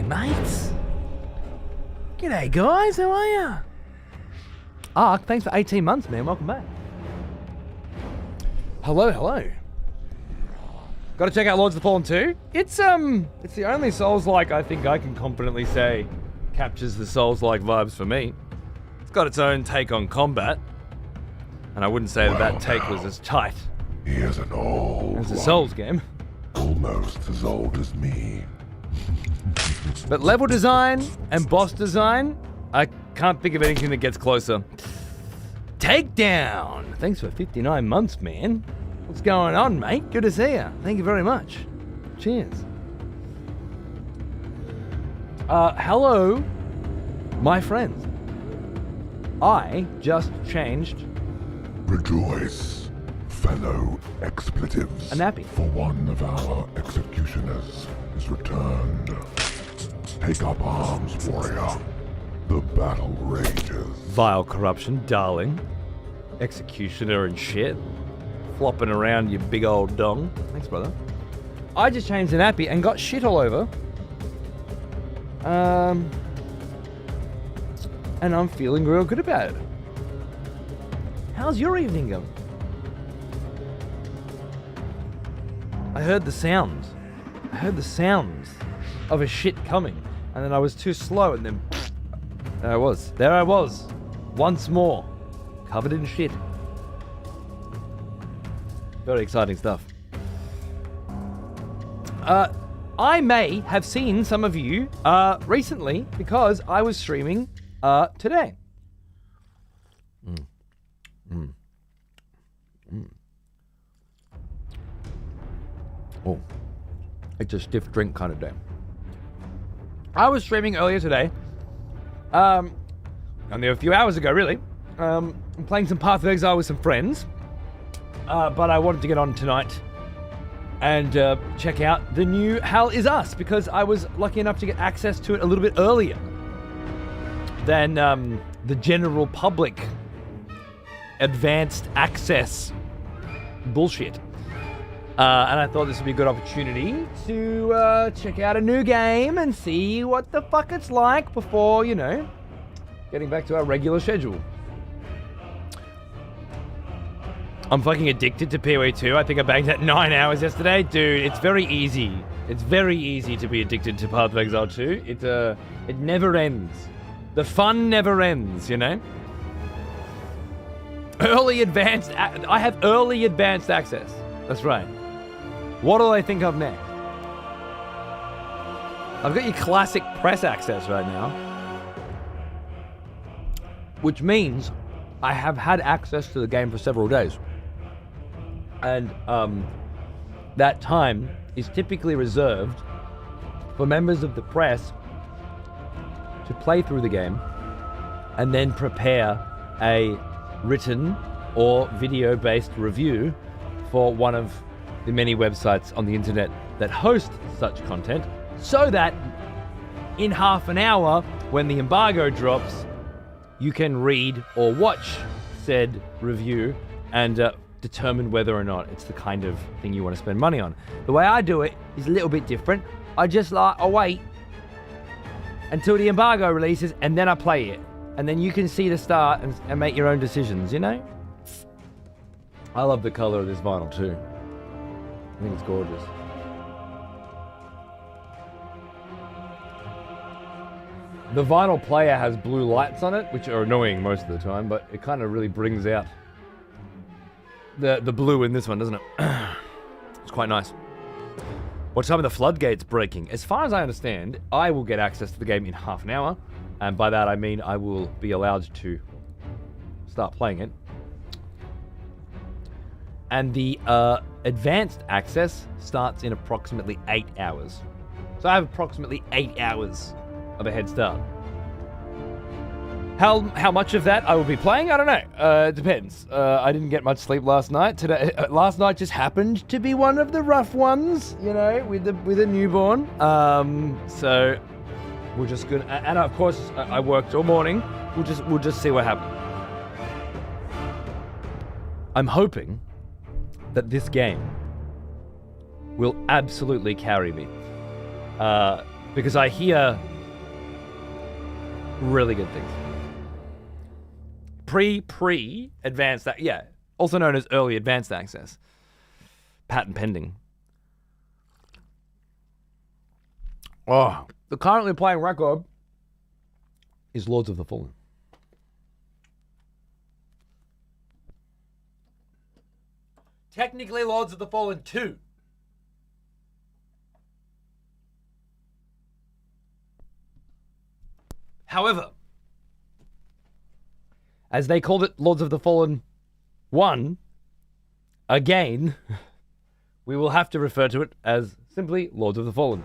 mates. G'day, guys. How are ya? Ark, thanks for 18 months, man. Welcome back. Hello. Got to check out Lords of the Fallen 2. It's the only Souls-like I think I can confidently say captures the Souls-like vibes for me. It's got its own take on combat, and I wouldn't say that take was as tight He is an old as a one, Souls game. almost as old as me. But level design and boss design, I can't think of anything that gets closer. Takedown! Thanks for 59 months, man. What's going on, mate? Good to see you. Thank you very much. Cheers. Hello, my friends. I just changed Rejoice, fellow expletives. a nappy. For one of our executioners is returned. Take up arms, warrior. The battle rages. Vile corruption, darling. Executioner and shit. Flopping around your big old dong. Thanks, brother. I just changed the nappy and got shit all over. And I'm feeling real good about it. How's your evening going? I heard the sounds. I heard the sounds of a shit coming. And then I was too slow and then there I was. Once more. Covered in shit. Very exciting stuff. I may have seen some of you recently because I was streaming today. Oh, it's a stiff drink kind of day. I was streaming earlier today. Only a few hours ago, really. Playing some Path of Exile with some friends. But I wanted to get on tonight and check out the new Hell Is Us because I was lucky enough to get access to it a little bit earlier than the general public advanced access bullshit. And I thought this would be a good opportunity to check out a new game and see what the fuck it's like before, you know, getting back to our regular schedule. I'm fucking addicted to PoE2. I think I banged that 9 hours yesterday. Dude, it's very easy. It's very easy to be addicted to Path of Exile 2. It never ends. The fun never ends, you know? I have early advanced access. That's right. What do I think of next? I've got your classic press access right now. Which means I have had access to the game for several days. And that time is typically reserved for members of the press to play through the game and then prepare a written or video-based review for one of the many websites on the internet that host such content, so that in half an hour, when the embargo drops, you can read or watch said review and determine whether or not it's the kind of thing you want to spend money on. The way I do it is a little bit different. I wait until the embargo releases and then I play it. And then you can see the start and make your own decisions, you know? I love the color of this vinyl too. I think it's gorgeous. The vinyl player has blue lights on it, which are annoying most of the time, but it kind of really brings out the blue in this one, doesn't it? It's quite nice. What time are the floodgates breaking? As far as I understand, I will get access to the game in half an hour, and by that I mean I will be allowed to start playing it. And the advanced access starts in approximately 8 hours. So I have approximately 8 hours of a head start. How much of that I will be playing, I don't know. It depends. I didn't get much sleep last night. Last night just happened to be one of the rough ones, you know, with a newborn. So we're just gonna, and of course I worked all morning. We'll just see what happens. I'm hoping that this game will absolutely carry me. Because I hear really good things. Pre-advanced, also known as early advanced access. Patent pending. Oh, the currently playing record is Lords of the Fallen. Technically Lords of the Fallen 2. However, as they called it Lords of the Fallen 1, again, we will have to refer to it as simply Lords of the Fallen.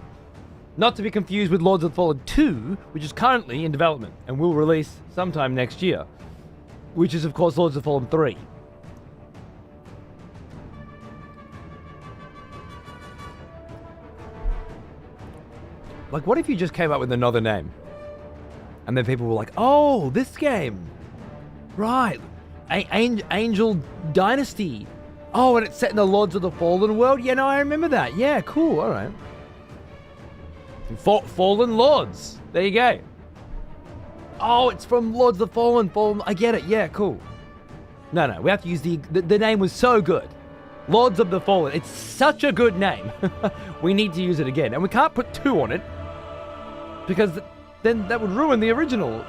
Not to be confused with Lords of the Fallen 2, which is currently in development and will release sometime next year, which is, of course, Lords of the Fallen 3. Like, what if you just came up with another name? And then people were like, oh, this game. Right. Angel Dynasty. Oh, and it's set in the Lords of the Fallen world? Yeah, no, I remember that. Yeah, cool. All right. Fallen Lords. There you go. Oh, it's from Lords of the Fallen. I get it. Yeah, cool. No, we have to use the name was so good. Lords of the Fallen. It's such a good name. We need to use it again. And we can't put 2 on it because then that would ruin the original.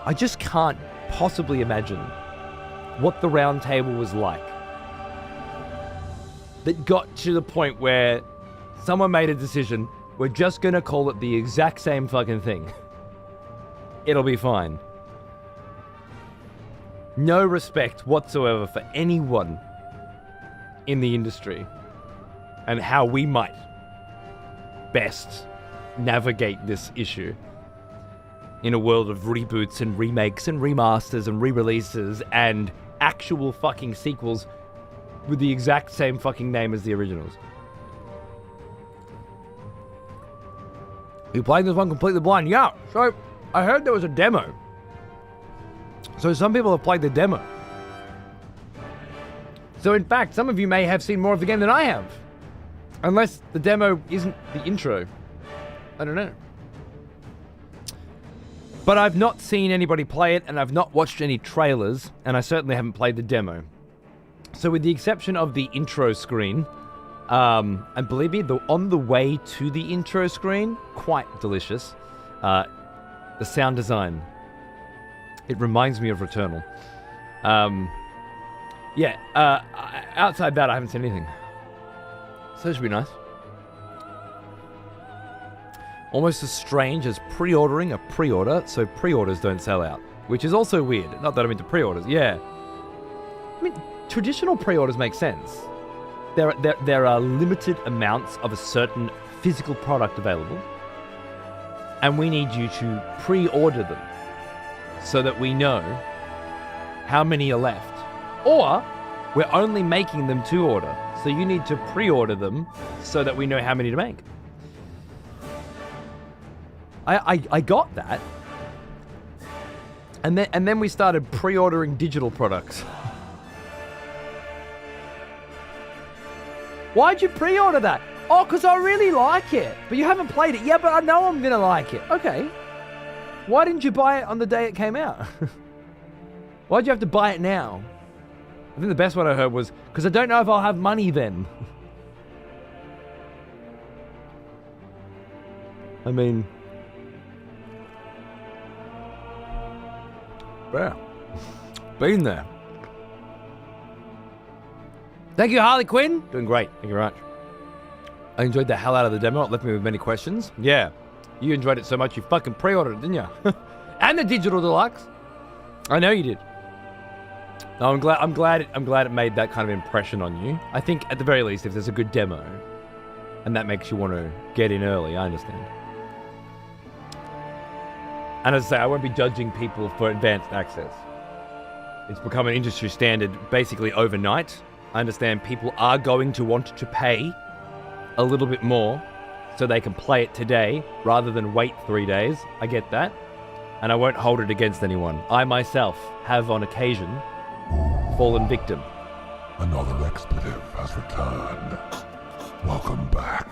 I just can't possibly imagine what the round table was like that got to the point where someone made a decision, we're just going to call it the exact same fucking thing. It'll be fine. No respect whatsoever for anyone in the industry and how we might best navigate this issue in a world of reboots and remakes and remasters and re-releases and actual fucking sequels with the exact same fucking name as the originals. You playing this one completely blind? Yeah, so I heard there was a demo. So some people have played the demo. So in fact, some of you may have seen more of the game than I have. Unless the demo isn't the intro. I don't know. But I've not seen anybody play it, and I've not watched any trailers, and I certainly haven't played the demo. So with the exception of the intro screen, and believe me, on the way to the intro screen, quite delicious. The sound design, it reminds me of Returnal. Outside that, I haven't seen anything. So it should be nice. Almost as strange as pre-ordering a pre-order, so pre-orders don't sell out. Which is also weird. Not that I'm into pre-orders, yeah. I mean, traditional pre-orders make sense. There are limited amounts of a certain physical product available, and we need you to pre-order them so that we know how many are left. Or, we're only making them to order, so you need to pre-order them so that we know how many to make. I got that. And then we started pre-ordering digital products. Why'd you pre-order that? Oh, because I really like it. But you haven't played it. Yeah, but I know I'm going to like it. Okay. Why didn't you buy it on the day it came out? Why'd you have to buy it now? I think the best one I heard was, because I don't know if I'll have money then. I mean... yeah. Been there. Thank you, Harley Quinn. Doing great. Thank you very much. I enjoyed the hell out of the demo. It left me with many questions. Yeah. You enjoyed it so much you fucking pre-ordered it, didn't you? And the digital deluxe. I know you did. No, I'm glad it made that kind of impression on you. I think at the very least, if there's a good demo and that makes you want to get in early, I understand. And as I say, I won't be judging people for advanced access. It's become an industry standard basically overnight. I understand people are going to want to pay a little bit more so they can play it today rather than wait 3 days. I get that. And I won't hold it against anyone. I myself have on occasion fallen victim. Another expletive has returned. Welcome back.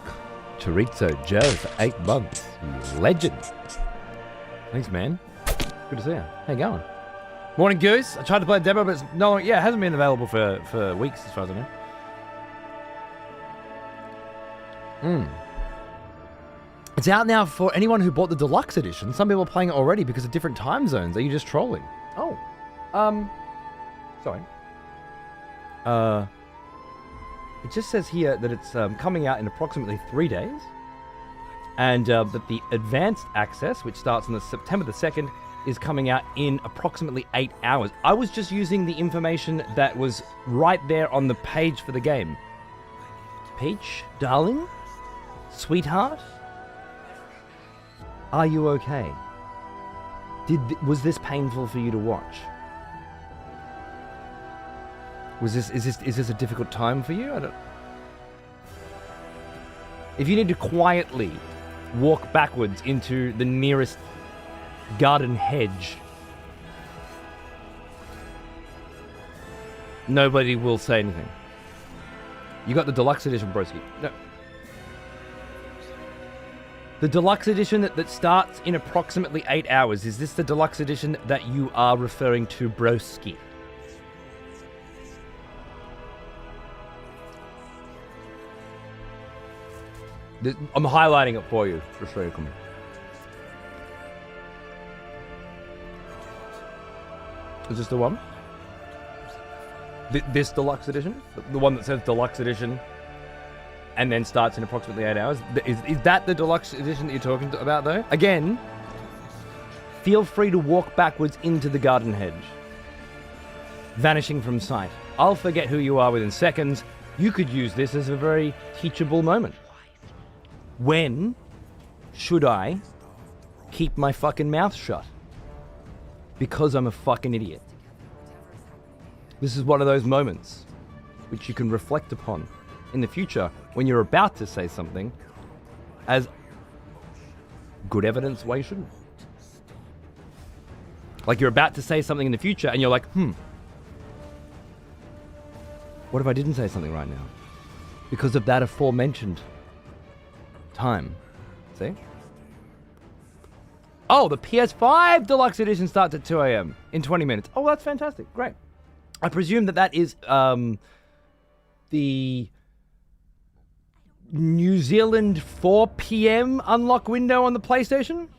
Chorizo Joe for 8 months. You legend. Thanks, man. Good to see you. How you going? Morning, Goose. I tried to play a demo, but it's it hasn't been available for weeks, as far as I know. It's out now for anyone who bought the deluxe edition. Some people are playing it already because of different time zones. Are you just trolling? Oh. Sorry. It just says here that it's coming out in approximately 3 days. And that the advanced access, which starts on September the 2nd, is coming out in approximately 8 hours. I was just using the information that was right there on the page for the game. Peach, darling, sweetheart, are you okay? Was this painful for you to watch? Is this a difficult time for you? If you need to quietly walk backwards into the nearest garden hedge, nobody will say anything. You got the deluxe edition, broski. No. The deluxe edition that starts in approximately 8 hours. Is this the deluxe edition that you are referring to, broski? I'm highlighting it for you, just so you can. Is this the one? This deluxe edition? The one that says deluxe edition and then starts in approximately 8 hours? Is that the deluxe edition that you're talking about, though? Again, feel free to walk backwards into the garden hedge, vanishing from sight. I'll forget who you are within seconds. You could use this as a very teachable moment. When should I keep my fucking mouth shut? Because I'm a fucking idiot. This is one of those moments which you can reflect upon in the future when you're about to say something as good evidence why you shouldn't. Like you're about to say something in the future and you're like, what if I didn't say something right now? Because of that aforementioned time. See? Oh, the PS5 Deluxe Edition starts at 2 a.m. in 20 minutes. Oh, that's fantastic. Great. I presume that is the New Zealand 4 p.m. unlock window on the PlayStation?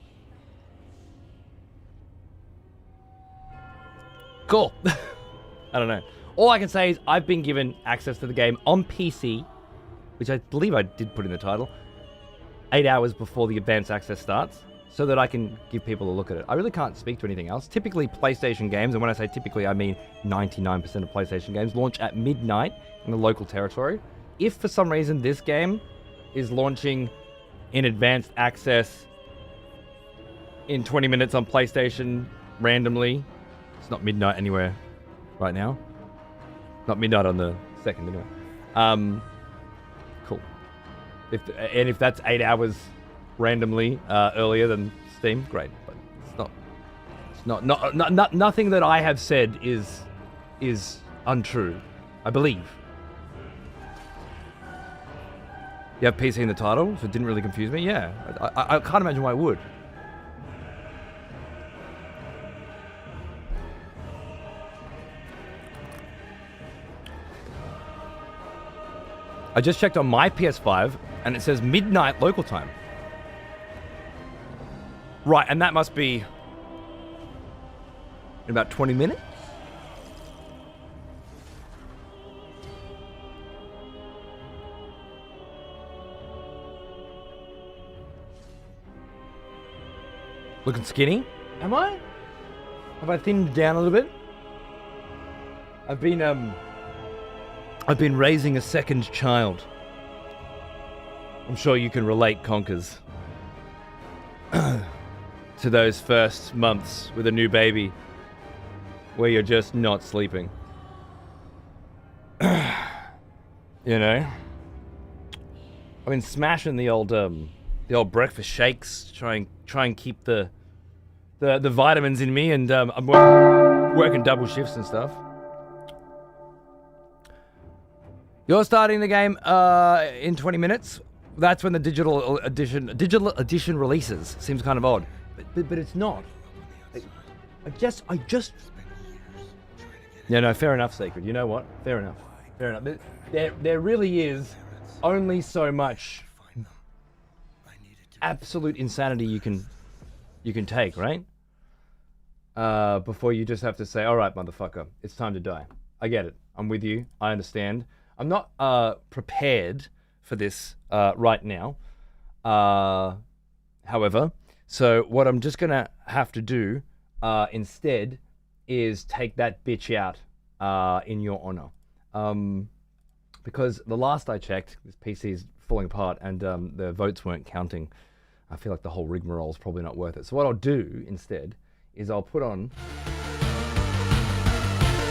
Cool. I don't know. All I can say is I've been given access to the game on PC, which I believe I did put in the title, 8 hours before the advanced access starts, so that I can give people a look at it. I really can't speak to anything else. Typically, PlayStation games, and when I say typically, I mean 99% of PlayStation games, launch at midnight in the local territory. If for some reason this game is launching in advanced access in 20 minutes on PlayStation randomly, it's not midnight anywhere right now. Not midnight on the 2nd anyway. Cool. If that's 8 hours randomly earlier than Steam, great. But it's not nothing that I have said is untrue. I believe. You have PC in the title, so it didn't really confuse me. Yeah, I can't imagine why it would. I just checked on my PS5, and it says midnight local time. Right, and that must be in about 20 minutes? Looking skinny? Am I? Have I thinned down a little bit? I've been raising a second child. I'm sure you can relate, Conkers, to those first months with a new baby where you're just not sleeping. You know? I've been smashing the old breakfast shakes, try and keep the vitamins in me, and I'm working double shifts and stuff. You're starting the game in 20 minutes. that's when the digital edition releases. Seems kind of odd, but it's not. I just. Yeah, no, fair enough, Sacred. You know what? Fair enough. There really is only so much absolute insanity you can take, right? Before you just have to say, all right, motherfucker, it's time to die. I get it. I'm with you. I understand. I'm not prepared for this right now. However, so what I'm just going to have to do instead is take that bitch out in your honor. Because the last I checked, this PC is falling apart and the votes weren't counting. I feel like the whole rigmarole is probably not worth it. So what I'll do instead is I'll put on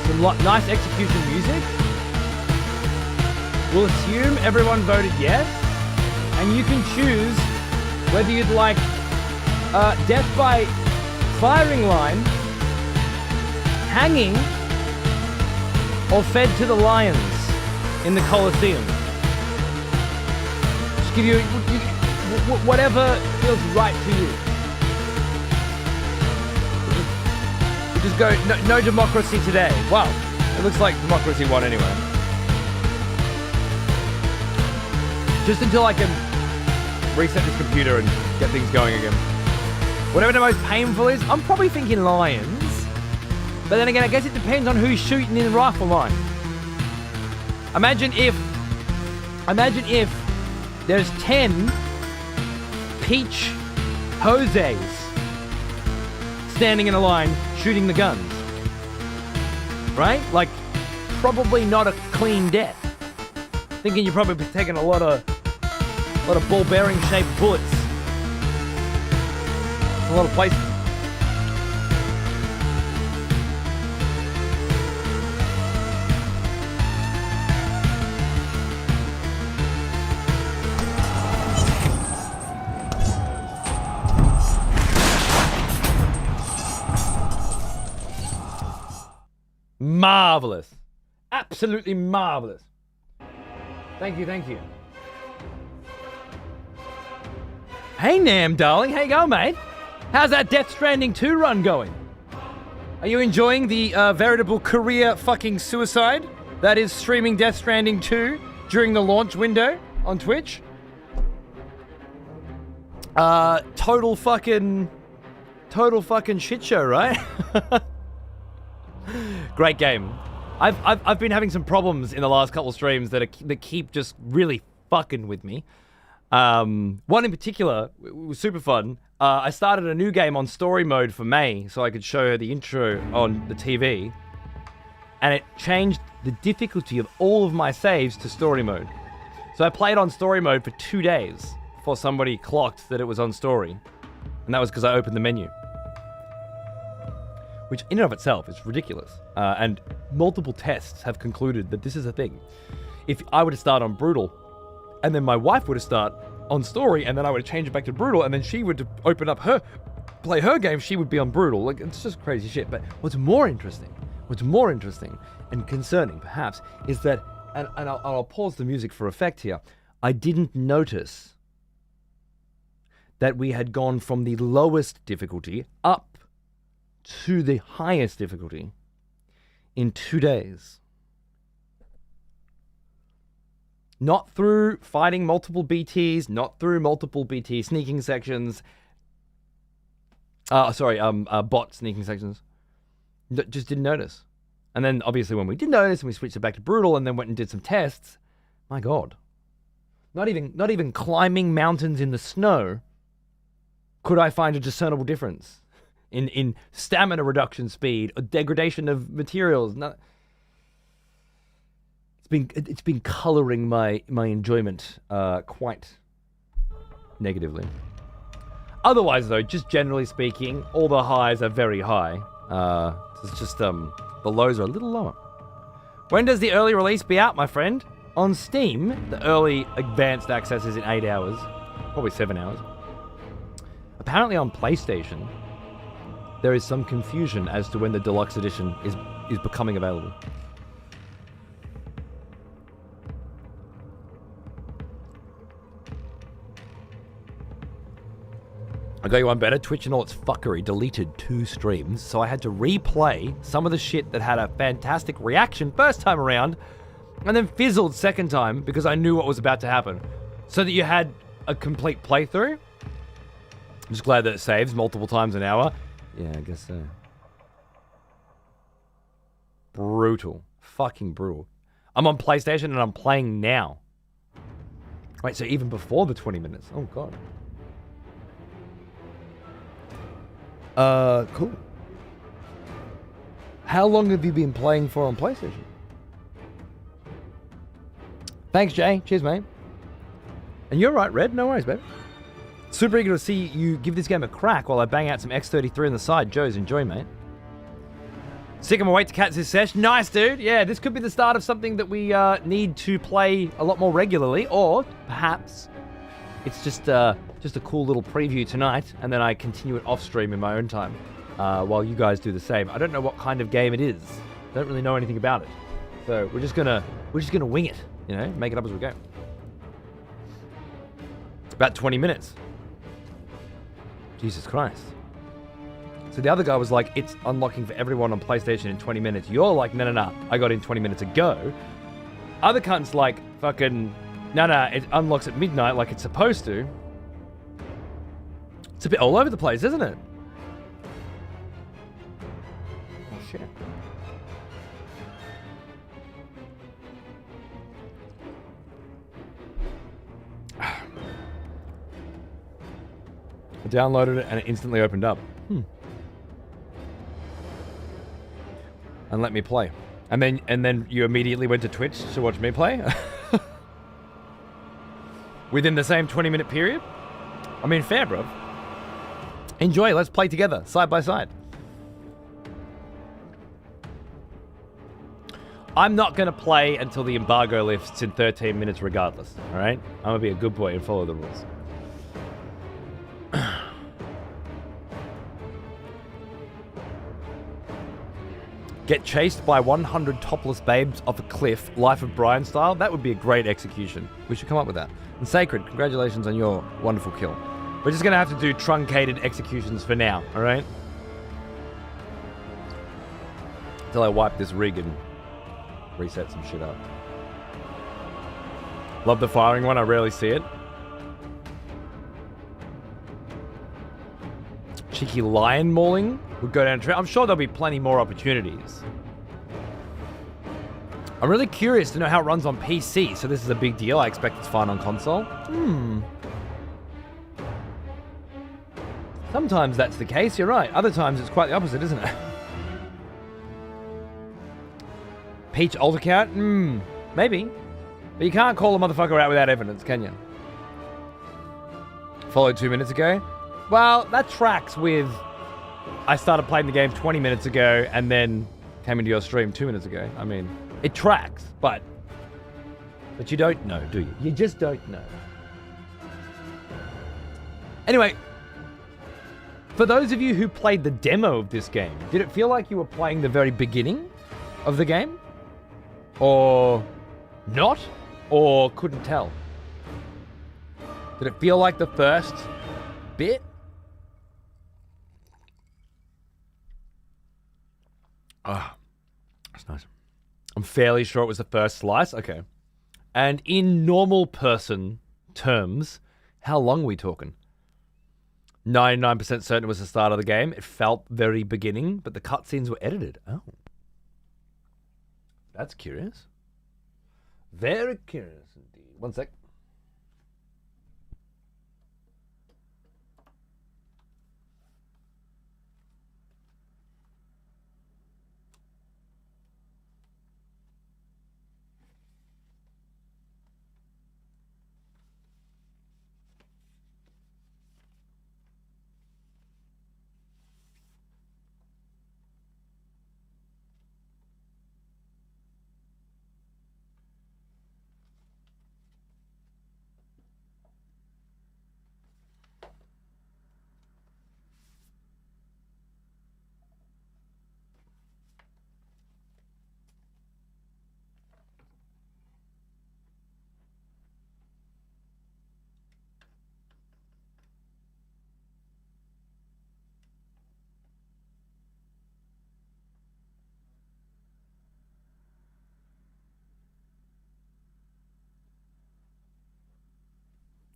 some nice execution music. We'll assume everyone voted yes, and you can choose whether you'd like death by firing line, hanging, or fed to the lions in the Colosseum. Just give you whatever feels right to you. We'll just go, no democracy today. Wow, it looks like democracy won anyway. Just until I can reset this computer and get things going again. Whatever the most painful is, I'm probably thinking lions. But then again, I guess it depends on who's shooting in the rifle line. Imagine if there's 10 peach Jose's standing in a line shooting the guns. Right? Like, probably not a clean death. Thinking you're probably taking a lot of ball bearing shaped bullets. A lot of places. Marvelous. Absolutely marvelous. Thank you. Hey, Nam, darling. How you going, mate? How's that Death Stranding 2 run going? Are you enjoying the veritable career fucking suicide that is streaming Death Stranding 2 during the launch window on Twitch? Total fucking shit show, right? Great game. I've been having some problems in the last couple of streams that keep just really fucking with me. One in particular was super fun. I started a new game on story mode for May so I could show her the intro on the TV, and it changed the difficulty of all of my saves to story mode. So I played on story mode for 2 days before somebody clocked that it was on story, and that was because I opened the menu. Which in and of itself is ridiculous. And multiple tests have concluded that this is a thing. If I were to start on brutal, and then my wife were to start on story, and then I would change it back to brutal, and then she would open up play her game, she would be on brutal. Like, it's just crazy shit. But what's more interesting and concerning perhaps is that, and I'll pause the music for effect here, I didn't notice that we had gone from the lowest difficulty up to the highest difficulty in 2 days. Not through fighting multiple BTs, not through multiple BT sneaking sections. Bot sneaking sections. Just didn't notice. And then obviously when we did notice and we switched it back to brutal and then went and did some tests, my God. Not even climbing mountains in the snow could I find a discernible difference in stamina reduction speed or degradation of materials. It's been coloring my enjoyment quite negatively. Otherwise, though, just generally speaking, all the highs are very high. It's just the lows are a little lower. When does the early release be out, my friend? On Steam, the early advanced access is in 8 hours, probably 7 hours. Apparently, on PlayStation, there is some confusion as to when the deluxe edition is becoming available. I got you one better. Twitch and all its fuckery deleted 2 streams, so I had to replay some of the shit that had a fantastic reaction first time around, and then fizzled second time because I knew what was about to happen. So that you had a complete playthrough. I'm just glad that it saves multiple times an hour. Yeah, I guess so. Brutal. Fucking brutal. I'm on PlayStation and I'm playing now. Wait, so even before the 20 minutes? Oh, God. Cool. How long have you been playing for on PlayStation? Thanks, Jay. Cheers, mate. And you're right, Red. No worries, babe. Super eager to see you give this game a crack while I bang out some X33 on the side. Joe's, enjoy, mate. Sick of my wait to catch this session. Nice, dude. Yeah, this could be the start of something that we need to play a lot more regularly, or perhaps it's just a cool little preview tonight, and then I continue it off stream in my own time while you guys do the same. I don't know what kind of game it is. Don't really know anything about it, so we're just gonna wing it. You know, make it up as we go. About 20 minutes. Jesus Christ. So the other guy was like, it's unlocking for everyone on PlayStation in 20 minutes. You're like, no. I got in 20 minutes ago. Other cunt's like, fucking, no, it unlocks at midnight like it's supposed to. It's a bit all over the place, isn't it? Oh, shit. I downloaded it and it instantly opened up. And let me play. And then you immediately went to Twitch to watch me play? Within the same 20-minute period? I mean, fair, bro. Enjoy, let's play together, side by side. I'm not going to play until the embargo lifts in 13 minutes regardless, alright? I'm going to be a good boy and follow the rules. Get chased by 100 topless babes off a cliff, Life of Brian style. That would be a great execution. We should come up with that. And Sacred, congratulations on your wonderful kill. We're just going to have to do truncated executions for now, all right? Until I wipe this rig and reset some shit up. Love the firing one. I rarely see it. Cheeky lion mauling would go down. I'm sure there'll be plenty more opportunities. I'm really curious to know how it runs on PC, so this is a big deal. I expect it's fine on console. Sometimes that's the case, you're right. Other times it's quite the opposite, isn't it? Peach alt account? Maybe. But you can't call a motherfucker out without evidence, can you? Followed 2 minutes ago? Well, that tracks with... I started playing the game 20 minutes ago and then came into your stream 2 minutes ago. I mean, it tracks, but you don't know, do you? You just don't know. Anyway, for those of you who played the demo of this game, did it feel like you were playing the very beginning of the game? Or not? Or couldn't tell? Did it feel like the first bit? Ah, that's nice. I'm fairly sure it was the first slice. Okay. And in normal person terms, how long are we talking? 99% certain it was the start of the game. It felt very beginning, but the cutscenes were edited. Oh. That's curious. Very curious indeed. One sec.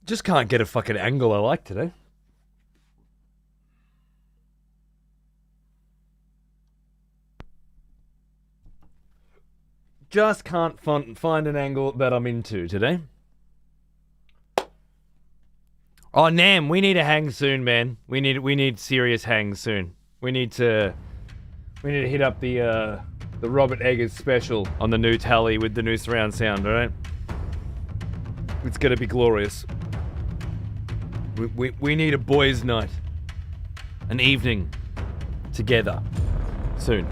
Just can't get a fucking angle I like today. Just can't find an angle that I'm into today. Oh, Nam, we need a hang soon, man. We need serious hangs soon. We need to hit up the Robert Eggers special on the new tally with the new surround sound, alright? It's gonna be glorious. We need a boys' night. An evening together soon.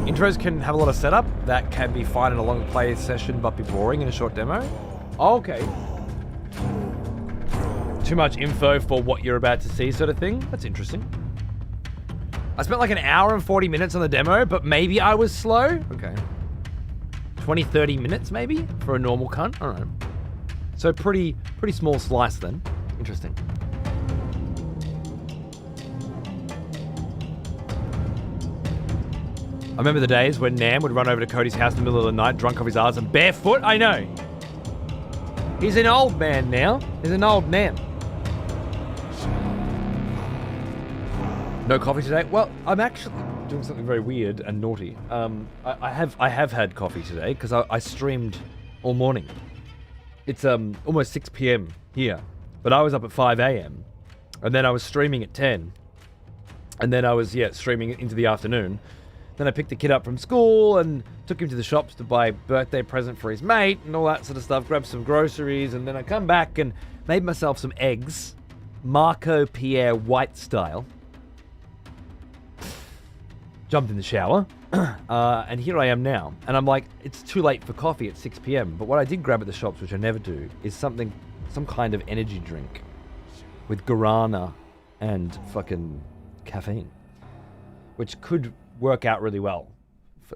Intros can have a lot of setup. That can be fine in a long play session, but be boring in a short demo. Okay. Too much info for what you're about to see, sort of thing. That's interesting. I spent like an hour and 40 minutes on the demo, but maybe I was slow. Okay. 20, 30 minutes maybe for a normal cunt. All right. So pretty small slice then. Interesting. I remember the days when Nam would run over to Cody's house in the middle of the night, drunk off his ass and barefoot. I know. He's an old man now. He's an old man. No coffee today? Well, I'm actually doing something very weird and naughty. I have had coffee today because I streamed all morning. It's almost 6 p.m. here, but I was up at 5 a.m. and then I was streaming at 10, and then I was streaming into the afternoon. Then I picked the kid up from school and took him to the shops to buy a birthday present for his mate and all that sort of stuff, grabbed some groceries, and then I come back and made myself some eggs, Marco Pierre White style. Jumped in the shower, and here I am now. And I'm like, it's too late for coffee at 6 p.m. But what I did grab at the shops, which I never do, is some kind of energy drink with guarana and fucking caffeine, which could work out really well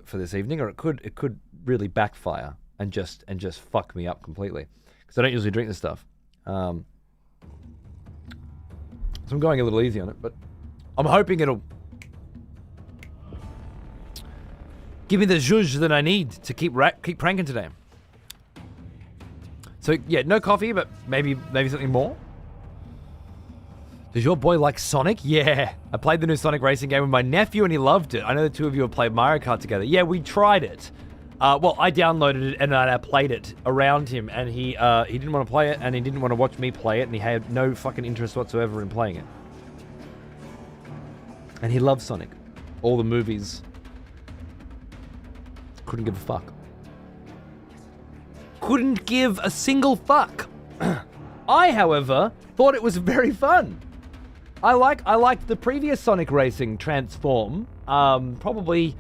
for this evening, or it could really backfire and just fuck me up completely, because I don't usually drink this stuff. So I'm going a little easy on it, but I'm hoping it'll give me the zhuzh that I need to keep pranking today. So yeah, no coffee, but maybe something more. Does your boy like Sonic? Yeah. I played the new Sonic racing game with my nephew and he loved it. I know the two of you have played Mario Kart together. Yeah, we tried it. Well, I downloaded it and I played it around him, and he didn't want to play it, and he didn't want to watch me play it, and he had no fucking interest whatsoever in playing it. And he loves Sonic. All the movies. Couldn't give a fuck. Couldn't give a single fuck. I, however, thought it was very fun. I liked the previous Sonic Racing Transform. Probably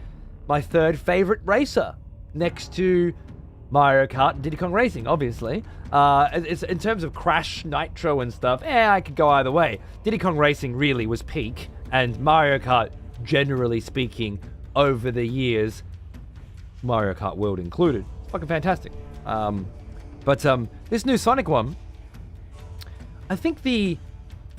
my third favorite racer, next to Mario Kart and Diddy Kong Racing, obviously. It's in terms of Crash, Nitro, and stuff. I could go either way. Diddy Kong Racing really was peak, and Mario Kart, generally speaking, over the years, Mario Kart World included, fucking fantastic. But this new Sonic one, I think the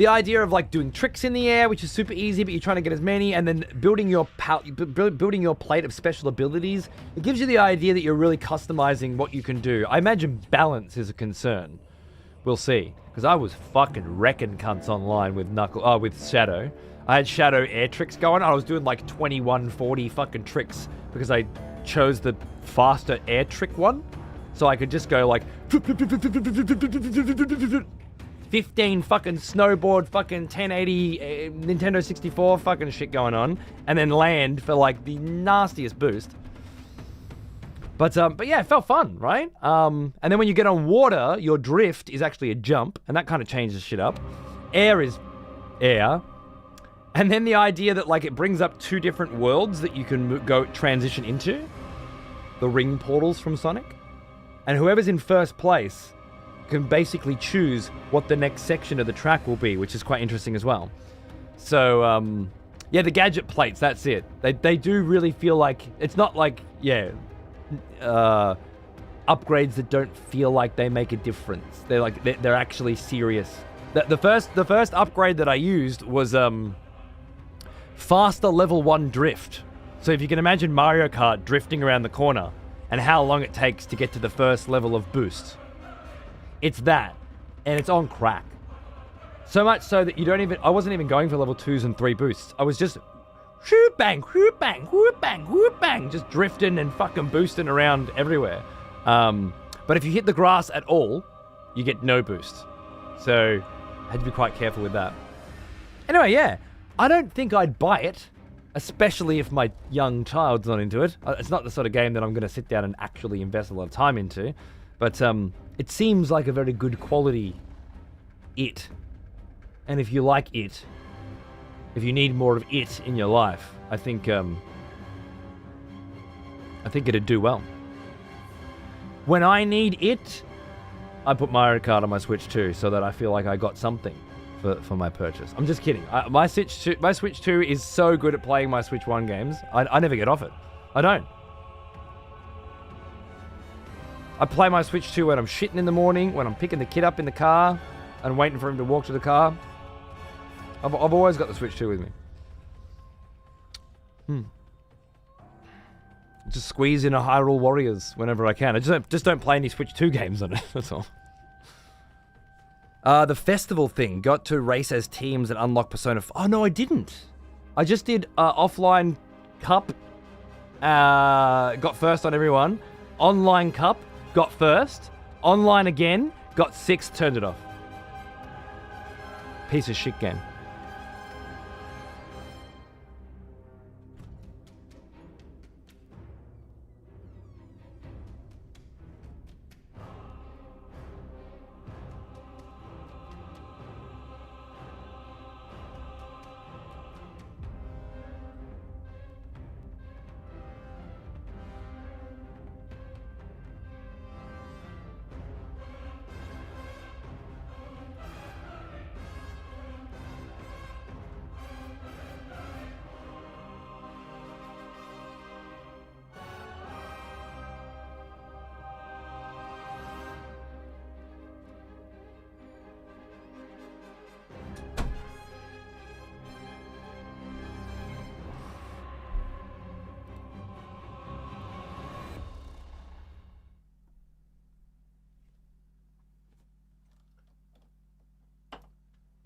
idea of like doing tricks in the air, which is super easy, but you're trying to get as many, and then building your plate of special abilities, it gives you the idea that you're really customizing what you can do. I imagine balance is a concern. We'll see, because I was fucking wrecking cunts online with Shadow. I had Shadow air tricks going. I was doing like 2140 fucking tricks because I chose the faster air trick one, so I could just go like 15 fucking snowboard, fucking 1080 Nintendo 64 fucking shit going on, and then land for like the nastiest boost. But yeah, it felt fun, right? And then when you get on water, your drift is actually a jump, and that kind of changes shit up. Air is air. And then the idea that like it brings up two different worlds that you can go transition into. The ring portals from Sonic. And whoever's in first place can basically choose what the next section of the track will be, which is quite interesting as well. So, yeah, the gadget plates, that's it. They do really feel like, it's not like, upgrades that don't feel like they make a difference. They're actually serious. The first upgrade that I used was, faster level 1 drift. So if you can imagine Mario Kart drifting around the corner, and how long it takes to get to the first level of boost. It's that, and it's on crack. So much so that I wasn't even going for level 2s and 3 boosts. I was just whoop bang, whoop bang, whoop bang, whoop bang, just drifting and fucking boosting around everywhere. But if you hit the grass at all, you get no boost. So I had to be quite careful with that. Anyway, yeah, I don't think I'd buy it, especially if my young child's not into it. It's not the sort of game that I'm going to sit down and actually invest a lot of time into. But it seems like a very good quality it. And if you like it, if you need more of it in your life, I think it'd do well. When I need it, I put Mario Kart on my Switch 2 so that I feel like I got something for my purchase. I'm just kidding. My Switch 2 is so good at playing my Switch 1 games. I never get off it. I don't. I play my Switch 2 when I'm shitting in the morning, when I'm picking the kid up in the car and waiting for him to walk to the car. I've always got the Switch 2 with me. Just squeeze in a Hyrule Warriors whenever I can. I just don't play any Switch 2 games on it, that's all. The festival thing. Got to race as teams and unlock Persona 5. Oh, no, I didn't. I just did offline cup. Got first on everyone. Online cup. Got first. Online again. Got 6th. Turned it off. Piece of shit game.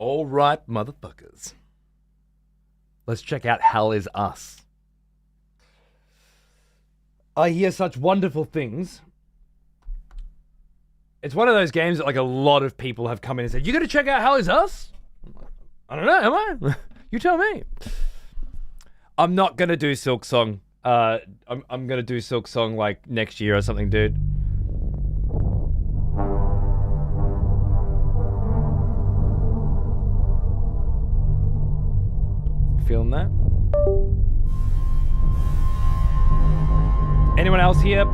All right, motherfuckers. Let's check out Hell Is Us. I hear such wonderful things. It's one of those games that like a lot of people have come in and said, you gotta check out Hell Is Us? I don't know, am I? You tell me. I'm not gonna do Silk Song. I'm gonna do Silk Song like next year or something, dude. Feeling that? Anyone else here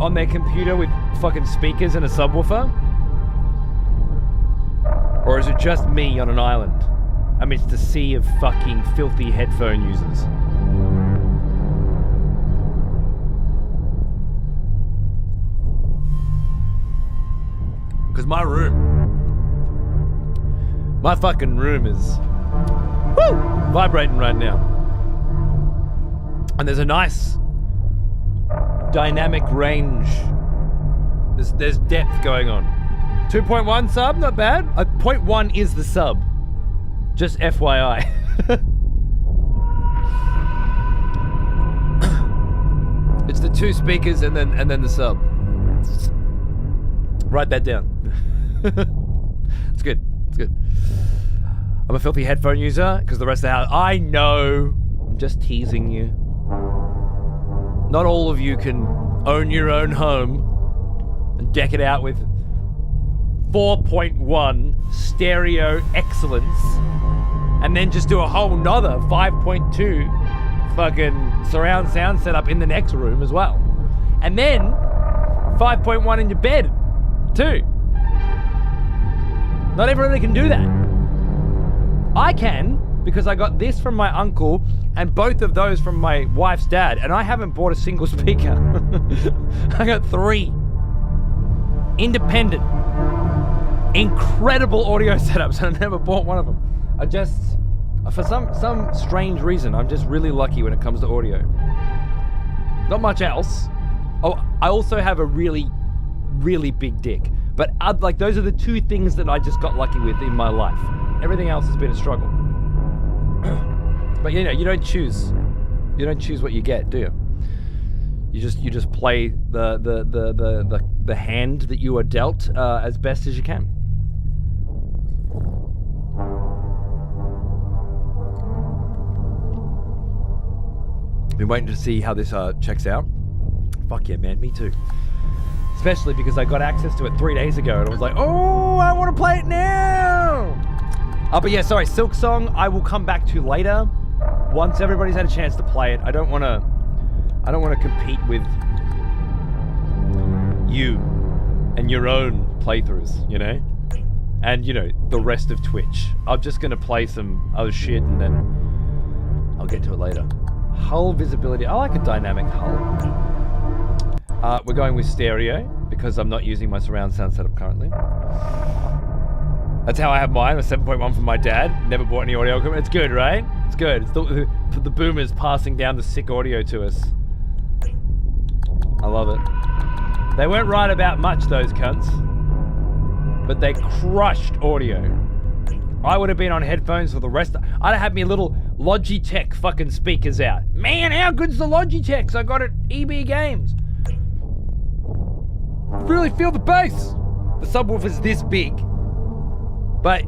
on their computer with fucking speakers and a subwoofer? Or is it just me on an island amidst a sea of fucking filthy headphone users? Because my fucking room is vibrating right now. And there's a nice dynamic range. There's depth going on. 2.1 sub, not bad. 0.1 is the sub. Just FYI. It's the 2 speakers and then the sub. Write that down. It's good. It's good. I'm a filthy headphone user because the rest of the house. I know. I'm just teasing you. Not all of you can own your own home and deck it out with 4.1 stereo excellence and then just do a whole nother 5.2 fucking surround sound setup in the next room as well. And then 5.1 in your bed too. Not everybody can do that. I can, because I got this from my uncle and both of those from my wife's dad, and I haven't bought a single speaker. I got 3 independent, incredible audio setups, and I never bought one of them. I just, for some strange reason, I'm just really lucky when it comes to audio. Not much else, Oh, I also have a really, really big dick. But like those are the two things that I just got lucky with in my life. Everything else has been a struggle. But you know, you don't choose what you get, do you? You just play the hand that you are dealt as best as you can. Been waiting to see how this checks out. Fuck yeah, man, me too. Especially because I got access to it 3 days ago and I was like, oh, I want to play it now. But yeah, sorry, Silk Song, I will come back to later once everybody's had a chance to play it. I don't want to compete with you and your own playthroughs, you know? And, you know, the rest of Twitch. I'm just going to play some other shit and then I'll get to it later. Hull visibility. I like a dynamic hull. We're going with stereo because I'm not using my surround sound setup currently. That's how I have mine, a 7.1 from my dad. Never bought any audio equipment. It's good, right? It's good. It's the boomers passing down the sick audio to us. I love it. They weren't right about much, those cunts. But they crushed audio. I would have been on headphones for the rest of... I'd have had me little Logitech fucking speakers out. Man, how good's the Logitechs I got at EB Games? Really feel the bass. The subwoofer's this big, but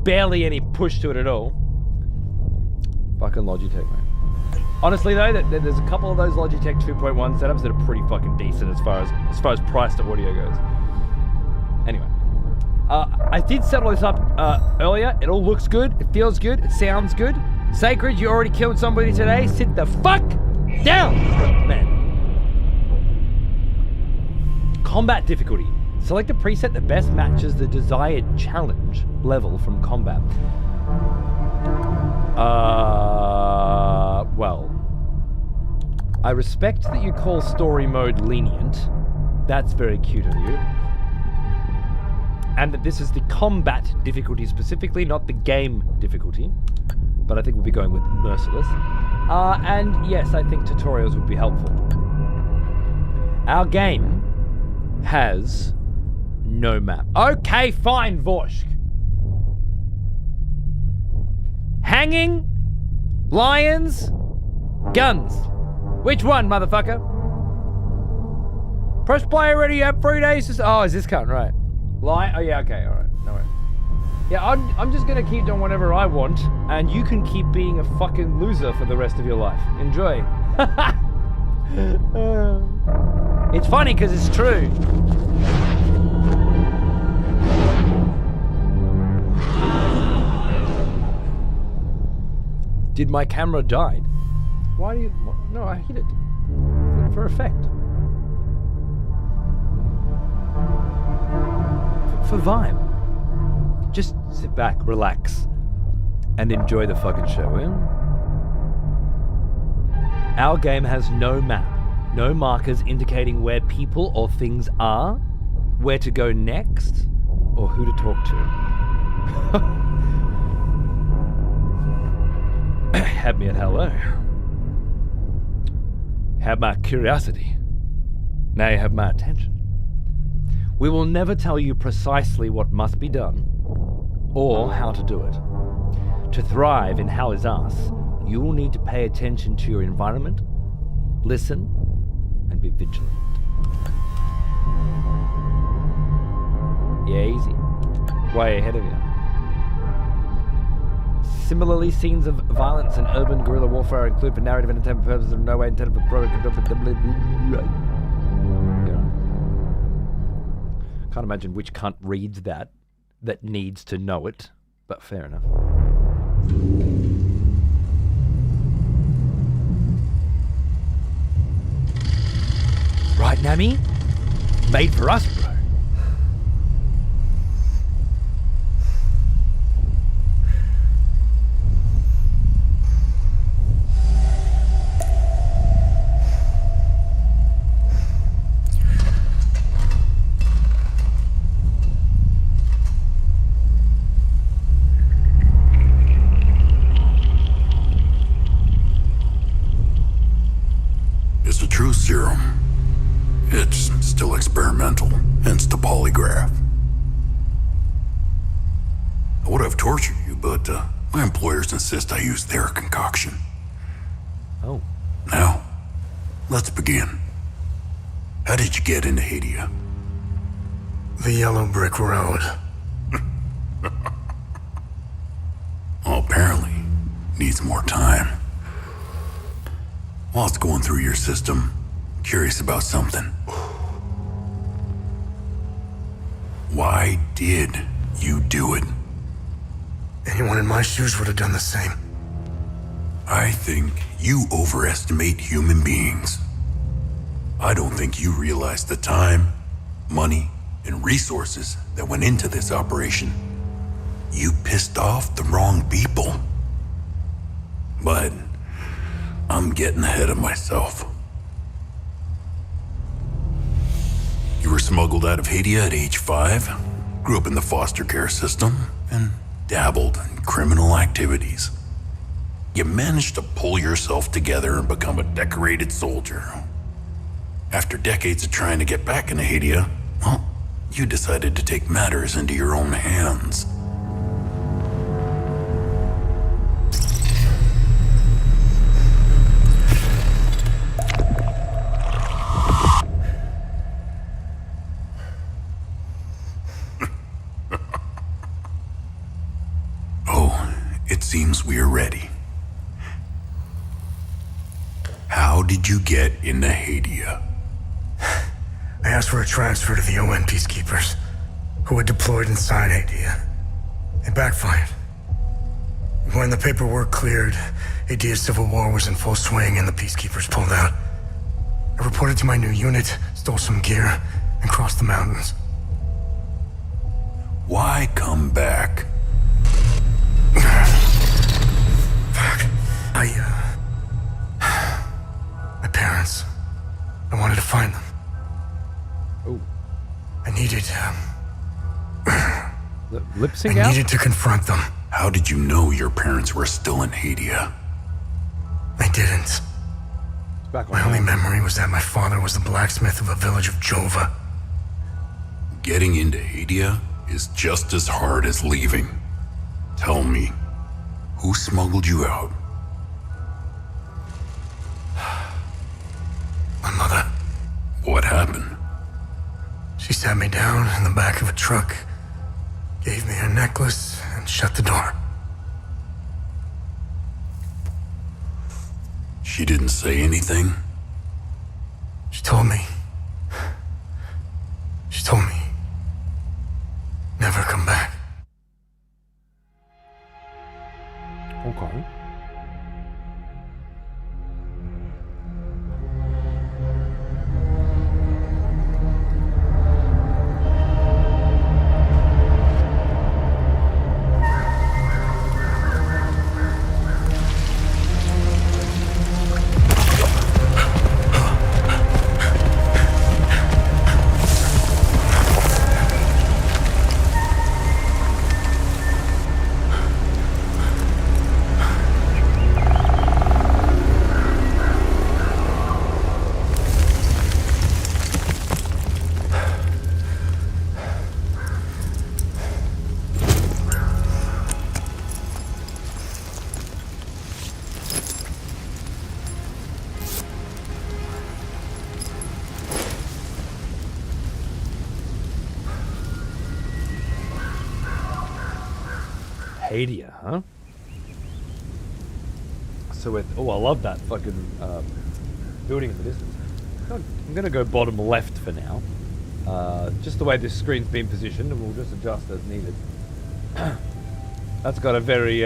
barely any push to it at all. Fucking Logitech, man. Honestly though, there's a couple of those Logitech 2.1 setups that are pretty fucking decent as far as price to audio goes. Anyway, I did settle this up earlier. It all looks good. It feels good. It sounds good. Sacred, you already killed somebody today. Sit the fuck down, man. Combat difficulty. Select a preset that best matches the desired challenge level from combat. Well, I respect that you call story mode lenient. That's very cute of you. And that this is the combat difficulty specifically, not the game difficulty. But I think we'll be going with merciless. And yes, I think tutorials would be helpful. Our game has no map. Okay, fine, Vorsk. Hanging, lions, guns. Which one, motherfucker? Press play already, you have 3 days to... Oh, is this cunt, right? Oh yeah, okay, alright, no worries. Yeah, I'm just gonna keep doing whatever I want, and you can keep being a fucking loser for the rest of your life. Enjoy. It's funny because it's true. Did my camera die? Why do you... No, I hit it. For effect. For vibe. Just sit back, relax, and enjoy the fucking show, will you? Our game has no map. No markers indicating where people or things are, where to go next, or who to talk to. Had me at hello. Had my curiosity. Now you have my attention. We will never tell you precisely what must be done, or how to do it. To thrive in Hell Is Us, you will need to pay attention to your environment, listen, and be vigilant. Yeah, easy. Way ahead of you. Similarly, scenes of violence and urban guerrilla warfare include for narrative and entertainment purposes of no way intended for product. Can't imagine which cunt reads that needs to know it, but fair enough. Right, Nami? Made for us, bro. It's the truth serum. experimental, hence the polygraph. I would have tortured you, but my employers insist I use their concoction. Oh. Now, let's begin. How did you get into Hadia? The yellow brick road. Well, apparently, needs more time. While it's going through your system, curious about something. Why did you do it? Anyone in my shoes would have done the same. I think you overestimate human beings. I don't think you realize the time, money, and resources that went into this operation. You pissed off the wrong people. But I'm getting ahead of myself. You were smuggled out of Hadia at age 5, grew up in the foster care system, and dabbled in criminal activities. You managed to pull yourself together and become a decorated soldier. After decades of trying to get back into Hadia, well, you decided to take matters into your own hands. Oh, it seems we are ready. How did you get into Hadia? I asked for a transfer to the UN peacekeepers, who had deployed inside Hadia. It backfired. When the paperwork cleared, Hadia's civil war was in full swing and the peacekeepers pulled out. I reported to my new unit, stole some gear, and crossed the mountains. Why come back? Fuck. My parents. I wanted to find them. Oh. I needed, Lip sync out? I needed to confront them. How did you know your parents were still in Hadia? I didn't. It's back on My only now. memory was that my father was the blacksmith of a village of Jova. Getting into Hadia is just as hard as leaving. Tell me, who smuggled you out? My mother. What happened? She sat me down in the back of a truck, gave me her necklace, and shut the door. She didn't say anything? She told me, never come back. Okay. Hadia, huh? So with I love that fucking building in the distance. I'm gonna go bottom left for now. Just the way this screen's been positioned, and we'll just adjust as needed. That's got a very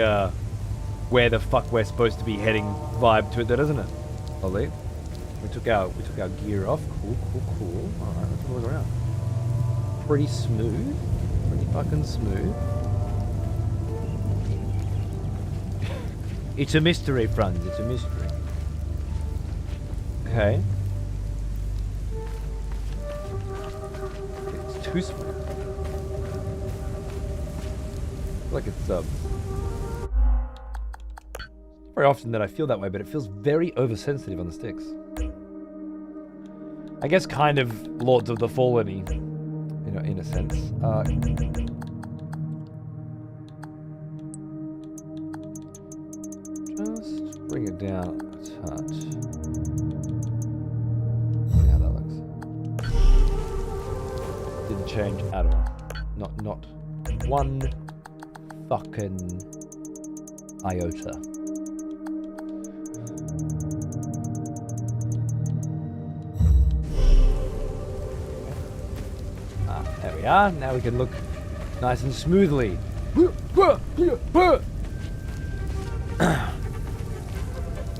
where the fuck we're supposed to be heading vibe to it, though, doesn't it? Ollie? We took our gear off. Cool. Alright, let's look around. Pretty smooth. Pretty fucking smooth. It's a mystery, friends. It's a mystery. Okay. It's too smooth. I feel like it's very often that I feel that way, but it feels very oversensitive on the sticks. I guess kind of Lords of the Fallen-y, in a sense. Just bring it down a touch. See how that looks. Didn't change at all. Not one fucking iota. There we are. Now we can look nice and smoothly. I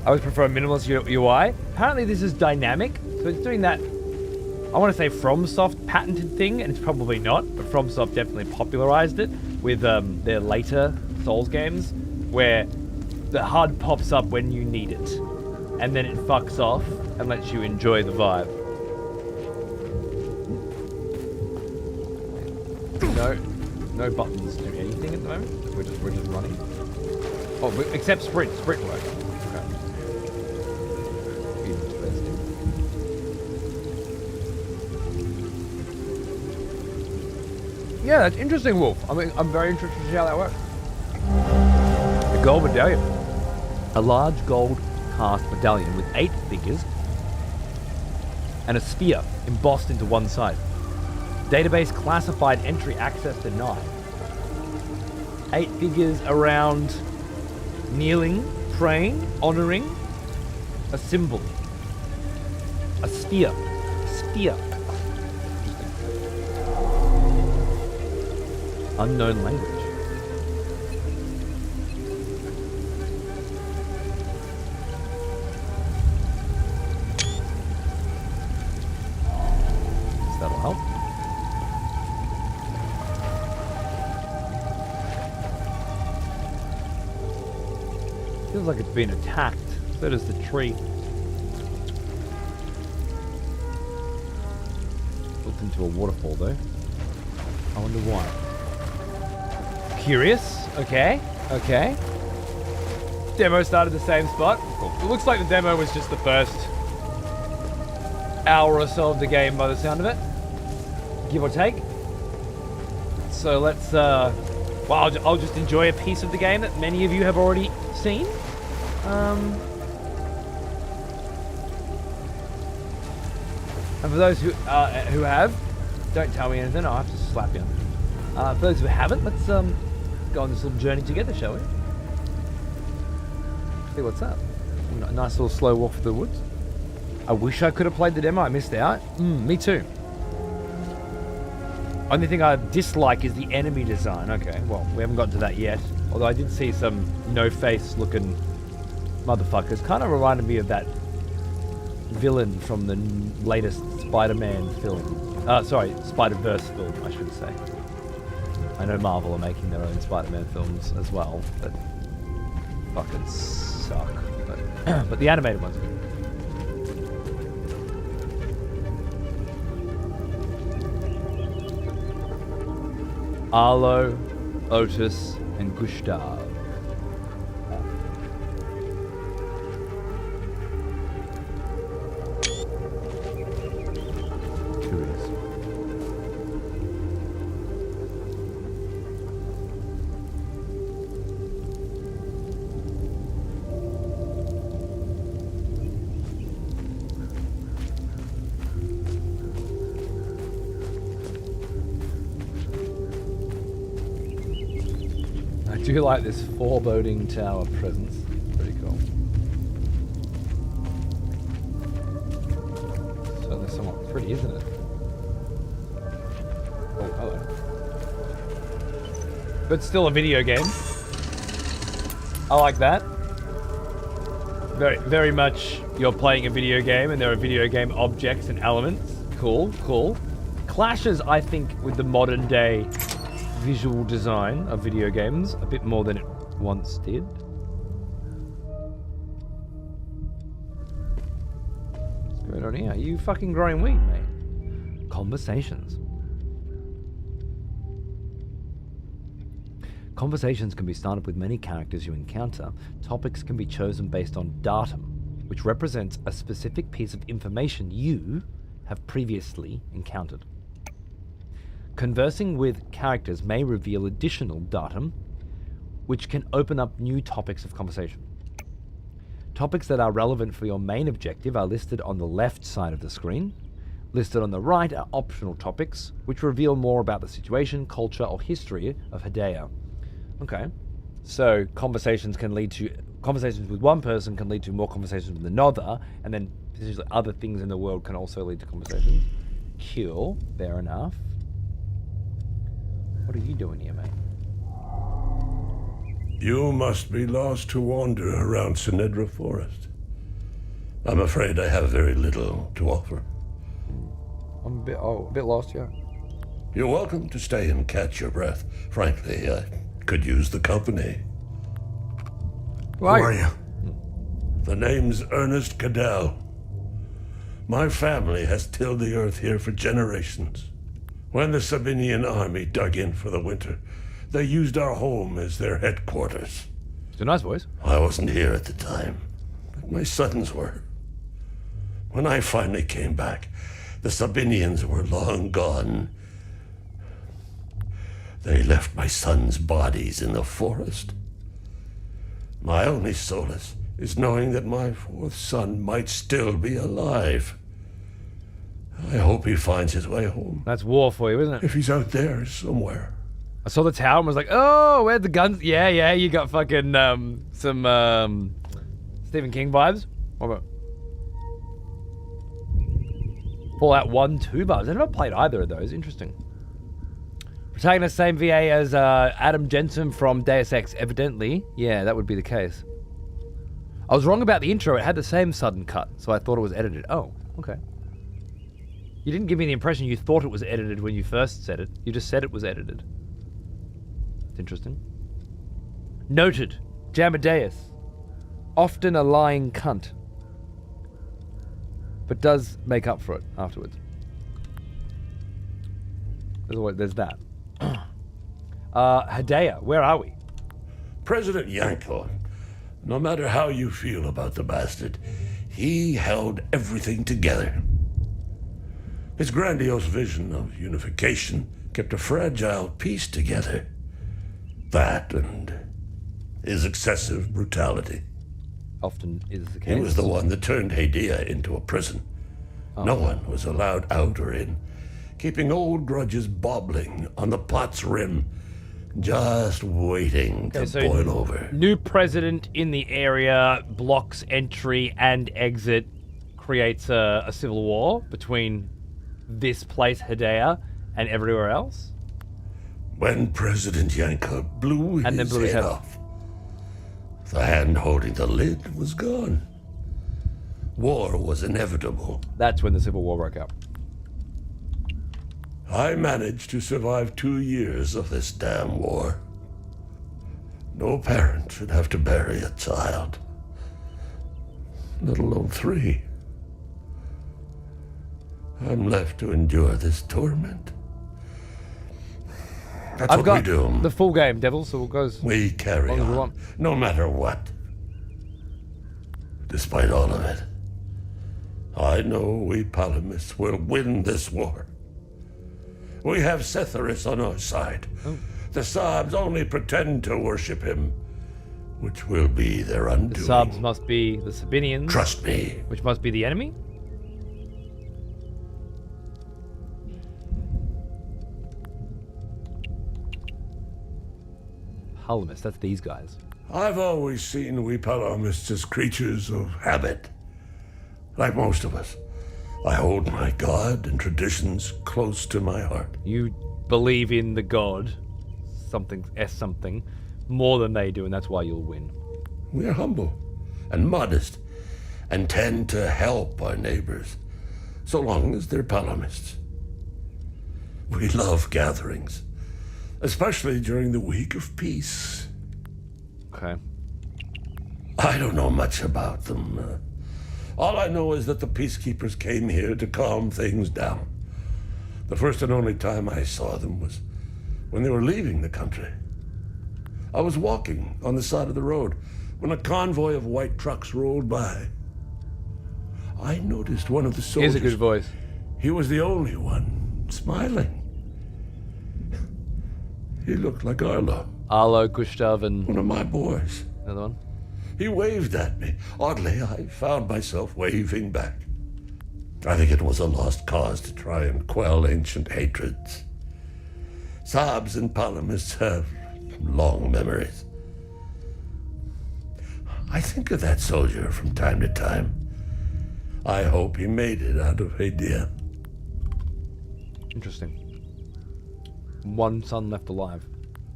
always prefer a minimalist UI. Apparently this is dynamic, so it's doing that, I want to say FromSoft patented thing, and it's probably not, but FromSoft definitely popularized it with their later Souls games, where the HUD pops up when you need it, and then it fucks off and lets you enjoy the vibe. No buttons do anything at the moment. We're just running. Oh, except sprint. Sprint works. Okay. Interesting. Yeah, that's interesting, Wolf. I mean, I'm very interested to see how that works. The gold medallion. A large gold cast medallion with 8 figures and a sphere embossed into one side. Database classified, entry access denied. 8 figures around kneeling, praying, honoring a symbol. A sphere. Sphere. Unknown language. That'll help. Feels like it's been attacked. So does the tree. Built into a waterfall though. I wonder why. Curious. Okay. Okay. Demo started the same spot. Cool. It looks like the demo was just the first hour or so of the game by the sound of it. Give or take. So let's, well, I'll just enjoy a piece of the game that many of you have already seen. And for those who have, don't tell me anything, I'll have to slap you. For those who haven't, let's go on this little journey together, shall we? See what's up. A nice little slow walk through the woods. I wish I could have played the demo, I missed out. Me too. Only thing I dislike is the enemy design. Okay, well, we haven't gotten to that yet. Although I did see some no-face looking motherfuckers. Kind of reminded me of that villain from the latest Spider-Man film. Sorry, Spider-Verse film, I should say. I know Marvel are making their own Spider-Man films as well, but fucking suck. But the animated ones are good. Arlo, Otis, and Gustav. Curious. I do like this foreboding tower presence. Pretty cool. Certainly somewhat pretty, isn't it? Oh, hello. But still a video game. I like that. Very, very much you're playing a video game and there are video game objects and elements. Cool, cool. Clashes, I think, with the modern day visual design of video games a bit more than it once did. What's going on here? Are you fucking growing weed, mate? Conversations. Conversations can be started with many characters you encounter. Topics can be chosen based on datum, which represents a specific piece of information you, have previously encountered. Conversing with characters may reveal additional datum, which can open up new topics of conversation. Topics that are relevant for your main objective are listed on the left side of the screen. Listed on the right are optional topics, which reveal more about the situation, culture, or history of Hedaya. Okay, so conversations with one person can lead to more conversations with another, and then potentially other things in the world can also lead to conversations. Cool, fair enough. What are you doing here, mate? You must be lost to wander around Sinedra Forest. I'm afraid I have very little to offer. I'm a bit lost, yeah. You're welcome to stay and catch your breath. Frankly, I could use the company. Who are you? The name's Ernest Cadell. My family has tilled the earth here for generations. When the Sabinian army dug in for the winter, they used our home as their headquarters. It's a nice voice. I wasn't here at the time, but my sons were. When I finally came back, the Sabinians were long gone. They left my sons' bodies in the forest. My only solace is knowing that my fourth son might still be alive. I hope he finds his way home. That's war for you, isn't it? If he's out there somewhere. I saw the tower and was like, oh, where'd the guns? Yeah, you got fucking some Stephen King vibes. What about Fallout 1, 2 vibes? I never played either of those. Interesting. Protagonist, same VA as Adam Jensen from Deus Ex, evidently. Yeah, that would be the case. I was wrong about the intro. It had the same sudden cut, so I thought it was edited. Oh, okay. You didn't give me the impression you thought it was edited when you first said it. You just said it was edited. It's interesting. Noted. Jamadeus. Often a lying cunt. But does make up for it afterwards. There's that. Hedaya, where are we? President Yanko, no matter how you feel about the bastard, he held everything together. His grandiose vision of unification kept a fragile peace together. That and his excessive brutality. Often is the case. He was the one that turned Hedaya into a prison. No one was allowed out or in, keeping old grudges bobbling on the pot's rim, just waiting to boil over. New president in the area blocks entry and exit, creates a civil war between this place, Hedaya, and everywhere else? When President Yanko blew his head off, the hand holding the lid was gone. War was inevitable. That's when the Civil War broke out. I managed to survive 2 years of this damn war. No parent should have to bury a child, let alone 3. I'm left to endure this torment. That's I've what got we do. the full game, Devil, so it goes. We carry long as we on, want. no matter what. Despite all of it, I know we Palamists will win this war. We have Setharis on our side. Oh. The Sabs only pretend to worship him, which will be their undoing. The Sabs must be the Sabinians. Trust me. Which must be the enemy? Palamists, that's these guys. I've always seen we Palamists as creatures of habit. Like most of us, I hold my God and traditions close to my heart. You believe in the God, something, more than they do, and that's why you'll win. We're humble and modest and tend to help our neighbors, so long as they're Palamists. We love gatherings, especially during the week of peace. Okay. I don't know much about them. All I know is that the peacekeepers came here to calm things down. The first and only time I saw them was when they were leaving the country. I was walking on the side of the road when a convoy of white trucks rolled by. I noticed one of the soldiers. Here's a good voice. He was the only one smiling. He looked like Arlo, Arlo, Gustav, and one of my boys. another one. He waved at me. Oddly, I found myself waving back. I think it was a lost cause to try and quell ancient hatreds. Saabs and Palamis have long memories. I think of that soldier from time to time. I hope he made it out of Hadia. Interesting. One son left alive.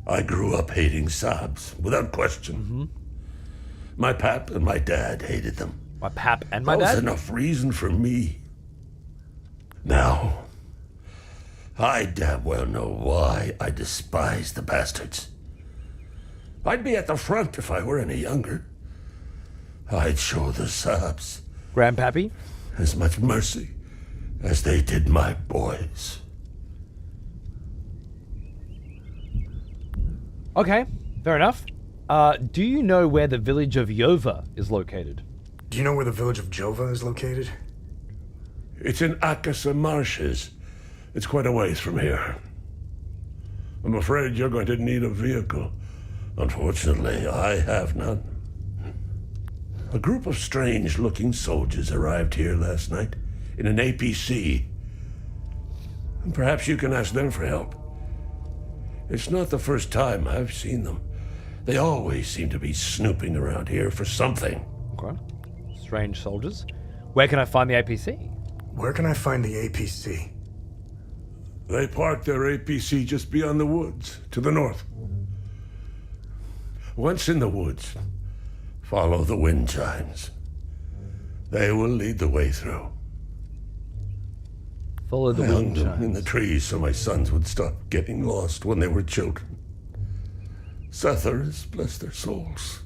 I grew up hating Saabs, without question. My pap and my dad hated them. My pap and my That was dad? enough reason for me. Now, I damn well know why I despise the bastards. I'd be at the front if I were any younger. I'd show the Saabs Grandpappy? as much mercy as they did my boys. Okay, fair enough. Do you know where the village of Yova is located? Do you know where the village of Jova is located? It's in Akasa Marshes. It's quite a ways from here. I'm afraid you're going to need a vehicle. Unfortunately, I have none. A group of strange-looking soldiers arrived here last night in an APC. And perhaps you can ask them for help. It's not the first time I've seen them. They always seem to be snooping around here for something. Okay. Strange soldiers. Where can I find the APC? Where can I find the APC? They parked their APC just beyond the woods, to the north. Once in the woods, follow the wind chimes. They will lead the way through. Follow the I hung wind them in chimes. the trees so my sons would stop getting lost when they were children. Setharus, bless their souls.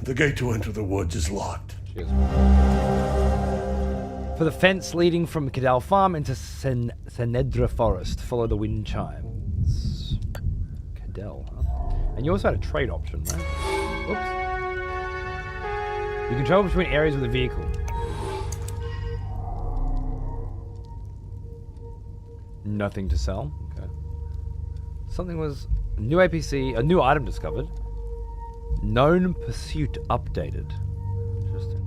The gate to enter the woods is locked. Cheers. For the fence leading from Cadal Farm into Senedra Forest, follow the wind chimes. Cadal, huh? And you also had a trade option, right? Oops. You can travel between areas with a vehicle. Nothing to sell. Okay. Something was a new APC, a new item discovered. Known pursuit updated. Interesting.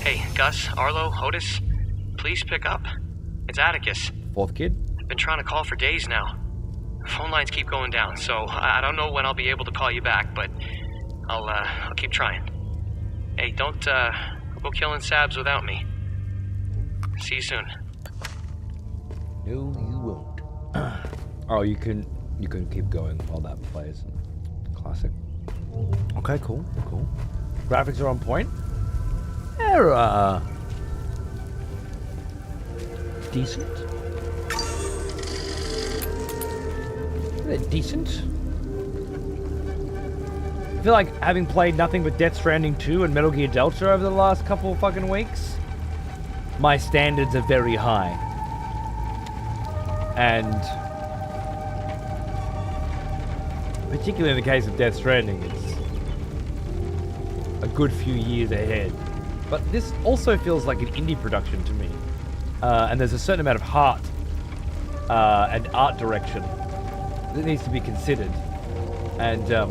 Hey, Gus, Arlo, Otis, please pick up. It's Atticus. Fourth kid. I've been trying to call for days now. Phone lines keep going down, so I don't know when I'll be able to call you back, but I'll keep trying. Hey, don't go killing Sabs without me. See you soon. No, you won't. Oh, you can keep going while that plays. Classic. Okay, cool. Graphics are on point. They're decent. They're decent. I feel like having played nothing but Death Stranding 2 and Metal Gear Delta over the last couple of fucking weeks, my standards are very high. And particularly in the case of Death Stranding, it's a good few years ahead. But this also feels like an indie production to me. And there's a certain amount of heart and art direction that needs to be considered. And the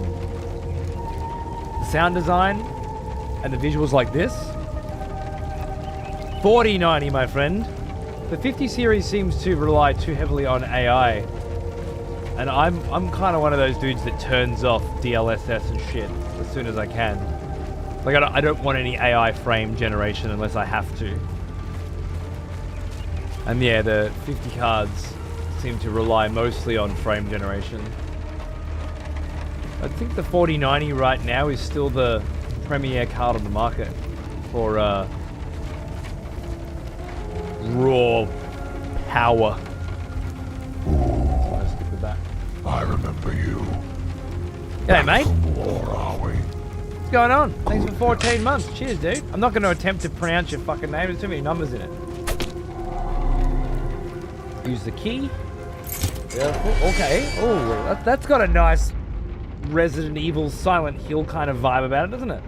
sound design and the visuals like this, 4090, my friend. The 50 series seems to rely too heavily on AI. And I'm kind of one of those dudes that turns off DLSS and shit as soon as I can. Like, I don't want any AI frame generation unless I have to. And yeah, the 50 cards seem to rely mostly on frame generation. I think the 4090 right now is still the premier card on the market for raw power. I'll stick with that. I remember you. Hey, mate. From war, are we? What's going on? Thanks for 14 months. Cheers, dude. I'm not going to attempt to pronounce your fucking name. There's too many numbers in it. Use the key. Yeah. Oh, okay. Oh, that's got a nice Resident Evil Silent Hill kind of vibe about it, doesn't it?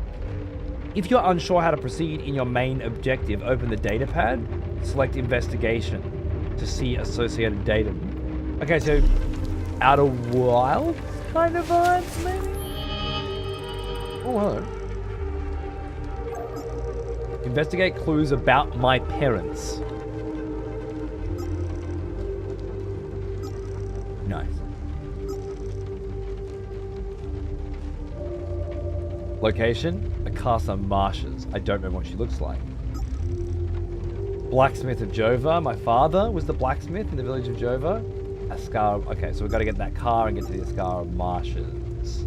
If you're unsure how to proceed in your main objective, open the data pad, select investigation to see associated data. Okay, so Outer Wilds kind of vibes, maybe? Oh, hello. Investigate clues about my parents. Nice. Location, Akasa Marshes. I don't know what she looks like. Blacksmith of Jova. My father was the blacksmith in the village of Jova. Ascar. Okay, so we've got to get that car and get to the Ascar Marshes.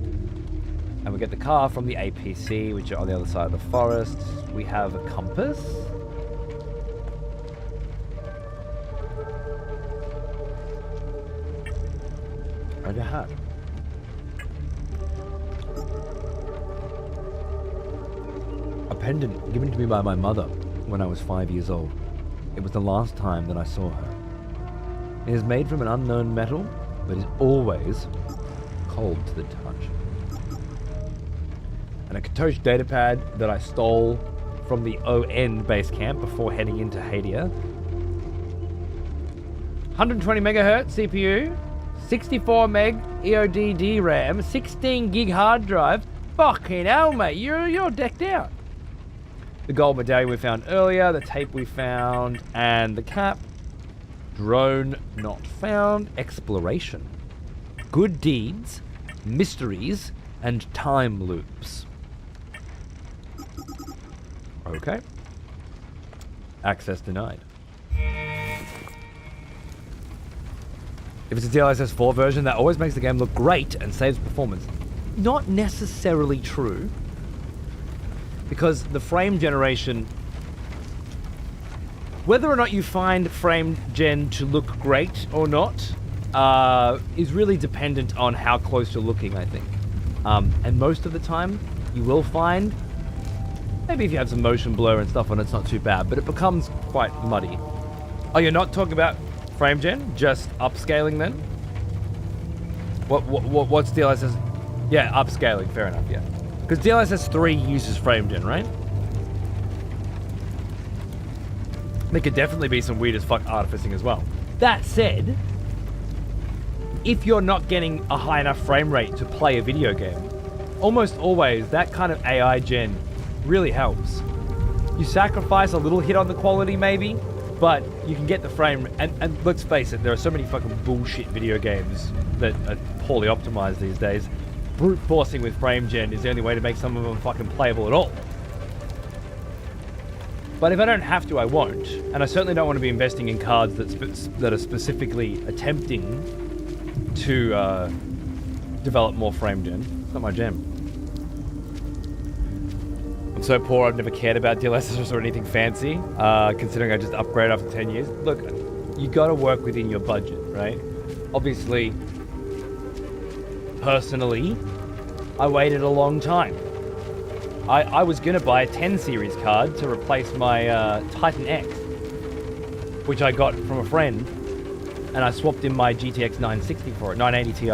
And we get the car from the APC, which are on the other side of the forest. We have a compass. And a hat. A pendant given to me by my mother when I was 5 years old. It was the last time that I saw her. It is made from an unknown metal, but is always cold to the touch. And a Katosh datapad that I stole from the ON base camp before heading into Hadia. 120 megahertz CPU, 64 meg EOD DRAM, 16 gig hard drive. Fucking hell, mate, you're decked out. The gold medallion we found earlier, the tape we found, and the cap. Drone not found. Exploration. Good deeds, mysteries, and time loops. Okay. Access denied. If it's a DLSS 4 version, that always makes the game look great and saves performance. Not necessarily true, because the frame generation, whether or not you find frame gen to look great or not, is really dependent on how close you're looking, I think. And most of the time, you will find, maybe if you have some motion blur and stuff on it, it's not too bad, but it becomes quite muddy. Oh, you're not talking about frame gen? Just upscaling then? What's DLSS? Yeah, upscaling, fair enough, yeah. Because DLSS 3 uses frame gen, right? There could definitely be some weird as fuck artificing as well. That said, if you're not getting a high enough frame rate to play a video game, almost always that kind of AI gen really helps. You sacrifice a little hit on the quality maybe, but you can get the frame, and let's face it, there are so many fucking bullshit video games that are poorly optimized these days. Brute forcing with frame gen is the only way to make some of them fucking playable at all. But if I don't have to, I won't. And I certainly don't want to be investing in cards that are specifically attempting to develop more frame gen. It's not my jam. I'm so poor, I've never cared about DLSS or anything fancy, considering I just upgraded after 10 years. Look, you gotta work within your budget, right? Obviously, personally, I waited a long time. I was gonna buy a 10 series card to replace my Titan X, which I got from a friend, and I swapped in my GTX 960 for it, 980 Ti.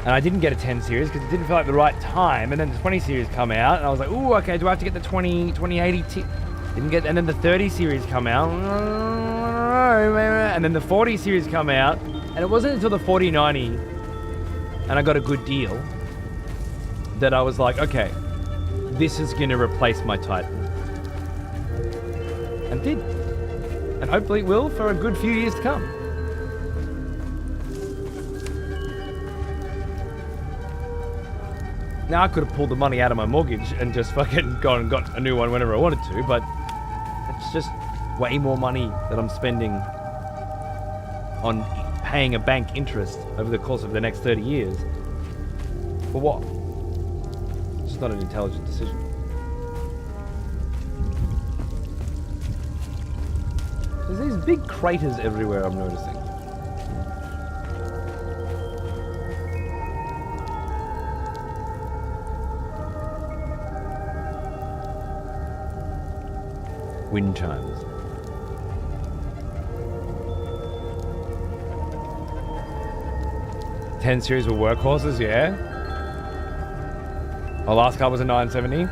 And I didn't get a 10 series because it didn't feel like the right time, and then the 20 series come out, and I was like, ooh, okay, do I have to get the 2080 Ti? Didn't get, and then the 30 series come out, and then the 40 series come out, and it wasn't until the 4090, and I got a good deal, that I was like, okay, this is gonna replace my Titan. And did. And hopefully it will for a good few years to come. Now I could have pulled the money out of my mortgage and just fucking gone and got a new one whenever I wanted to, but it's just way more money that I'm spending on paying a bank interest over the course of the next 30 years. For what? It's just not an intelligent decision. There's these big craters everywhere I'm noticing. Wind chimes. Ten series were workhorses, yeah. My last car was a 970.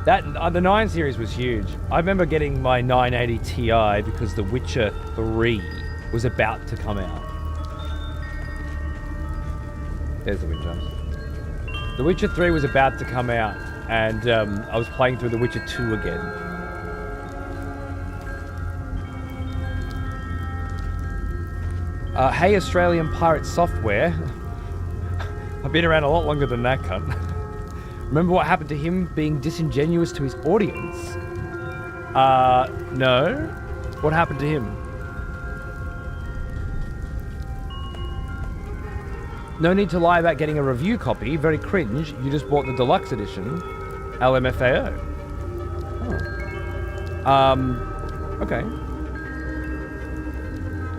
That the 9 Series was huge. I remember getting my 980 Ti because The Witcher 3 was about to come out. There's the wind chimes. The Witcher 3 was about to come out, and I was playing through The Witcher 2 again. Hey, Australian Pirate Software. I've been around a lot longer than that cunt. Remember what happened to him being disingenuous to his audience? No. What happened to him? No need to lie about getting a review copy. Very cringe. You just bought the deluxe edition. LMFAO. Oh. Okay.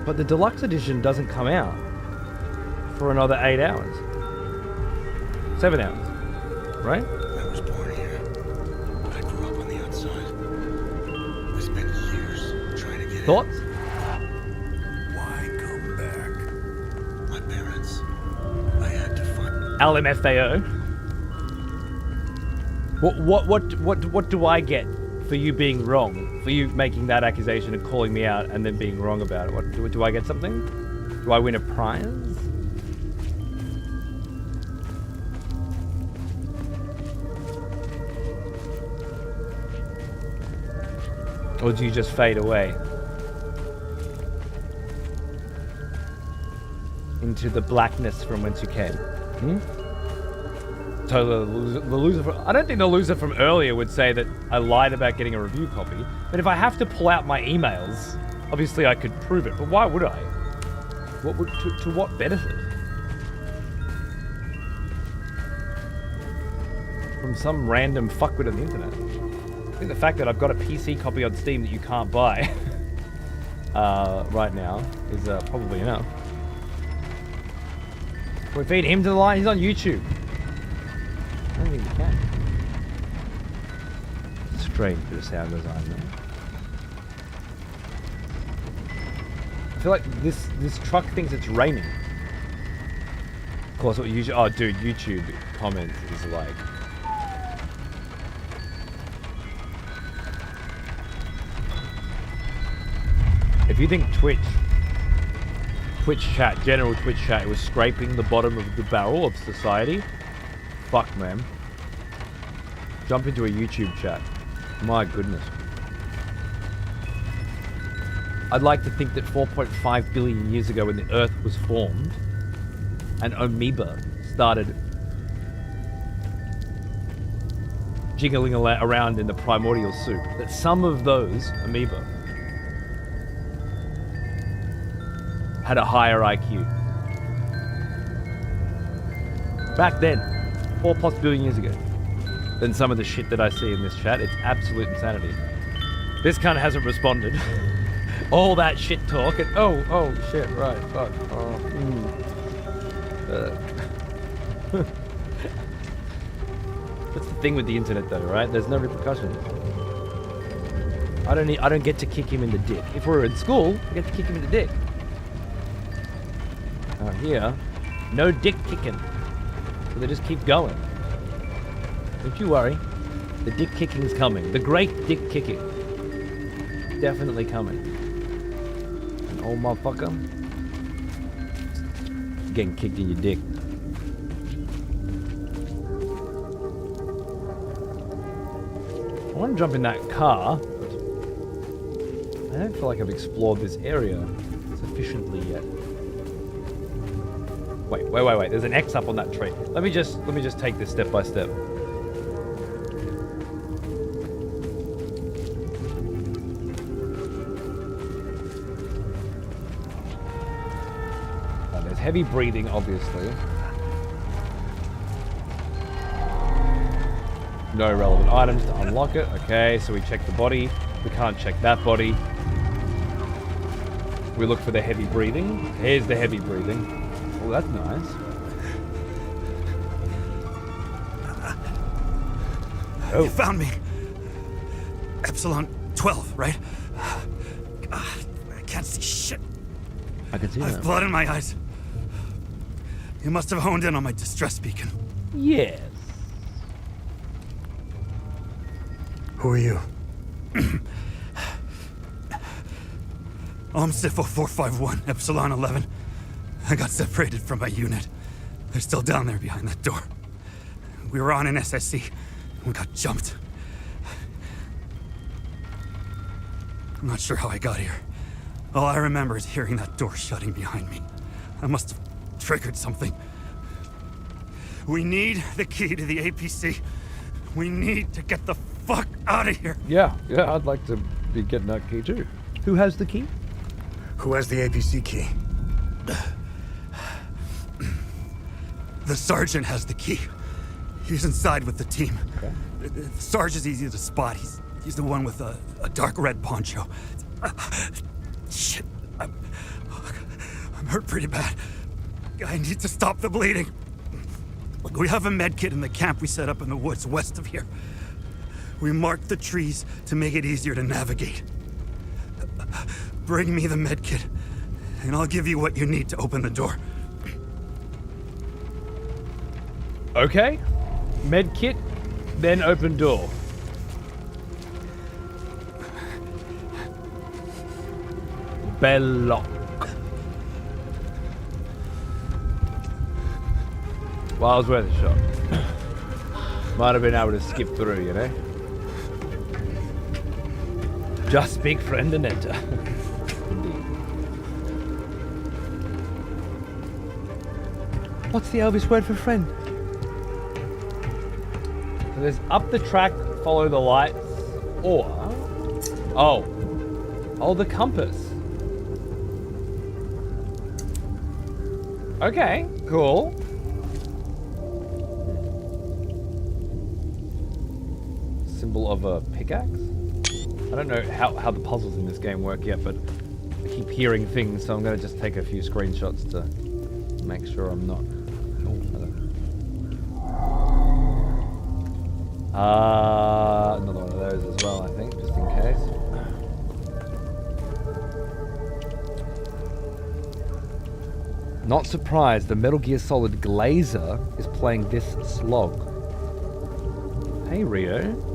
But the deluxe edition doesn't come out for another 8 hours. 7 hours. Right? I was born here, but I grew up on the outside. I spent years trying to get Thoughts? Why come back? My parents. I had to find. LMFAO. What do I get for you being wrong? For you making that accusation and calling me out and then being wrong about it? What do I get something? Do I win a prize? Or do you just fade away into the blackness from whence you came? So the loser I don't think the loser from earlier would say that I lied about getting a review copy. But if I have to pull out my emails, obviously I could prove it. But why would I? What would to what benefit? From some random fuckwit on the internet. I think the fact that I've got a PC copy on Steam that you can't buy right now is probably enough. Can we feed him to the line? He's on YouTube. I don't think we can. Strange bit of sound design there. I feel like this truck thinks it's raining. Of course, what usually... Oh, dude, YouTube comments is like... If you think Twitch chat, general Twitch chat, was scraping the bottom of the barrel of society, fuck, man. Jump into a YouTube chat. My goodness. I'd like to think that 4.5 billion years ago when the Earth was formed, an amoeba started jiggling around in the primordial soup, that some of those amoeba had a higher IQ. Back then, 4+ billion years ago, than some of the shit that I see in this chat. It's absolute insanity. This cunt hasn't responded. All that shit talk and oh shit, right, fuck. That's the thing with the internet though, right? There's no repercussions. I don't get to kick him in the dick. If we're in school, I get to kick him in the dick. Here, no dick kicking. So they just keep going. Don't you worry. The dick kicking's coming. The great dick kicking. Definitely coming. An old motherfucker getting kicked in your dick. I want to jump in that car, but I don't feel like I've explored this area sufficiently yet. Wait. There's an X up on that tree. Let me just take this step by step. There's heavy breathing, obviously. No relevant items to unlock it. Okay, so we check the body. We can't check that body. We look for the heavy breathing. Here's the heavy breathing. Oh, that's nice. You found me. Epsilon 12, right? I can't see shit. I can see I have that. blood in my eyes. You must have honed in on my distress beacon. Yes. Who are you? I'm Sifo 451, Epsilon 11. I got separated from my unit. They're still down there behind that door. We were on an SSC. We got jumped. I'm not sure how I got here. All I remember is hearing that door shutting behind me. I must have triggered something. We need the key to the APC. We need to get the fuck out of here. Yeah, I'd like to be getting that key too. Who has the key? Who has the APC key? The sergeant has the key. He's inside with the team. Okay. The sergeant's easy to spot. He's the one with a dark red poncho. Shit. I'm hurt pretty bad. I need to stop the bleeding. We have a med kit in the camp we set up in the woods west of here. We marked the trees to make it easier to navigate. Bring me the med kit, and I'll give you what you need to open the door. Okay. Med kit, then open door. Belloc. Well, I was worth a shot. Might have been able to skip through, you know? Just speak friend and enter. Indeed. What's the Elvis word for friend? So there's up the track, follow the lights, or... Oh, the compass. Okay, cool. Symbol of a pickaxe? I don't know how the puzzles in this game work yet, but I keep hearing things, so I'm going to just take a few screenshots to make sure I'm not... another one of those as well, I think, just in case. Not surprised, the Metal Gear Solid Glazer is playing this slog. Hey, Rio.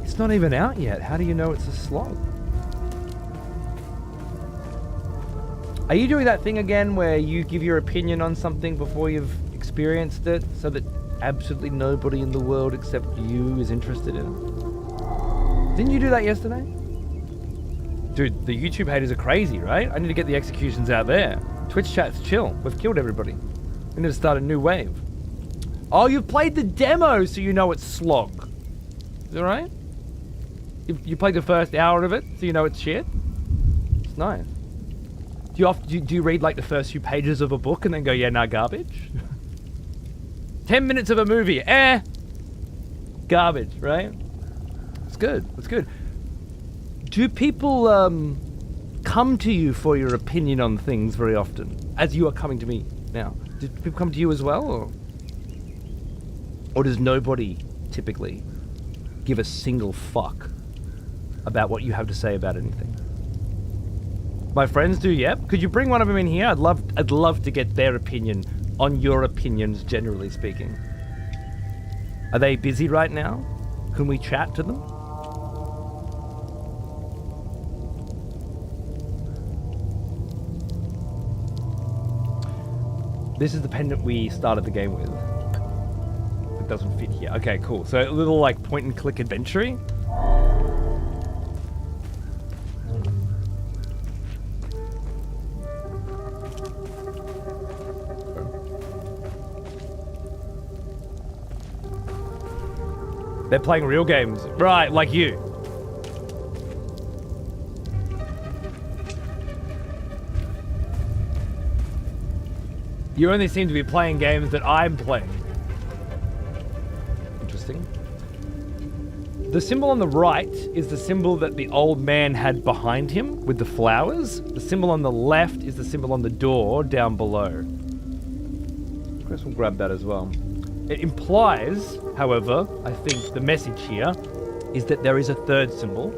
It's not even out yet. How do you know it's a slog? Are you doing that thing again where you give your opinion on something before you've experienced it so that absolutely nobody in the world except you is interested in it? Didn't you do that yesterday? Dude, the YouTube haters are crazy, right? I need to get the executions out there. Twitch chat's chill. We've killed everybody. We need to start a new wave. Oh, you've played the demo, so you know it's slog. Is that right? You played the first hour of it, so you know it's shit? It's nice. Do you read like the first few pages of a book and then go, yeah, nah, garbage? 10 minutes of a movie, garbage, right? It's good, it's good. Do people come to you for your opinion on things very often? As you are coming to me now. Do people come to you as well? Or does nobody typically give a single fuck about what you have to say about anything? My friends do, yep. Could you bring one of them in here? I'd love to get their opinion on your opinions, generally speaking. Are they busy right now? Can we chat to them? This is the pendant we started the game with. It doesn't fit here. Okay, cool. So a little like point and click adventure-y. They're playing real games. Right, like you. You only seem to be playing games that I'm playing. Interesting. The symbol on the right is the symbol that the old man had behind him with the flowers. The symbol on the left is the symbol on the door down below. Chris will grab that as well. It implies, however, I think the message here is that there is a third symbol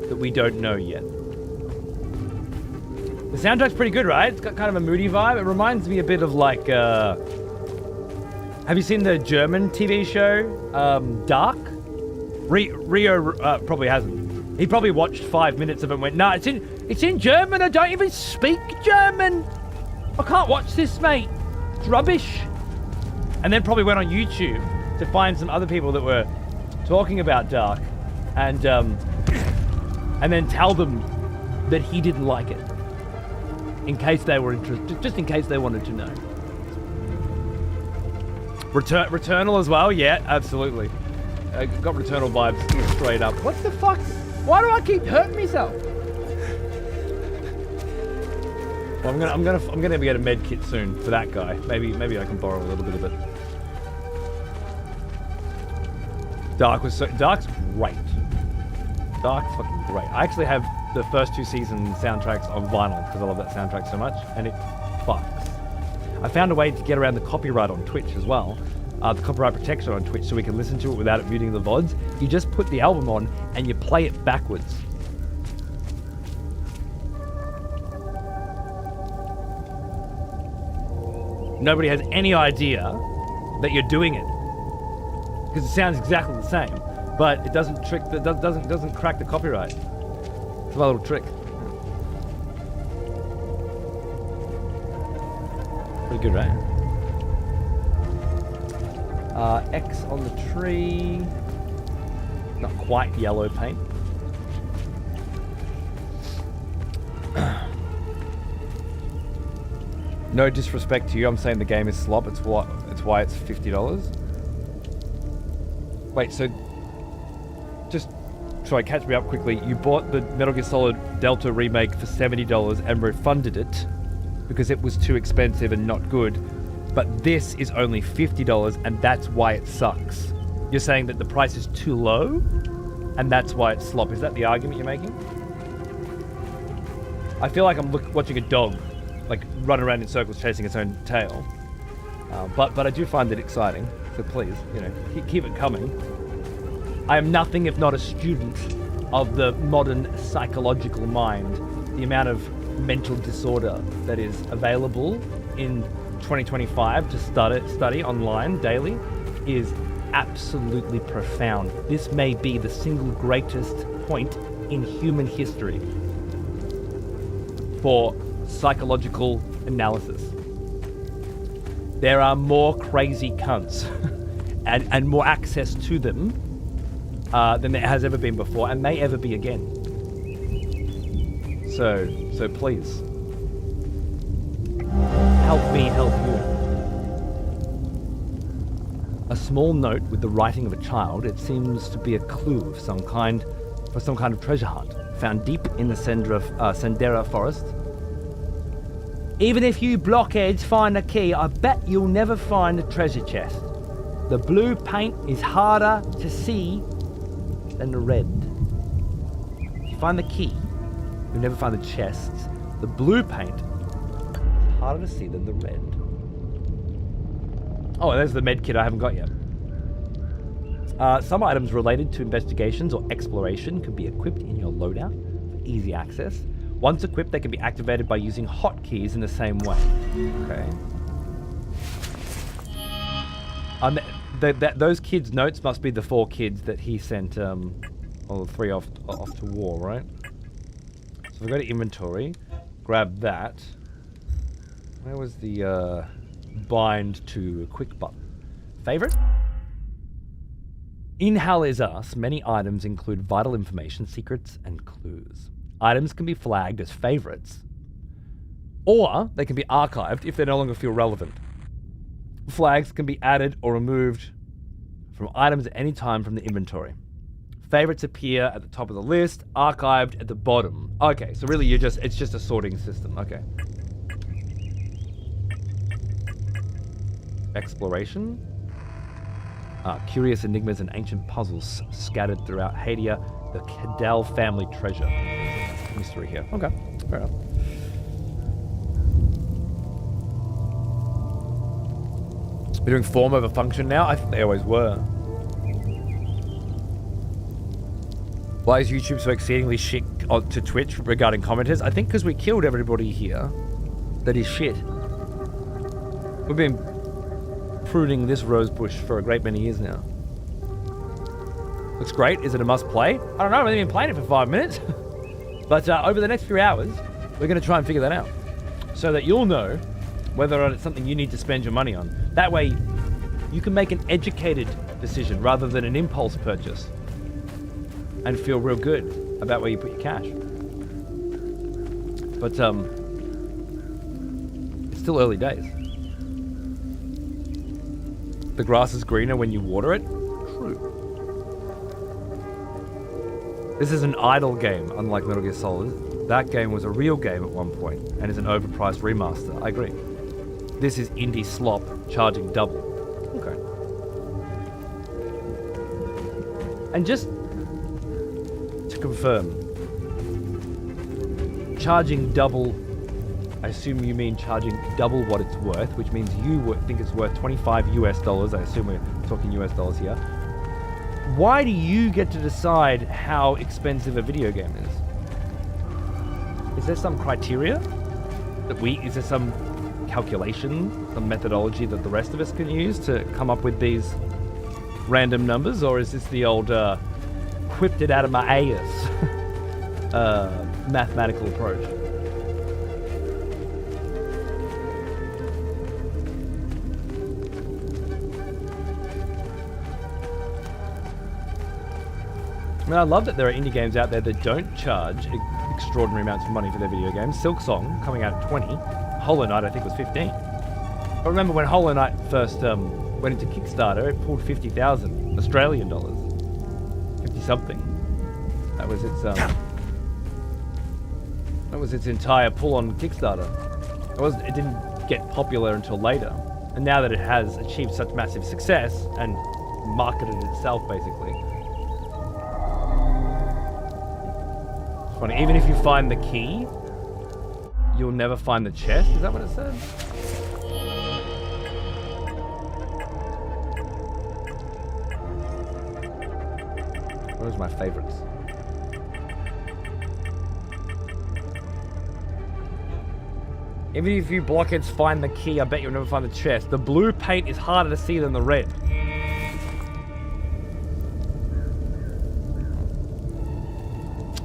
that we don't know yet. The soundtrack's pretty good, right? It's got kind of a moody vibe. It reminds me a bit of like, Have you seen the German TV show, Dark? Rio probably hasn't. He probably watched 5 minutes of it and went, "No, it's in German. I don't even speak German. I can't watch this, mate. It's rubbish." And then probably went on YouTube to find some other people that were talking about Dark, and then tell them that he didn't like it, in case they were interested, just in case they wanted to know. Returnal as well, yeah, absolutely. Got Returnal vibes straight up. What the fuck? Why do I keep hurting myself? Well, I'm gonna get a med kit soon for that guy. Maybe I can borrow a little bit of it. Dark's great. Dark's fucking great. I actually have the first 2 season soundtracks on vinyl because I love that soundtrack so much, and it fucks. I found a way to get around the copyright on Twitch as well. The copyright protection on Twitch, so we can listen to it without it muting the VODs. You just put the album on and you play it backwards. Nobody has any idea that you're doing it, because it sounds exactly the same, but it doesn't crack the copyright. It's my little trick. Pretty good, right? X on the tree. Not quite yellow paint. No disrespect to you, I'm saying the game is slop. It's why it's $50. Wait, so just sorry, catch me up quickly. You bought the Metal Gear Solid Delta remake for $70 and refunded it because it was too expensive and not good. But this is only $50 and that's why it sucks. You're saying that the price is too low and that's why it's slop. Is that the argument you're making? I feel like I'm watching a dog like run around in circles chasing its own tail. But I do find it exciting. So please, keep it coming. I am nothing if not a student of the modern psychological mind. The amount of mental disorder that is available in 2025 to study online daily is absolutely profound. This may be the single greatest point in human history for psychological analysis. There are more crazy cunts and more access to them than there has ever been before and may ever be again. So please, help me help you. A small note with the writing of a child. It seems to be a clue of some kind for some kind of treasure hunt found deep in the Sendera forest. Even if you blockheads find a key, I bet you'll never find a treasure chest. The blue paint is harder to see than the red. If you find the key, you'll never find the chests. The blue paint is harder to see than the red. Oh, there's the med kit I haven't got yet. Some items related to investigations or exploration can be equipped in your loadout for easy access. Once equipped, they can be activated by using hotkeys in the same way. Okay. Those kids' notes must be the 4 kids that he sent, or the 3 off to war, right? So we go to inventory, grab that. Where was the bind to quick button? Favorite? In Hell Is Us, many items include vital information, secrets, and clues. Items can be flagged as favorites, or they can be archived if they no longer feel relevant. Flags can be added or removed from items at any time from the inventory. Favorites appear at the top of the list, archived at the bottom. Okay, so really it's just a sorting system, okay. Exploration. Curious enigmas and ancient puzzles scattered throughout Hadia, the Cadell family treasure. Mystery here. Okay, fair enough. We're doing form over function now? I think they always were. Why is YouTube so exceedingly shit to Twitch regarding commenters? I think because we killed everybody here that is shit. We've been pruning this rose bush for a great many years now. Looks great. Is it a must play? I don't know. I've only been playing it for 5 minutes. But over the next few hours, we're going to try and figure that out so that you'll know whether or not it's something you need to spend your money on. That way, you can make an educated decision rather than an impulse purchase and feel real good about where you put your cash. But it's still early days. The grass is greener when you water it. True. This is an idle game, unlike Metal Gear Solid. That game was a real game at one point and is an overpriced remaster. I agree. This is indie slop charging double. Okay. And just to confirm, charging double, I assume you mean charging double what it's worth, which means you think it's worth $25 US. I assume we're talking US dollars here. Why do you get to decide how expensive a video game is? Is there some criteria that is there some calculation, some methodology that the rest of us can use to come up with these random numbers, or is this the old whipped it out of my ass mathematical approach? I mean, I love that there are indie games out there that don't charge extraordinary amounts of money for their video games. Silksong coming out at 20. Hollow Knight I think was 15. I remember when Hollow Knight first went into Kickstarter, it pulled 50,000 Australian dollars. 50 something. That was its entire pull on Kickstarter. It didn't get popular until later. And now that it has achieved such massive success and marketed itself basically, funny. Even if you find the key, you'll never find the chest. Is that what it said? What is my favorites? Even if you blockheads find the key, I bet you'll never find the chest. The blue paint is harder to see than the red.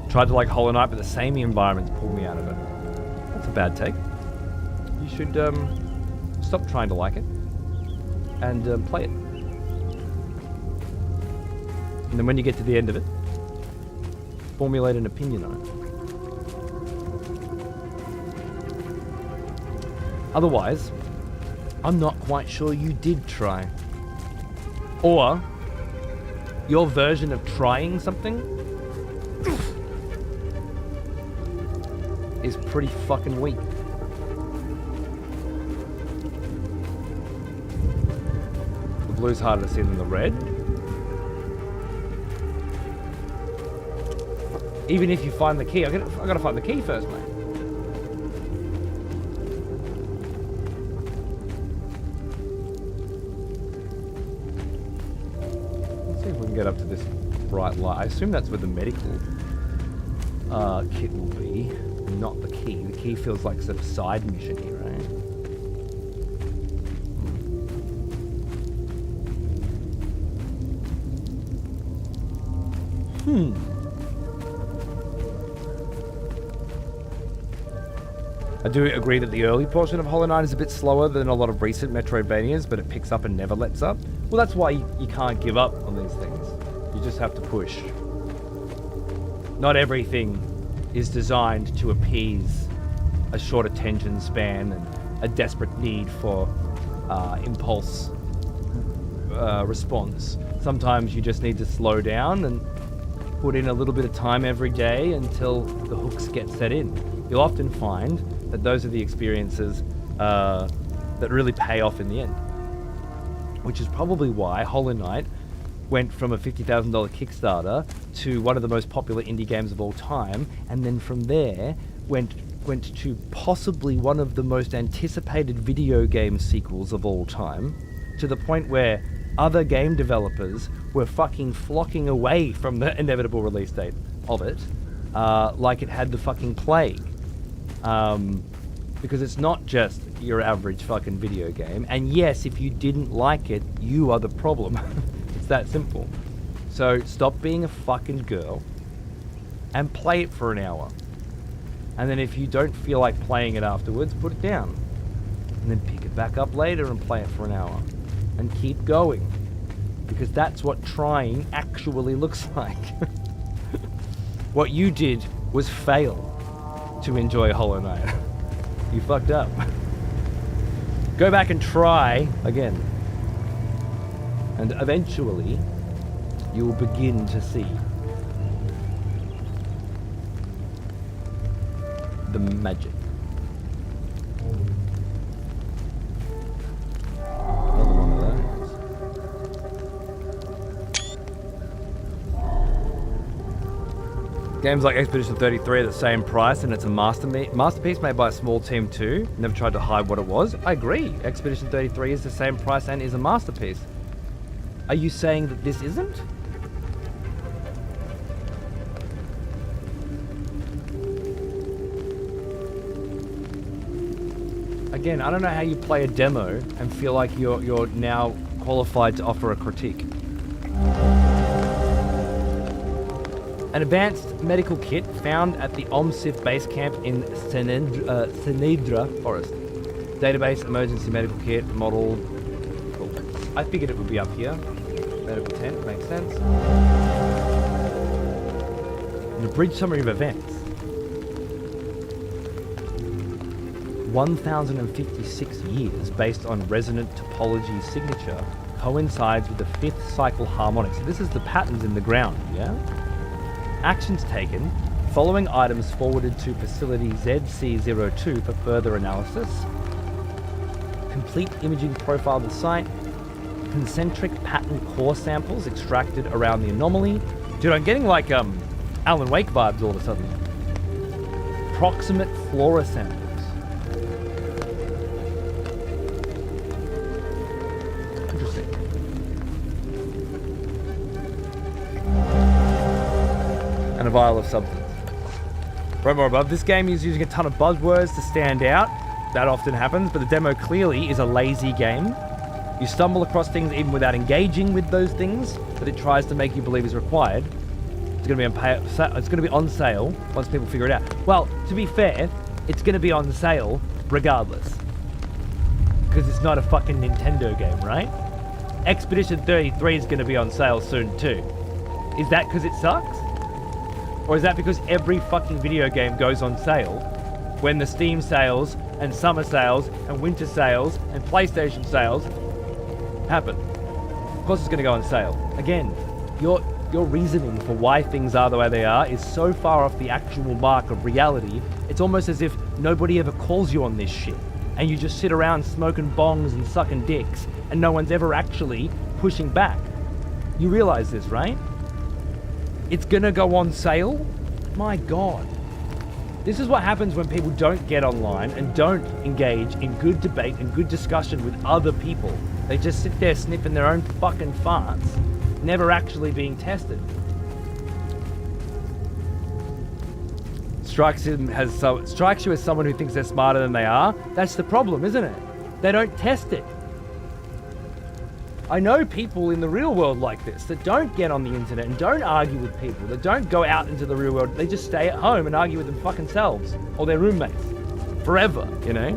Tried to like Hollow Knight, but the samey environments pulled me out of it. That's a bad take. You should stop trying to like it and play it. And then when you get to the end of it, formulate an opinion on it. Otherwise, I'm not quite sure you did try. Or your version of trying something is pretty fucking weak. The blue's harder to see than the red. Even if you find the key, I gotta find the key first, mate. Let's see if we can get up to this bright light. I assume that's where the medical kit will be. Not the key. The key feels like some side mission here, right? I do agree that the early portion of Hollow Knight is a bit slower than a lot of recent Metroidvanias, but it picks up and never lets up. Well, that's why you can't give up on these things. You just have to push. Not everything is designed to appease a short attention span and a desperate need for impulse response. Sometimes you just need to slow down and put in a little bit of time every day until the hooks get set in. You'll often find that those are the experiences that really pay off in the end. Which is probably why Hollow Knight went from a $50,000 Kickstarter to one of the most popular indie games of all time, and then from there went to possibly one of the most anticipated video game sequels of all time, to the point where other game developers were fucking flocking away from the inevitable release date of it, like it had the fucking plague. Because it's not just your average fucking video game. And yes, if you didn't like it, you are the problem. It's that simple. So stop being a fucking girl and play it for an hour. And then if you don't feel like playing it afterwards, put it down. And then pick it back up later and play it for an hour. And keep going. Because that's what trying actually looks like. What you did was fail to enjoy Hollow Knight. You fucked up. Go back and try again. And eventually, you will begin to see the magic. Another one of those. Games like Expedition 33 are the same price and it's a masterpiece made by a small team too. Never tried to hide what it was. I agree. Expedition 33 is the same price and is a masterpiece. Are you saying that this isn't? Again, I don't know how you play a demo and feel like you're now qualified to offer a critique. An advanced medical kit found at the OMSIF base camp in Senedra Forest. Database, emergency medical kit, model. Cool. I figured it would be up here. Medical tent, makes sense. And a bridge summary of events. 1,056 years based on resonant topology signature coincides with the 5th cycle harmonic. So this is the patterns in the ground, yeah? Actions taken, following items forwarded to facility ZC02 for further analysis. Complete imaging profile of the site. Concentric pattern core samples extracted around the anomaly. Dude, I'm getting like Alan Wake vibes all of a sudden. Proximate flora samples. Interesting. And a vial of substance. Right more above, this game is using a ton of buzzwords to stand out. That often happens, but the demo clearly is a lazy game. You stumble across things even without engaging with those things that it tries to make you believe is required. It's going to be on sale once people figure it out. Well, to be fair, it's going to be on sale regardless. Because it's not a fucking Nintendo game, right? Expedition 33 is going to be on sale soon too. Is that because it sucks? Or is that because every fucking video game goes on sale when the Steam sales and summer sales and winter sales and PlayStation sales happen? Of course it's going to go on sale. Again, your reasoning for why things are the way they are is so far off the actual mark of reality, it's almost as if nobody ever calls you on this shit. And you just sit around smoking bongs and sucking dicks and no one's ever actually pushing back. You realize this, right? It's gonna go on sale? My God. This is what happens when people don't get online and don't engage in good debate and good discussion with other people. They just sit there sniffing their own fucking farts, never actually being tested. Strikes you as someone who thinks they're smarter than they are. That's the problem, isn't it? They don't test it. I know people in the real world like this that don't get on the internet and don't argue with people, that don't go out into the real world. They just stay at home and argue with them fucking selves or their roommates forever, you know?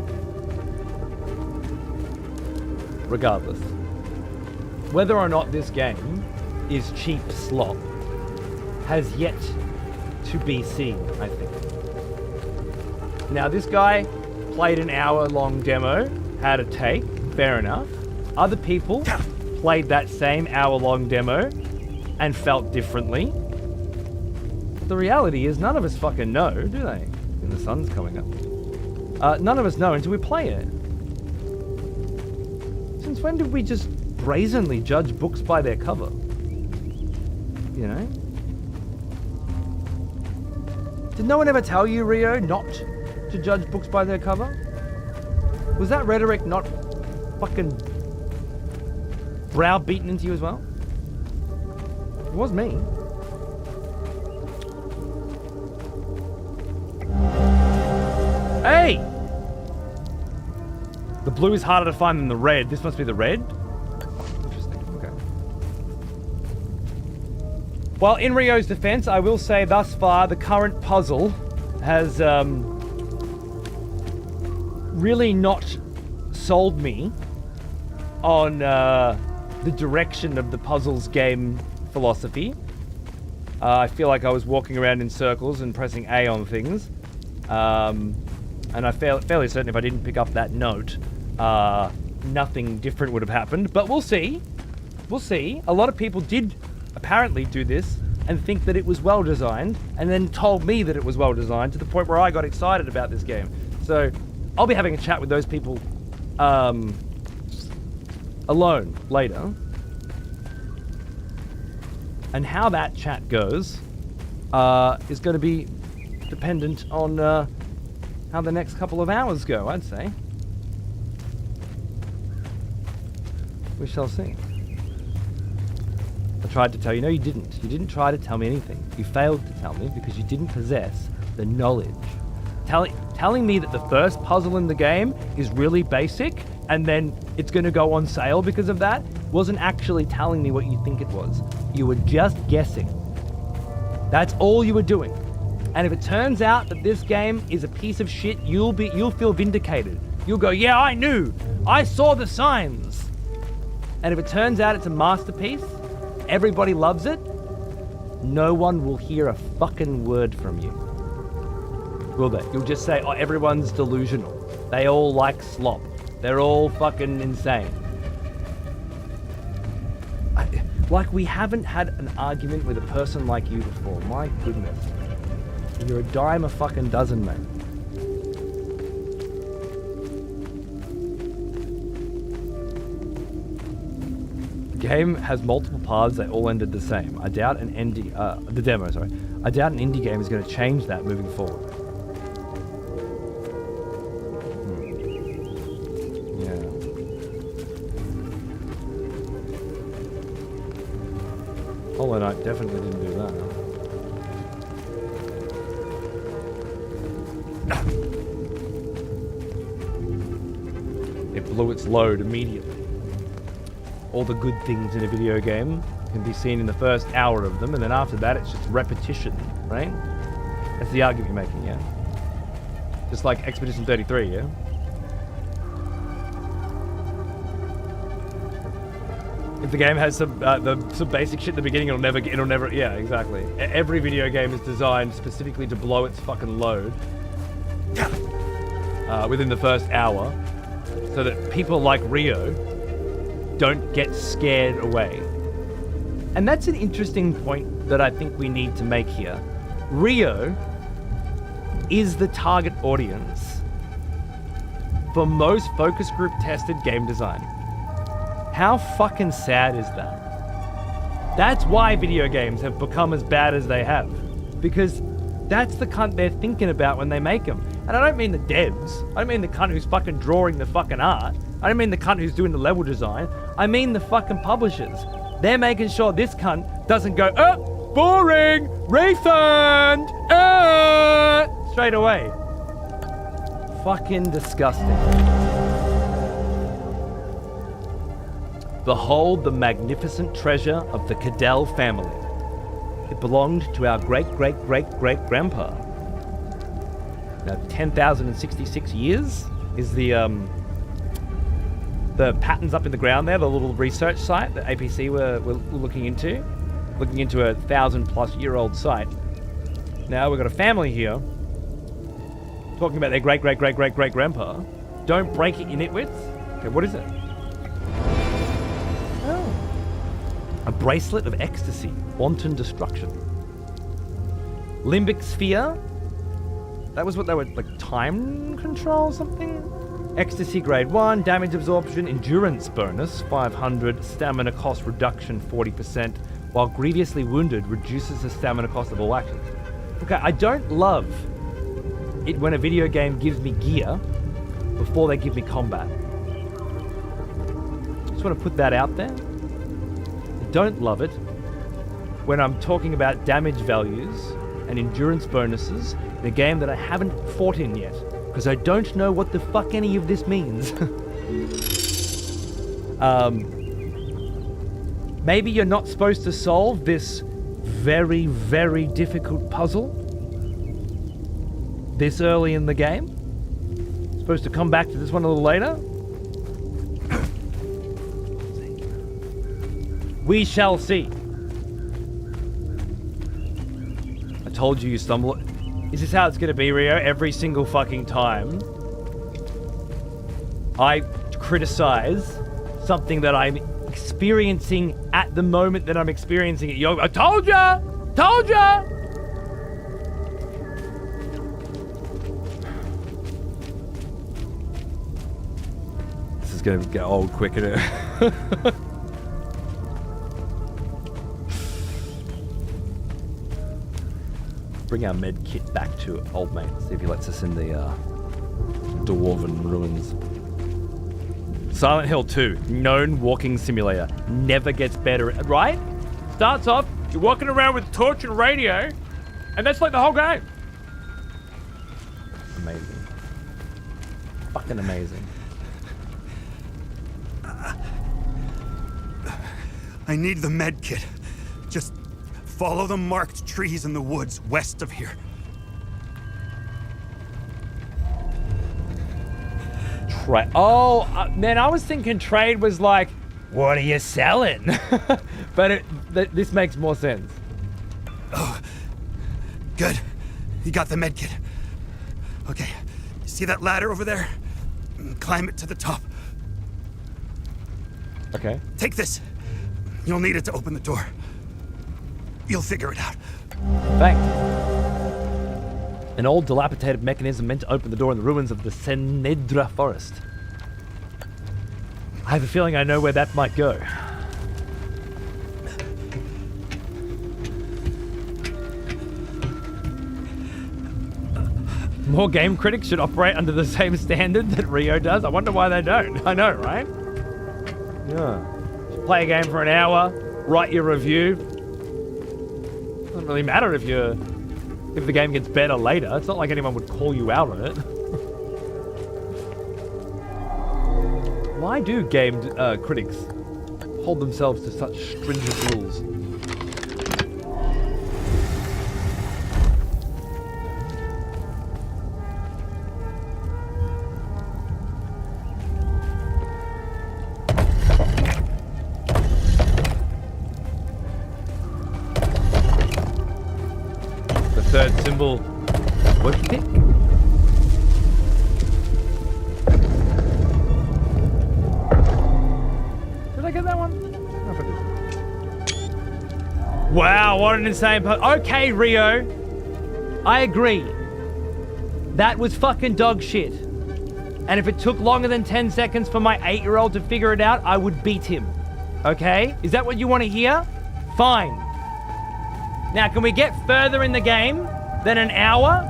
Regardless. Whether or not this game is cheap slop has yet to be seen, I think. Now, this guy played an hour-long demo, had a take, fair enough. Other people played that same hour-long demo and felt differently. The reality is none of us fucking know, do they? And the sun's coming up. None of us know until we play it. Since when did we just brazenly judge books by their cover? You know? Did no one ever tell you, Rio, not to judge books by their cover? Was that rhetoric not fucking browbeaten into you as well? It was me. Hey! The blue is harder to find than the red. This must be the red? Interesting, okay. Well, in Rio's defense, I will say thus far, the current puzzle has really not sold me on the direction of the puzzles game philosophy. I feel like I was walking around in circles and pressing A on things. And I'm fairly certain if I didn't pick up that note, nothing different would have happened. But we'll see. We'll see. A lot of people did apparently do this and think that it was well designed, and then told me that it was well designed to the point where I got excited about this game. So I'll be having a chat with those people alone later. And how that chat goes is going to be dependent on how the next couple of hours go, I'd say. We shall see. I tried to tell you. No, you didn't. You didn't try to tell me anything. You failed to tell me because you didn't possess the knowledge. Telling me that the first puzzle in the game is really basic and then it's going to go on sale because of that wasn't actually telling me what you think it was. You were just guessing. That's all you were doing. And if it turns out that this game is a piece of shit, you'll feel vindicated. You'll go, yeah, I knew. I saw the signs. And if it turns out it's a masterpiece, everybody loves it, no one will hear a fucking word from you. Will they? You'll just say, oh, everyone's delusional. They all like slop. They're all fucking insane. Like we haven't had an argument with a person like you before. My goodness. You're a dime a fucking dozen, mate. The game has multiple paths that all ended the same. I doubt an indie, the demo, sorry. I doubt an indie game is going to change that moving forward. Hollow Knight definitely didn't do that. It blew its load immediately. All the good things in a video game can be seen in the first hour of them, and then after that it's just repetition, right? That's the argument you're making, yeah? Just like Expedition 33, yeah? If the game has some basic shit at the beginning, it'll never, yeah, exactly. Every video game is designed specifically to blow its fucking load within the first hour, so that people like Rio don't get scared away. And that's an interesting point that I think we need to make here. Rio is the target audience for most focus group tested game design. How fucking sad is that? That's why video games have become as bad as they have. Because that's the cunt they're thinking about when they make them. And I don't mean the devs. I don't mean the cunt who's fucking drawing the fucking art. I don't mean the cunt who's doing the level design. I mean the fucking publishers. They're making sure this cunt doesn't go, oh, boring, refund, straight away. Fucking disgusting. Behold the magnificent treasure of the Cadell family. It belonged to our great-great-great-great-grandpa. Now, 10,066 years is the patterns up in the ground there, the little research site that APC were looking into a 1,000-plus-year-old site. Now, we've got a family here talking about their great-great-great-great-great-grandpa. Don't break it, you nitwits. Okay, what is it? A bracelet of ecstasy, wanton destruction. Limbic sphere. That was what they were, like, time control or something? Ecstasy grade 1, damage absorption, endurance bonus, 500, stamina cost reduction, 40%, while grievously wounded reduces the stamina cost of all actions. Okay, I don't love it when a video game gives me gear before they give me combat. Just want to put that out there. Don't love it when I'm talking about damage values and endurance bonuses in a game that I haven't fought in yet, because I don't know what the fuck any of this means. Maybe you're not supposed to solve this very, very difficult puzzle this early in the game. Supposed to come back to this one a little later. We shall see. I told you stumble. Is this how it's gonna be, Rio? Every single fucking time I criticize something that I'm experiencing at the moment that I'm experiencing it. Yo, I told ya! Told ya! This is gonna get old quicker. Bring our med kit back to old mate. See if he lets us in the dwarven ruins. Silent Hill 2, known walking simulator. Never gets better, right? Starts off, you're walking around with torch and radio, and that's like the whole game. Amazing. Fucking amazing. I need the med kit. Just follow the marked trees in the woods west of here. Man, I was thinking trade was like, what are you selling? But this makes more sense. Oh, good. You got the med kit. Okay, you see that ladder over there? Climb it to the top. Okay. Take this. You'll need it to open the door. You'll figure it out. Thanks. An old dilapidated mechanism meant to open the door in the ruins of the Senedra forest. I have a feeling I know where that might go. More game critics should operate under the same standard that Rio does. I wonder why they don't. I know, right? Yeah. Just play a game for an hour, write your review. Doesn't really matter if the game gets better later. It's not like anyone would call you out on it. Why do game critics hold themselves to such stringent rules? The third symbol. What do you think? Did I get that one? No, I didn't. Wow, what an insane okay, Rio. I agree. That was fucking dog shit. And if it took longer than 10 seconds for my 8-year-old to figure it out, I would beat him. Okay? Is that what you want to hear? Fine. Now, can we get further in the game than an hour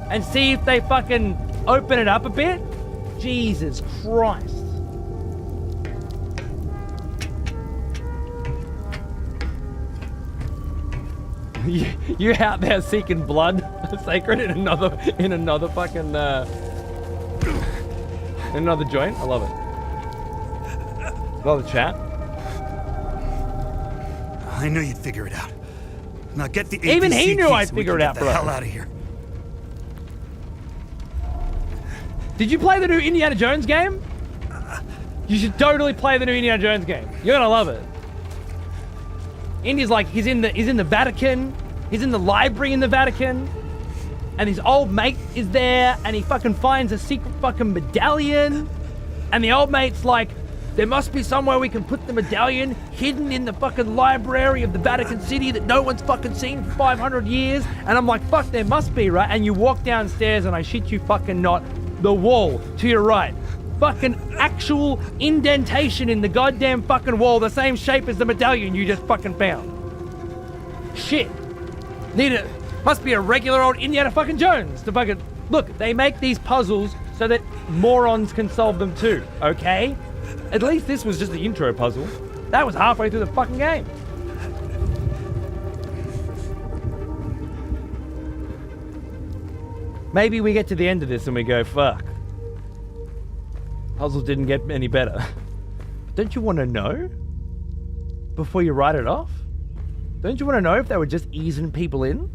and see if they fucking open it up a bit? Jesus Christ. You're out there seeking blood sacred in another fucking in another joint. I love it. Love the chat. I knew you'd figure it out. Now get the APC Even he knew keys I'd so we figure can it get out, the bro. hell out of here. Did you play the new Indiana Jones game? You should totally play the new Indiana Jones game. You're gonna love it. Indy's like, he's in the Vatican. He's in the library in the Vatican. And his old mate is there, and he fucking finds a secret fucking medallion. And the old mate's like, there must be somewhere we can put the medallion hidden in the fucking library of the Vatican City that no one's fucking seen for 500 years. And I'm like, fuck, there must be, right? And you walk downstairs, and I shit you fucking not, the wall to your right. Fucking actual indentation in the goddamn fucking wall, the same shape as the medallion you just fucking found. Shit. Must be a regular old Indiana fucking Jones to fucking... Look, they make these puzzles so that morons can solve them too, okay? At least this was just the intro puzzle. That was halfway through the fucking game. Maybe we get to the end of this and we go, fuck. Puzzles didn't get any better. Don't you want to know before you write it off? Don't you want to know if they were just easing people in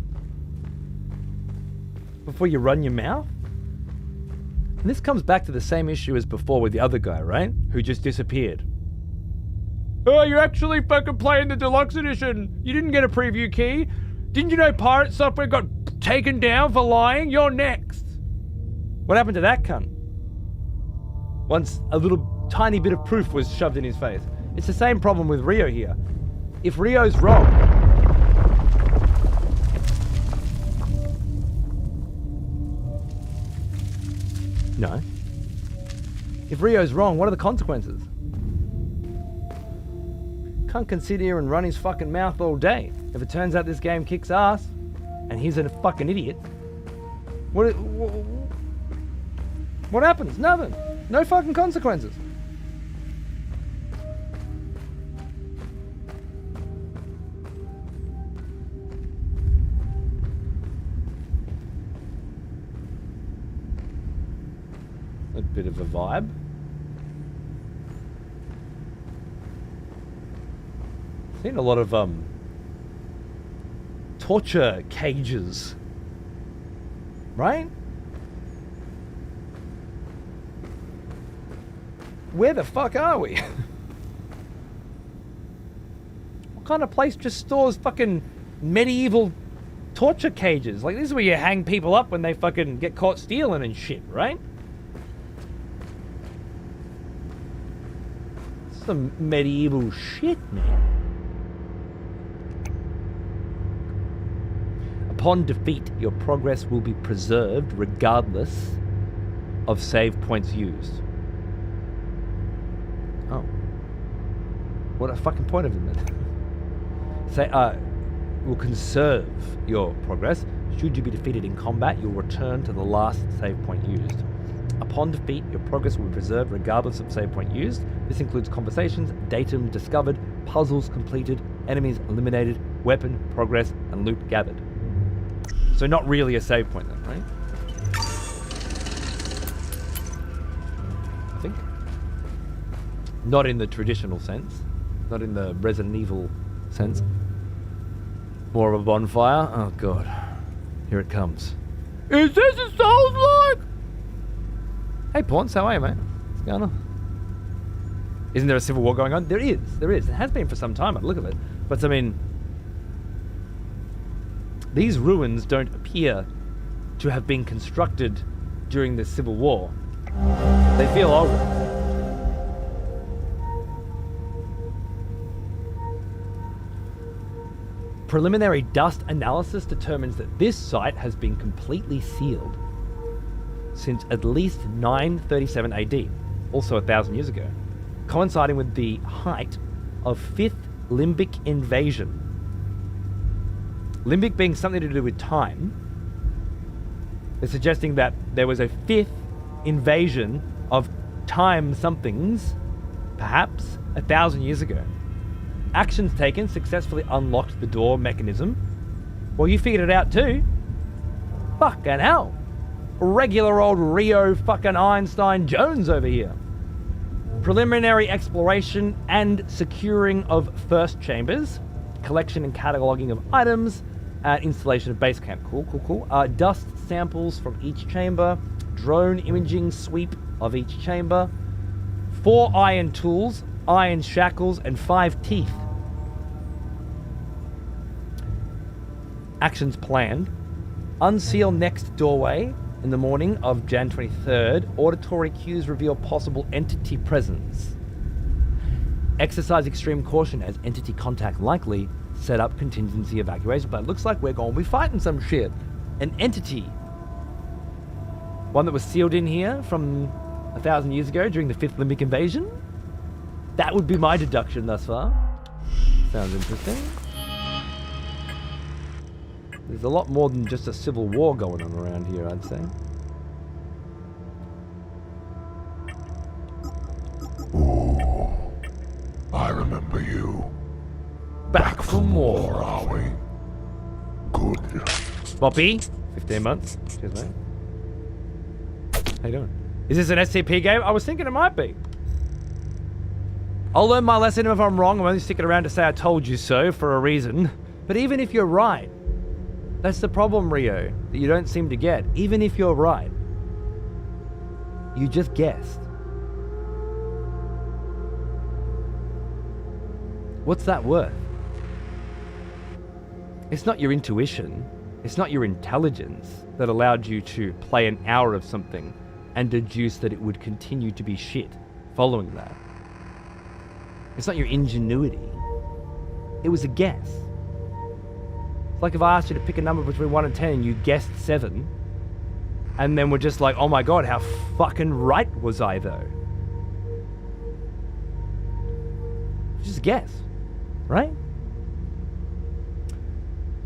before you run your mouth? And this comes back to the same issue as before with the other guy, right? Who just disappeared. Oh, you're actually fucking playing the deluxe edition. You didn't get a preview key. Didn't you know pirate software got taken down for lying? You're next. What happened to that cunt? Once a little tiny bit of proof was shoved in his face. It's the same problem with Rio here. If Rio's wrong, no. If Rio's wrong, what are the consequences? Cunt can sit here and run his fucking mouth all day. If it turns out this game kicks ass, and he's a fucking idiot, what happens? Nothing. No fucking consequences. A bit of a vibe. Seen a lot of torture cages, right? Where the fuck are we? What kind of place just stores fucking medieval torture cages? Like, this is where you hang people up when they fucking get caught stealing and shit, right? Some medieval shit, man. Upon defeat, your progress will be preserved regardless of save points used. Oh. What a fucking point of them then. Say, will conserve your progress. Should you be defeated in combat, you'll return to the last save point used. Upon defeat, your progress will be preserved regardless of save point used. This includes conversations, datum discovered, puzzles completed, enemies eliminated, weapon progress, and loot gathered. So not really a save point then, right? I think. Not in the traditional sense. Not in the Resident Evil sense. More of a bonfire. Oh god. Here it comes. Is this a Souls-like? Hey Pawns, how are you, mate? What's going on? Isn't there a civil war going on? There is. It has been for some time, look at it. But I mean, these ruins don't appear to have been constructed during the Civil War. They feel older. Preliminary dust analysis determines that this site has been completely sealed since at least 937 AD, also 1,000 years ago, coinciding with the height of 5th Limbic invasion. Limbic being something to do with time, they're suggesting that there was a 5th invasion of time somethings, perhaps 1,000 years ago. Actions taken successfully unlocked the door mechanism. Well, you figured it out too. Fucking hell. Regular old Rio fucking Einstein Jones over here. Preliminary exploration and securing of first chambers, collection and cataloging of items, installation of base camp. Cool. Dust samples from each chamber, drone imaging sweep of each chamber, 4 iron tools, iron shackles, and 5 teeth. Actions planned. Unseal next doorway in the morning of Jan 23rd. Auditory cues reveal possible entity presence. Exercise extreme caution as entity contact likely. Set up contingency evacuation plan. Looks like we're going to be fighting some shit. An entity. One that was sealed in here from 1,000 years ago during the 5th Limbic invasion. That would be my deduction thus far. Sounds interesting. There's a lot more than just a civil war going on around here, I'd say. Ooh, I remember you. Back for more. Are we? Good. Boppy, 15 months. Cheers, mate. How you doing? Is this an SCP game? I was thinking it might be. I'll learn my lesson if I'm wrong. I'm only sticking around to say I told you so for a reason. But even if you're right, that's the problem, Rio, that you don't seem to get. Even if you're right, you just guessed. What's that worth? It's not your intuition, it's not your intelligence that allowed you to play an hour of something and deduce that it would continue to be shit following that. It's not your ingenuity. It was a guess. It's like if I asked you to pick a number between 1 and 10 and you guessed 7, and then we're just like, oh my god, how fucking right was I though? Just a guess, right?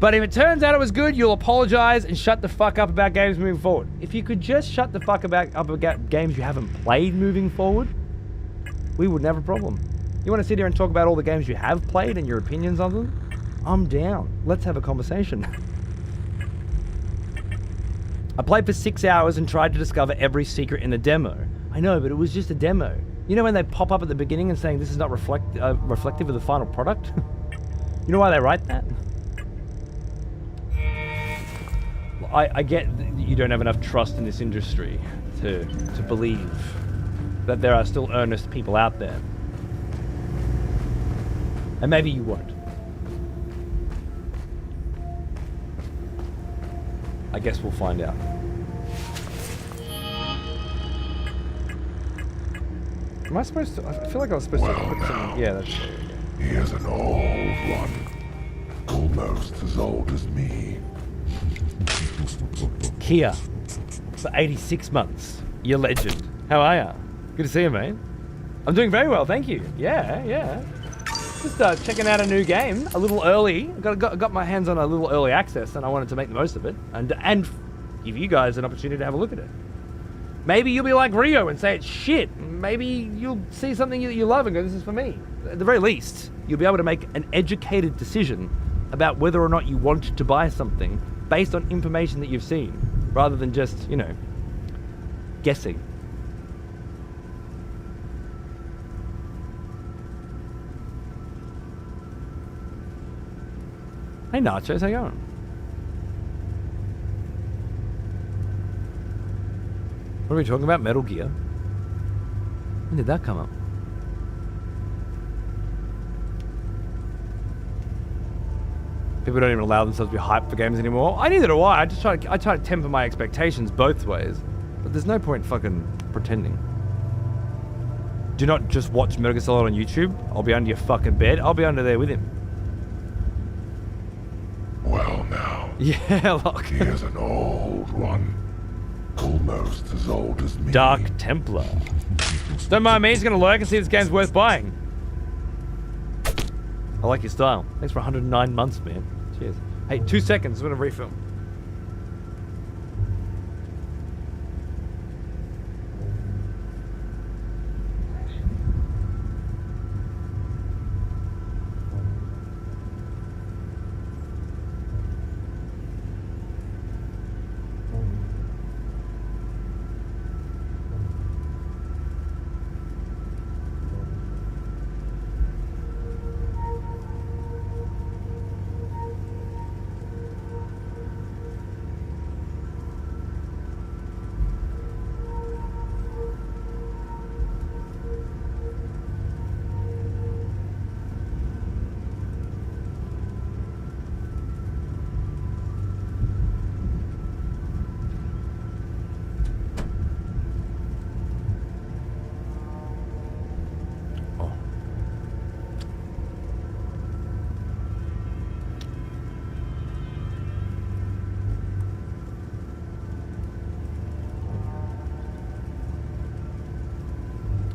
But if it turns out it was good, you'll apologize and shut the fuck up about games moving forward. If you could just shut the fuck up about games you haven't played moving forward, we wouldn't have a problem. You want to sit here and talk about all the games you have played and your opinions on them? I'm down. Let's have a conversation. I played for 6 hours and tried to discover every secret in the demo. I know, but it was just a demo. You know when they pop up at the beginning and saying this is not reflective of the final product? You know why they write that? I get that you don't have enough trust in this industry to believe that there are still earnest people out there. And maybe you won't. I guess we'll find out. Am I supposed to? I feel like I was supposed to put some... Yeah, that's... He is an old one. Almost as old as me. Kia, for 86 months. You legend. How are ya? Good to see you, mate. I'm doing very well, thank you. Yeah. Just checking out a new game, a little early. Got my hands on a little early access, and I wanted to make the most of it, and give you guys an opportunity to have a look at it. Maybe you'll be like Rio and say it's shit. Maybe you'll see something you love and go, this is for me. At the very least, you'll be able to make an educated decision about whether or not you want to buy something based on information that you've seen, rather than just, guessing. Hey Nachos, how you going? What are we talking about? Metal Gear? When did that come up? People don't even allow themselves to be hyped for games anymore. Neither do I. I try to temper my expectations both ways. But there's no point fucking pretending. Do not just watch Metal Gear Solid on YouTube. I'll be under your fucking bed. I'll be under there with him. Well now. Yeah, look. He is an old one. Almost as old as me. Dark Templar. Don't mind me, he's gonna lurk and see if this game's worth buying. I like your style. Thanks for 109 months, man. Cheers. Hey, 2 seconds, I'm gonna refill.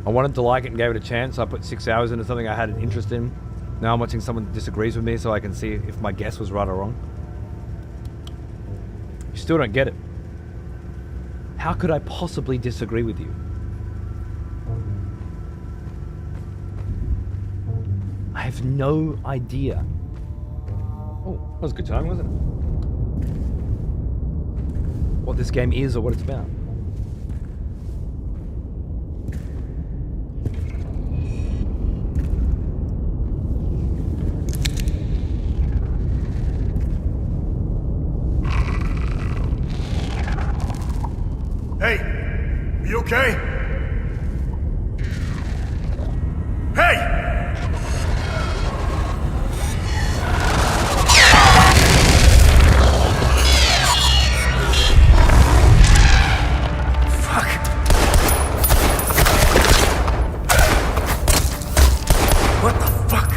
I wanted to like it and gave it a chance. I put 6 hours into something I had an interest in. Now I'm watching someone that disagrees with me so I can see if my guess was right or wrong. You still don't get it. How could I possibly disagree with you? I have no idea. Oh, that was a good time, wasn't it? What this game is or what it's about. okay? Hey! What the fuck?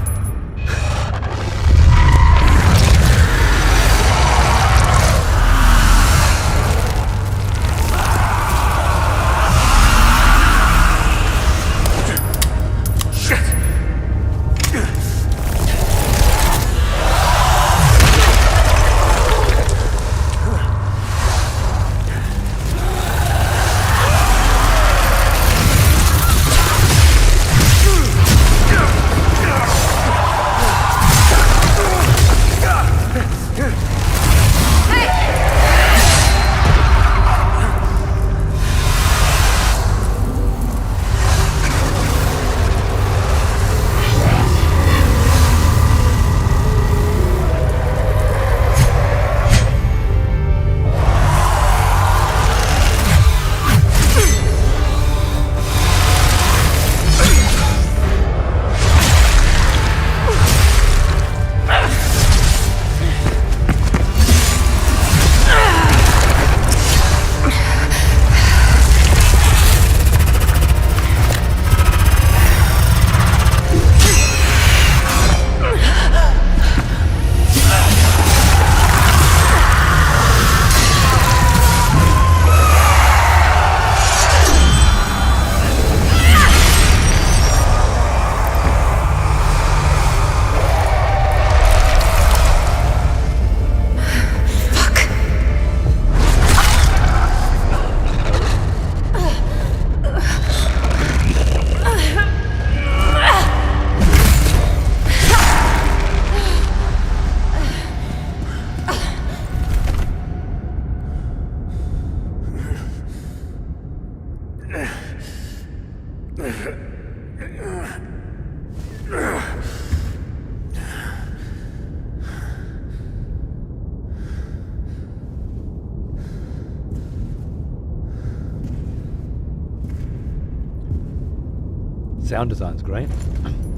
Sound design's great.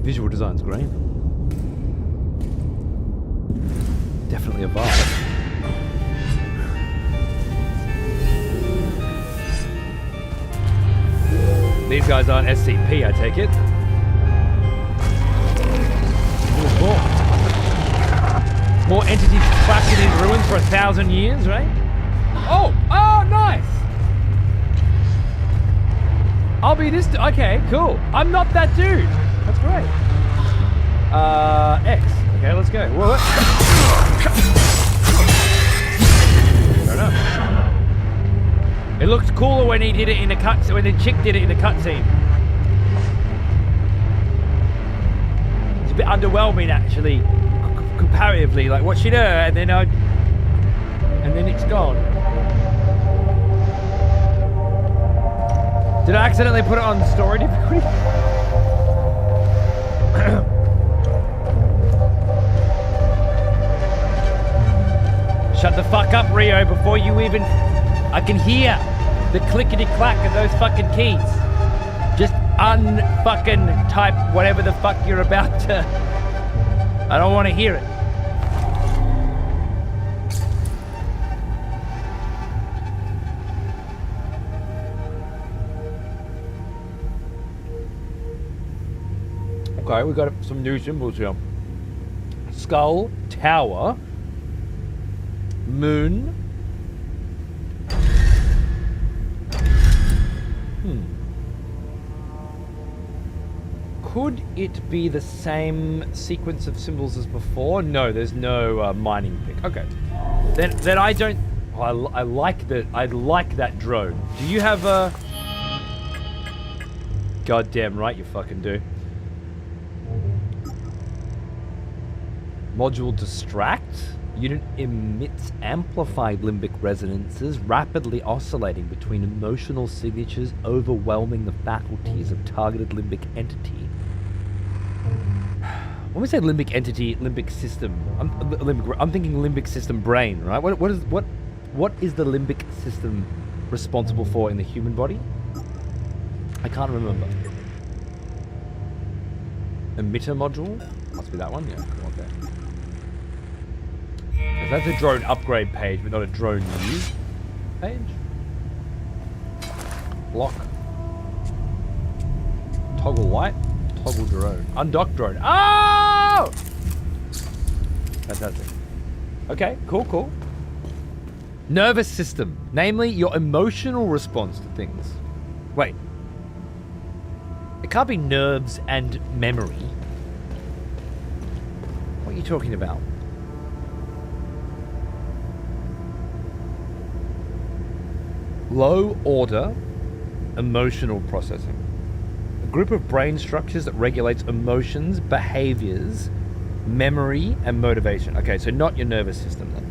Visual design's great. Definitely a vibe. These guys aren't SCP, I take it. More entities trapped in these ruins for 1,000 years, right? Oh, nice! I'll be this. Okay, cool. I'm not that dude. That's great. X. Okay, let's go. Whoa. Fair enough. It looked cooler when he did it in a cut. When the chick did it in a cutscene. It's a bit underwhelming, actually, comparatively. Like watching her, and then it's gone. Did I accidentally put it on story difficulty? Shut the fuck up, Rio, before you even... I can hear the clickety-clack of those fucking keys. Just unfucking type whatever the fuck you're about to... I don't want to hear it. Okay, we got some new symbols here. Skull, tower, moon. Could it be the same sequence of symbols as before? No, there's no mining pick. Okay, then I don't. Oh, I like that. I like that drone. Do you have a? Goddamn right, you fucking do. Module distract. Unit emits amplified limbic resonances, rapidly oscillating between emotional signatures, overwhelming the faculties of targeted limbic entity. When we say limbic entity, limbic system, I'm thinking limbic system brain, right? What is the limbic system responsible for in the human body? I can't remember. Emitter module? Must be that one, yeah. Cool, okay. So that's a drone upgrade page, but not a drone use page. Block. Toggle light. Toggle drone. Undock drone. Oh! Fantastic. Okay, cool. Nervous system. Namely, your emotional response to things. Wait. It can't be nerves and memory. What are you talking about? Low order emotional processing. A group of brain structures that regulates emotions, behaviors, memory, and motivation. Okay, so not your nervous system then.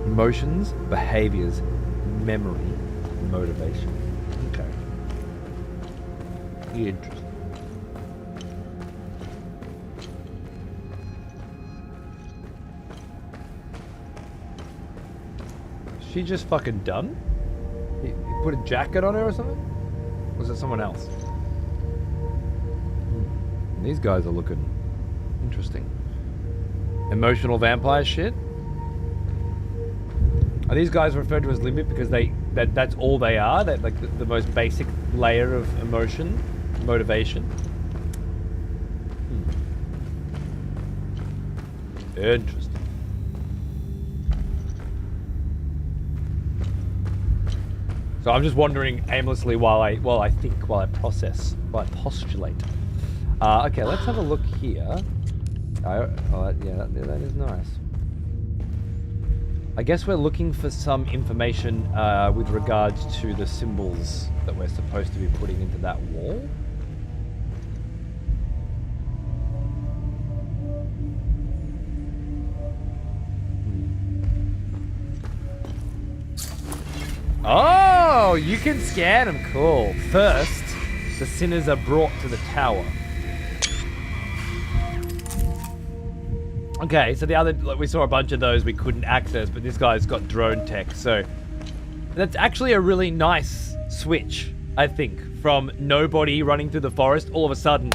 Emotions, behaviors, memory, motivation. Okay. Interesting. She just fucking done? He put a jacket on her or something? Or was it someone else? These guys are looking interesting. Emotional vampire shit? Are these guys referred to as limbic because that's all they are? That like the most basic layer of emotion, motivation? Interesting. So I'm just wandering aimlessly while I think, while I process, while I postulate. Okay, let's have a look here. Yeah, that is nice. I guess we're looking for some information with regards to the symbols that we're supposed to be putting into that wall. Oh, you can scan them. Cool. First, the sinners are brought to the tower. Okay, so the other, we saw a bunch of those we couldn't access, but this guy's got drone tech, so that's actually a really nice switch, I think, from nobody running through the forest. All of a sudden,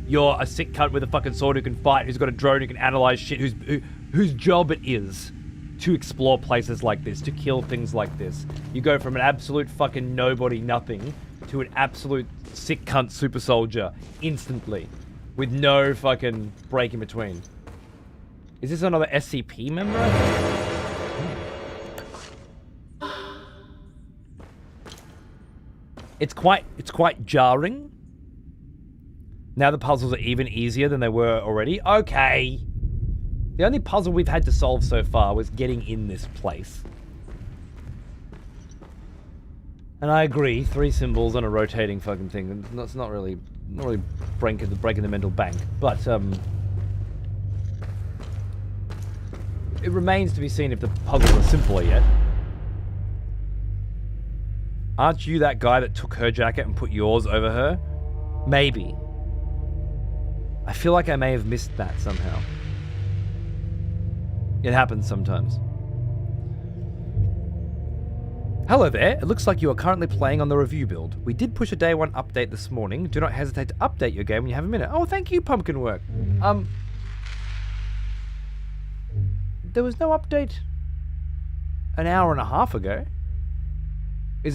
you're a sick cunt with a fucking sword who can fight, who's got a drone who can analyze shit, whose job it is to explore places like this, to kill things like this. You go from an absolute fucking nobody nothing to an absolute sick cunt super soldier instantly, with no fucking break in between. Is this another SCP member? It's quite jarring. Now the puzzles are even easier than they were already. Okay. The only puzzle we've had to solve so far was getting in this place. And I agree, 3 symbols on a rotating fucking thing. That's not really breaking the mental bank. But it remains to be seen if the puzzles are simpler yet. Aren't you that guy that took her jacket and put yours over her? Maybe. I feel like I may have missed that somehow. It happens sometimes. Hello there, it looks like you are currently playing on the review build. We did push a day 1 update this morning. Do not hesitate to update your game when you have a minute. Oh, thank you, Pumpkinwork. There was no update an hour and a half ago.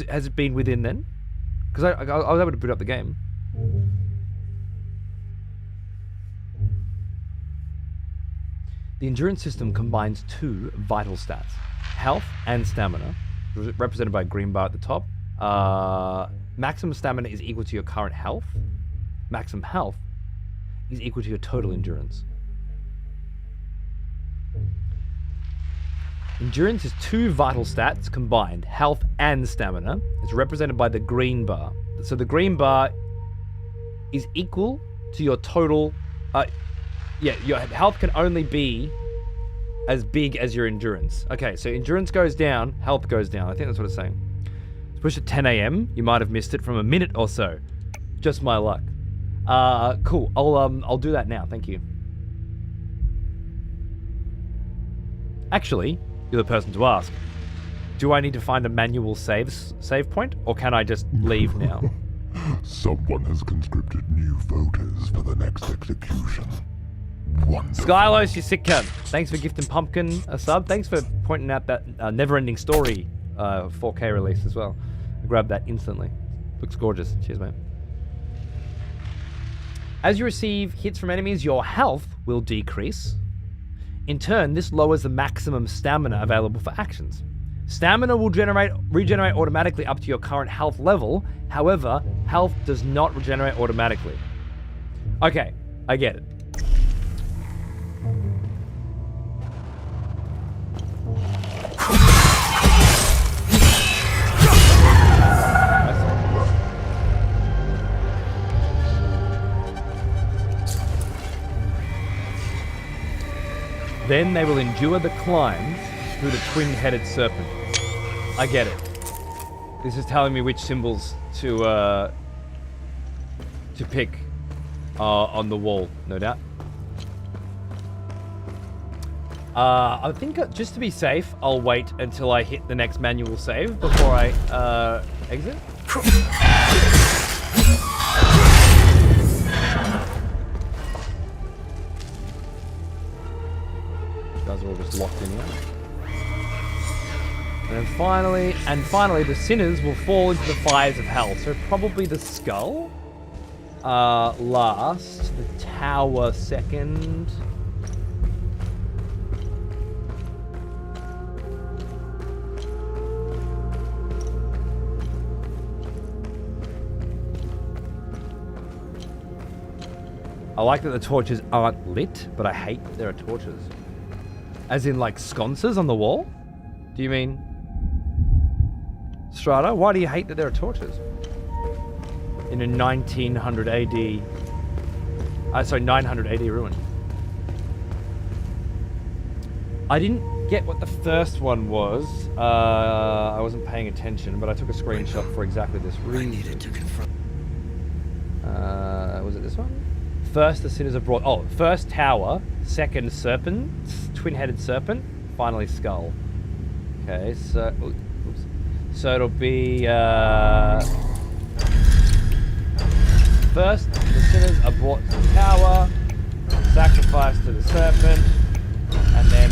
Has it been within then? Because I was able to boot up the game. The endurance system combines 2 vital stats, health and stamina, represented by a green bar at the top. Maximum stamina is equal to your current health. Maximum health is equal to your total endurance. Endurance is 2 vital stats combined, health and stamina. It's represented by the green bar. So the green bar is equal to your total... your health can only be as big as your endurance. Okay, so endurance goes down, health goes down. I think that's what it's saying. Let's push at 10 a.m. You might have missed it from a minute or so. Just my luck. Cool. I'll do that now. Thank you. Actually, you're the person to ask. Do I need to find a manual save point, or can I just leave now? Someone has conscripted new voters for the next execution. Wonderful. Skylos, you sick cunt. Thanks for gifting Pumpkin a sub. Thanks for pointing out that Never-Ending Story 4K release as well. I grabbed that instantly. Looks gorgeous. Cheers, mate. As you receive hits from enemies, your health will decrease. In turn, this lowers the maximum stamina available for actions. Stamina will regenerate automatically up to your current health level. However, health does not regenerate automatically. Okay, I get it. Then they will endure the climb through the twin-headed serpent. I get it. This is telling me which symbols to pick on the wall, no doubt. I think just to be safe, I'll wait until I hit the next manual save before I exit. Guys are all just locked in here. And then finally, the sinners will fall into the fires of hell. So probably the skull last, the tower second. I like that the torches aren't lit, but I hate that there are torches. As in, like, sconces on the wall? Do you mean... Strata, why do you hate that there are torches? In a 1900 AD... 900 AD ruin. I didn't get what the first one was. I wasn't paying attention, but I took a screenshot for exactly this reason. I needed to confront... was it this one? First, the sinners are brought... Oh, first tower, second serpent, twin-headed serpent, finally skull. Okay, so... Oops. So it'll be... First, the sinners are brought to the tower, sacrificed to the serpent, and then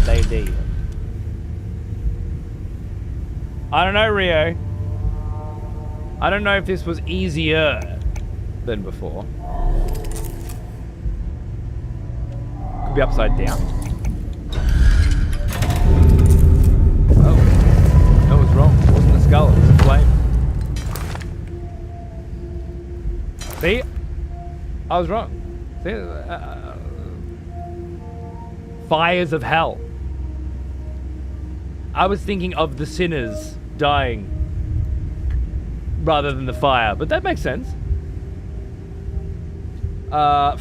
they leave. I don't know, Rio. I don't know if this was easier than before. Could be upside down. Oh. No, it was wrong. It wasn't a skull, it was a flame. See? I was wrong. See? Fires of hell. I was thinking of the sinners dying rather than the fire, but that makes sense.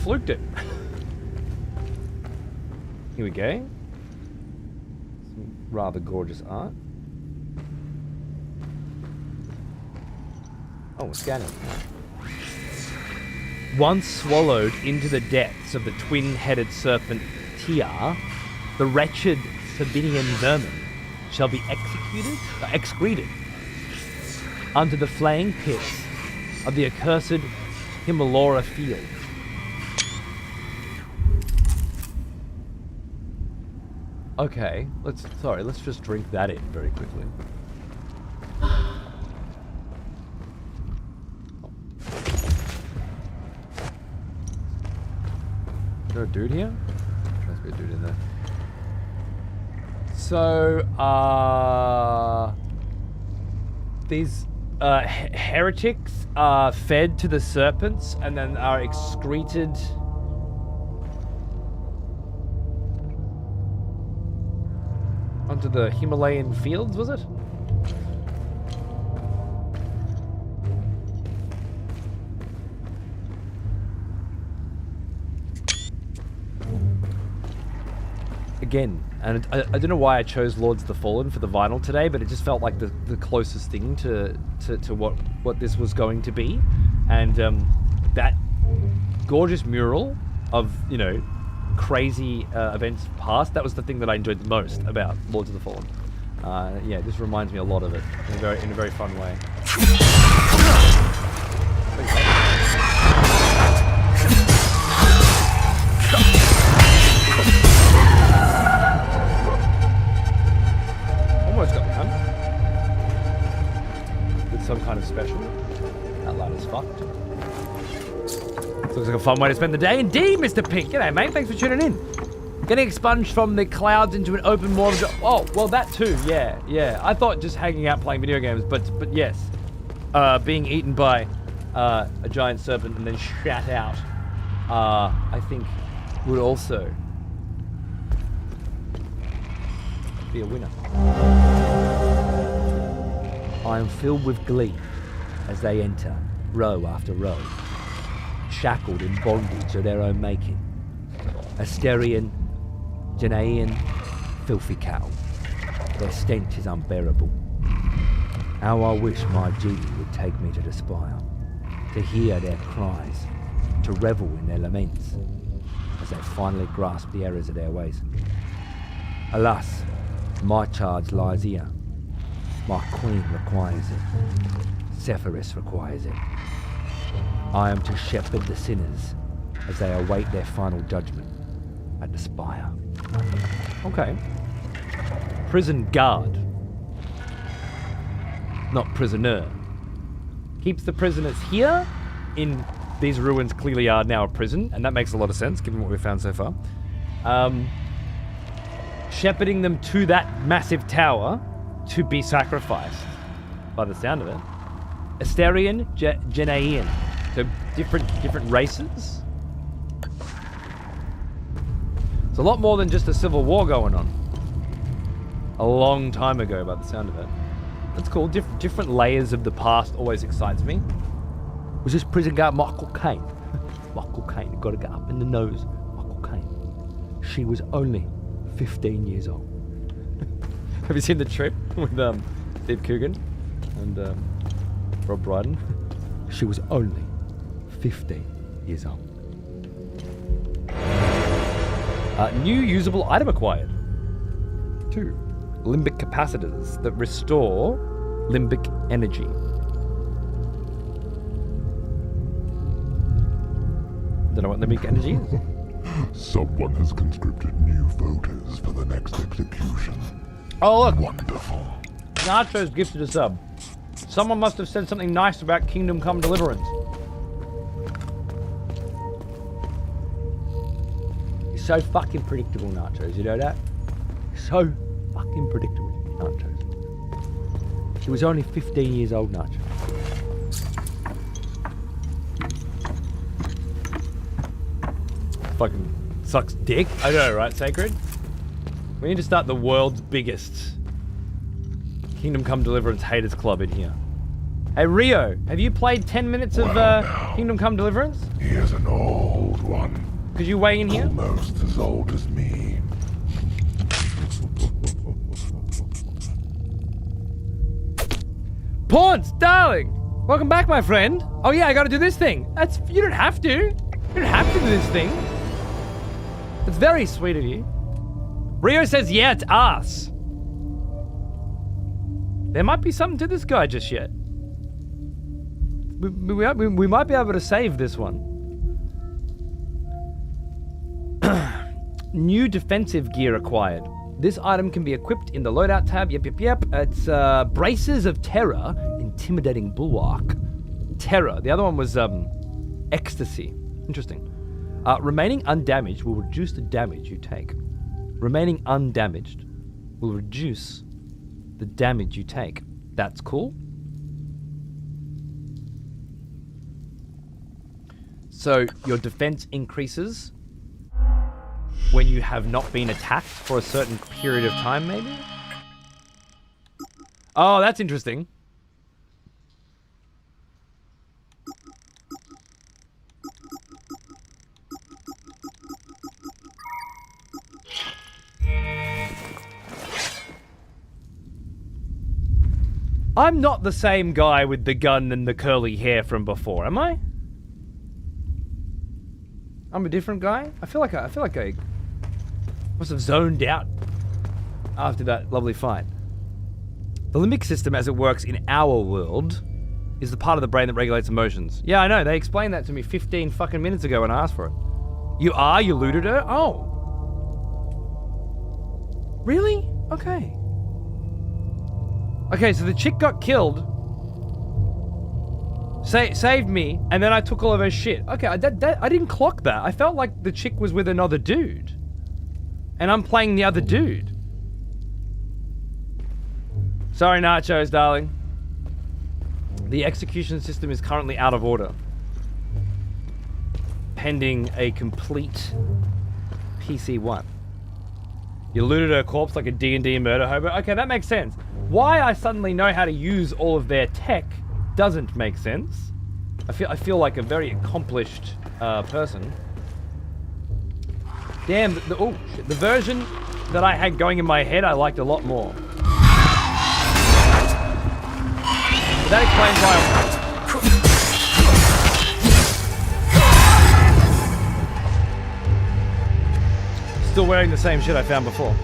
Fluked it. Here we go. Some rather gorgeous art. Oh, we're scanning. Once swallowed into the depths of the twin-headed serpent Tia, the wretched Sabinian vermin shall be excreted unto the flaying pits of the accursed Himalora field. Okay, let's just drink that in very quickly. Is there a dude here? There must be a dude in there. So, these heretics are fed to the serpents and then are excreted onto the Himalayan fields, was it? Again, and I don't know why I chose Lords of the Fallen for the vinyl today, but it just felt like the closest thing to what this was going to be. And that gorgeous mural of, you know, crazy events past, that was the thing that I enjoyed the most about Lords of the Fallen. Yeah, this reminds me a lot of it in a very fun way. Almost got me, huh? With some kind of special. That light is fucked. Looks like a fun way to spend the day. Indeed, Mr. Pink. G'day, mate. Thanks for tuning in. Getting expunged from the clouds into an open world. Oh, well, that too. Yeah. I thought just hanging out playing video games, but yes. Being eaten by a giant serpent and then shat out, I think would also be a winner. I am filled with glee as they enter, row after row, shackled in bondage of their own making. Asterian, Janaean, filthy cattle. Their stench is unbearable. How I wish my genie would take me to the spire, to hear their cries, to revel in their laments, as they finally grasp the errors of their ways. Alas, my charge lies here. My queen requires it. Sephiroth requires it. I am to shepherd the sinners as they await their final judgment at the spire. Okay. Prison guard. Not prisoner. Keeps the prisoners here in these ruins clearly are now a prison, and that makes a lot of sense given what we've found so far. Shepherding them to that massive tower to be sacrificed, by the sound of it. Asterian, Janaean. So different races. It's a lot more than just a civil war going on. A long time ago, by the sound of it. That's cool. Different layers of the past always excites me. Was this prison guard Michael Caine? Michael Caine, got to get up in the nose. Michael Caine. She was only 15 years old. Have you seen The Trip with Steve Coogan and Rob Brydon? She was only 15 years old. New usable item acquired. 2 limbic capacitors that restore limbic energy. Don't know what limbic energy is. Someone has conscripted new voters for the next execution. Oh, look. Wonderful. Nacho's gifted a sub. Someone must have said something nice about Kingdom Come Deliverance. He's so fucking predictable, Nachos. You know that? So fucking predictable, Nachos. She was only 15 years old, Nacho. Fucking sucks dick. I know, right, Sacred? We need to start the world's biggest Kingdom Come Deliverance haters club in here. Hey, Rio, have you played 10 minutes of Kingdom Come Deliverance? He is an old one. Could you weigh in here? Almost as old as me. Pawns, darling! Welcome back, my friend. Oh yeah, I gotta do this thing. You don't have to. You don't have to do this thing. It's very sweet of you. Rio says, yeah, it's us. There might be something to this guy just yet. We might be able to save this one. New defensive gear acquired. This item can be equipped in the loadout tab. Yep. It's Braces of Terror, Intimidating Bulwark. Terror. The other one was Ecstasy. Interesting. Remaining undamaged will reduce the damage you take. Remaining undamaged will reduce the damage you take. That's cool. So your defense increases when you have not been attacked for a certain period of time, maybe? Oh, that's interesting. I'm not the same guy with the gun and the curly hair from before, am I? I'm a different guy. I feel like I must have zoned out after that lovely fight. The limbic system, as it works in our world, is the part of the brain that regulates emotions. Yeah, I know. They explained that to me 15 fucking minutes ago when I asked for it. You looted her? Oh. Really? Okay. Okay, so the chick got killed, saved me, and then I took all of her shit. Okay, I didn't clock that. I felt like the chick was with another dude, and I'm playing the other dude. Sorry, nachos, darling. The execution system is currently out of order, pending a complete PC1. You looted her corpse like a D&D murder hobo. Okay, that makes sense. Why I suddenly know how to use all of their tech doesn't make sense. I feel like a very accomplished person. Damn, oh shit. The version that I had going in my head I liked a lot more. But that explains why still wearing the same shit I found before.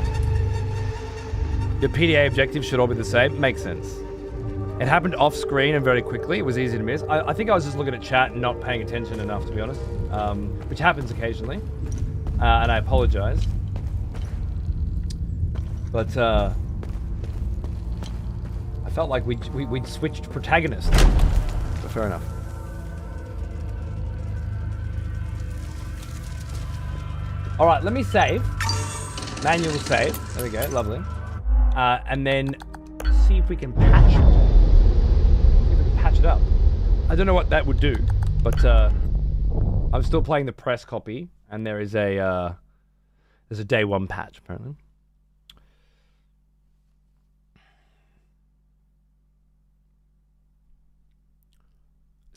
Your PDA objectives should all be the same. Makes sense. It happened off screen and very quickly. It was easy to miss. I think I was just looking at chat and not paying attention enough, to be honest. Which happens occasionally. And I apologize. But I felt like we'd switched protagonists. But fair enough. Alright, let me save. Manual save. There we go, lovely. And then see if we can patch it. See if we can patch it up. I don't know what that would do, but I'm still playing the press copy, and there's a day one patch apparently.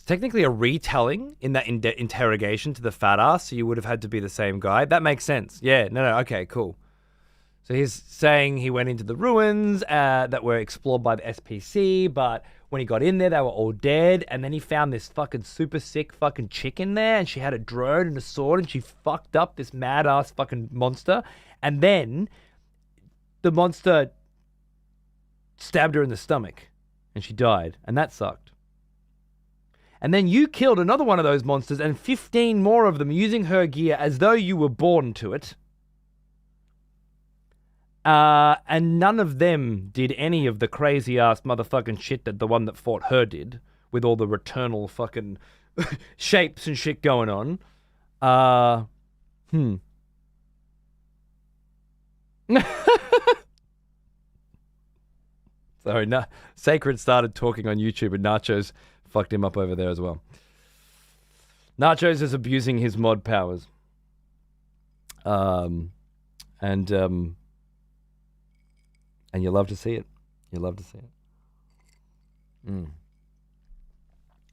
Technically a retelling in that interrogation to the fat ass, so you would have had to be the same guy. That makes sense. Yeah, no, okay, cool. So he's saying he went into the ruins that were explored by the SPC, but when he got in there, they were all dead, and then he found this fucking super sick fucking chick in there, and she had a drone and a sword, and she fucked up this mad-ass fucking monster, and then the monster stabbed her in the stomach, and she died, and that sucked. And then you killed another one of those monsters and 15 more of them using her gear as though you were born to it. And none of them did any of the crazy-ass motherfucking shit that the one that fought her did, with all the returnal fucking shapes and shit going on. Sorry, Sacred started talking on YouTube and Nachos fucked him up over there as well. Nachos is abusing his mod powers. And you love to see it. You love to see it.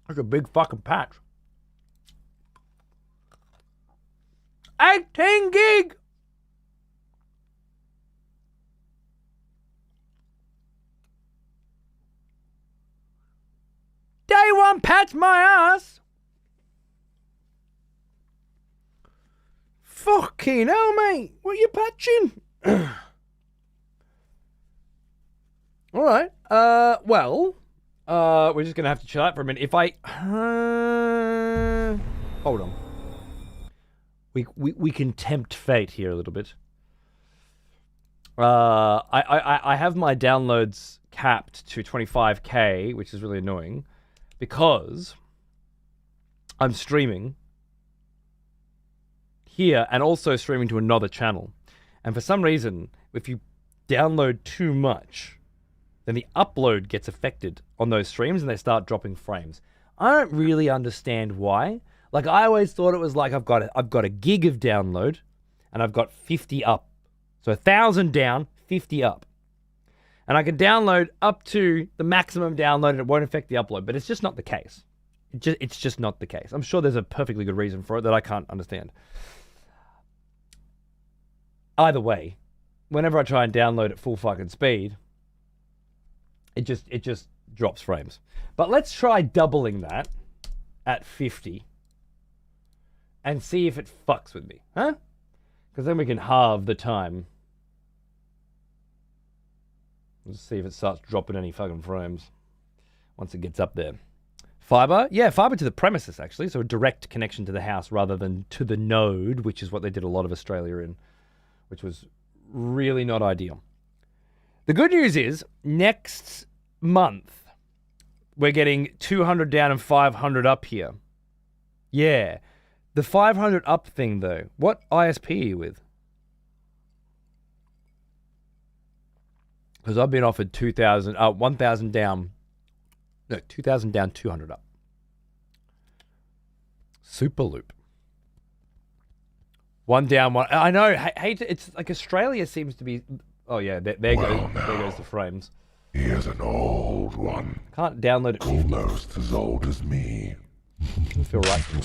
That's a big fucking patch. 18 gig! Day one patch my ass! Fucking hell, mate! What are you patching? Alright, well, we're just gonna have to chill out for a minute. If I, hold on. We can tempt fate here a little bit. I have my downloads capped to 25k, which is really annoying, because I'm streaming here and also streaming to another channel. And for some reason, if you download too much, then the upload gets affected on those streams and they start dropping frames. I don't really understand why. Like, I always thought it was like I've got a gig of download and I've got 50 up. So 1,000 down, 50 up. And I can download up to the maximum download and it won't affect the upload, but it's just not the case. It's just not the case. I'm sure there's a perfectly good reason for it that I can't understand. Either way, whenever I try and download at full fucking speed, it just drops frames. But let's try doubling that at 50. and see if it fucks with me, huh? Because then we can halve the time. Let's see if it starts dropping any fucking frames once it gets up there. Fiber? Yeah, fiber to the premises, actually. So a direct connection to the house rather than to the node, which is what they did a lot of Australia in, which was really not ideal. The good news is, next month, we're getting 200 down and 500 up here. Yeah. The 500 up thing, though, what ISP are you with? Because I've been offered 1,000 down. No, 2,000 down, 200 up. Super loop. One down, one. I know. Hate it's like Australia seems to be. Oh yeah, there goes the frames. He is an old one. Can't download it. Almost as old as me. Doesn't feel right to me.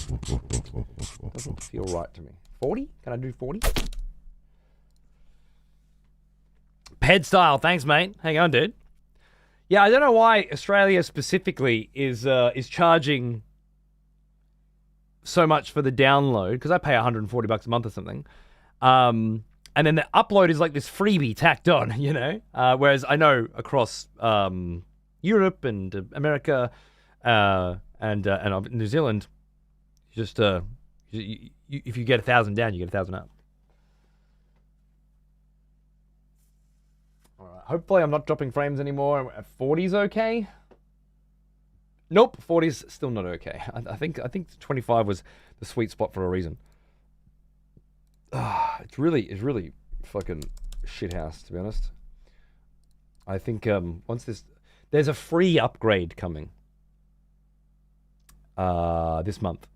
Doesn't feel right to me. 40? Can I do 40? Ped style, thanks, mate. Hang on, dude. Yeah, I don't know why Australia specifically is charging so much for the download, because I pay $140 a month or something. And then the upload is like this freebie tacked on, you know? Whereas I know across Europe and America and New Zealand, just if you get 1,000 down, you get 1,000 up. All right. Hopefully I'm not dropping frames anymore. 40's okay. Nope, 40's still not okay. I think 25 was the sweet spot for a reason. It's really fucking shithouse, to be honest. I think once there's a free upgrade coming this month,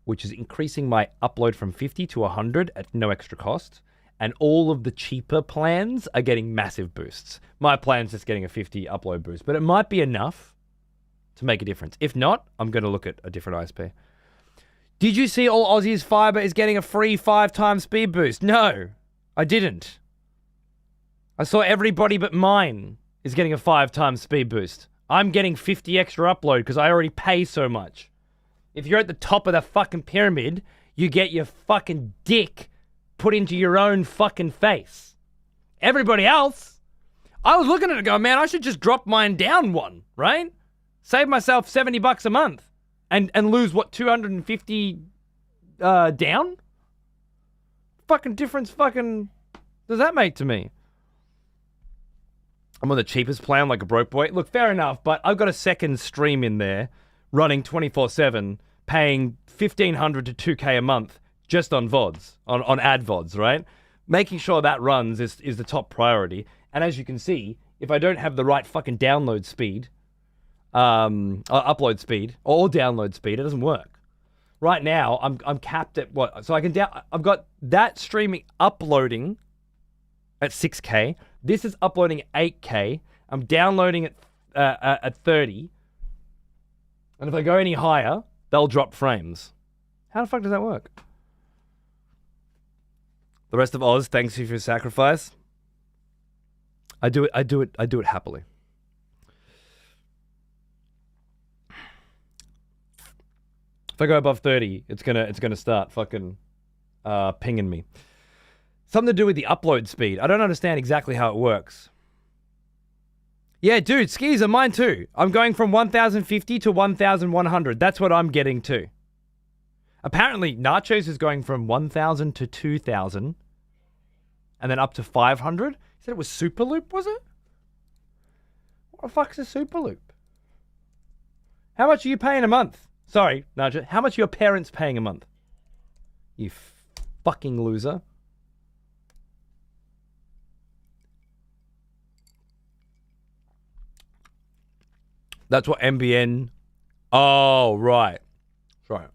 which is increasing my upload from 50 to 100 at no extra cost, and all of the cheaper plans are getting massive boosts. My plan's just getting a 50 upload boost, but it might be enough to make a difference. If not, I'm going to look at a different ISP. Did you see all Aussies fiber is getting a free 5x speed boost? No, I didn't. I saw everybody but mine is getting a 5x speed boost. I'm getting 50 extra upload because I already pay so much. If you're at the top of the fucking pyramid, you get your fucking dick put into your own fucking face. Everybody else, I was looking at it going, man, I should just drop mine down one, right? Save myself $70 a month and lose, what, 250 down? Fucking difference fucking does that make to me? I'm on the cheapest plan like a broke boy. Look, fair enough, but I've got a second stream in there running 24/7, paying $1,500 to $2,000 a month just on VODs, on ad VODs, right? Making sure that runs is the top priority. And as you can see, if I don't have the right fucking download speed, upload speed or download speed, it doesn't work. Right now, I'm capped at what? So I've got that streaming uploading at 6K. This is uploading at 8K. I'm downloading at 30. And if I go any higher, they'll drop frames. How the fuck does that work? The rest of Oz, thanks you for your sacrifice. I do it happily. If I go above 30, it's gonna start fucking pinging me. Something to do with the upload speed. I don't understand exactly how it works. Yeah, dude, skis are mine too. I'm going from 1,050 to 1,100. That's what I'm getting to. Apparently, Nachos is going from 1,000 to 2,000. And then up to 500. He said it was Super Loop, was it? What the fuck's a Super Loop? How much are you paying a month? Sorry, Nacho. How much are your parents paying a month? You fucking loser. That's what MBN... Oh, right. Right.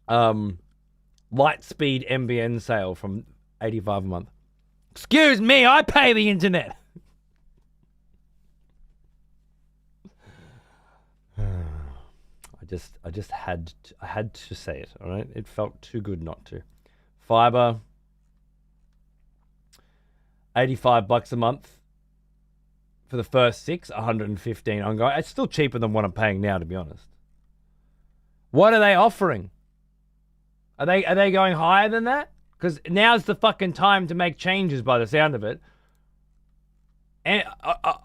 Lightspeed MBN sale from $85 a month. Excuse me, I pay the internet. I just had to say it, all right? It felt too good not to. Fiber, $85 a month for the first 6, $115 ongoing. It's still cheaper than what I'm paying now, to be honest. What are they offering? Are they going higher than that? Because now's the fucking time to make changes by the sound of it. And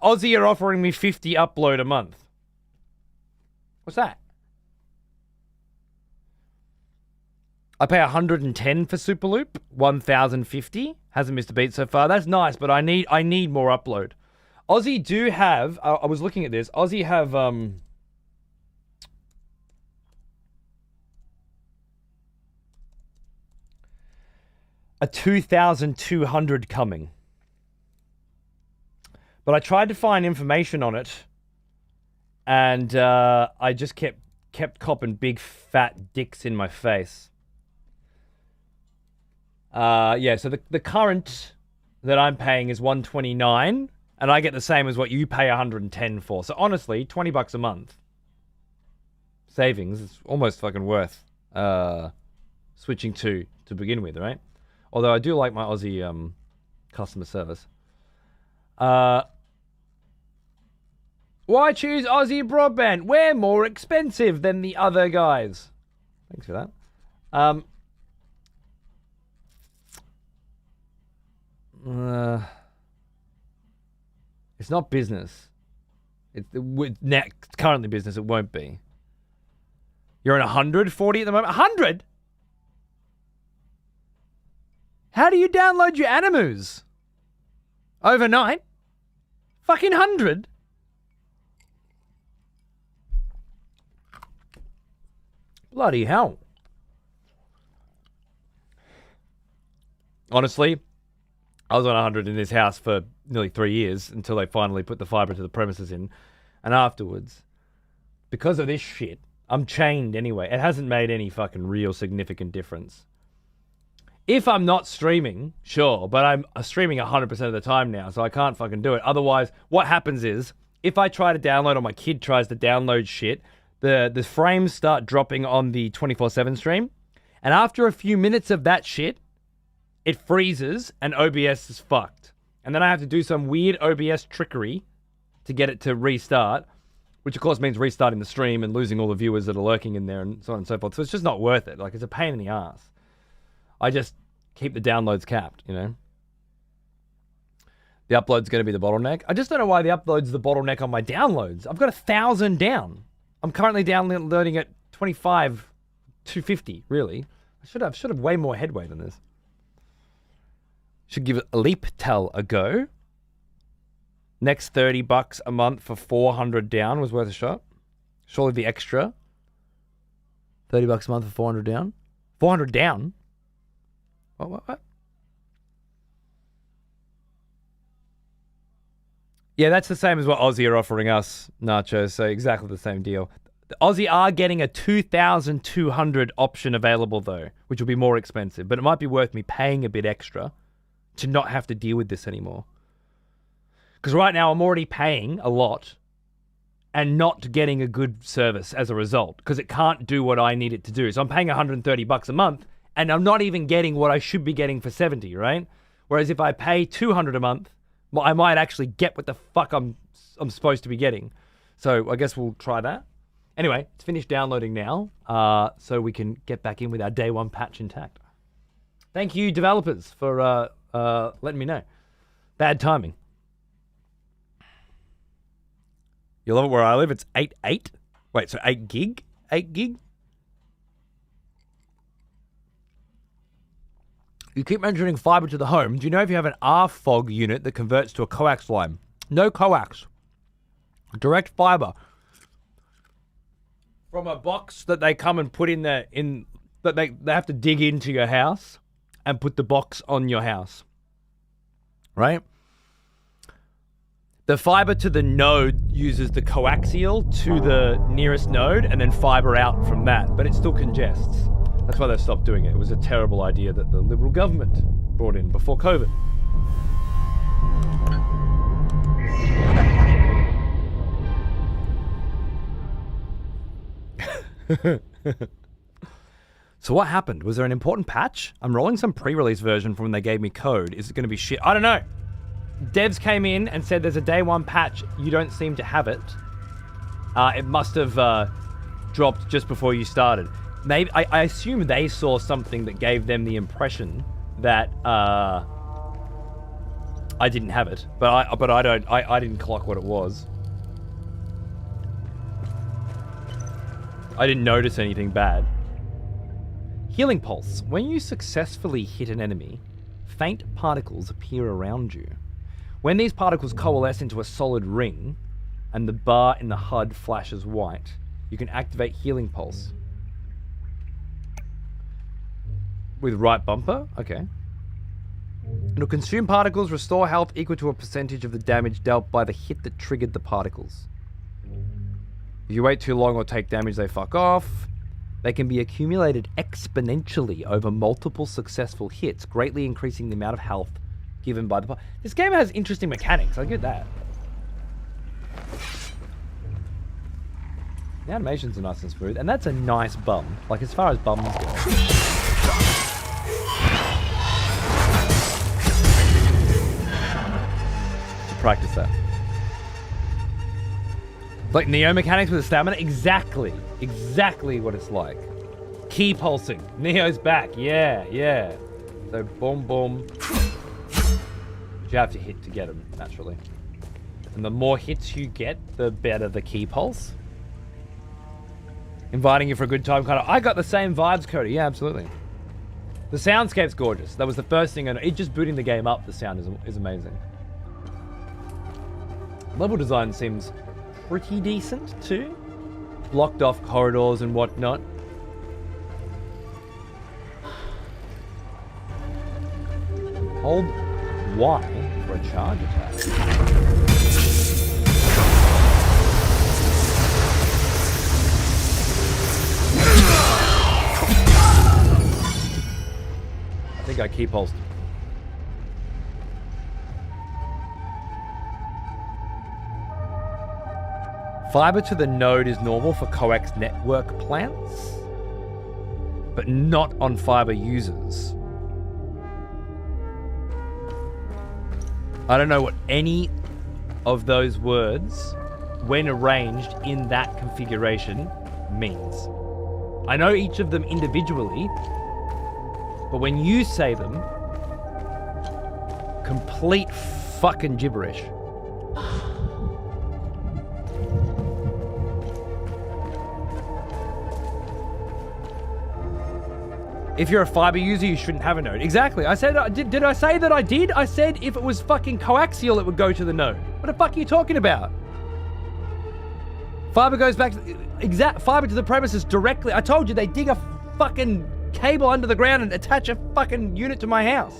Aussie are offering me 50 upload a month. What's that? I pay 110 for Superloop, 1,050. Hasn't missed a beat so far. That's nice, but I need more upload. Aussie do have, I was looking at this, Aussie have, a 2,200 coming. But I tried to find information on it, and I just kept copping big fat dicks in my face. Yeah, so the current that I'm paying is 129, and I get the same as what you pay 110 for. So honestly, $20 a month savings is almost fucking worth switching to begin with, right? Although I do like my Aussie customer service. Why choose Aussie broadband? We're more expensive than the other guys. Thanks for that. It's not business. It's currently business. It won't be. You're on 140 at the moment. 100? How do you download your Animus? Overnight? Fucking 100? Bloody hell. Honestly, I was on 100 in this house for nearly 3 years until they finally put the fibre to the premises in. And afterwards, because of this shit, I'm chained anyway. It hasn't made any fucking real significant difference. If I'm not streaming, sure, but I'm streaming 100% of the time now, so I can't fucking do it. Otherwise, what happens is, if I try to download or my kid tries to download shit, the frames start dropping on the 24/7 stream, and after a few minutes of that shit, it freezes and OBS is fucked. And then I have to do some weird OBS trickery to get it to restart, which of course means restarting the stream and losing all the viewers that are lurking in there and so on and so forth. So it's just not worth it. Like, it's a pain in the ass. I just keep the downloads capped, you know? The upload's going to be the bottleneck. I just don't know why the upload's the bottleneck on my downloads. I've got 1,000 down. I'm currently downloading at 250, really. I should have way more headway than this. Should give LeapTel a go. Next $30 a month for 400 down was worth a shot. Surely the extra $30 a month for 400 down. 400 down? What? Yeah, that's the same as what Aussie are offering us, Nacho. So exactly the same deal. The Aussie are getting a 2,200 option available though, which will be more expensive, but it might be worth me paying a bit extra to not have to deal with this anymore. Because right now I'm already paying a lot and not getting a good service as a result, because it can't do what I need it to do. So I'm paying $130 a month and I'm not even getting what I should be getting for 70, right? Whereas if I pay $200 a month, I might actually get what the fuck I'm supposed to be getting. So I guess we'll try that. Anyway, it's finished downloading now, so we can get back in with our day one patch intact. Thank you, developers, for letting me know. Bad timing. You love it where I live? It's 8.8? Wait, so 8 gig? 8 gig? You keep mentioning fiber to the home. Do you know if you have an RFOG unit that converts to a coax line? No coax. Direct fiber. From a box that they come and put in there, that they have to dig into your house and put the box on your house. Right? The fiber to the node uses the coaxial to the nearest node and then fiber out from that, but it still congests. That's why they stopped doing it. It was a terrible idea that the Liberal government brought in before COVID. So what happened? Was there an important patch? I'm rolling some pre-release version from when they gave me code. Is it going to be shit? I don't know. Devs came in and said there's a day one patch. You don't seem to have it. It must have dropped just before you started. maybe I assume they saw something that gave them the impression that I didn't have it, but I didn't clock what it was. I didn't notice anything bad. Healing pulse. When you successfully hit an enemy, faint particles appear around you. When these particles coalesce into a solid ring, and the bar in the HUD flashes white, you can activate healing pulse. With right bumper? Okay. It'll consume particles, restore health equal to a percentage of the damage dealt by the hit that triggered the particles. If you wait too long or take damage, they fuck off. They can be accumulated exponentially over multiple successful hits, greatly increasing the amount of health given by the... This game has interesting mechanics, I get that. The animations are nice and smooth, and that's a nice bum. Like, as far as bums go. To practice that. Like Neo mechanics with the stamina? Exactly what it's like. Key pulsing. Neo's back. Yeah. So boom, boom. You have to hit to get them, naturally. And the more hits you get, the better the key pulse. Inviting you for a good time, kind of. I got the same vibes, Cody. Yeah, absolutely. The soundscape's gorgeous. That was the first thing, and it just booting the game up, the sound is amazing. Level design seems pretty decent too. Blocked off corridors and whatnot. Hold Y for a charge attack. I think I key pulsed. Fiber to the node is normal for coax network plants, but not on fiber users. I don't know what any of those words, when arranged in that configuration, means. I know each of them individually, but when you say them, complete fucking gibberish. If you're a fiber user, you shouldn't have a node. Exactly. I said, did I say that I did? I said if it was fucking coaxial, it would go to the node. What the fuck are you talking about? Fiber goes back to fiber to the premises directly. I told you they dig a fucking cable under the ground and attach a fucking unit to my house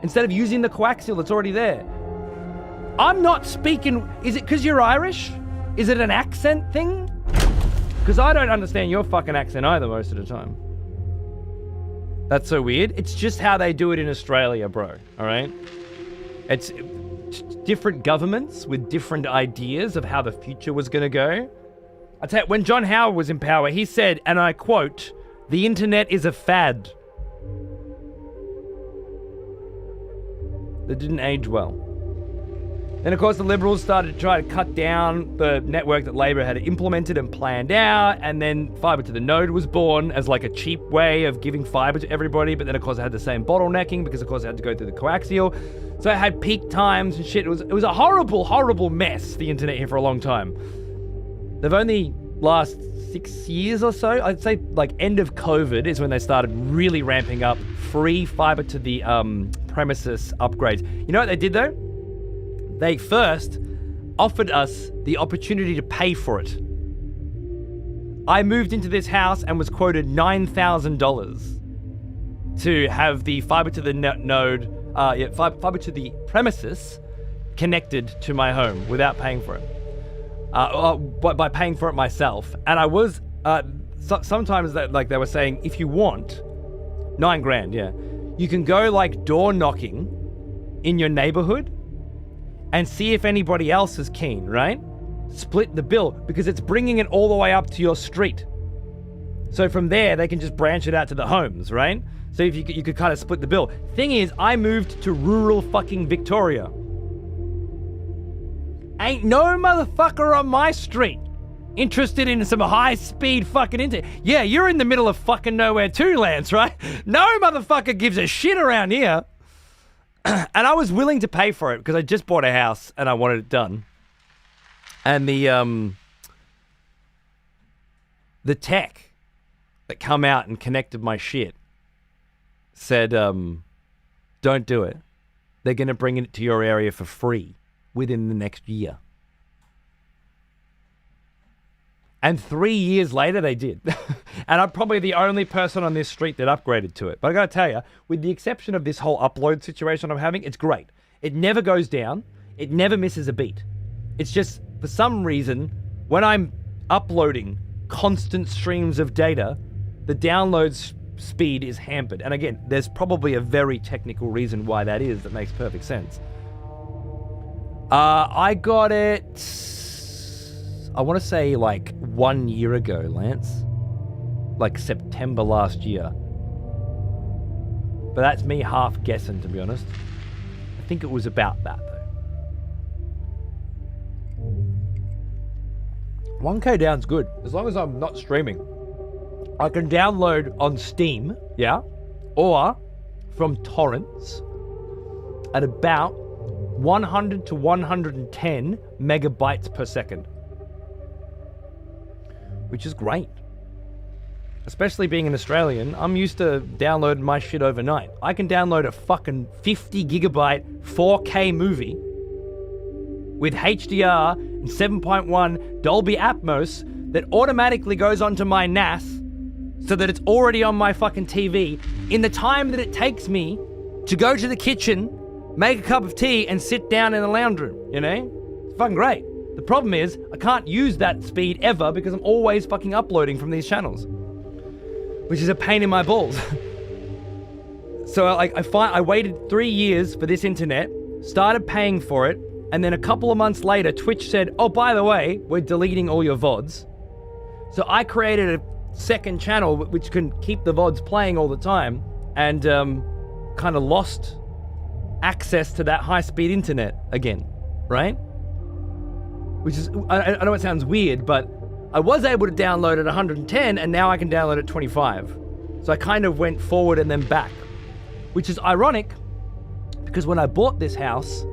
instead of using the coaxial that's already there. I'm not speaking. Is it because you're Irish? Is it an accent thing? Because I don't understand your fucking accent either most of the time. That's so weird. It's just how they do it in Australia, bro. All right? It's different governments with different ideas of how the future was going to go. I tell you, when John Howard was in power, he said, and I quote, "The internet is a fad." That didn't age well. Then, of course, the Liberals started to try to cut down the network that Labor had implemented and planned out, and then fiber to the node was born as like a cheap way of giving fiber to everybody, but then, of course, it had the same bottlenecking because, of course, it had to go through the coaxial. So it had peak times and shit. It was a horrible, horrible mess, the internet here, for a long time. They've only last 6 years or so, I'd say like end of COVID is when they started really ramping up free fiber to the premises upgrades. You know what they did though? They first offered us the opportunity to pay for it. I moved into this house and was quoted $9,000 to have the fiber to the node, fiber to the premises connected to my home without paying for it. By paying for it myself. And I was, sometimes that, like they were saying, if you want, $9,000, yeah, you can go like door knocking in your neighborhood and see if anybody else is keen, right? Split the bill, because it's bringing it all the way up to your street. So from there, they can just branch it out to the homes, right? So if you could kind of split the bill. Thing is, I moved to rural fucking Victoria. Ain't no motherfucker on my street Interested in some high-speed fucking internet? Yeah, you're in the middle of fucking nowhere too, Lance, right? No motherfucker gives a shit around here. And I was willing to pay for it because I just bought a house and I wanted it done. And the tech that come out and connected my shit said, don't do it. They're going to bring it to your area for free within the next year. And 3 years later, they did. And I'm probably the only person on this street that upgraded to it. But I got to tell you, with the exception of this whole upload situation I'm having, it's great. It never goes down. It never misses a beat. It's just, for some reason, when I'm uploading constant streams of data, the download speed is hampered. And again, there's probably a very technical reason why that is that makes perfect sense. I got it... I want to say like 1 year ago, Lance. Like September last year. But that's me half guessing, to be honest. I think it was about that, though. 1K down's good. As long as I'm not streaming. I can download on Steam, yeah? Or from torrents at about 100 to 110 megabytes per second. Which is great. Especially being an Australian, I'm used to downloading my shit overnight. I can download a fucking 50 gigabyte 4K movie with HDR and 7.1 Dolby Atmos that automatically goes onto my NAS so that it's already on my fucking TV in the time that it takes me to go to the kitchen, make a cup of tea, and sit down in the lounge room, you know? It's fucking great. The problem is, I can't use that speed ever because I'm always fucking uploading from these channels. Which is a pain in my balls. So I waited 3 years for this internet, started paying for it, and then a couple of months later, Twitch said, oh, by the way, we're deleting all your VODs. So I created a second channel which can keep the VODs playing all the time and kind of lost access to that high-speed internet again, right? Which is, I know it sounds weird, but I was able to download at 110 and now I can download at 25. So I kind of went forward and then back, which is ironic because when I bought this house,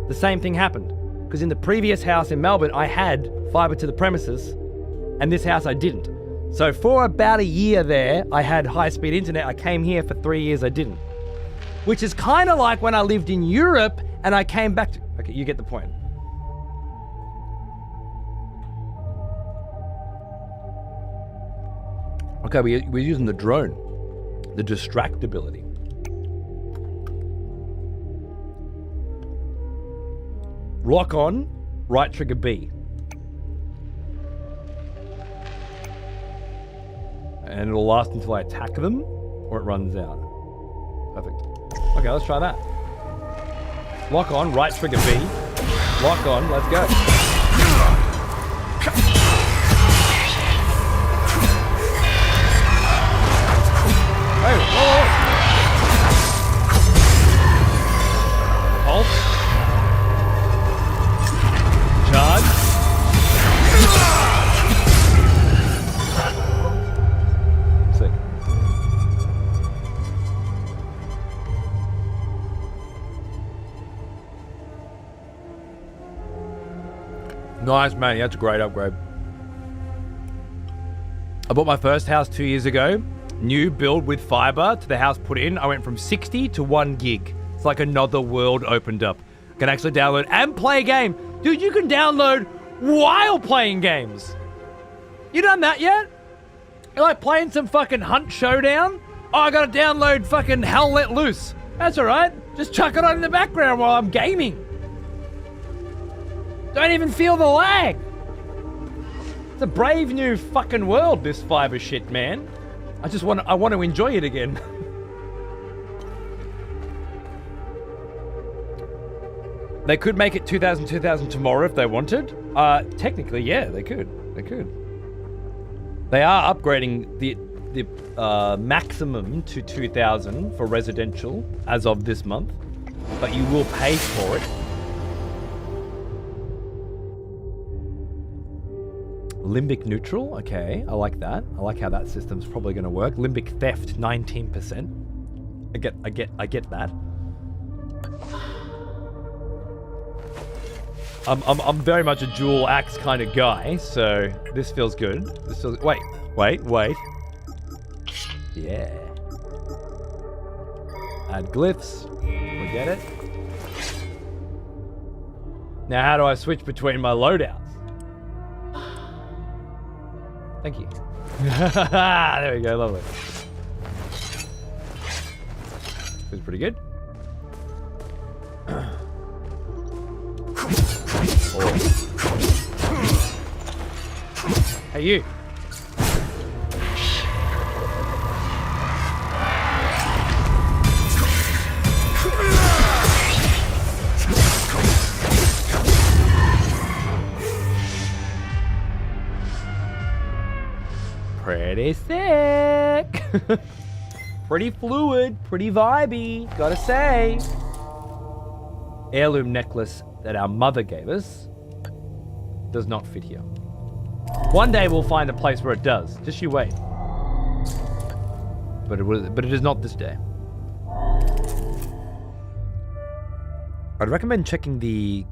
the same thing happened. Because in the previous house in Melbourne, I had fiber to the premises and this house I didn't. So for about a year there, I had high-speed internet. I came here for 3 years, I didn't. Which is kind of like when I lived in Europe and I came back to... Okay, you get the point. Okay, we're using the drone. The distractibility. Lock on, right trigger B. And it'll last until I attack them, or it runs out. Perfect. Okay, let's try that. Lock on, right trigger B. Lock on, let's go. Hey, whoa! Halt. Charge. Sick. Nice, man. Yeah, that's a great upgrade. I bought my first house 2 years ago. New build with fiber to the house put in. I went from 60 to 1 gig. It's like another world opened up. I can actually download and play a game. Dude, you can download while playing games. You done that yet? You're like playing some fucking Hunt Showdown? Oh, I gotta download fucking Hell Let Loose. That's alright. Just chuck it on in the background while I'm gaming. Don't even feel the lag. It's a brave new fucking world, this fiber shit, man. I want to enjoy it again. They could make it 2000 tomorrow if they wanted. Technically, yeah, they could. They could. They are upgrading the maximum to 2000 for residential as of this month, but you will pay for it. Limbic neutral, okay, I like that. I like how that system's probably going to work. Limbic theft, 19%. I get that. I'm very much a dual axe kind of guy, so this feels good. This feels. Wait. Yeah. Add glyphs. We get it. Now, how do I switch between my loadouts? Thank you. There we go, lovely. Feels pretty good. Hey, you. Pretty sick. Pretty fluid, pretty vibey, gotta say. Heirloom necklace that our mother gave us does not fit here. One day we'll find a place where it does. Just you wait. But it is not this day. I'd recommend checking the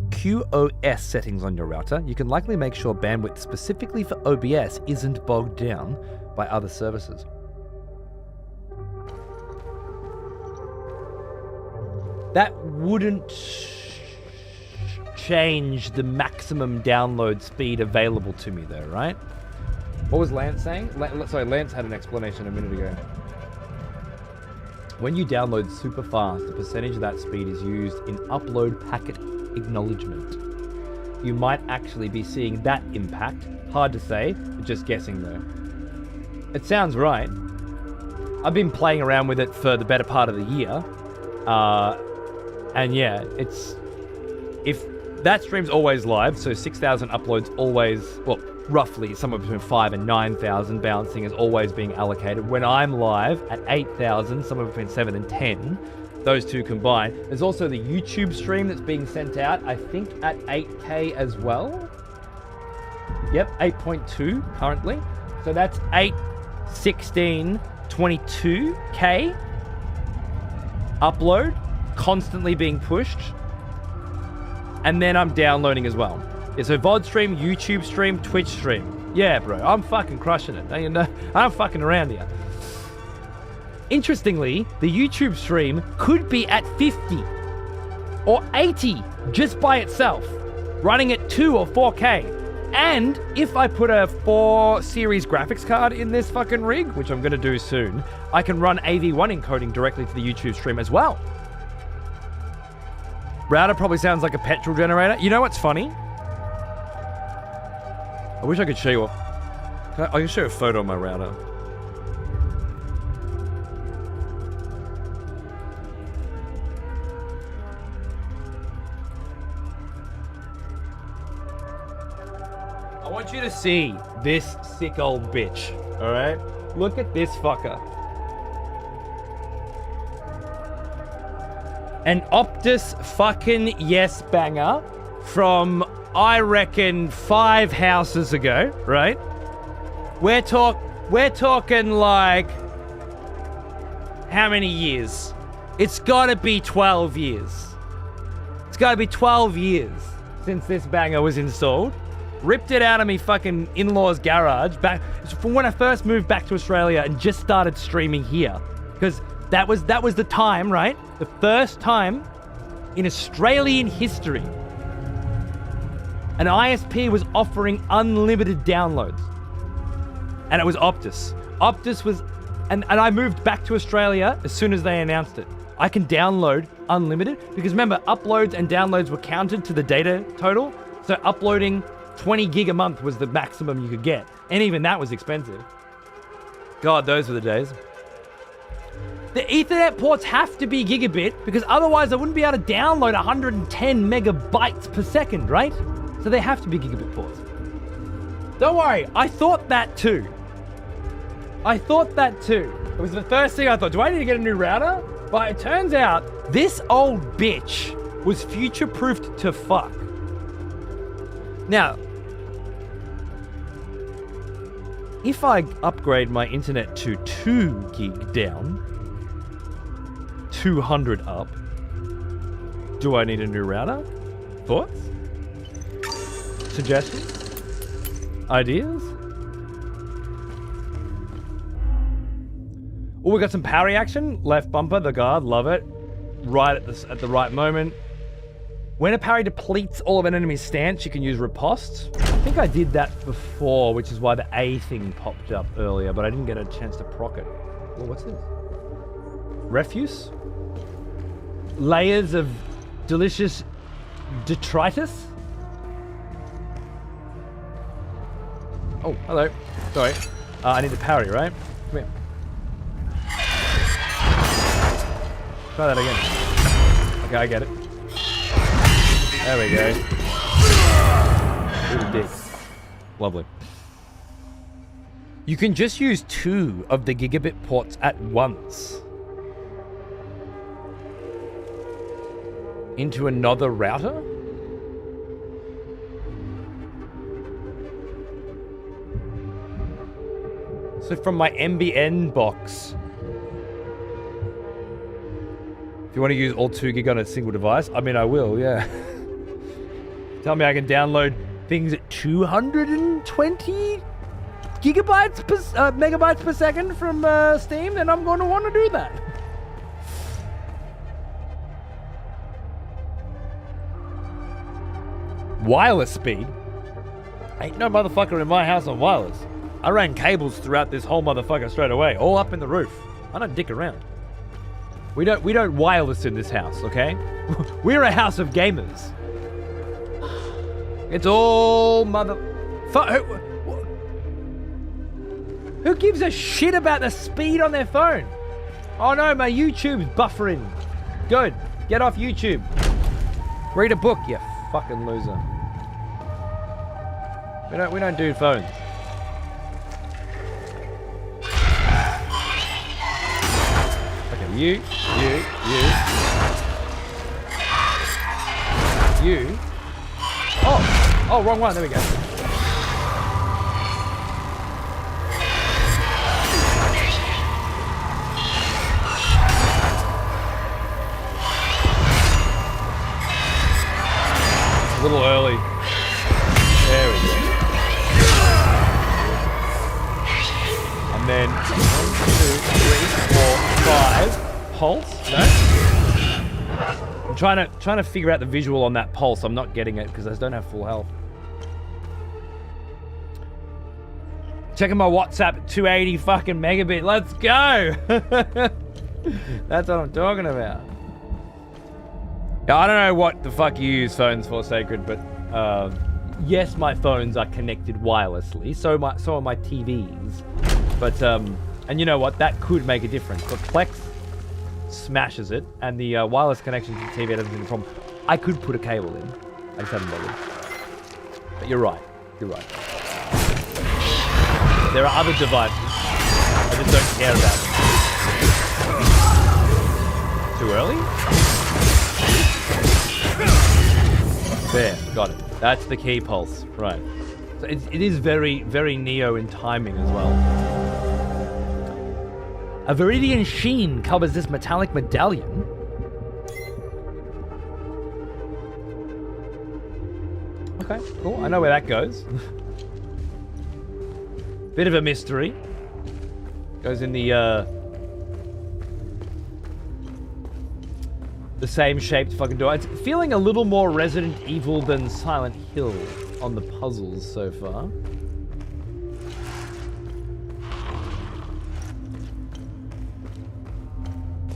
QoS settings on your router. You can likely make sure bandwidth specifically for OBS isn't bogged down by other services. That wouldn't change the maximum download speed available to me though, right? What was Lance saying? Lance had an explanation a minute ago. When you download super fast, a percentage of that speed is used in upload packet acknowledgement. You might actually be seeing that impact. Hard to say, but just guessing though. It sounds right. I've been playing around with it for the better part of the year. And yeah, if that stream's always live, so 6,000 uploads always, well, roughly somewhere between 5 and 9,000 bouncing is always being allocated. When I'm live at 8,000, somewhere between 7 and 10, those two combined. There's also the YouTube stream that's being sent out, I think at 8K as well. Yep, 8.2 currently. So that's 8, 16, 22K upload, constantly being pushed. And then I'm downloading as well. Yeah, so VOD stream, YouTube stream, Twitch stream. Yeah, bro, I'm fucking crushing it. You know, I'm fucking around here. Interestingly, the YouTube stream could be at 50 or 80 just by itself, running at 2 or 4K. And if I put a 4 series graphics card in this fucking rig, which I'm gonna do soon, I can run AV1 encoding directly to the YouTube stream as well. Router probably sounds like a petrol generator. You know what's funny? I wish I could show you. I can show you a photo of my router. I want you to see this sick old bitch. All right, look at this fucker. An Optus fucking yes banger from, I reckon, 5 houses ago, right? We're talking like, how many years? It's gotta be 12 years. It's gotta be 12 years since this banger was installed. Ripped it out of me fucking in-laws garage back from when I first moved back to Australia and just started streaming here. Because that was the time, right? The first time in Australian history an ISP was offering unlimited downloads. And it was Optus. Optus was, and I moved back to Australia as soon as they announced it. I can download unlimited because remember, uploads and downloads were counted to the data total. So uploading 20 gig a month was the maximum you could get. And even that was expensive. God, those were the days. The Ethernet ports have to be gigabit because otherwise I wouldn't be able to download 110 megabytes per second, right? So they have to be gigabit ports. Don't worry, I thought that too. It was the first thing I thought, do I need to get a new router? But it turns out this old bitch was future-proofed to fuck. Now, if I upgrade my internet to 2 gig down, 200 up, do I need a new router? Thoughts? Suggestions? Ideas? Oh, we got some parry action. Left bumper, the guard, love it. Right at the right moment. When a parry depletes all of an enemy's stance, you can use riposte. I think I did that before, which is why the A thing popped up earlier, but I didn't get a chance to proc it. Well, what's this? Refuse? Layers of delicious detritus? Oh, hello. Sorry. I need the parry, right? Come here. Try that again. Okay, I get it. There we go. Little dick. Lovely. You can just use 2 of the gigabit ports at once. Into another router? So from my MBN box, if you want to use all 2 gig on a single device, I mean, I will, yeah. Tell me I can download things at 220 megabytes per second from Steam, then I'm going to want to do that. Wireless speed? Ain't no motherfucker in my house on wireless. I ran cables throughout this whole motherfucker straight away, all up in the roof. I don't dick around. We don't wireless in this house, okay? We're a house of gamers. It's all who gives a shit about the speed on their phone? Oh no, my YouTube's buffering. Good. Get off YouTube. Read a book, you fucking loser. We don't do phones. Okay, you. Oh, wrong one. There we go. It's a little early. There we go. And then 1, 2, 3, 4, 5. Pulse? No? I'm trying to figure out the visual on that pulse. I'm not getting it because I don't have full health. Checking my WhatsApp, 280 fucking megabit. Let's go. That's what I'm talking about. Yeah, I don't know what the fuck you use phones for, Sacred, but yes, my phones are connected wirelessly. So are my TVs. But and you know what? That could make a difference. But Plex smashes it, and the wireless connection to the TV doesn't have a problem. I could put a cable in. I just haven't bothered. But you're right. There are other devices. I just don't care about them. Too early? There, got it. That's the key pulse. Right. So it is very, very Neo in timing as well. A Viridian sheen covers this metallic medallion. Okay, cool. I know where that goes. Bit of a mystery. Goes in the same shaped fucking door. It's feeling a little more Resident Evil than Silent Hill on the puzzles so far.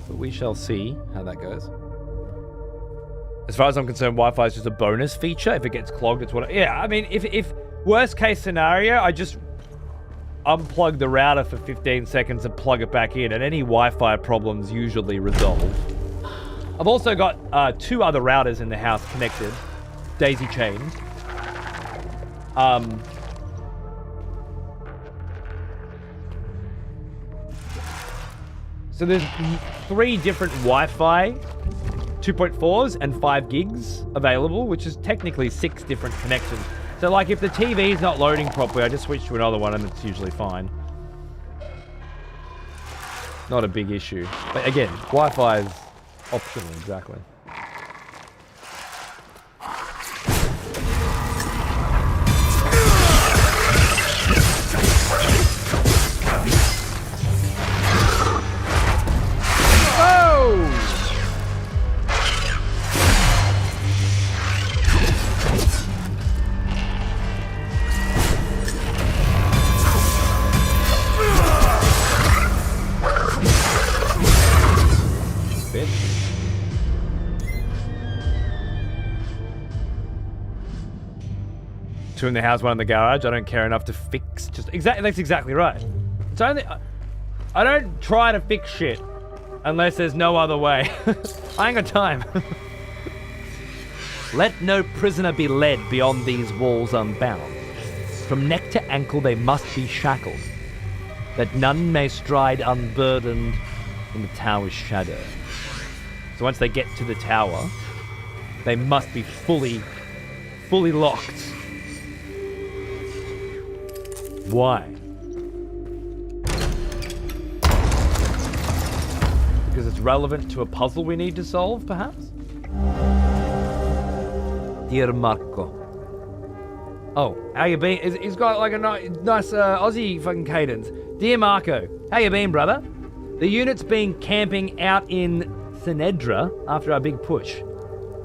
But we shall see how that goes. As far as I'm concerned, Wi-Fi is just a bonus feature. If it gets clogged, it's what... Yeah, I mean, if worst case scenario, I just unplug the router for 15 seconds and plug it back in, and any Wi-Fi problems usually resolve. I've also got 2 other routers in the house connected, daisy-chained. So there's 3 different Wi-Fi 2.4s and 5 gigs available, which is technically 6 different connections. So like if the TV's not loading properly, I just switch to another one and it's usually fine. Not a big issue. But again, Wi-Fi is optional, exactly. Two in the house, one in the garage. I don't care enough to fix. Just exactly. That's exactly right. It's only. I don't try to fix shit unless there's no other way. I ain't got time. Let no prisoner be led beyond these walls unbound. From neck to ankle they must be shackled, that none may stride unburdened in the tower's shadow. So once they get to the tower, they must be fully locked. Why? Because it's relevant to a puzzle we need to solve, perhaps? Dear Marco. Oh, how you been? He's got like a nice Aussie fucking cadence. Dear Marco, how you been, brother? The unit's been camping out in Sinedra after our big push.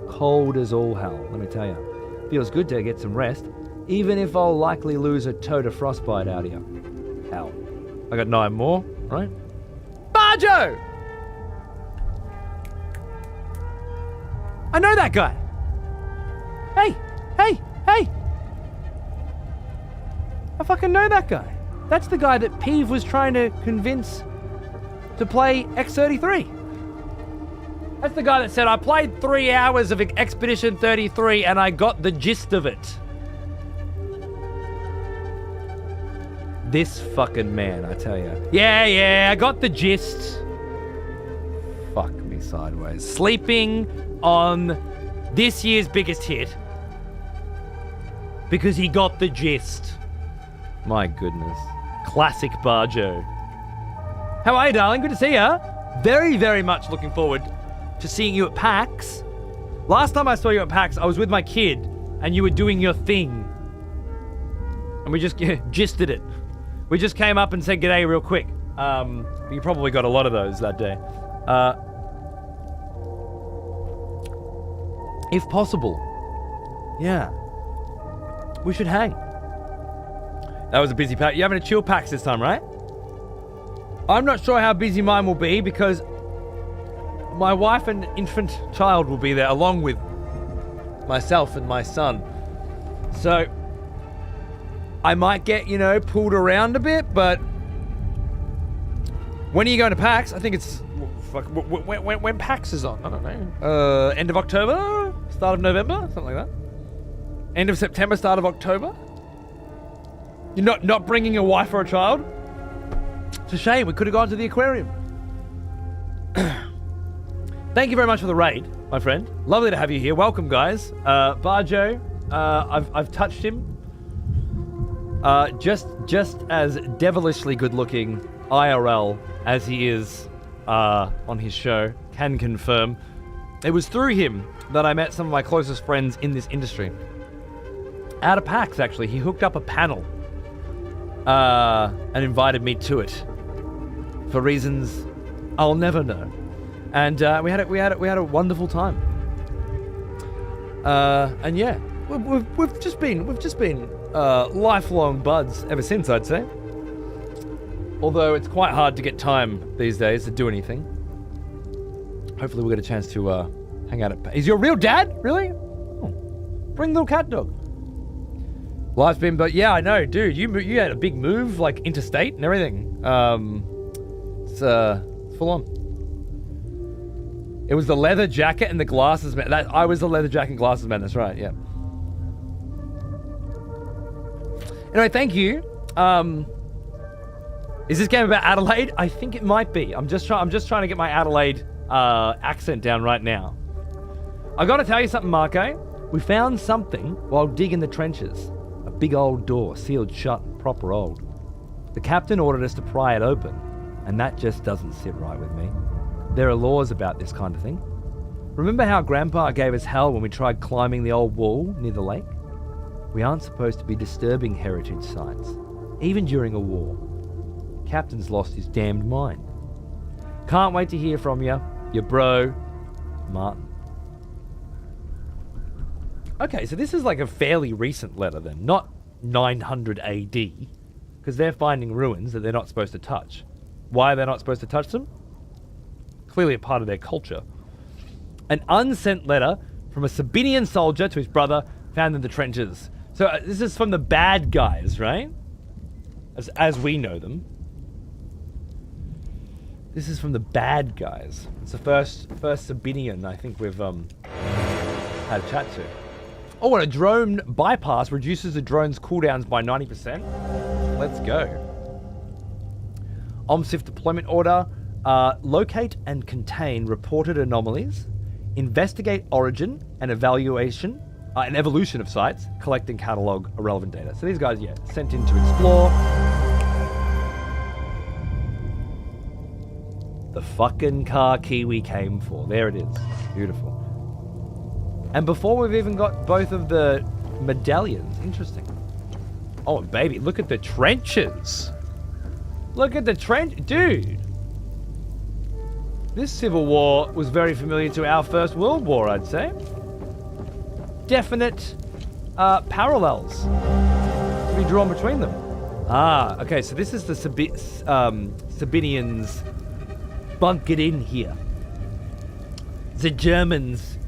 Cold as all hell, let me tell you. Feels good to get some rest. Even if I'll likely lose a toe to frostbite out here. Hell. I got 9 more, right? Barjo! I know that guy! Hey! I fucking know that guy. That's the guy that Peeve was trying to convince to play X33. That's the guy that said, I played 3 hours of Expedition 33 and I got the gist of it. This fucking man, I tell you. Yeah, I got the gist. Fuck me sideways. Sleeping on this year's biggest hit because he got the gist. My goodness. Classic Barjo. How are you, darling? Good to see ya. Very, very much looking forward to seeing you at PAX. Last time I saw you at PAX, I was with my kid and you were doing your thing. And we just gisted it. We just came up and said g'day real quick. You probably got a lot of those that day. If possible. Yeah. We should hang. That was a busy pack. You're having a chill PAX this time, right? I'm not sure how busy mine will be because my wife and infant child will be there along with myself and my son. So I might get, pulled around a bit, but when are you going to PAX? I think it's when PAX is on. I don't know. End of October, start of November, something like that. End of September, start of October. You're not bringing a wife or a child? It's a shame. We could have gone to the aquarium. Thank you very much for the raid, my friend. Lovely to have you here. Welcome, guys. Barjo, I've touched him. Just as devilishly good-looking IRL as he is on his show, can confirm. It was through him that I met some of my closest friends in this industry. Out of PAX, actually, he hooked up a panel and invited me to it for reasons I'll never know. And we had a wonderful time. And yeah, we've just been lifelong buds ever since, I'd say. Although it's quite hard to get time these days to do anything. Hopefully we'll get a chance to hang out at... Is your real dad? Really? Oh. Bring the little cat dog. Life's been... But yeah, I know, dude. You had a big move, like interstate and everything. It's full on. It was the leather jacket and the glasses man. I was the leather jacket and glasses man, that's right, yeah. Anyway, thank you. Is this game about Adelaide? I think it might be. I'm just trying to get my Adelaide accent down right now. I gotta tell you something, Marco. We found something while digging the trenches. big old door, sealed shut, proper old. The captain ordered us to pry it open, and that just doesn't sit right with me. There are laws about this kind of thing. Remember how Grandpa gave us hell when we tried climbing the old wall near the lake? We aren't supposed to be disturbing heritage sites, even during a war. Captain's lost his damned mind. Can't wait to hear from you, your bro, Martin. Okay, so this is like a fairly recent letter then, not 900 AD, because they're finding ruins that they're not supposed to touch. Why are they not supposed to touch them? Clearly a part of their culture. An unsent letter from a Sabinian soldier to his brother found in the trenches. So this is from the bad guys, right? As we know them. This is from the bad guys. It's the first Sabinian I think we've had a chat to. Oh, and a drone bypass reduces the drone's cooldowns by 90%. Let's go. OMSIF deployment order. Locate and contain reported anomalies. Investigate origin and evaluation and evolution of sites. Collect and catalog irrelevant data. So these guys, yeah, sent in to explore. The fucking car key we came for. There it is. Beautiful. And before we've even got both of the medallions. Interesting. Oh, baby, look at the trenches. Look at the trench. Dude. This Civil War was very familiar to our First World War, I'd say. Definite parallels to be drawn between them. Ah, okay, so this is the Sabinians bunkered in here. The Germans'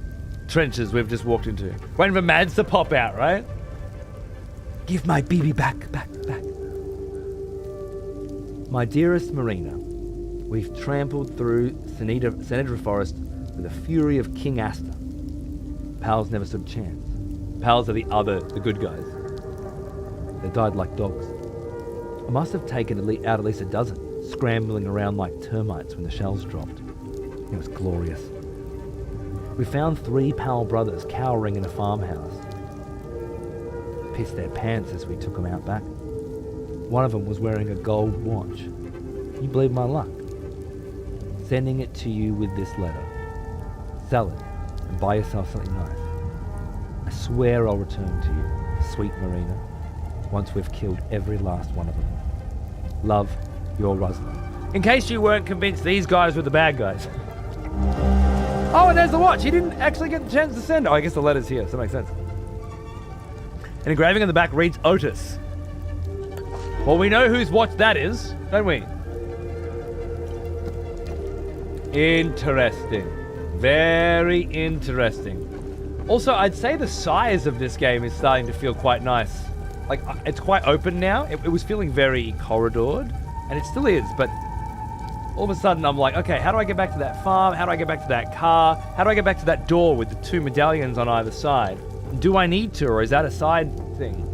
trenches we've just walked into. Waiting for Mads to pop out, right? Give my BB back. My dearest Marina, we've trampled through Seneddra Forest with the fury of King Asta. Pals never stood a chance. Pals are the good guys. They died like dogs. I must have taken out at least a dozen, scrambling around like termites when the shells dropped. It was glorious. We found 3 Pal brothers cowering in a farmhouse. Pissed their pants as we took them out back. One of them was wearing a gold watch. Can you believe my luck? Sending it to you with this letter. Sell it and buy yourself something nice. I swear I'll return to you, sweet Marina, once we've killed every last one of them. Love, your Ruslan. In case you weren't convinced these guys were the bad guys. Oh, and there's the watch. He didn't actually get the chance to send. Oh, I guess the letter's here, so that makes sense. An engraving on the back reads Otis. Well, we know whose watch that is, don't we? Interesting. Very interesting. Also, I'd say the size of this game is starting to feel quite nice. Like, it's quite open now. It was feeling very corridored, and it still is, but all of a sudden I'm like, okay, how do I get back to that farm? How do I get back to that car? How do I get back to that door with the 2 medallions on either side? Do I need to, or is that a side thing?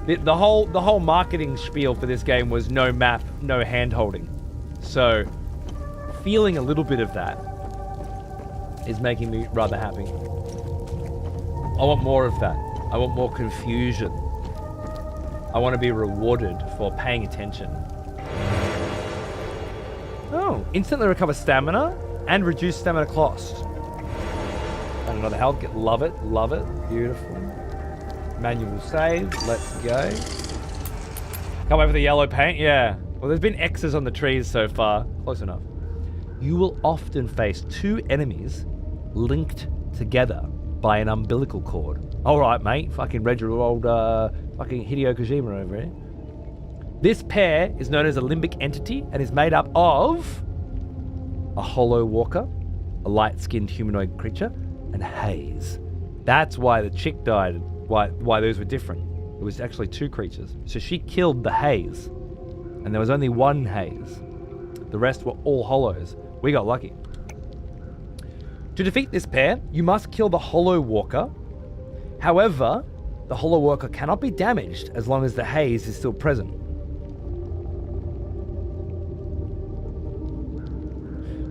The whole marketing spiel for this game was no map, no hand-holding. So, feeling a little bit of that is making me rather happy. I want more of that. I want more confusion. I want to be rewarded for paying attention. Oh, instantly recover stamina and reduce stamina cost. And another health kit. Love it. Beautiful. Manual save. Let's go. Come over the yellow paint. Yeah. Well, there's been X's on the trees so far. Close enough. You will often face 2 enemies linked together by an umbilical cord. All right, mate. Fucking read your old fucking Hideo Kojima over here. This pair is known as a limbic entity and is made up of a hollow walker, a light-skinned humanoid creature, and haze. That's why the chick died. Why those were different. It was actually 2 creatures. So she killed the haze, and there was only 1 haze. The rest were all hollows. We got lucky. To defeat this pair, you must kill the hollow walker. However, the hollow walker cannot be damaged as long as the haze is still present.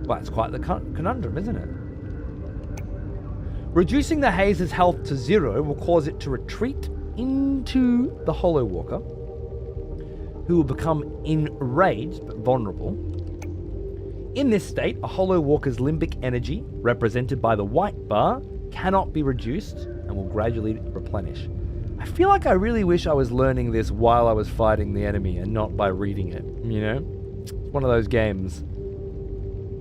Well, it's quite the conundrum, isn't it? Reducing the haze's health to 0 will cause it to retreat into the Hollow Walker, who will become enraged but vulnerable. In this state, a Hollow Walker's limbic energy, represented by the white bar, cannot be reduced and will gradually replenish. I feel like I really wish I was learning this while I was fighting the enemy and not by reading it, you know? It's one of those games.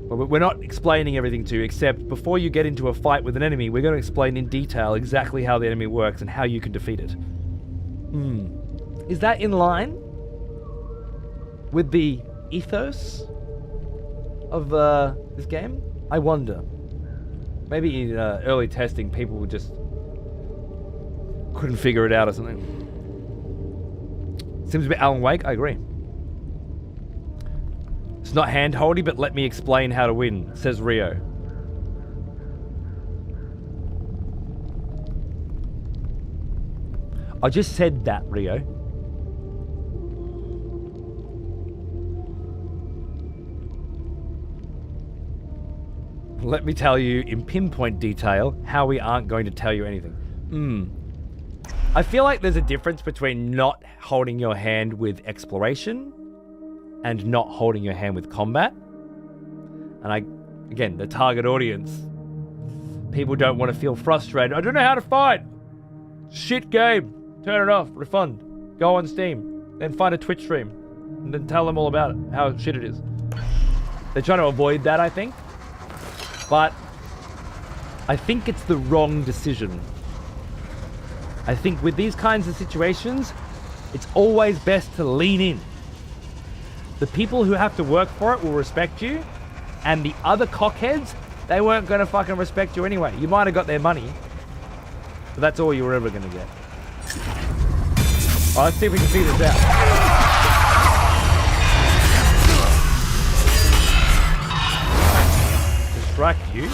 We're not explaining everything to you, except before you get into a fight with an enemy, we're going to explain in detail exactly how the enemy works and how you can defeat it. Is that in line with the ethos of this game? I wonder. Maybe in early testing, people just couldn't figure it out or something. Seems a bit Alan Wake, I agree. It's not hand-holdy, but let me explain how to win, says Rio. I just said that, Rio. Let me tell you in pinpoint detail how we aren't going to tell you anything. I feel like there's a difference between not holding your hand with exploration and not holding your hand with combat. And again, the target audience, people don't want to feel frustrated. I don't know how to fight. Shit game. Turn it off. Refund. Go on Steam. Then find a Twitch stream. And then tell them all about it, how shit it is. They're trying to avoid that, I think. But I think it's the wrong decision. I think with these kinds of situations, it's always best to lean in. The people who have to work for it will respect you, and the other cockheads, they weren't going to fucking respect you anyway. You might have got their money, but that's all you were ever going to get. Let's see if we can see this out. Distract you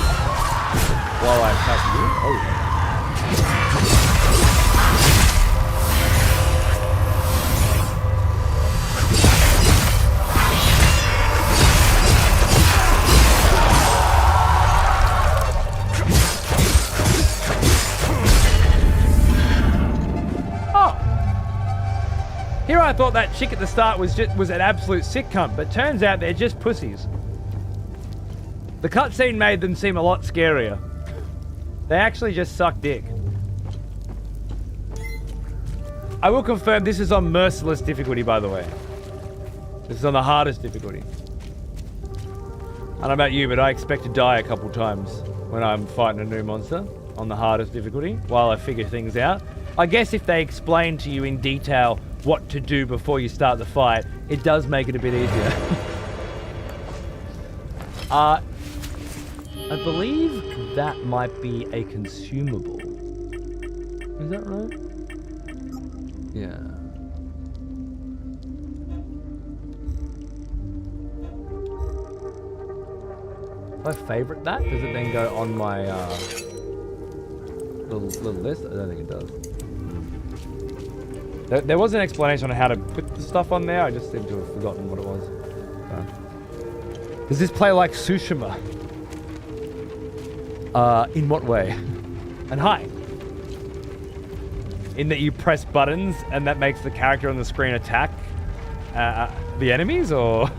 while I attack you. Oh. Here I thought that chick at the start was an absolute sick cunt, but turns out they're just pussies. The cutscene made them seem a lot scarier. They actually just suck dick. I will confirm this is on merciless difficulty, by the way. This is on the hardest difficulty. I don't know about you, but I expect to die a couple times when I'm fighting a new monster on the hardest difficulty while I figure things out. I guess if they explain to you in detail what to do before you start the fight, it does make it a bit easier. I believe that might be a consumable. Is that right? Yeah. If I favorite that, does it then go on my little list? I don't think it does. There was an explanation on how to put the stuff on there. I just seem to have forgotten what it was. Does this play like Tsushima? In what way? And hi. In that you press buttons and that makes the character on the screen attack the enemies, or?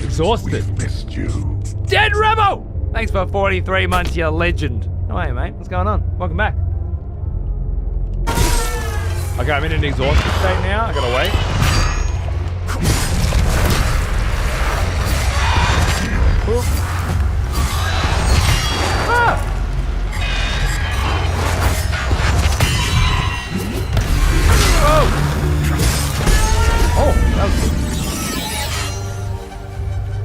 Exhausted. We've missed you. Dead Remo! Thanks for 43 months, you legend. Oh, hey, mate. What's going on? Welcome back. Okay, I'm in an exhausted state now. I gotta wait. Ooh. Ah! Oh! Oh, that was good.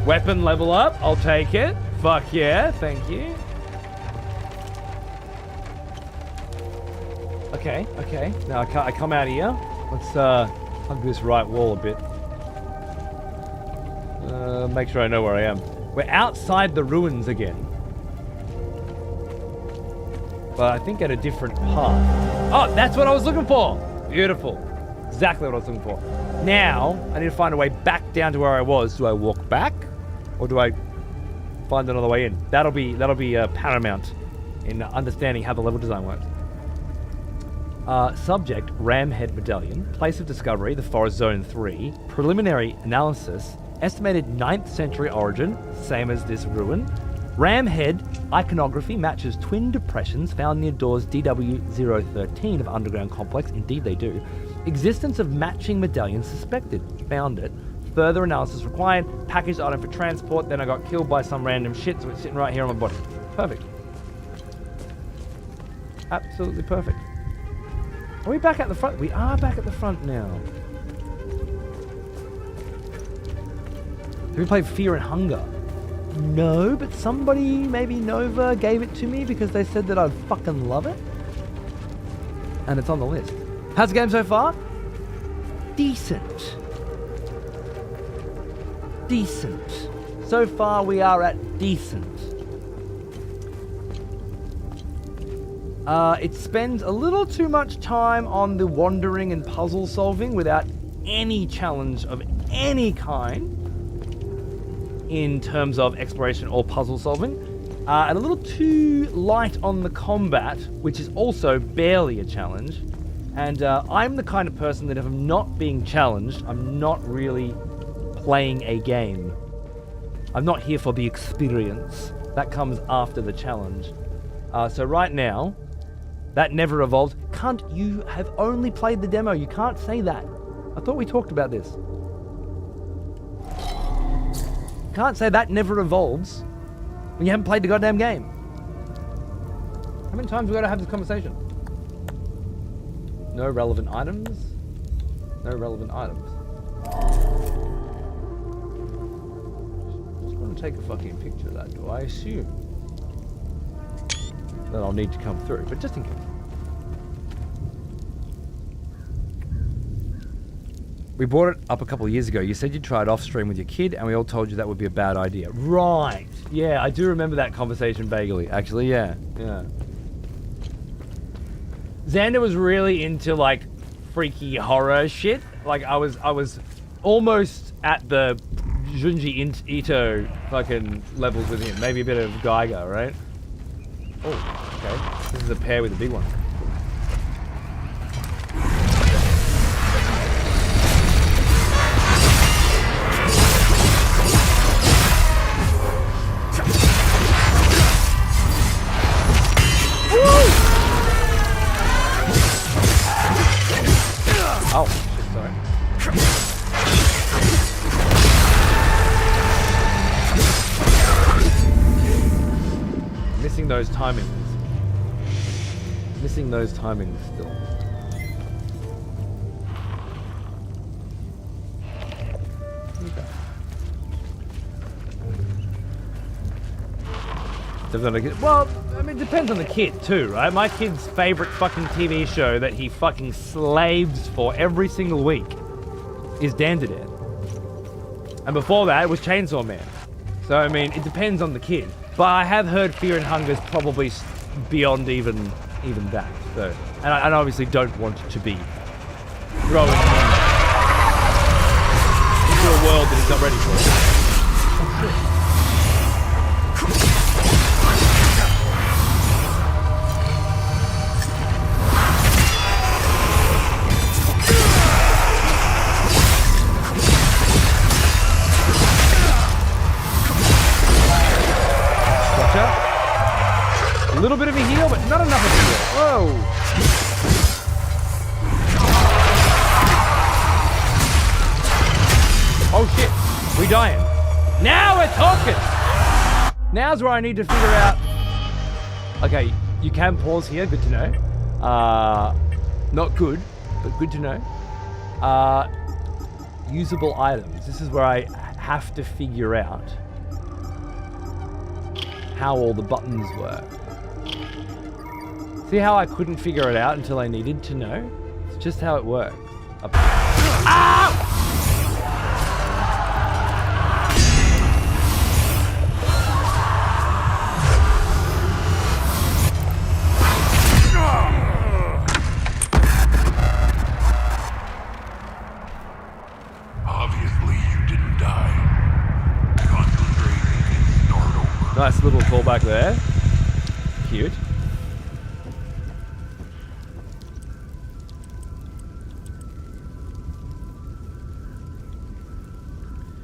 Weapon level up, I'll take it. Fuck yeah, thank you. Okay. Now I come out here. Let's hug this right wall a bit. Make sure I know where I am. We're outside the ruins again. but I think at a different path. Oh, that's what I was looking for. Beautiful. Exactly what I was looking for. Now, I need to find a way back down to where I was. Do I walk back, or do I find another way in? That'll be paramount in understanding how the level design works. Subject, Ramhead Medallion. Place of discovery, the Forest Zone 3. Preliminary analysis, estimated 9th century origin, same as this ruin. Ramhead iconography matches twin depressions found near doors DW013 of underground complex. Indeed they do. Existence of matching medallions suspected. Found it. Further analysis required. Packaged item for transport. Then I got killed by some random shit, so it's sitting right here on my body. Perfect. Absolutely perfect. Are we back at the front? We are back at the front now. Have we played Fear and Hunger? No, but somebody, maybe Nova, gave it to me because they said that I'd fucking love it. And it's on the list. How's the game so far? Decent. Decent. So far we are at decent. It spends a little too much time on the wandering and puzzle solving without any challenge of any kind in terms of exploration or puzzle solving. And a little too light on the combat, which is also barely a challenge. And I'm the kind of person that if I'm not being challenged, I'm not really playing a game. I'm not here for the experience. That comes after the challenge. So right now, that never evolved. Cunt, you have only played the demo. You can't say that. I thought we talked about this. You can't say that never evolves when you haven't played the goddamn game. How many times have we got to have this conversation? No relevant items. No relevant items. Just want to take a fucking picture of that, do I assume? That I'll need to come through, but just in case. We brought it up a couple of years ago. You said you'd try it off stream with your kid, and we all told you that would be a bad idea. Right. Yeah, I do remember that conversation vaguely. Actually, yeah. Xander was really into, like, freaky horror shit. Like, I was almost at the Junji Ito fucking levels with him. Maybe a bit of Geiger, right? Oh, okay. This is a pair with a big one. Oh, shit, sorry. Missing those timings. Missing those timings still. Okay. Well, I mean, it depends on the kid too, right? My kid's favorite fucking TV show that he fucking slaves for every single week is Dandadan. And before that, it was Chainsaw Man. So, I mean, it depends on the kid. But I have heard Fear and Hunger is probably beyond even that. So, and I obviously don't want to be throwing him into a world that he's not ready for. A little bit of a heal, but not enough of a heal. Whoa! Oh shit, we dying. Now we're talking! Now's where I need to figure out... Okay, you can pause here, good to know. Not good, but good to know. Usable items. This is where I have to figure out how all the buttons work. See how I couldn't figure it out until I needed to know? It's just how it works. Ah! Nice little callback there. Cute.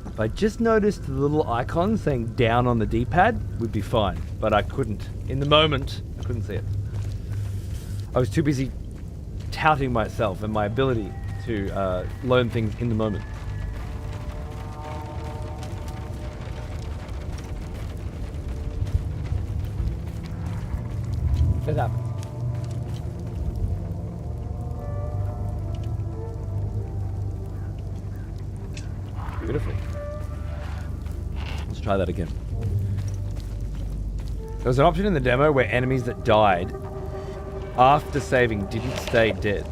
If I just noticed the little icon saying down on the D-pad, we'd be fine. But I couldn't. In the moment, I couldn't see it. I was too busy touting myself and my ability to learn things in the moment. It happened. Beautiful. Let's try that again. There was an option in the demo where enemies that died after saving didn't stay dead.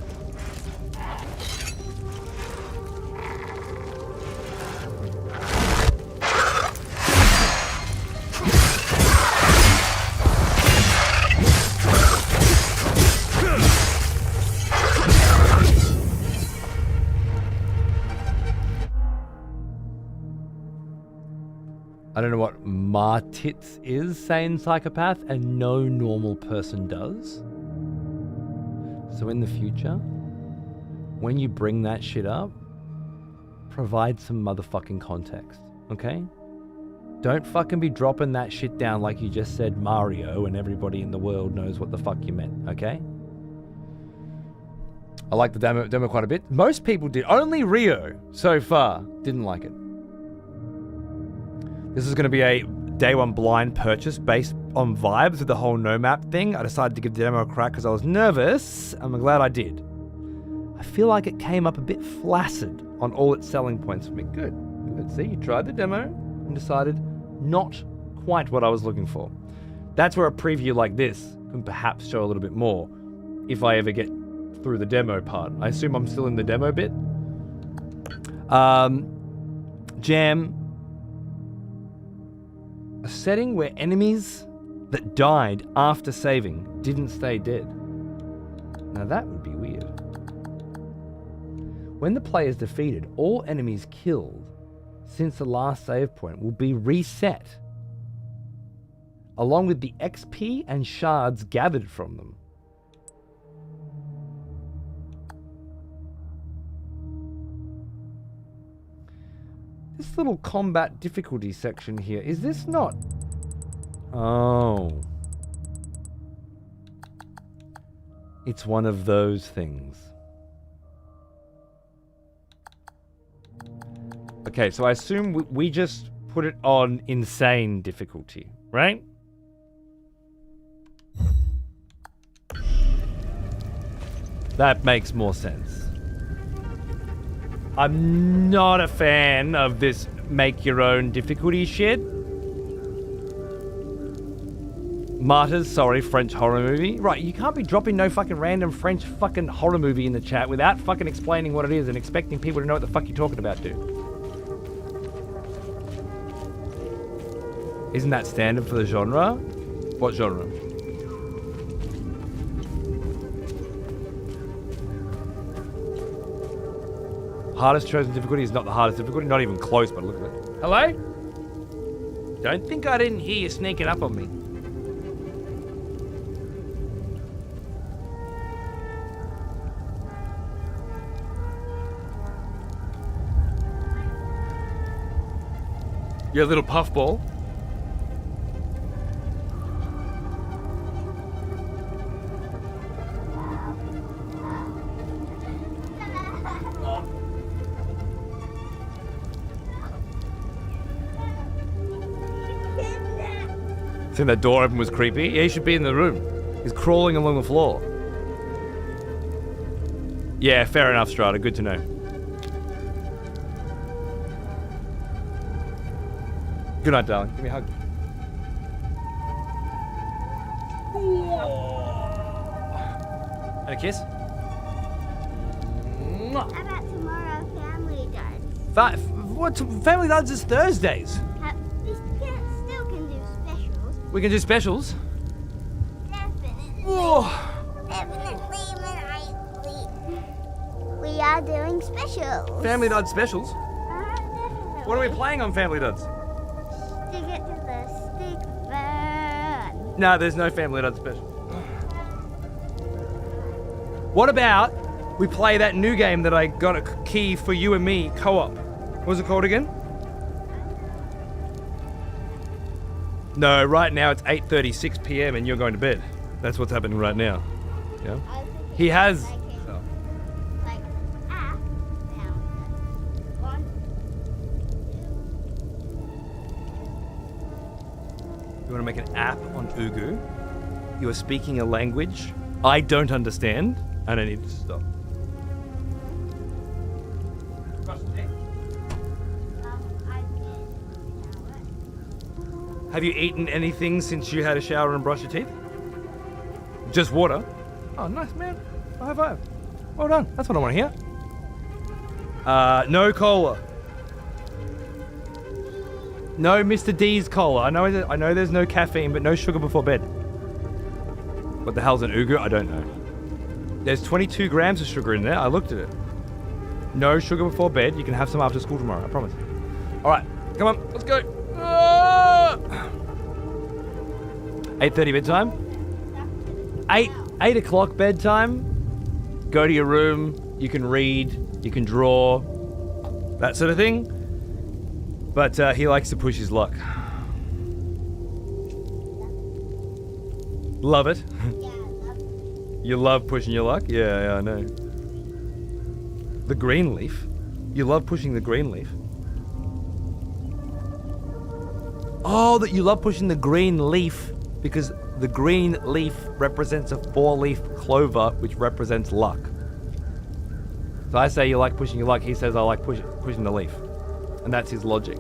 I don't know what Martitz is saying psychopath, and no normal person does. So in the future, when you bring that shit up, provide some motherfucking context, okay? Don't fucking be dropping that shit down like you just said Mario and everybody in the world knows what the fuck you meant, okay? I like the demo quite a bit. Most people did. Only Rio, so far, didn't like it. This is going to be a day one blind purchase based on vibes with the whole no map thing. I decided to give the demo a crack because I was nervous. I'm glad I did. I feel like it came up a bit flaccid on all its selling points for me. Good. Let's see, you tried the demo and decided not quite what I was looking for. That's where a preview like this can perhaps show a little bit more if I ever get through the demo part. I assume I'm still in the demo bit. Jam. A setting where enemies that died after saving didn't stay dead. Now that would be weird. When the player is defeated, all enemies killed since the last save point will be reset, along with the XP and shards gathered from them. This little combat difficulty section here, is this not? Oh. It's one of those things. Okay, so I assume we just put it on insane difficulty, right? That makes more sense. I'm not a fan of this make your own difficulty shit. Martyrs, sorry, French horror movie. Right, you can't be dropping no fucking random French fucking horror movie in the chat without fucking explaining what it is and expecting people to know what the fuck you're talking about, dude. Isn't that standard for the genre? What genre? Hardest chosen difficulty is not the hardest difficulty, not even close, but look at it. Hello? Don't think I didn't hear you sneaking up on me. You're a little puffball. Seeing that door open was creepy. Yeah, he should be in the room. He's crawling along the floor. Yeah, fair enough, Strata. Good to know. Good night, darling. Give me a hug. And a kiss. How about tomorrow, Family Guide? What? Family Duds is Thursdays. We still can do specials. We can do specials. Definitely. Whoa. Definitely. We are doing specials. Family Duds specials. Definitely. What are we playing on Family Duds? To get to the stick No, there's no family done special. What about we play that new game that I got a key for you and me, co-op? What was it called again? No, right now it's 8:36 p.m. and you're going to bed. That's what's happening right now. Yeah. He has. Like app now. One. You want to make an app on Ugu? You are speaking a language I don't understand, and I need to stop. Have you eaten anything since you had a shower and brushed your teeth? Just water? Oh, nice, man. High five. Well done. That's what I want to hear. No cola. No Mr. D's cola. I know there's no caffeine, but no sugar before bed. What the hell's an Ugu? I don't know. There's 22 grams of sugar in there. I looked at it. No sugar before bed. You can have some after school tomorrow. I promise. All right. Come on. Let's go. 8:30 bedtime. 8 o'clock bedtime. Go to your room. You can read. You can draw. That sort of thing. But he likes to push his luck. Love it. You love pushing your luck? Yeah, I know. The green leaf? You love pushing the green leaf? Oh, that you love pushing the green leaf because the green leaf represents a 4-leaf clover, which represents luck. So I say you like pushing your luck. He says I like pushing the leaf. And that's his logic.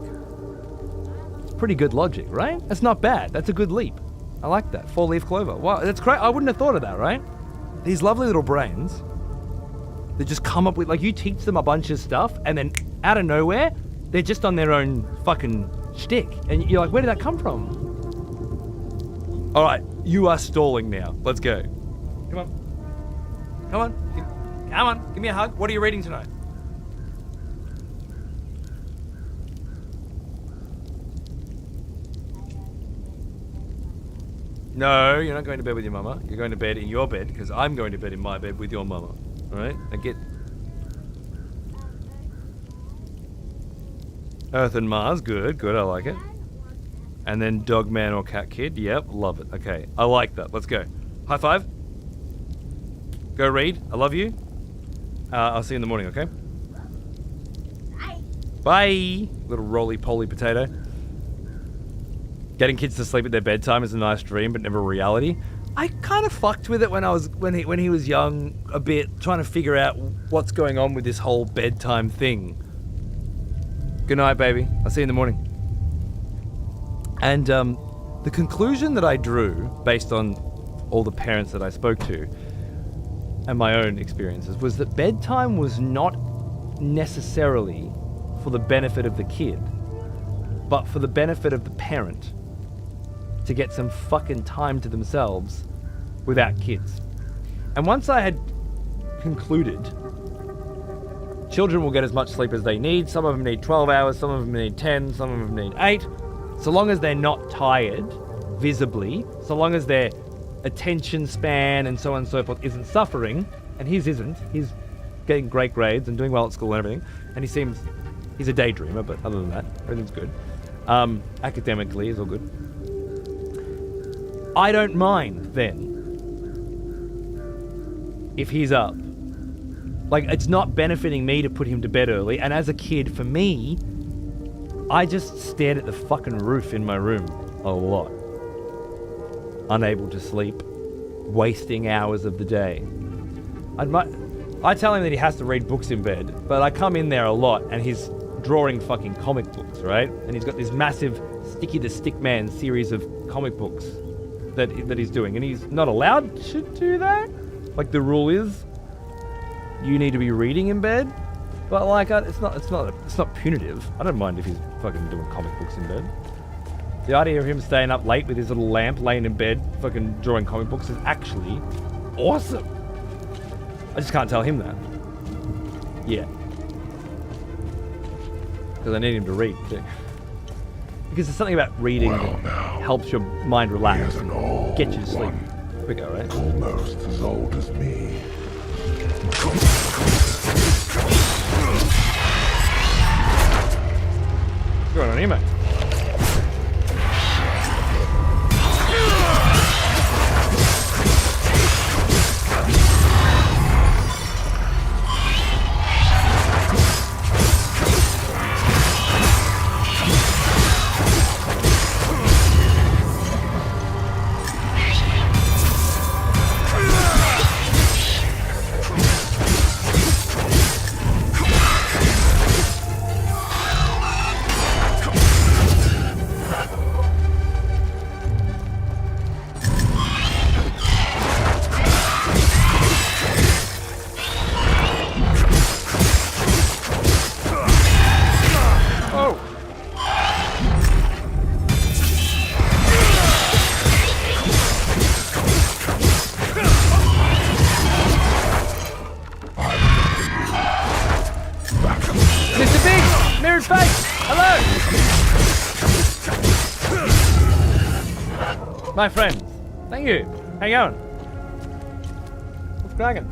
It's pretty good logic, right? That's not bad. That's a good leap. I like that. 4-leaf clover. Wow, that's great. I wouldn't have thought of that, right? These lovely little brains that just come up with, like, you teach them a bunch of stuff and then out of nowhere, they're just on their own fucking shtick. And you're like, where did that come from? All right, you are stalling now. Let's go. Come on. Come on. Come on. Give me a hug. What are you reading tonight? No, you're not going to bed with your mama. You're going to bed in your bed because I'm going to bed in my bed with your mama. All right? Now get Earth and Mars. Good. I like it. And then Dog Man or Cat Kid. Yep, love it. Okay, I like that. Let's go. High five. Go read. I love you. I'll see you in the morning, okay? Bye. Little roly-poly potato. Getting kids to sleep at their bedtime is a nice dream, but never a reality. I kind of fucked with it when he was young a bit, trying to figure out what's going on with this whole bedtime thing. Good night, baby. I'll see you in the morning. And the conclusion that I drew, based on all the parents that I spoke to and my own experiences, was that bedtime was not necessarily for the benefit of the kid, but for the benefit of the parent to get some fucking time to themselves without kids. And once I had concluded, children will get as much sleep as they need. Some of them need 12 hours, some of them need 10, some of them need 8. So long as they're not tired, visibly, so long as their attention span and so on and so forth isn't suffering, and his isn't, he's getting great grades and doing well at school and everything, and he's a daydreamer, but other than that, everything's good. Academically is all good. I don't mind then if he's up. Like, it's not benefiting me to put him to bed early, and as a kid, for me, I just stared at the fucking roof in my room a lot. Unable to sleep, wasting hours of the day. I tell him that he has to read books in bed, but I come in there a lot and he's drawing fucking comic books, right? And he's got this massive Sticky the Stickman series of comic books that he's doing, and he's not allowed to do that. Like, the rule is you need to be reading in bed, but like it's not punitive. I don't mind if he's fucking doing comic books in bed. The idea of him staying up late with his little lamp, laying in bed, fucking drawing comic books is actually awesome. I just can't tell him that. Yeah. Because I need him to read too. Because there's something about reading Well, that now, helps your mind He relax is an and old get you to sleep one, quicker, right? almost as old as me. What's going on here, mate? Mr. Big! Mirrored face! Hello! My friend. Thank you. How you going? What's cracking?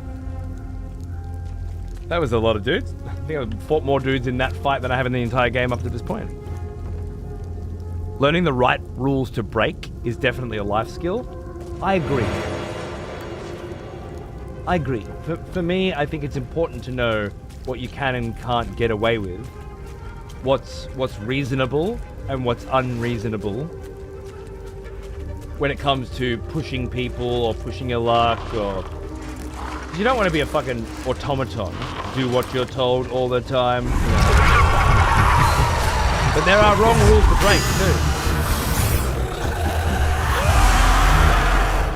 That was a lot of dudes. I think I fought more dudes in that fight than I have in the entire game up to this point. Learning the right rules to break is definitely a life skill. I agree. I agree. For me, I think it's important to know what you can and can't get away with, what's reasonable and what's unreasonable when it comes to pushing people or pushing your luck, or you don't want to be a fucking automaton, do what you're told all the time. But there are wrong rules to break too.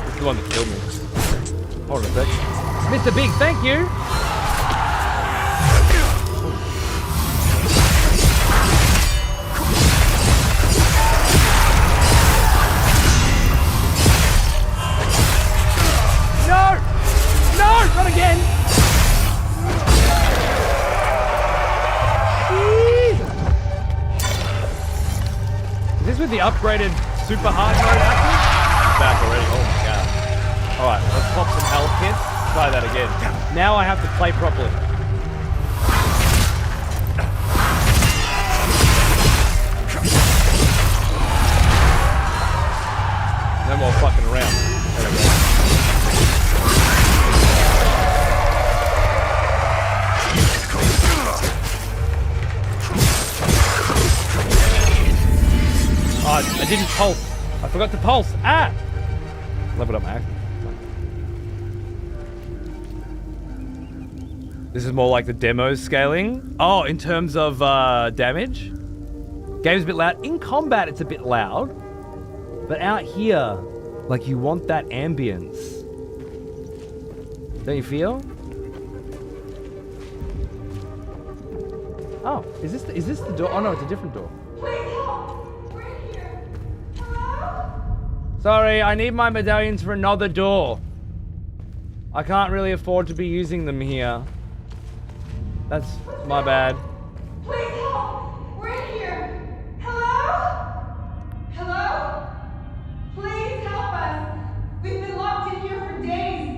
This is the one that killed me. Hold on a sec. Mr. Big, thank you. Not again! Is this with the upgraded super hard mode active? It's back already. Oh my god. Alright, let's pop some health kits. Try that again. Now I have to play properly. No more fucking around. There we go. Oh, I didn't pulse. I forgot to pulse. Ah! Leveled up my axe. This is more like the demo scaling. Oh, in terms of damage? Game's a bit loud. In combat, it's a bit loud. But out here, like you want that ambience. Don't you feel? Oh, is this the door? Oh no, it's a different door. Please help! We're in here. Hello? Sorry, I need my medallions for another door. I can't really afford to be using them here. That's my bad. Please help! We're in here. Hello? Hello? Please help us. We've been locked in here for days.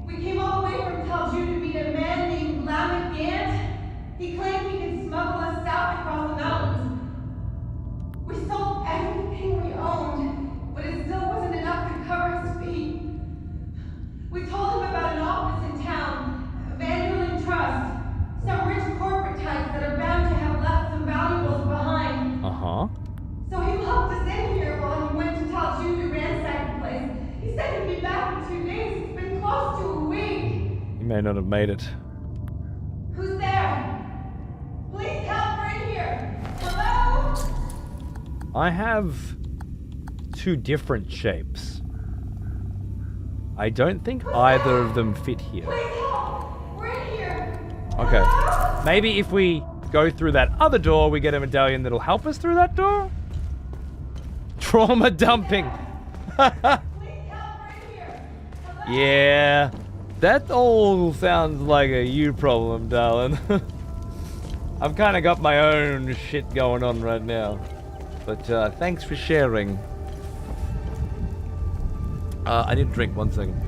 We came all the way from Talju to meet a man named Lamek Gant. He claimed he could smuggle us south across the mountains. We sold everything we owned, but it still wasn't enough to cover his feet. We told him about an office in town, Vanderlyn Trust, some rich corporate types that are bound to have left some valuables behind. Uh-huh. So he locked us in here while he went to Talju to ransack the place. He said he'd be back in 2 days. It's been close to a week. You may not have made it. Who's there? Please help, we're in here. Hello? I have two different shapes. I don't think either of them fit here. Please help, we're in here. Okay. Maybe if we go through that other door, we get a medallion that'll help us through that door? Trauma dumping. Please help, we're in here. Hello? Yeah. That all sounds like a you problem, darling. I've kind of got my own shit going on right now. But thanks for sharing. I need a drink, 1 second.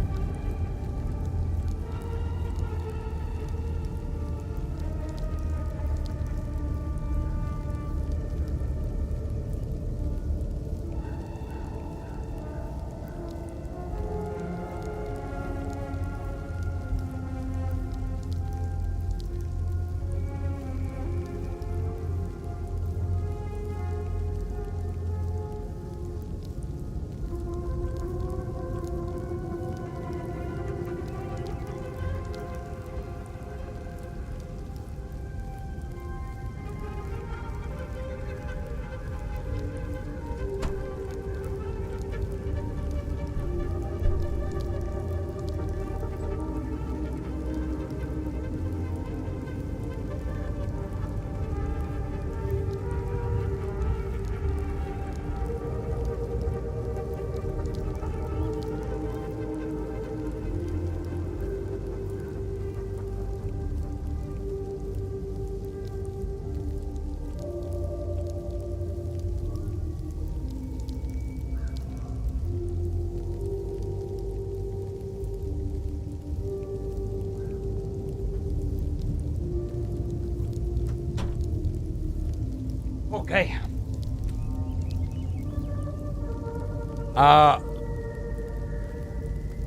Okay.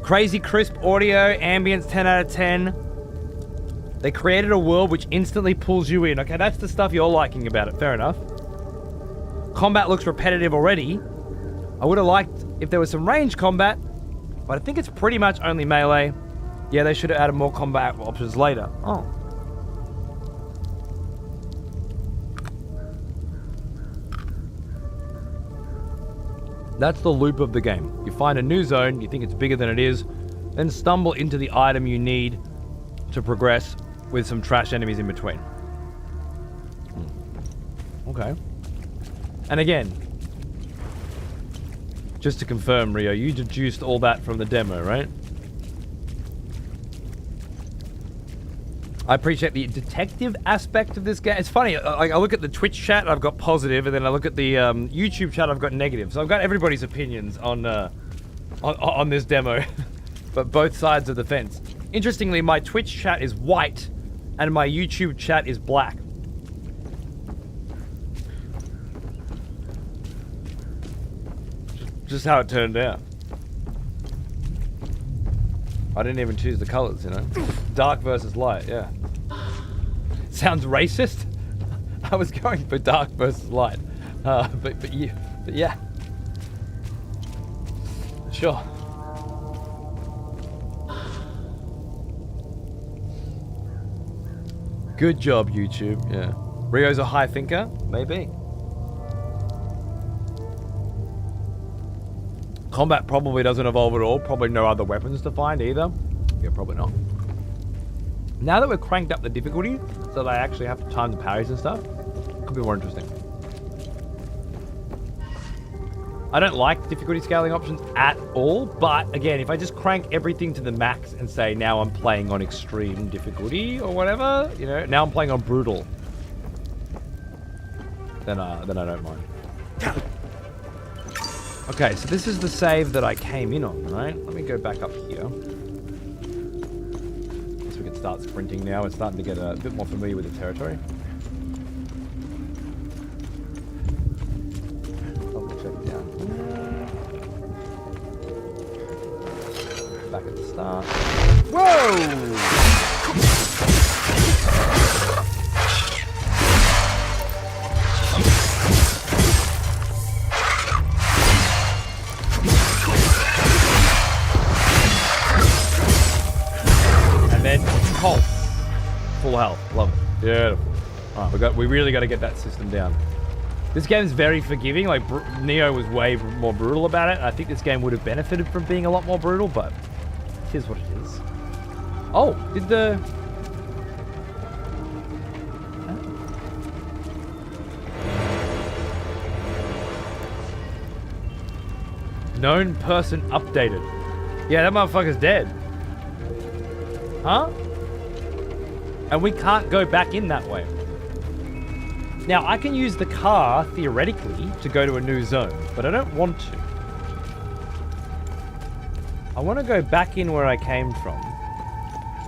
Crazy crisp audio, ambience 10 out of 10. They created a world which instantly pulls you in. Okay, that's the stuff you're liking about it. Fair enough. Combat looks repetitive already. I would have liked if there was some range combat, but I think it's pretty much only melee. Yeah, they should have added more combat options later. Oh. That's the loop of the game. You find a new zone, you think it's bigger than it is, then stumble into the item you need to progress with some trash enemies in between. Okay. And again, just to confirm, Rio, you deduced all that from the demo, right? I appreciate the detective aspect of this game. It's funny, I look at the Twitch chat, I've got positive, and then I look at the YouTube chat, I've got negative. So I've got everybody's opinions on this demo, but both sides of the fence. Interestingly, my Twitch chat is white, and my YouTube chat is black. Just how it turned out. I didn't even choose the colors, you know? Dark versus light, yeah. Sounds racist? I was going for dark versus light. But yeah. Sure. Good job, YouTube, yeah. Rio's a high thinker? Maybe. Combat probably doesn't evolve at all. Probably no other weapons to find either. Yeah, probably not. Now that we've cranked up the difficulty, so that I actually have to time the parries and stuff, could be more interesting. I don't like difficulty scaling options at all, but again, if I just crank everything to the max and say now I'm playing on extreme difficulty or whatever, you know, now I'm playing on brutal, then I don't mind. Okay, so this is the save that I came in on, right? Let me go back up here. Guess we can start sprinting now. We're starting to get a bit more familiar with the territory. I'll check down here. Back at the start. Whoa! Cold. Full health. Love it. Beautiful. Alright, we really got to get that system down. This game's very forgiving. Like, Neo was way more brutal about it. I think this game would have benefited from being a lot more brutal, but here's what it is. Oh, did the... Known person updated. Yeah, that motherfucker's dead. Huh? And we can't go back in that way. Now, I can use the car, theoretically, to go to a new zone, but I don't want to. I want to go back in where I came from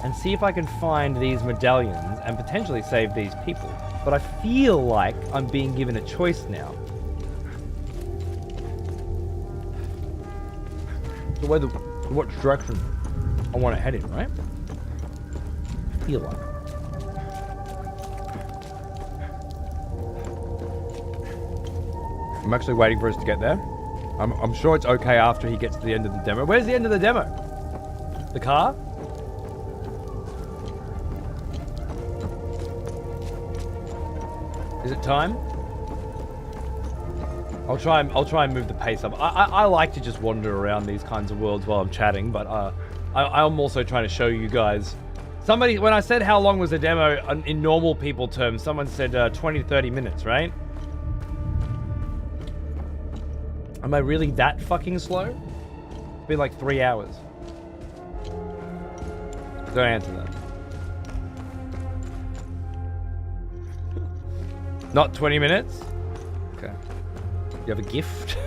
and see if I can find these medallions and potentially save these people. But I feel like I'm being given a choice now. So whether, what direction I want to head in, right? I feel like. I'm actually waiting for us to get there. I'm sure it's okay after he gets to the end of the demo. Where's the end of the demo? The car? Is it time? I'll try and move the pace up. I like to just wander around these kinds of worlds while I'm chatting, but I'm also trying to show you guys. Somebody, when I said how long was the demo in normal people terms, someone said 20 to 30 minutes, right? Am I really that fucking slow? It's been like 3 hours. Don't answer that. Not 20 minutes? Okay. You have a gift?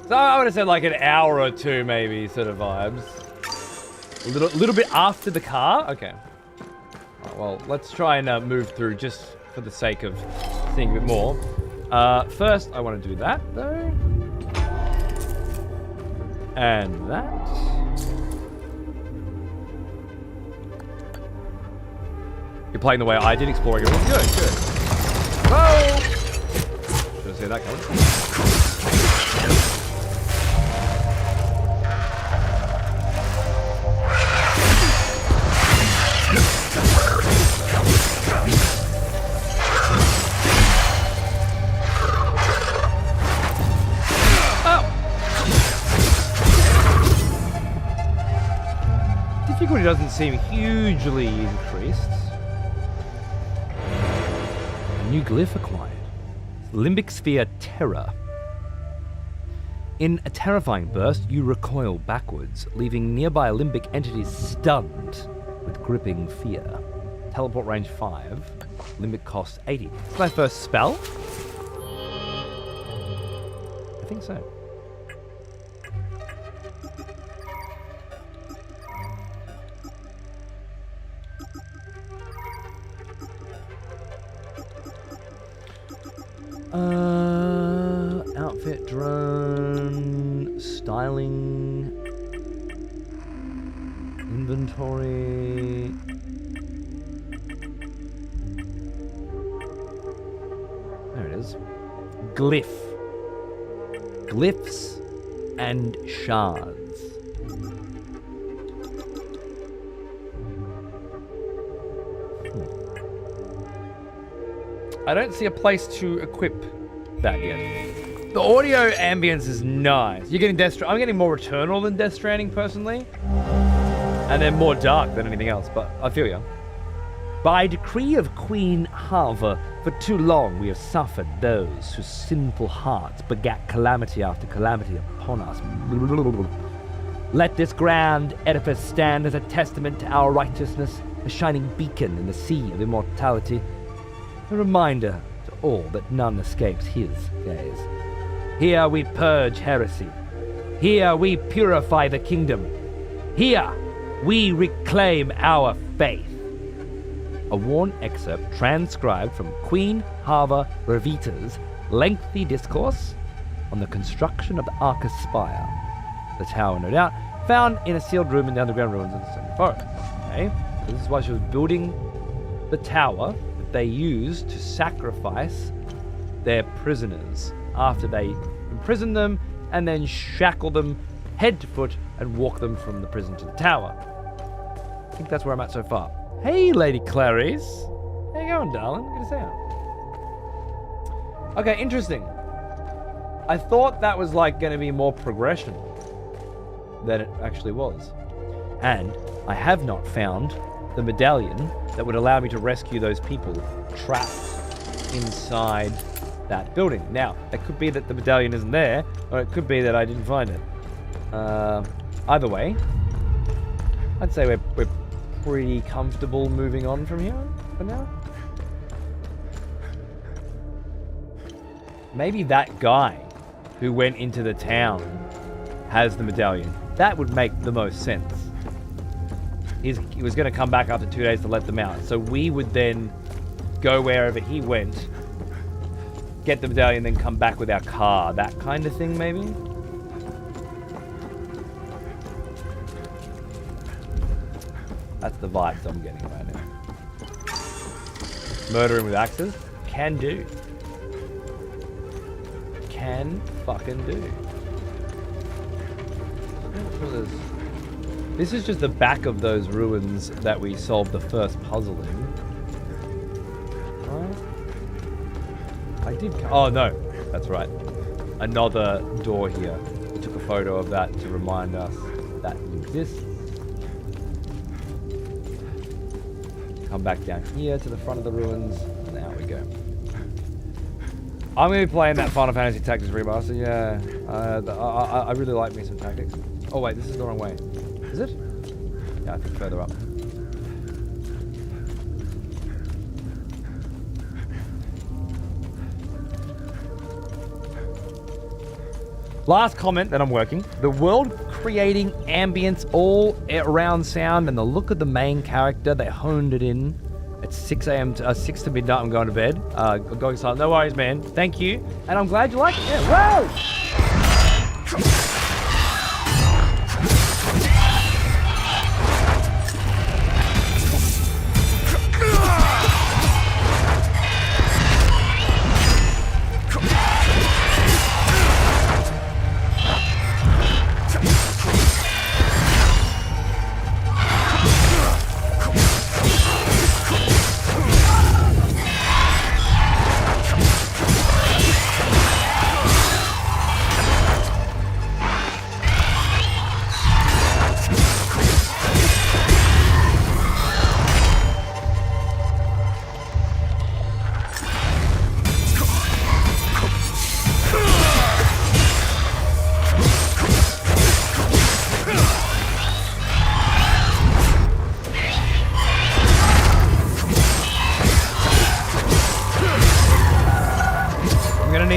So I would have said like an hour or two maybe, sort of vibes. A little bit after the car? Okay. Right, well, let's try and move through just for the sake of seeing a bit more. First, I want to do that, though. And that. You're playing the way I did, exploring everything. Good, good. Whoa! Should have seen that coming. Difficulty doesn't seem hugely increased. A new glyph acquired. Limbic Sphere Terror. In a terrifying burst, you recoil backwards, leaving nearby limbic entities stunned with gripping fear. Teleport range 5. Limbic cost 80. Is my first spell? I think so. Outfit, drone, styling, inventory. There it is. Glyph. Glyphs and shards. I don't see a place to equip that yet. The audio ambience is nice. You're getting I'm getting more Returnal than Death Stranding personally. And they're more dark than anything else, but I feel you. By decree of Queen Hava, for too long we have suffered those whose sinful hearts begat calamity after calamity upon us. Let this grand edifice stand as a testament to our righteousness, a shining beacon in the sea of immortality, a reminder to all that none escapes his gaze. Here we purge heresy. Here we purify the kingdom. Here we reclaim our faith. A worn excerpt transcribed from Queen Hava Revita's lengthy discourse on the construction of the Arcus Spire. The tower, no doubt, found in a sealed room in the underground ruins of the Central Forest. Okay, this is why she was building the tower that they used to sacrifice their prisoners after they imprison them and then shackle them head to foot and walk them from the prison to the tower. I think that's where I'm at so far. Hey, Lady Clarice. How you going, darling? Good to see you. Okay, interesting. I thought that was like going to be more progression than it actually was. And I have not found the medallion that would allow me to rescue those people trapped inside that building. Now, it could be that the medallion isn't there, or it could be that I didn't find it. Either way, I'd say we're pretty comfortable moving on from here for now. Maybe that guy who went into the town has the medallion. That would make the most sense. He was going to come back after 2 days to let them out. So we would then go wherever he went, get the medallion, then come back with our car. That kind of thing, maybe? That's the vibes I'm getting right now. Murdering with axes? Can do. Can fucking do. This is just the back of those ruins that we solved the first puzzle in. I did... Oh, no. That's right. Another door here. We took a photo of that to remind us that it exists. Come back down here to the front of the ruins. There we go. I'm going to be playing that Final Fantasy Tactics Remaster. Yeah. I really like me some Tactics. Oh, wait. This is the wrong way. Is it? Yeah, I think further up. Last comment that I'm working. The world creating ambience all around sound and the look of the main character, they honed it in at 6 a.m. to 6 to midnight. I'm going to bed. Going silent. No worries, man. Thank you. And I'm glad you like it. Yeah. Whoa!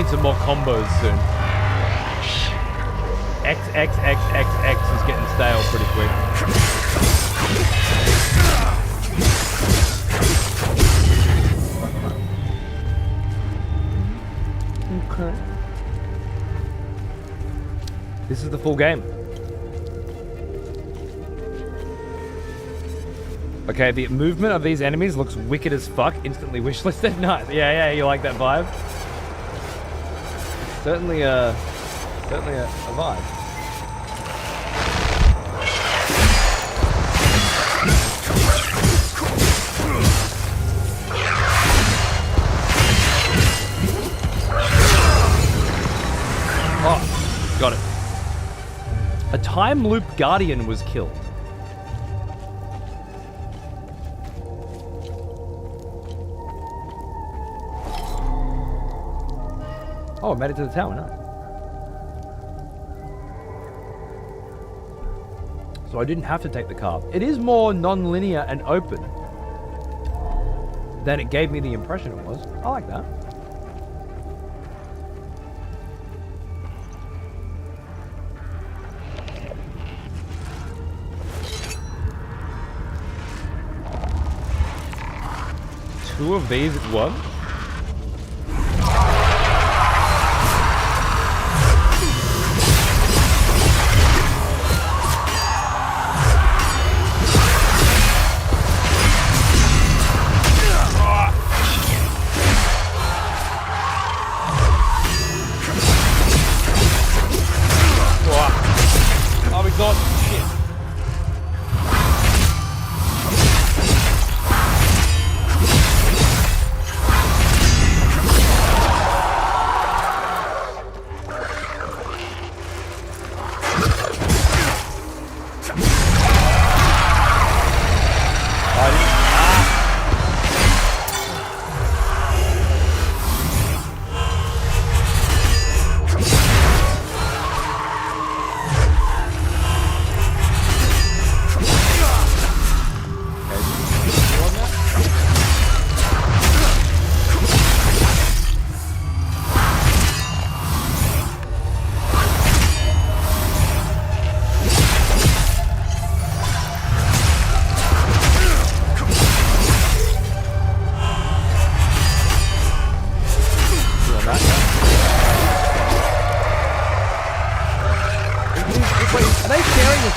Some more combos soon. X is getting stale pretty quick. Okay. This is the full game. Okay, the movement of these enemies looks wicked as fuck. Instantly wishlisted. Nice. Yeah, you like that vibe? Certainly a vibe. Oh, got it. A time loop guardian was killed. Oh, I made it to the tower now. So I didn't have to take the car. It is more non-linear and open than it gave me the impression it was. I like that. Two of these at once?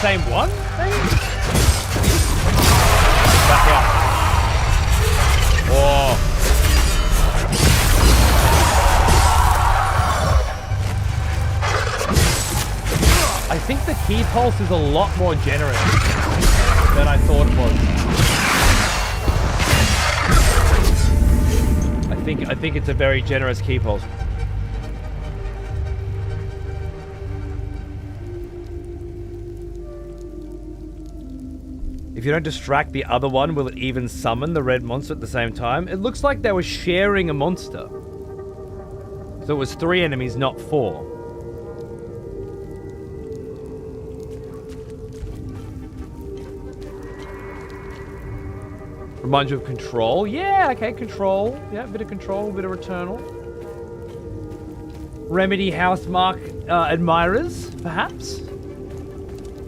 same one, maybe? Back out. Oh. I think the key pulse is a lot more generous than I thought it was. I think it's a very generous key pulse. If you don't distract the other one, will it even summon the red monster at the same time? It looks like they were sharing a monster. So it was 3 enemies, not 4. Reminds you of Control? Yeah, okay, Control. Yeah, a bit of Control, a bit of Returnal. Remedy Housemark admirers, perhaps?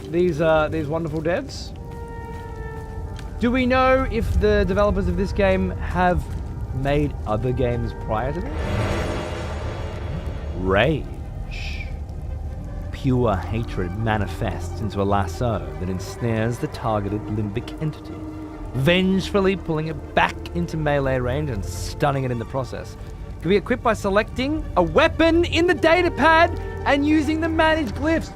These wonderful devs. Do we know if the developers of this game have made other games prior to this? Rage. Pure hatred manifests into a lasso that ensnares the targeted limbic entity, vengefully pulling it back into melee range and stunning it in the process. Can be equipped by selecting a weapon in the datapad and using the managed glyphs.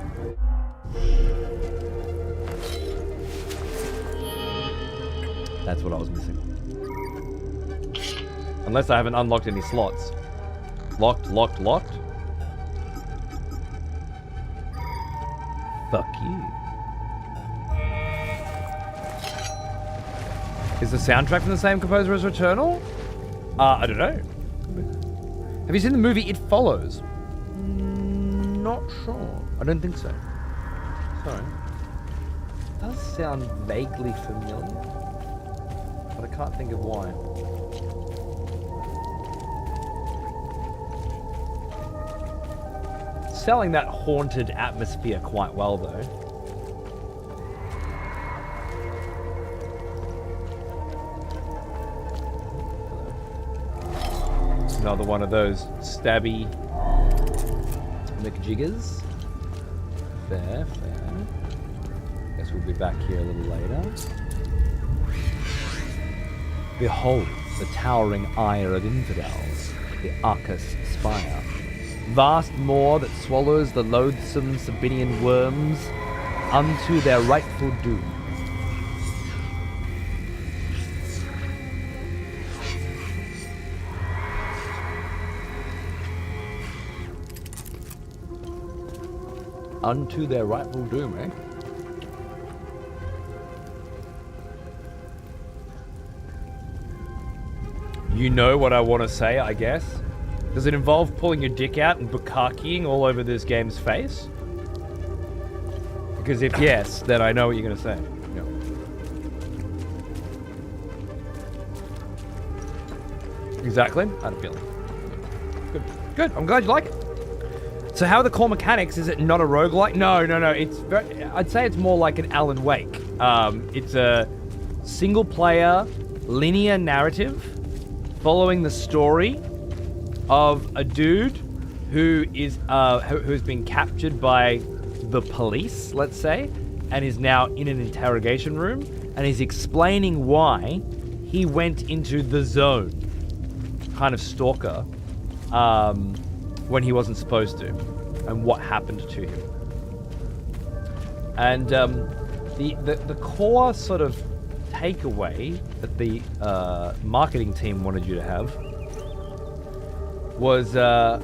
That's what I was missing. Unless I haven't unlocked any slots. Locked. Fuck you. Is the soundtrack from the same composer as Returnal? I don't know. Have you seen the movie It Follows? Not sure. I don't think so. Sorry. It does sound vaguely familiar, but I can't think of why. Selling that haunted atmosphere quite well, though. Another one of those stabby McJiggers. Fair. Guess we'll be back here a little later. Behold the towering ire of infidels, the Arcus Spire. Vast maw that swallows the loathsome Sabinian worms unto their rightful doom. Unto their rightful doom, eh? You know what I want to say, I guess? Does it involve pulling your dick out and bukkakeing all over this game's face? Because if yes, then I know what you're going to say. Yeah. Exactly. I had a feeling. Good. I'm glad you like it. So how are the core mechanics? Is it not a roguelike? No. It's I'd say it's more like an Alan Wake. It's a single-player, linear narrative following the story of a dude who is who's been captured by the police, let's say, and is now in an interrogation room, and he's explaining why he went into the zone, kind of stalker, when he wasn't supposed to, and what happened to him. And the core sort of takeaway that the marketing team wanted you to have was that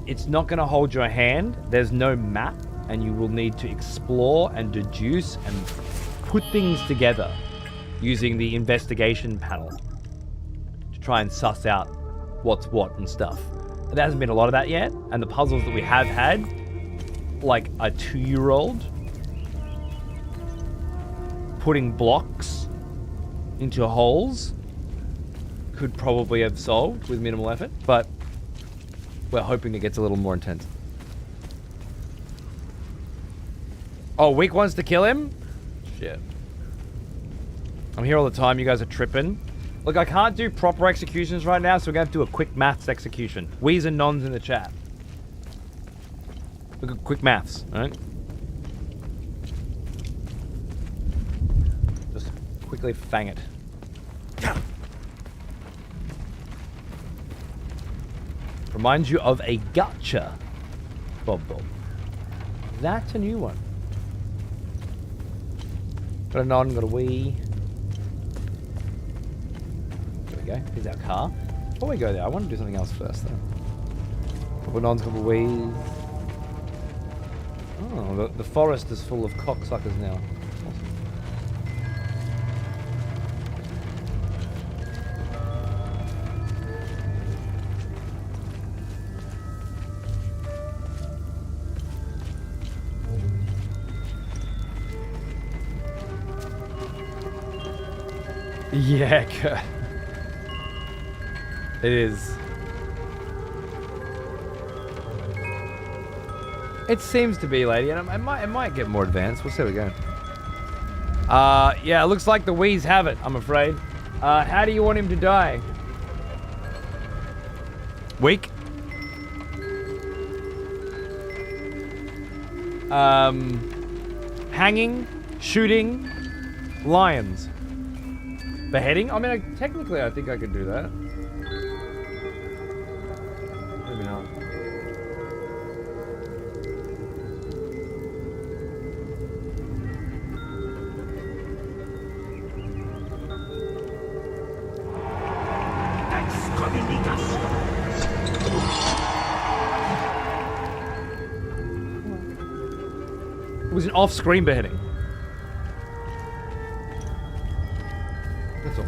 it's not going to hold your hand. There's no map, and you will need to explore and deduce and put things together using the investigation panel to try and suss out what's what and stuff. There hasn't been a lot of that yet, and the puzzles that we have had, like a 2-year-old putting blocks into holes, could probably have solved with minimal effort, but we're hoping it gets a little more intense. Oh, Weak wants to kill him? Shit. I'm here all the time, you guys are tripping. Look, I can't do proper executions right now, so we're going to have to do a quick maths execution. We's and nons in the chat. Look at quick maths, alright? Just quickly fang it. Reminds you of a gotcha, Bob. That's a new one. Got a non, got a wee. There we go. Here's our car. Before we go there, I want to do something else first, though. Couple nons, couple wees. Oh, the forest is full of cocksuckers now. Awesome. Yeah, it is. It seems to be, lady, and it might get more advanced. We'll see how we go. Yeah, it looks like the Wii's have it, I'm afraid. How do you want him to die? Weak? Hanging? Shooting? Lions? Beheading? I mean, technically, I think I could do that. Maybe not. It was an off-screen beheading. That's all.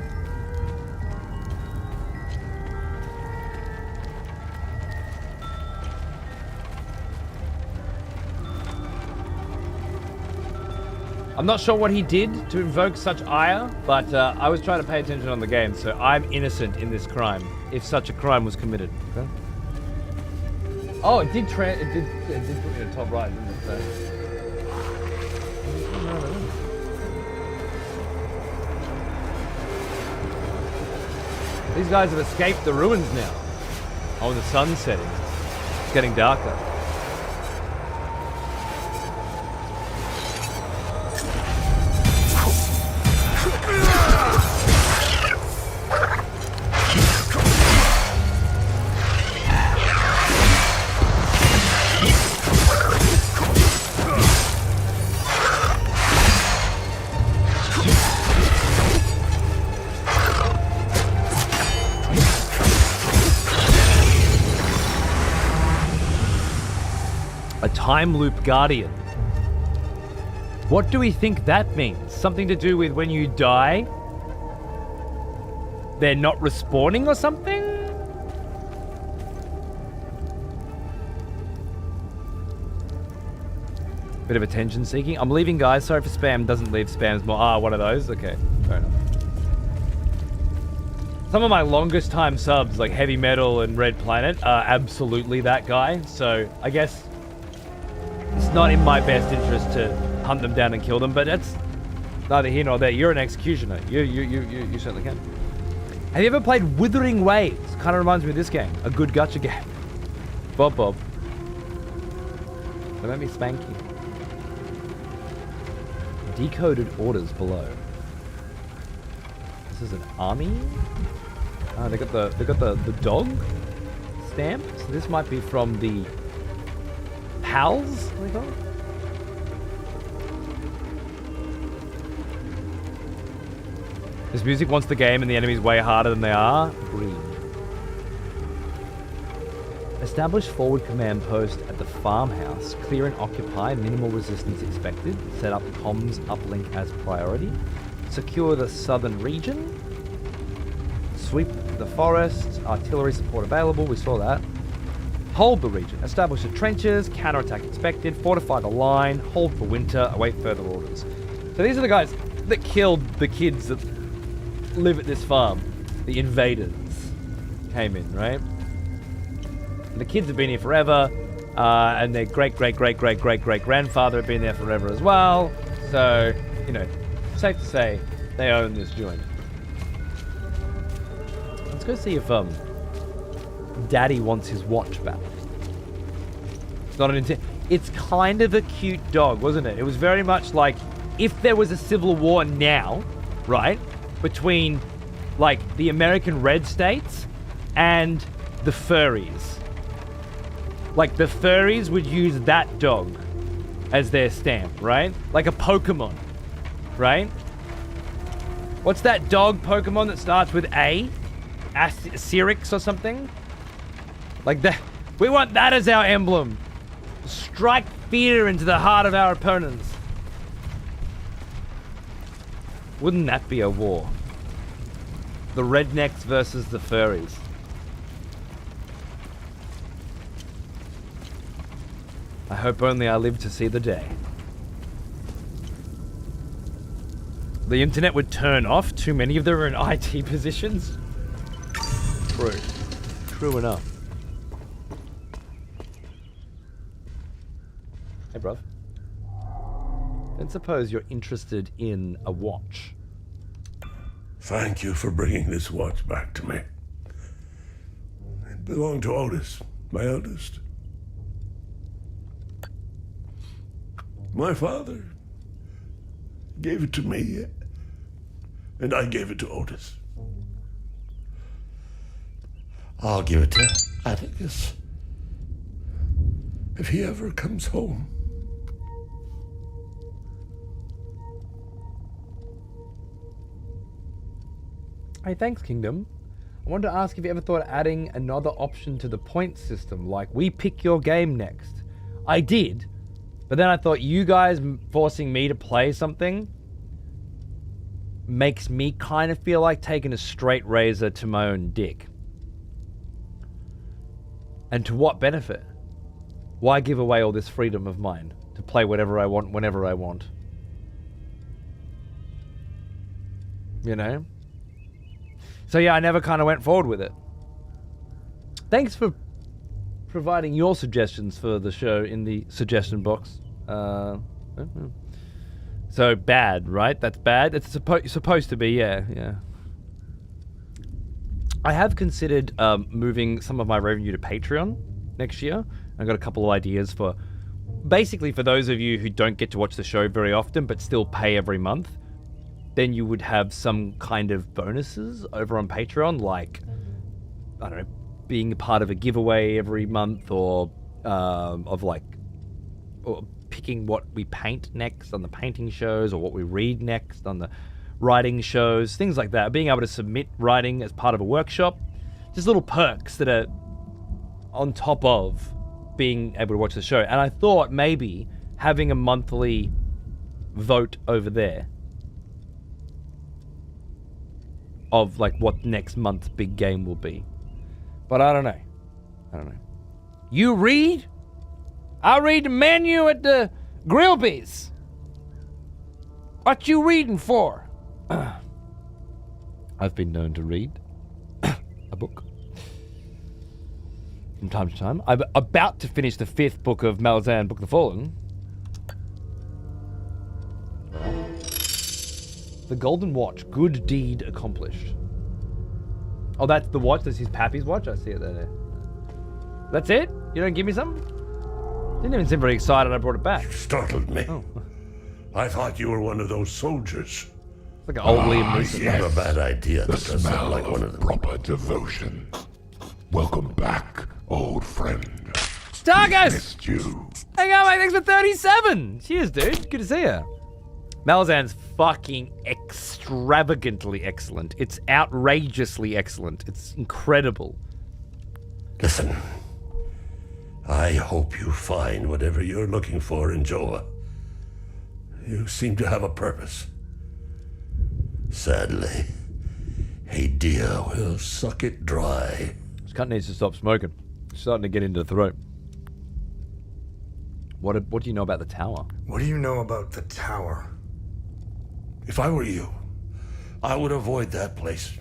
I'm not sure what he did to invoke such ire, but I was trying to pay attention on the game, so I'm innocent in this crime, if such a crime was committed. Okay? Oh, it did put me in the top right, didn't it? So. These guys have escaped the ruins now. Oh, the sun's setting. It's getting darker. Time loop guardian. What do we think that means? Something to do with when you die, they're not respawning or something? Bit of attention seeking. I'm leaving, guys. Sorry for spam. Doesn't leave spams more. Ah, one of those. Okay, fair enough. Some of my longest time subs, like Heavy Metal and Red Planet, are absolutely that guy. So I guess it's not in my best interest to hunt them down and kill them, but that's neither here nor there. You're an executioner. You certainly can. Have you ever played Withering Waves? Kind of reminds me of this game. A good gacha game. Bob. Don't let me spank you. Decoded orders below. This is an army? They got the dog stamp. So this might be from the PALs, what do they call it? This music wants the game and the enemies way harder than they are. Agreed. Establish forward command post at the farmhouse. Clear and occupy. Minimal resistance expected. Set up comms uplink as priority. Secure the southern region. Sweep the forest. Artillery support available. We saw that. Hold the region. Establish the trenches. Counterattack expected. Fortify the line. Hold for winter. Await further orders. So these are the guys that killed the kids that live at this farm. The invaders came in, right? And the kids have been here forever. And their great-great-great-great-great-great-grandfather had been there forever as well. So, you know, safe to say they own this joint. Let's go see if Daddy wants his watch back. It's not an it's kind of a cute dog, wasn't it? It was very much like if there was a civil war now, right, between like the American red states and the furries. Like the furries would use that dog as their stamp, right? Like a Pokemon, right? What's that dog Pokemon that starts with A? Sirix or something? Like that. We want that as our emblem. Strike fear into the heart of our opponents. Wouldn't that be a war? The rednecks versus the furries. I hope only I live to see the day. The internet would turn off. Too many of them are in IT positions. True. True enough. Hey, bruv. Don't suppose you're interested in a watch. Thank you for bringing this watch back to me. It belonged to Otis, my eldest. My father gave it to me, and I gave it to Otis. I'll give it to Atticus if he ever comes home. Hey, thanks, Kingdom. I wanted to ask if you ever thought of adding another option to the point system, like we pick your game next. I did, but then I thought you guys forcing me to play something makes me kind of feel like taking a straight razor to my own dick. And to what benefit? Why give away all this freedom of mine to play whatever I want, whenever I want? You know? So yeah, I never kind of went forward with it. Thanks for providing your suggestions for the show in the suggestion box. So bad, right? That's bad. It's supposed to be, yeah. I have considered moving some of my revenue to Patreon next year. I've got a couple of ideas for, basically for those of you who don't get to watch the show very often but still pay every month. Then you would have some kind of bonuses over on Patreon, like, I don't know, being a part of a giveaway every month, or or picking what we paint next on the painting shows, or what we read next on the writing shows, things like that. Being able to submit writing as part of a workshop, just little perks that are on top of being able to watch the show. And I thought maybe having a monthly vote over there of like what next month's big game will be. But I don't know. You read? I read the menu at the Grillby's. What you reading for? I've been known to read a book from time to time. I'm about to finish the 5th book of Malazan, Book of the Fallen. The Golden Watch, good deed accomplished. Oh, that's the watch. That's his pappy's watch. I see it there. That's it? You don't give me some? Didn't even seem very excited I brought it back. You startled me. Oh. I thought you were one of those soldiers. It's like an old Liam Neeson. Not a bad idea. The That does sound smell like one of of them. proper devotion. Welcome back, old friend. Starghost! Missed you. Hang on, mate. Thanks for 37. Cheers, dude. Good to see you. Malazan's fucking extravagantly excellent. It's outrageously excellent. It's incredible. Listen, I hope you find whatever you're looking for in Joa. You seem to have a purpose. Sadly, Hadia will suck it dry. This cunt needs to stop smoking. It's starting to get into the throat. What do you know about the tower? What do you know about the tower? If I were you, I would avoid that place.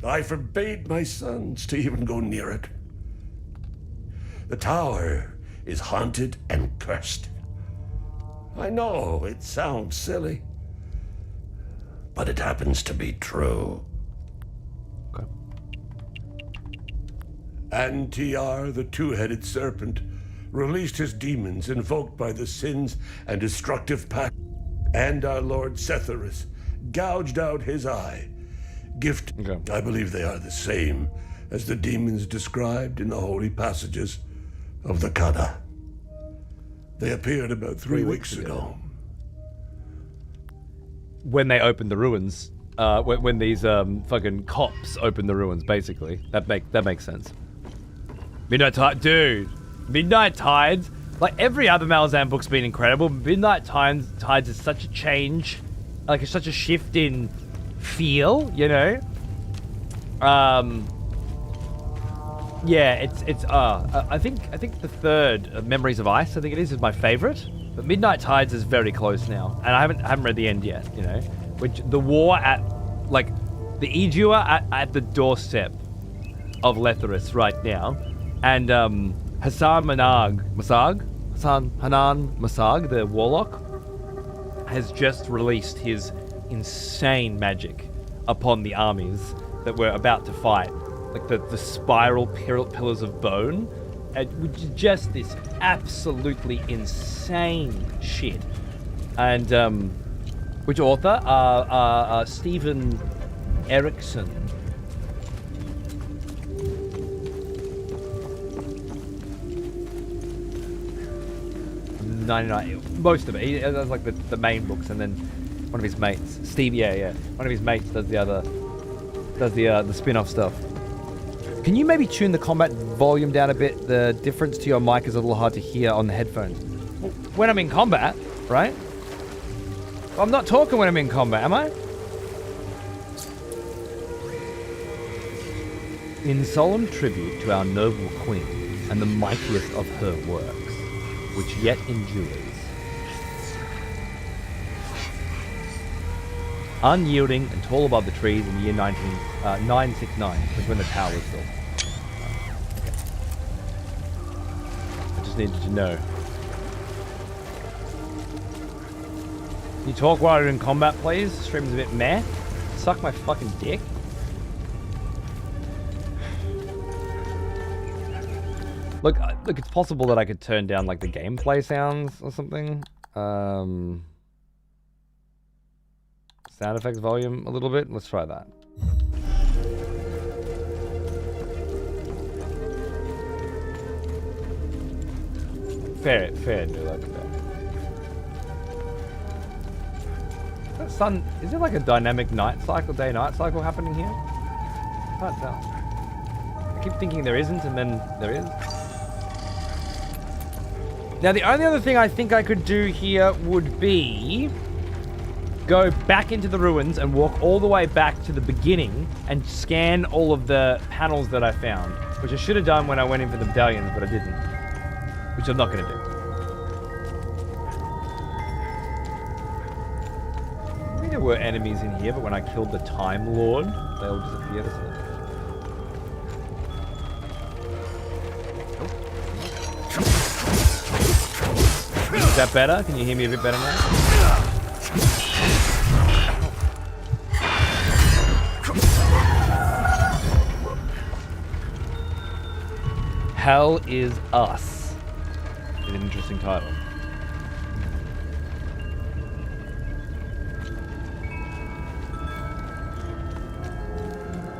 I forbade my sons to even go near it. The tower is haunted and cursed. I know it sounds silly, but it happens to be true. Okay. Antiar, the two-headed serpent, released his demons invoked by the sins and destructive pact, and our Lord Setherus gouged out his eye. Okay. I believe they are the same as the demons described in the holy passages of the Kada. They appeared about 3 weeks ago. When they opened the ruins, when these fucking cops opened the ruins, basically. That makes sense. Midnight Tide, dude. Midnight Tides, like every other Malazan book's been incredible. Midnight Tides is such a change, like it's such a shift in feel, you know. Yeah, it's I think the third, Memories of Ice, I think it is my favorite. But Midnight Tides is very close now, and I haven't read the end yet, you know. Which the war at, like, the Ejua at the doorstep of Letherus right now, and Hassan Hanan Masag, the warlock, has just released his insane magic upon the armies that we're about to fight, like the spiral pillars of bone, which is just this absolutely insane shit. And which author? Stephen Erickson. Most of it. He does like the main books, and then one of his mates, Steve. Yeah. One of his mates does the spin-off stuff. Can you maybe tune the combat volume down a bit? The difference to your mic is a little hard to hear on the headphones. When I'm in combat, right? I'm not talking when I'm in combat, am I? In solemn tribute to our noble queen and the mightiest of her works, which yet endures. Unyielding and tall above the trees in the year 969, which when the tower was built. Okay. I just needed to know. Can you talk while you're in combat, please? Stream's a bit meh. Suck my fucking dick. Look, it's possible that I could turn down like the gameplay sounds or something. Sound effects volume a little bit. Let's try that. Fair, do like that. Sun, is there like a dynamic night cycle, day-night cycle happening here? Can't tell. I keep thinking there isn't, and then there is. Now, the only other thing I think I could do here would be go back into the ruins and walk all the way back to the beginning and scan all of the panels that I found, which I should have done when I went in for the medallions, but I didn't, which I'm not going to do. I think there were enemies in here, but when I killed the Time Lord, they all disappeared. Is that better? Can you hear me a bit better now? Hell is Us. Is an interesting title.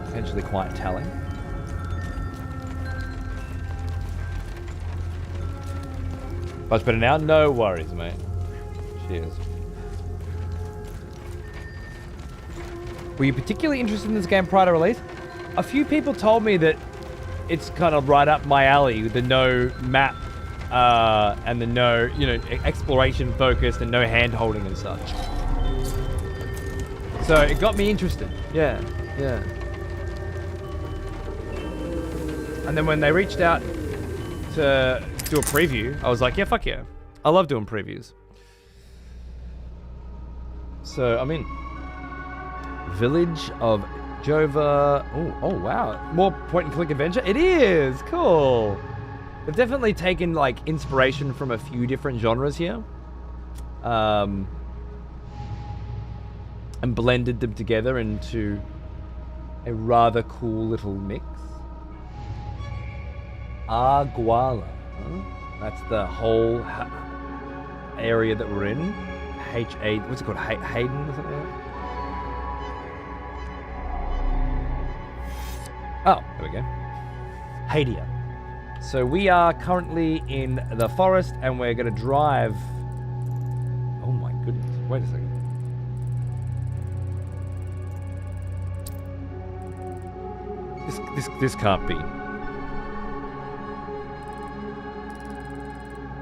Potentially quite telling. Much better now? No worries, mate. Cheers. Were you particularly interested in this game prior to release? A few people told me that it's kind of right up my alley with the no map and the no, you know, exploration focused and no hand holding and such. So it got me interested. Yeah. And then when they reached out to do a preview, I was like, yeah, fuck yeah. I love doing previews. So I'm in. Village of Jova. Oh wow. More point and click adventure? It is! Cool. They've definitely taken like inspiration from a few different genres here. And blended them together into a rather cool little mix. Aguala. Huh? That's the whole area that we're in. H8, what's it called? Hayden or something like that? Oh, there we go. Hadia. So we are currently in the forest and we're going to drive... Oh my goodness. Wait a second. This can't be.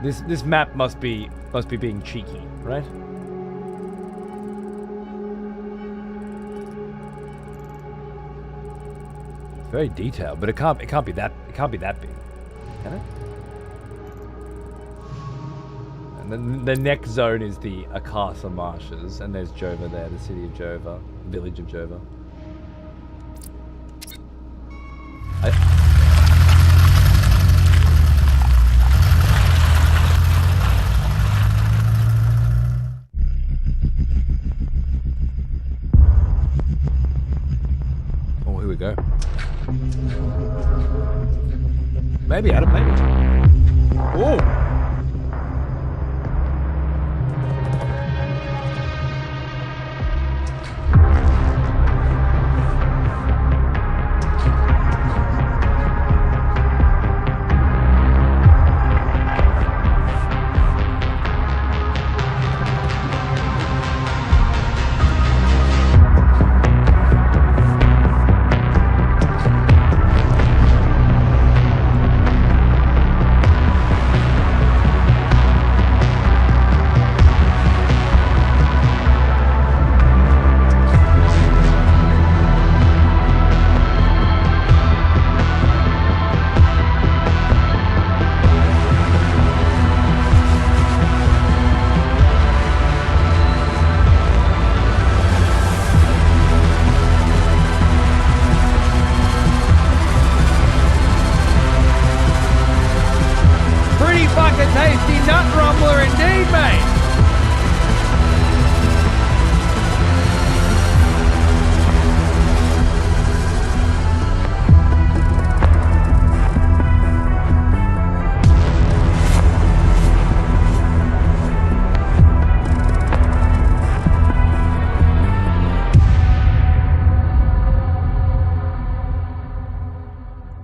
This map must be being cheeky, right? It's very detailed, but it can't be that big, can it? And then the next zone is the Akasa Marshes, and there's Jova there, the city of Jova, village of Jova. Oh, here we go. Maybe, Adam, maybe. Oh!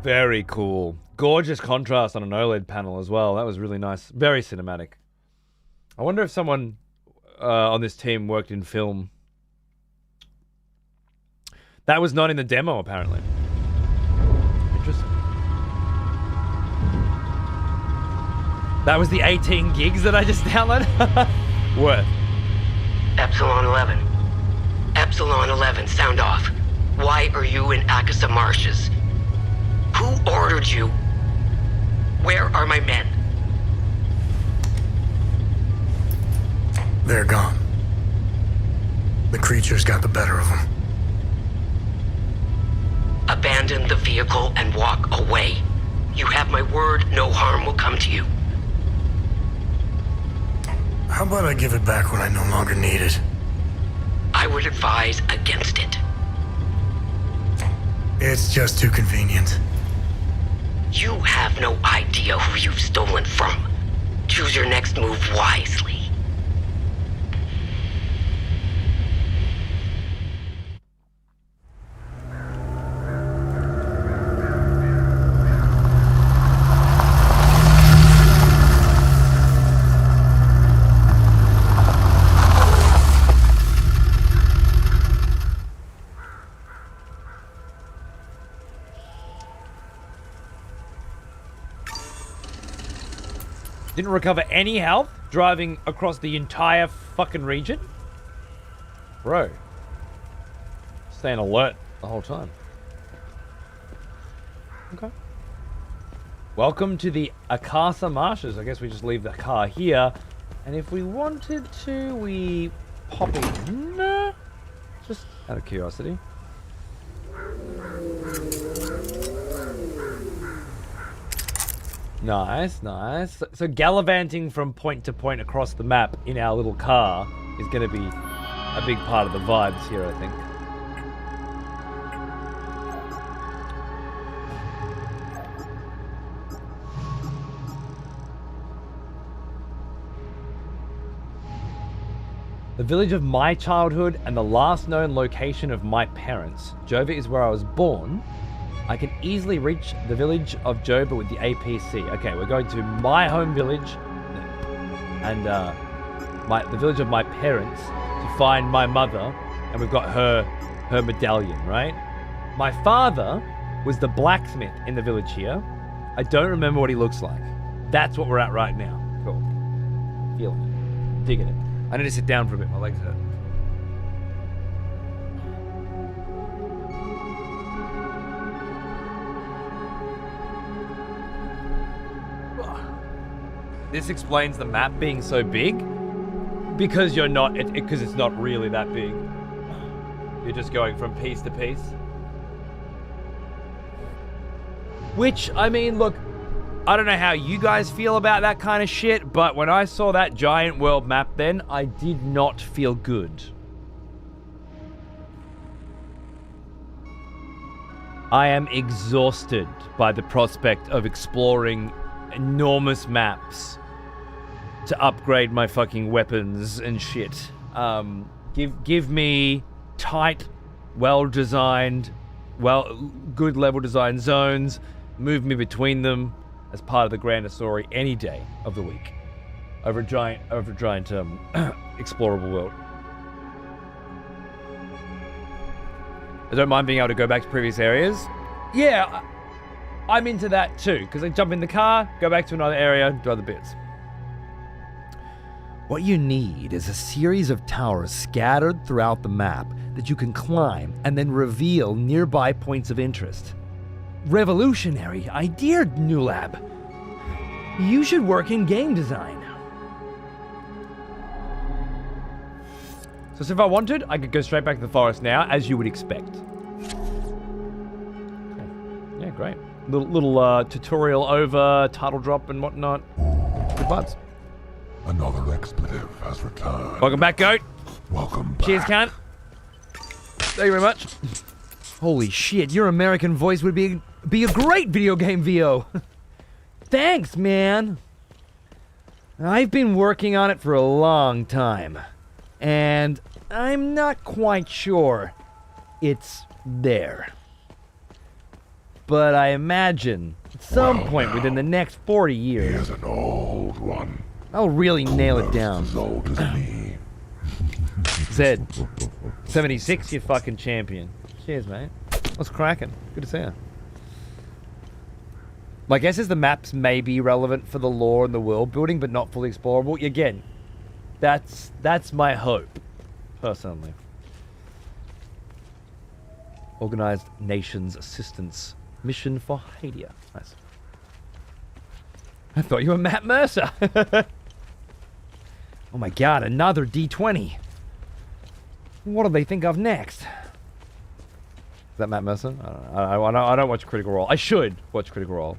Very cool. Gorgeous contrast on an OLED panel as well. That was really nice. Very cinematic. I wonder if someone on this team worked in film. That was not in the demo, apparently. Interesting. That was the 18 gigs that I just downloaded? Worth. Epsilon 11. Epsilon 11, sound off. Why are you in Akasa Marshes? Who ordered you? Where are my men? They're gone. The creatures got the better of them. Abandon the vehicle and walk away. You have my word, no harm will come to you. How about I give it back when I no longer need it? I would advise against it. It's just too convenient. You have no idea who you've stolen from. Choose your next move wisely. Didn't recover any health driving across the entire fucking region? Bro. Staying alert the whole time. Okay. Welcome to the Akasa Marshes. I guess we just leave the car here. And if we wanted to, we pop in. Just out of curiosity. Nice, nice. So gallivanting from point to point across the map in our little car is going to be a big part of the vibes here, I think. The village of my childhood and the last known location of my parents. Jova is where I was born. I can easily reach the village of Jova with the APC. Okay, we're going to my home village and the village of my parents to find my mother, and we've got her medallion, right? My father was the blacksmith in the village here. I don't remember what he looks like. That's what we're at right now. Cool. Feeling it. Digging it. I need to sit down for a bit. My legs hurt. This explains the map being so big. Because you're not, because it's not really that big. You're just going from piece to piece. Which, I mean, look, I don't know how you guys feel about that kind of shit, but when I saw that giant world map then, I did not feel good. I am exhausted by the prospect of exploring enormous maps to upgrade my fucking weapons and shit. Give me tight, well-designed, good level design zones, move me between them as part of the grander story any day of the week over a giant explorable world. I don't mind being able to go back to previous areas. Yeah, I'm into that too, because I jump in the car, go back to another area, do other bits. What you need is a series of towers scattered throughout the map that you can climb and then reveal nearby points of interest. Revolutionary idea, New Lab. You should work in game design. So if I wanted, I could go straight back to the forest now, as you would expect. Okay. Yeah, great. Little tutorial over, title drop and whatnot. Good vibes. Another expletive has returned. Welcome back, Goat. Welcome back. Cheers, cunt. Thank you very much. Holy shit, your American voice would be a great video game VO. Thanks, man. I've been working on it for a long time, and I'm not quite sure it's there. But I imagine at some point within the next 40 years, He is an old one. I'll really nail it down. As old as me. Zed, 76, you fucking champion. Cheers, mate. What's cracking? Good to see you. My guess is the maps may be relevant for the lore and the world building, but not fully explorable. Again, that's my hope, personally. Organized Nations Assistance Mission for Hadia. Nice. I thought you were Matt Mercer. Oh my god, another D20. What do they think of next? Is that Matt Mercer? I don't know. I don't watch Critical Role. I should watch Critical Role.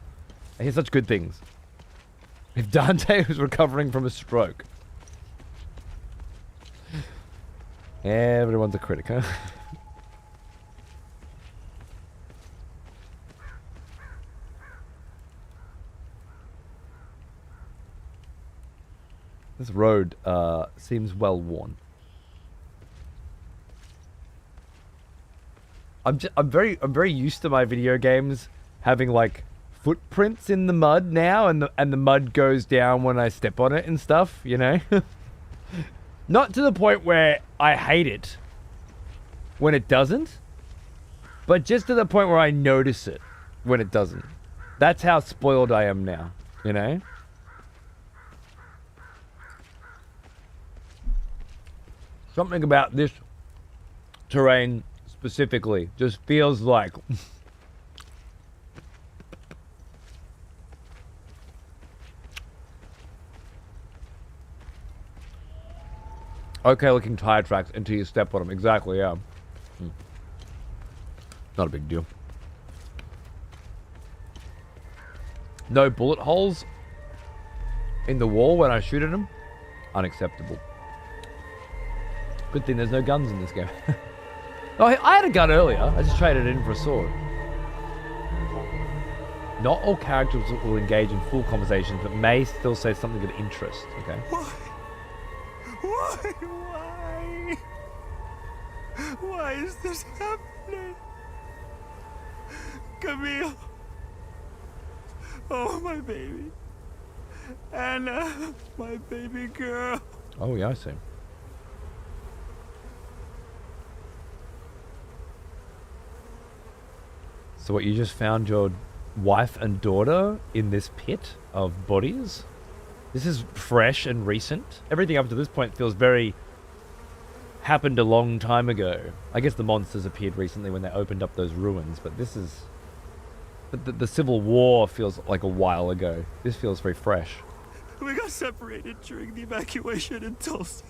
I hear such good things. If Dante was recovering from a stroke. Everyone's a critic, huh? This road seems well worn. I'm very used to my video games having like footprints in the mud now, and the mud goes down when I step on it and stuff, you know. Not to the point where I hate it when it doesn't, but just to the point where I notice it when it doesn't. That's how spoiled I am now, you know. Something about this terrain specifically just feels like okay looking tire tracks until you step on them. Exactly, yeah. Not a big deal. No bullet holes in the wall when I shoot at them. Unacceptable. Good thing there's no guns in this game. Oh, I had a gun earlier. I just traded it in for a sword. Not all characters will engage in full conversations, but may still say something of interest. Okay. Why? Why is this happening? Camille. Oh, my baby. Anna, my baby girl. Oh, yeah, I see. So what, you just found your wife and daughter in this pit of bodies? This is fresh and recent. Everything up to this point feels very... happened a long time ago. I guess the monsters appeared recently when they opened up those ruins, but this is... The Civil War feels like a while ago. This feels very fresh. We got separated during the evacuation in Tulsa.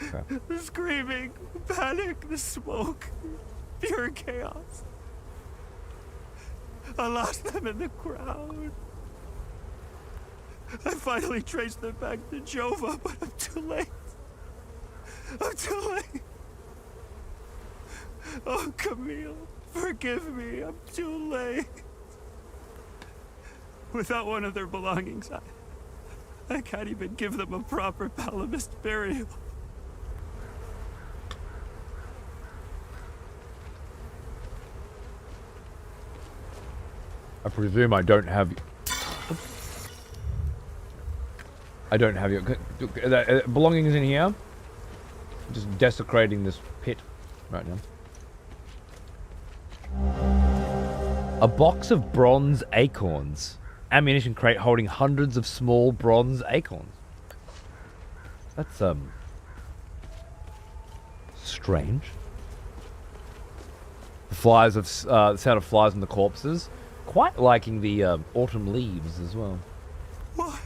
Okay. The screaming, panic, the smoke, pure chaos. I lost them in the crowd. I finally traced them back to Jova, but I'm too late. I'm too late. Oh, Camille, forgive me. I'm too late. Without one of their belongings, I can't even give them a proper Palamist burial. I presume I don't have... I don't have your... belongings in here? Just desecrating this pit right now. A box of bronze acorns. Ammunition crate holding hundreds of small bronze acorns. That's, strange. The flies of... the sound of flies on the corpses. Quite liking the, autumn leaves as well. Why?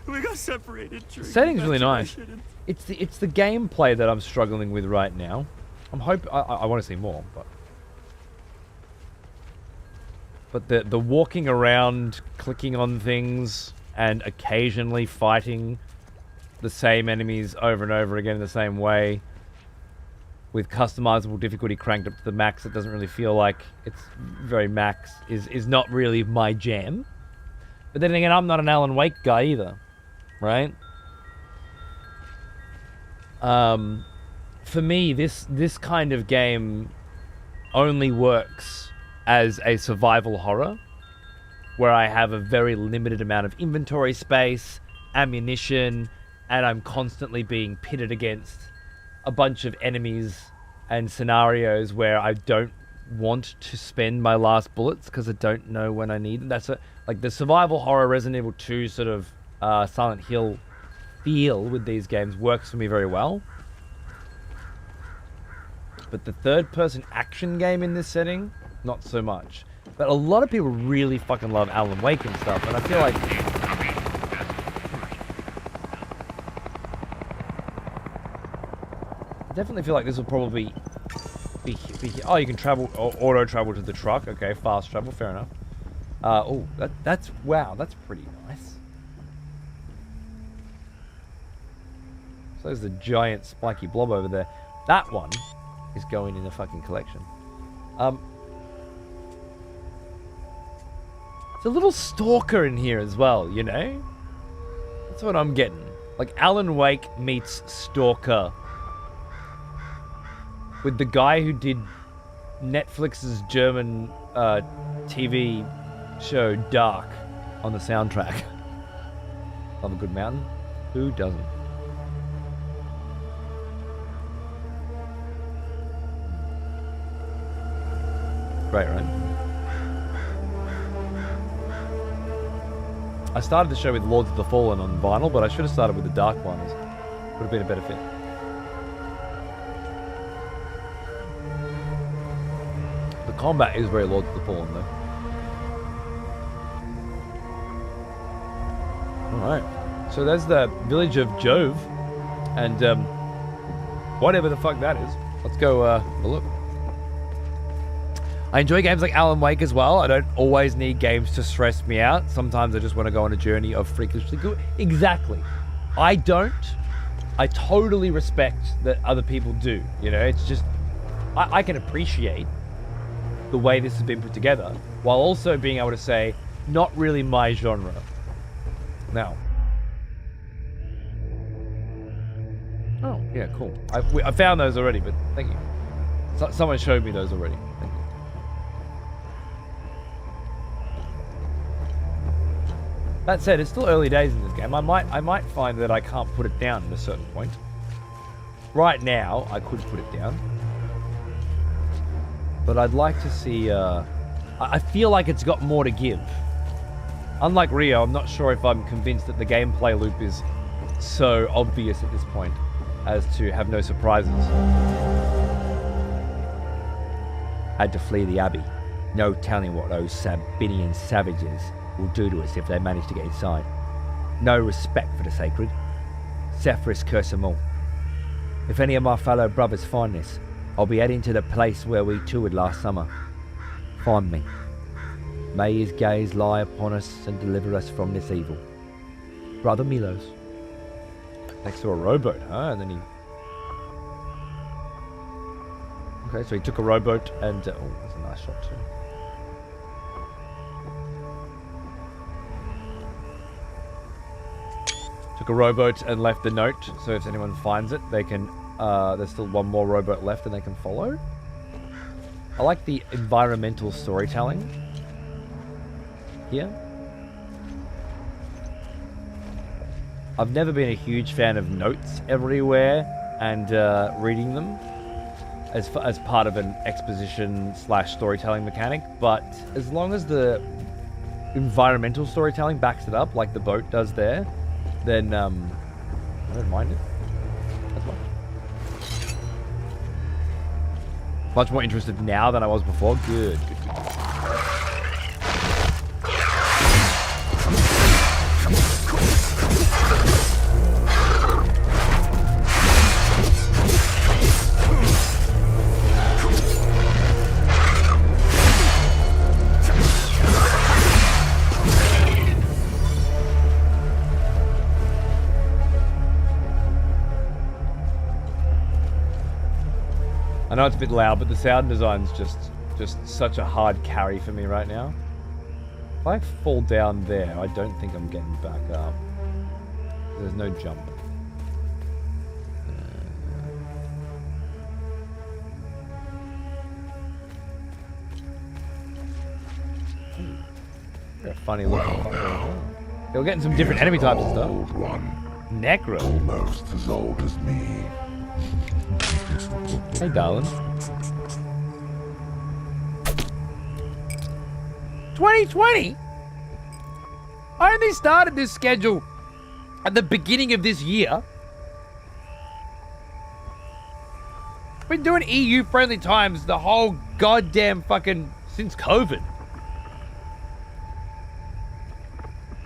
We got separated during The setting's the really nice. evacuation. It's the gameplay that I'm struggling with right now. I want to see more, but the walking around, clicking on things, and occasionally fighting the same enemies over and over again in the same way, with customizable difficulty cranked up to the max, it doesn't really feel like it's very max, is not really my jam. But then again, I'm not an Alan Wake guy either, right? For me, this kind of game only works as a survival horror, where I have a very limited amount of inventory space, ammunition, and I'm constantly being pitted against a bunch of enemies and scenarios where I don't want to spend my last bullets because I don't know when I need them. That's like the survival horror Resident Evil 2 sort of Silent Hill feel with these games works for me very well. But the third-person action game in this setting, not so much. But a lot of people really fucking love Alan Wake and stuff, and I feel like... I definitely feel like this will probably be oh, you can travel, auto travel to the truck. Okay, fast travel, fair enough. Oh, that's wow, that's pretty nice. So there's the giant spiky blob over there. That one is going in a fucking collection. It's a little stalker in here as well, you know? That's what I'm getting. Like Alan Wake meets Stalker. With the guy who did Netflix's German TV show Dark on the soundtrack. Love a good mountain. Who doesn't? Great, right? I started the show with Lords of the Fallen on vinyl, but I should have started with the Dark ones. Would have been a better fit. The combat is very Lords of the Fallen, though. Alright. So there's the village of Jove. And, whatever the fuck that is. Let's go, have a look. I enjoy games like Alan Wake as well. I don't always need games to stress me out. Sometimes I just want to go on a journey of freakishly good. Exactly. I don't. I totally respect that other people do. You know, it's just... I can appreciate the way this has been put together, while also being able to say, not really my genre. Now, Oh, yeah, cool. I found those already, but thank you. Someone showed me those already. Thank you. That said, it's still early days in this game. I might find that I can't put it down at a certain point. Right now, I could put it down. But I'd like to see... I feel like it's got more to give. Unlike Rio, I'm not sure if I'm convinced that the gameplay loop is so obvious at this point as to have no surprises. Had to flee the Abbey. No telling what those Sabinian savages will do to us if they manage to get inside. No respect for the sacred. Sephiroth curse them all. If any of my fellow brothers find this, I'll be heading to the place where we toured last summer. Find me. May his gaze lie upon us and deliver us from this evil. Brother Milos. Next to a rowboat, huh? And then he... Okay, so he took a rowboat and... oh, that's a nice shot too. Took a rowboat and left the note, so if anyone finds it, they can... there's still one more rowboat left and they can follow. I like the environmental storytelling here. I've never been a huge fan of notes everywhere and reading them as part of an exposition / storytelling mechanic, but as long as the environmental storytelling backs it up, like the boat does there, then I don't mind it as much. Much more interested now than I was before. Good. I know it's a bit loud, but the sound design's just such a hard carry for me right now. If I fall down there, I don't think I'm getting back up. There's no jump. They're a funny looking fucker. We're getting some different enemy types and stuff. Old one. Necro. Almost as old as me. Hey, darling. 2020? I only started this schedule at the beginning of this year. Been doing EU-friendly times the whole goddamn fucking... since COVID.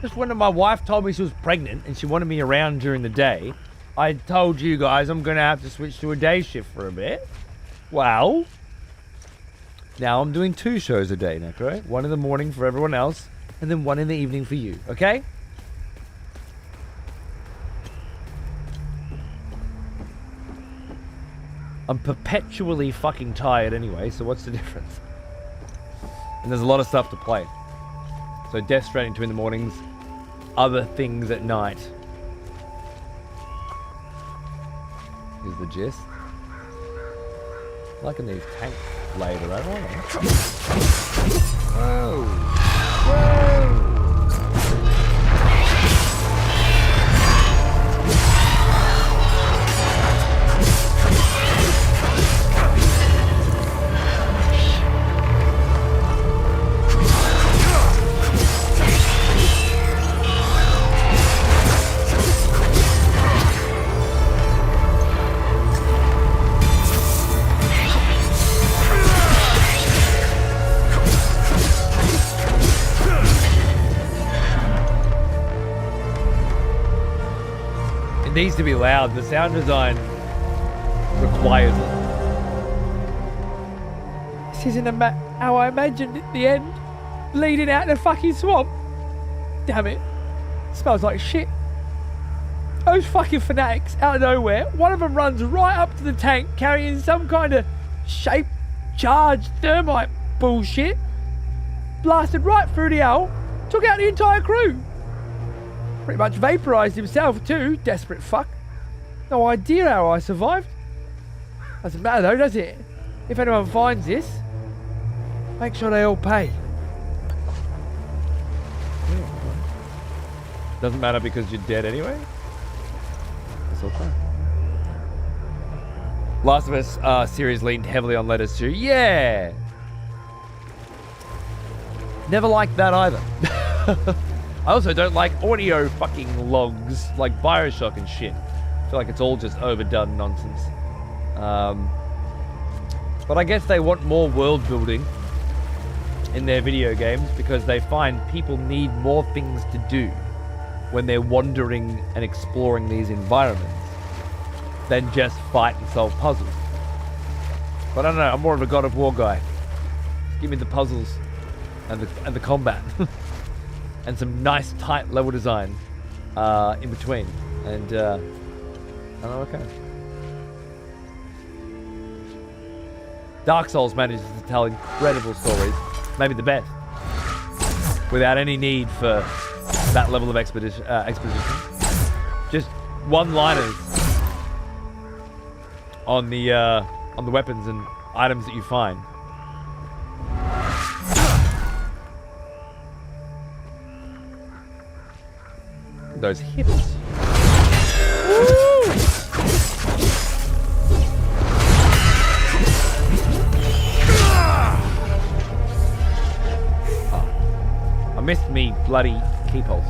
Just when my wife told me she was pregnant and she wanted me around during the day, I told you guys I'm going to have to switch to a day shift for a bit. Well, now I'm doing 2 shows a day, Necro. One in the morning for everyone else, and then one in the evening for you, okay? I'm perpetually fucking tired anyway, so what's the difference? And there's a lot of stuff to play. So Death Stranding 2 in the mornings, other things at night. Is the gist. Liking these tanks later, aren't I? Whoa! Whoa! Needs to be loud. The sound design requires it. This isn't how I imagined at the end. Leading out the fucking swamp. Damn it. Smells like shit. Those fucking fanatics out of nowhere. One of them runs right up to the tank carrying some kind of shape-charged thermite bullshit. Blasted right through the hull. Took out the entire crew. Pretty much vaporized himself too, desperate fuck. No idea how I survived. Doesn't matter though, does it? If anyone finds this, make sure they all pay. Doesn't matter because you're dead anyway? That's okay. Last of Us series leaned heavily on letters too. Yeah! Never liked that either. I also don't like audio fucking logs like Bioshock and shit. I feel like it's all just overdone nonsense. But I guess they want more world building in their video games because they find people need more things to do when they're wandering and exploring these environments than just fight and solve puzzles. But I don't know, I'm more of a God of War guy. Just give me the puzzles and the combat. And some nice tight level design in between. And I'm okay. Dark Souls manages to tell incredible stories, maybe the best, without any need for that level of exposition. Just one-liners on the weapons and items that you find. Those hips. I missed me bloody key pulse.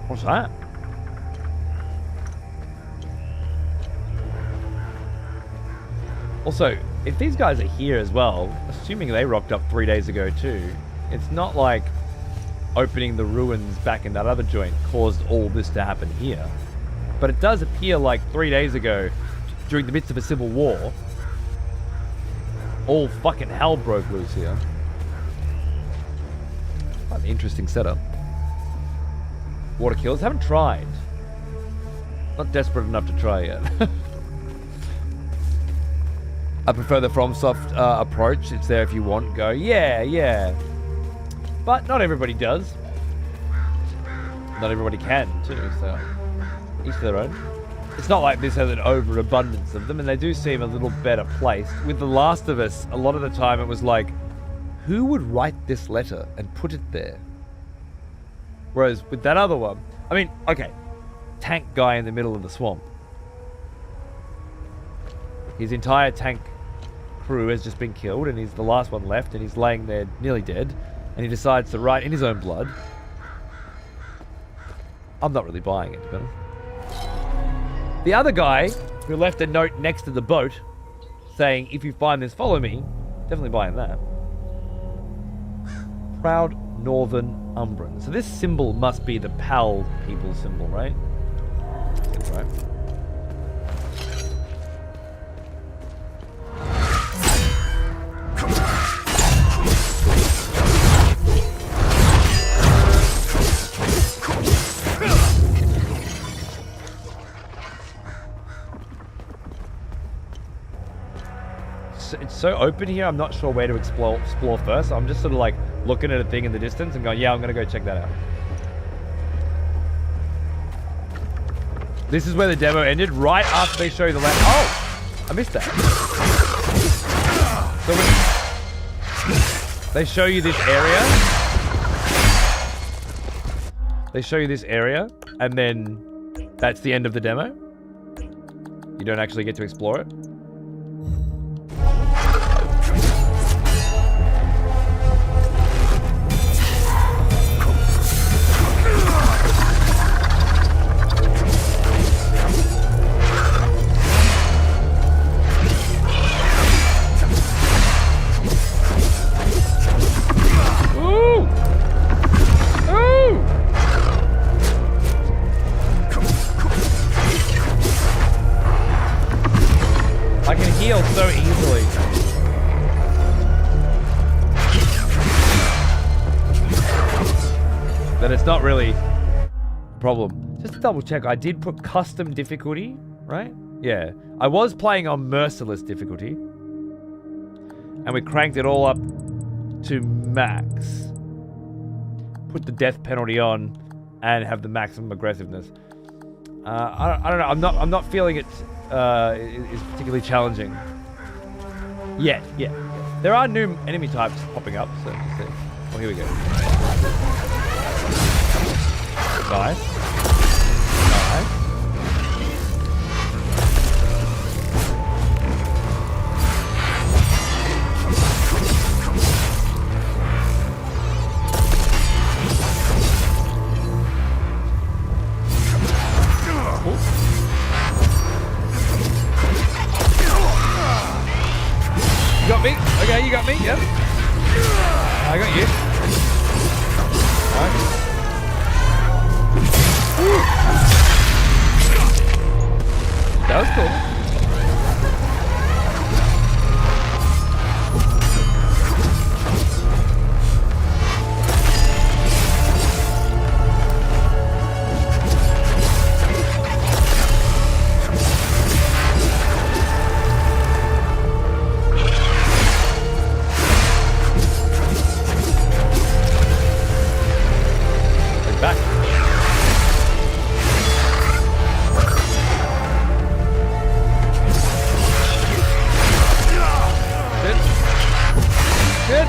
What's that? Also, if these guys are here as well, assuming they rocked up 3 days ago too, it's not like opening the ruins back in that other joint caused all this to happen here. But it does appear like 3 days ago, during the midst of a civil war, all fucking hell broke loose here. Quite an interesting setup. Water kills? Haven't tried. Not desperate enough to try yet. I prefer the FromSoft approach. It's there if you want. Go, yeah. But not everybody does. Not everybody can, too, so each to their own. It's not like this has an overabundance of them, and they do seem a little better placed. With The Last of Us, a lot of the time it was like, who would write this letter and put it there? Whereas with that other one, I mean, okay, tank guy in the middle of the swamp. His entire tank crew has just been killed, and he's the last one left, and he's laying there nearly dead, and he decides to write in his own blood. I'm not really buying it, to be honest. The other guy who left a note next to the boat saying, if you find this, follow me, definitely buying that. Proud Northern Umbran. So this symbol must be the PAL people symbol, right? That's right. It's so open here, I'm not sure where to explore first. I'm just sort of like looking at a thing in the distance and going, yeah, I'm gonna go check that out. This is where the demo ended, right after they show you the land. Oh, I missed that. So when they show you this area, and then that's the end of the demo. You don't actually get to explore it. So easily. That it's not really a problem. Just to double check, I did put custom difficulty, right? Yeah. I was playing on merciless difficulty. And we cranked it all up to max. Put the death penalty on. and have the maximum aggressiveness. I don't know. I'm not feeling it is particularly challenging yet. Yeah, there are new enemy types popping up. So let's see. Oh, here we go. Nice. You got me? Okay, you got me, yeah. I got you. Alright. That was cool. Back. Good.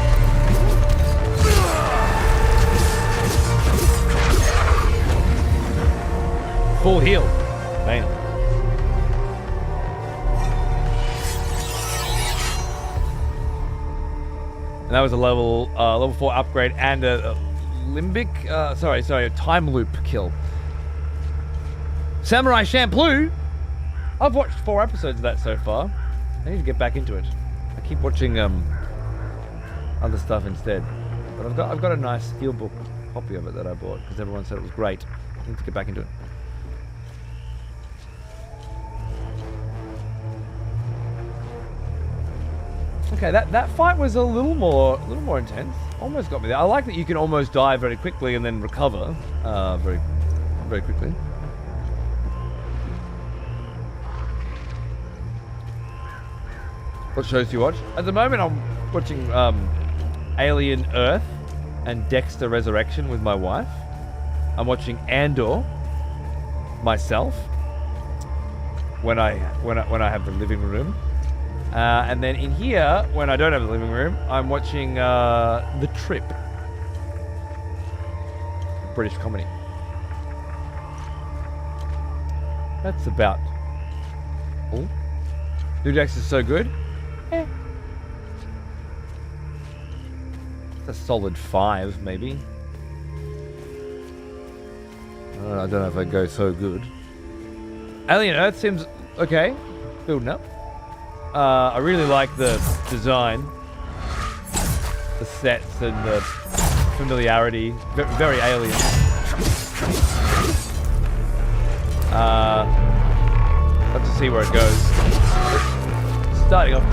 Full heal. Bam. And that was a level 4 upgrade and a limbic, a time loop kill. Samurai Champloo. I've watched 4 episodes of that so far. I need to get back into it. I keep watching other stuff instead. But I've got a nice steelbook copy of it that I bought because everyone said it was great. I need to get back into it. Okay, that fight was a little more intense. Almost got me there. I like that you can almost die very quickly and then recover very quickly. What shows do you watch? At the moment, I'm watching Alien Earth and Dexter Resurrection with my wife. I'm watching Andor myself when I have the living room. And then in here, when I don't have the living room, I'm watching The Trip. British comedy. That's about all. New Jax is so good. Eh. It's a solid 5, maybe. I don't know if I'd go so good. Alien Earth seems okay. Building up. I really like the design, the sets, and the familiarity. Very alien. Love to see where it goes. Starting off.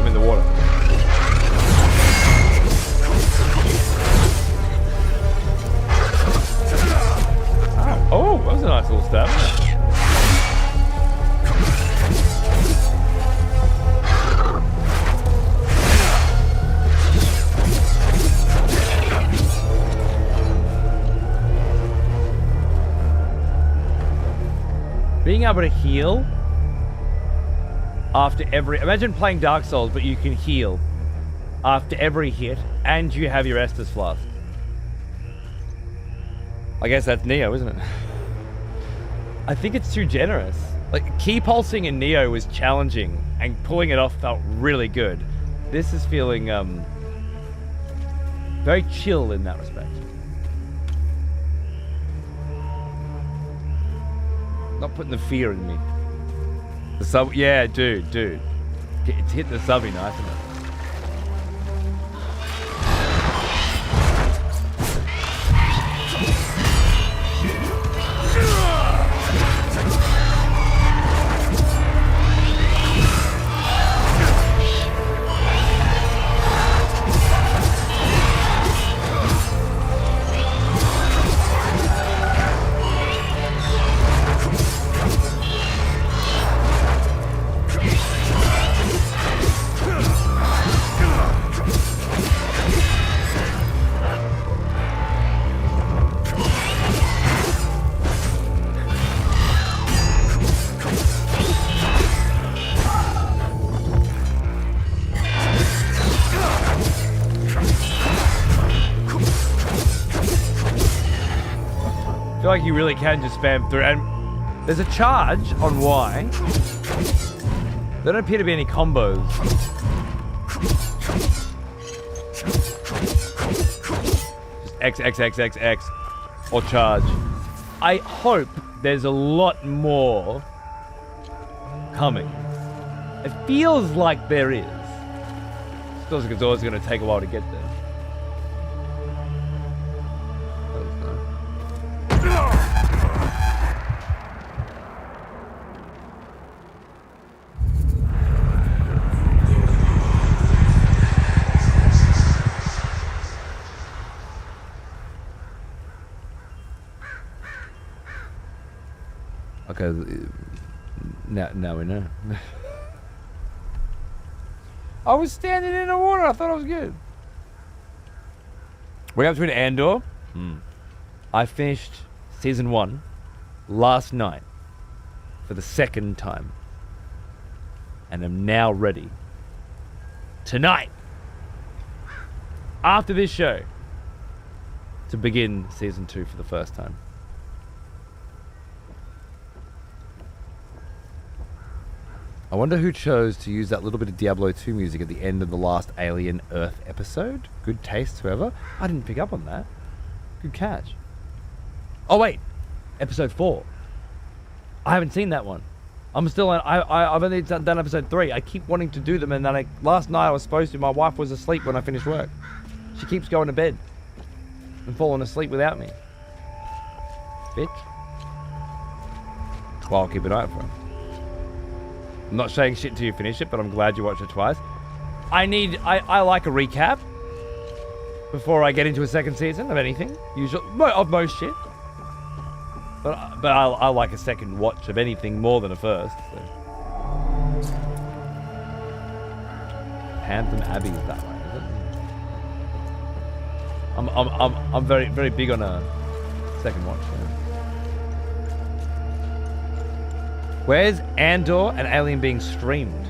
I'm in the water. Oh, that was a nice little stab. Being able to heal after every... Imagine playing Dark Souls, but you can heal after every hit, and you have your Estus Flask. I guess that's Neo, isn't it? I think it's too generous. Like, key pulsing in Neo was challenging, and pulling it off felt really good. This is feeling very chill in that respect. Not putting the fear in me. The sub, yeah, dude. It's hitting the subby nice, isn't it? feel like you really can just spam through. And there's a charge on Y. There don't appear to be any combos. Just X, or charge. I hope there's a lot more coming. It feels like there is. It feels like it's always going to take a while to get there. Okay, now we know. I was standing in the water. I thought I was good. We're up to an Andor. I finished season 1 last night for the second time, and am now ready tonight, after this show, to begin season 2 for the first time. I wonder who chose to use that little bit of Diablo 2 music at the end of the last Alien Earth episode. Good taste, whoever. I didn't pick up on that. Good catch. Oh wait, episode 4. I haven't seen that one. I'm still on. I've only done episode 3. I keep wanting to do them, and then last night I was supposed to. My wife was asleep when I finished work. She keeps going to bed and falling asleep without me. Bitch. Well, I'll keep an eye out for her. I'm not saying shit till you finish it, but I'm glad you watched it twice. I like a recap before I get into a second season of anything, usually of most shit. But I like a second watch of anything more than a first. So. Phantom Abbey is that way, is it? I'm very very big on a second watch. Yeah. Where's Andor and Alien being streamed?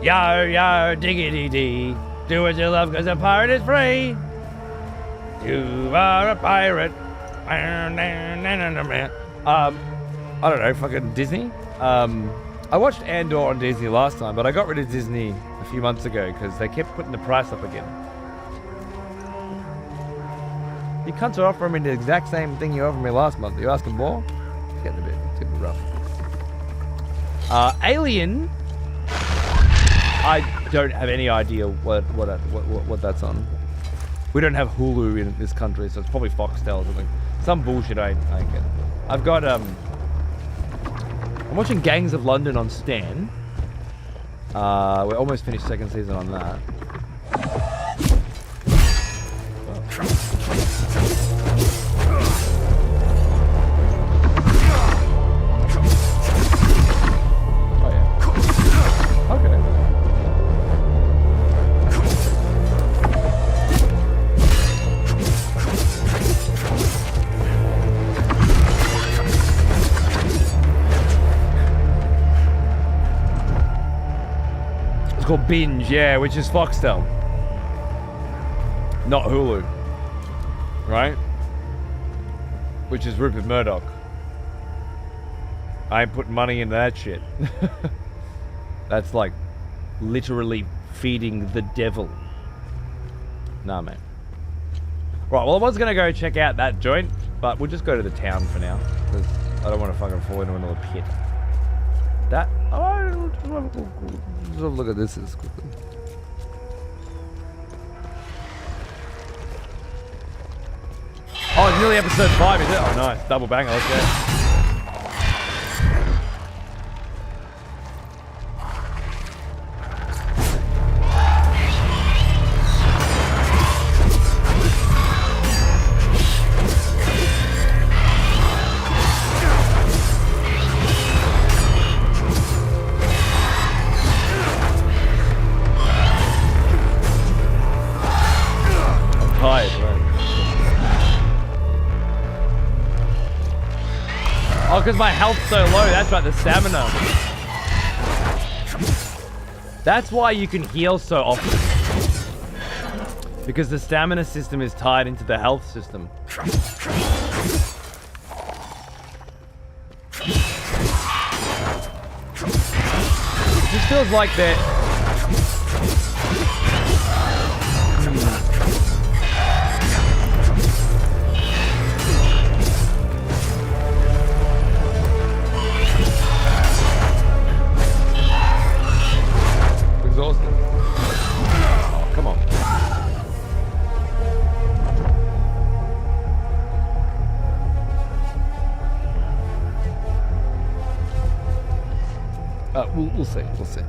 Yo, yo, diggity dee. Do what you love because a pirate is free. You are a pirate. I don't know, fucking Disney. I watched Andor on Disney last time, but I got rid of Disney a few months ago because they kept putting the price up again. You cunts are offering me the exact same thing you offered me last month. You asking more? It's getting a bit rough. Alien, I don't have any idea what that's on. We don't have Hulu in this country, so it's probably Foxtel or something. Some bullshit I get. I've got I'm watching Gangs of London on Stan. We're almost finished second season on that. Called Binge, yeah, which is Foxtel, not Hulu, right? Which is Rupert Murdoch. I ain't putting money into that shit. That's like literally feeding the devil. Nah, man. Right, well, I was gonna go check out that joint, but we'll just go to the town for now because I don't want to fucking fall into another pit. That. Let's have a look at this quickly. Oh, it's nearly episode 5, is it? Oh, nice. Double banger. Let's go. Oh, because my health's so low. That's right, the stamina. That's why you can heal so often. Because the stamina system is tied into the health system. feels like they're... Exhausted. Oh, come on. We'll see. We'll see.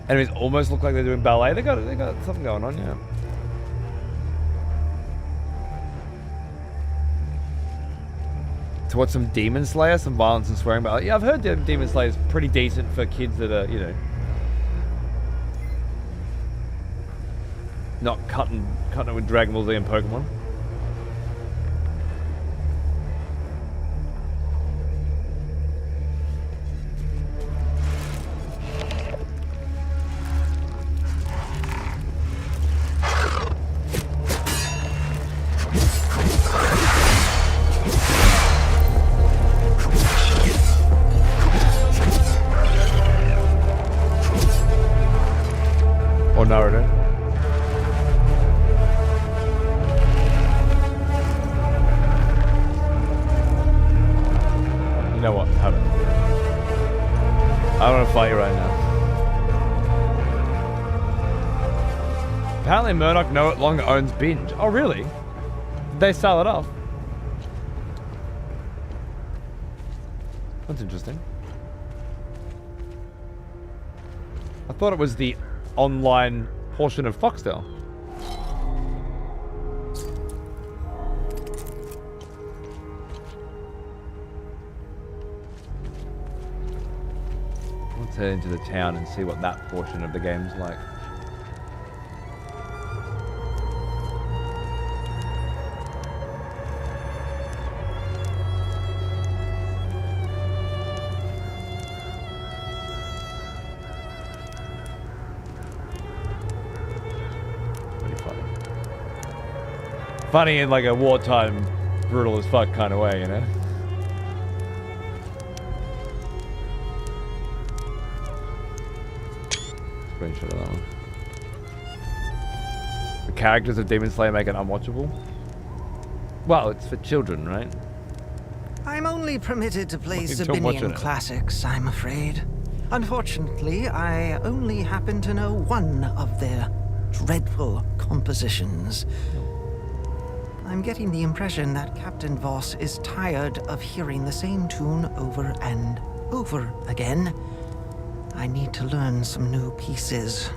Enemies almost look like they're doing ballet. They got something going on, yeah. To watch some Demon Slayer, some violence and swearing, but yeah, I've heard Demon Slayer is pretty decent for kids that are, you know, not cutting it with Dragon Ball Z and Pokemon. Or Naruto. You know what? Have it. I don't want to fight you right now. Apparently Murdoch no longer owns Binge. Oh really? Did they sell it off? That's interesting. I thought it was the online portion of Foxtel. Let's head into the town and see what that portion of the game's like. Funny in like a wartime, brutal as fuck kind of way, you know? Screenshot of that one. The characters of Demon Slayer make it unwatchable? Well, it's for children, right? I'm only permitted to play Fucking don't watch Sabinian it. classics, I'm afraid. Unfortunately, I only happen to know one of their dreadful compositions. I'm getting the impression that Captain Voss is tired of hearing the same tune over and over again. I need to learn some new pieces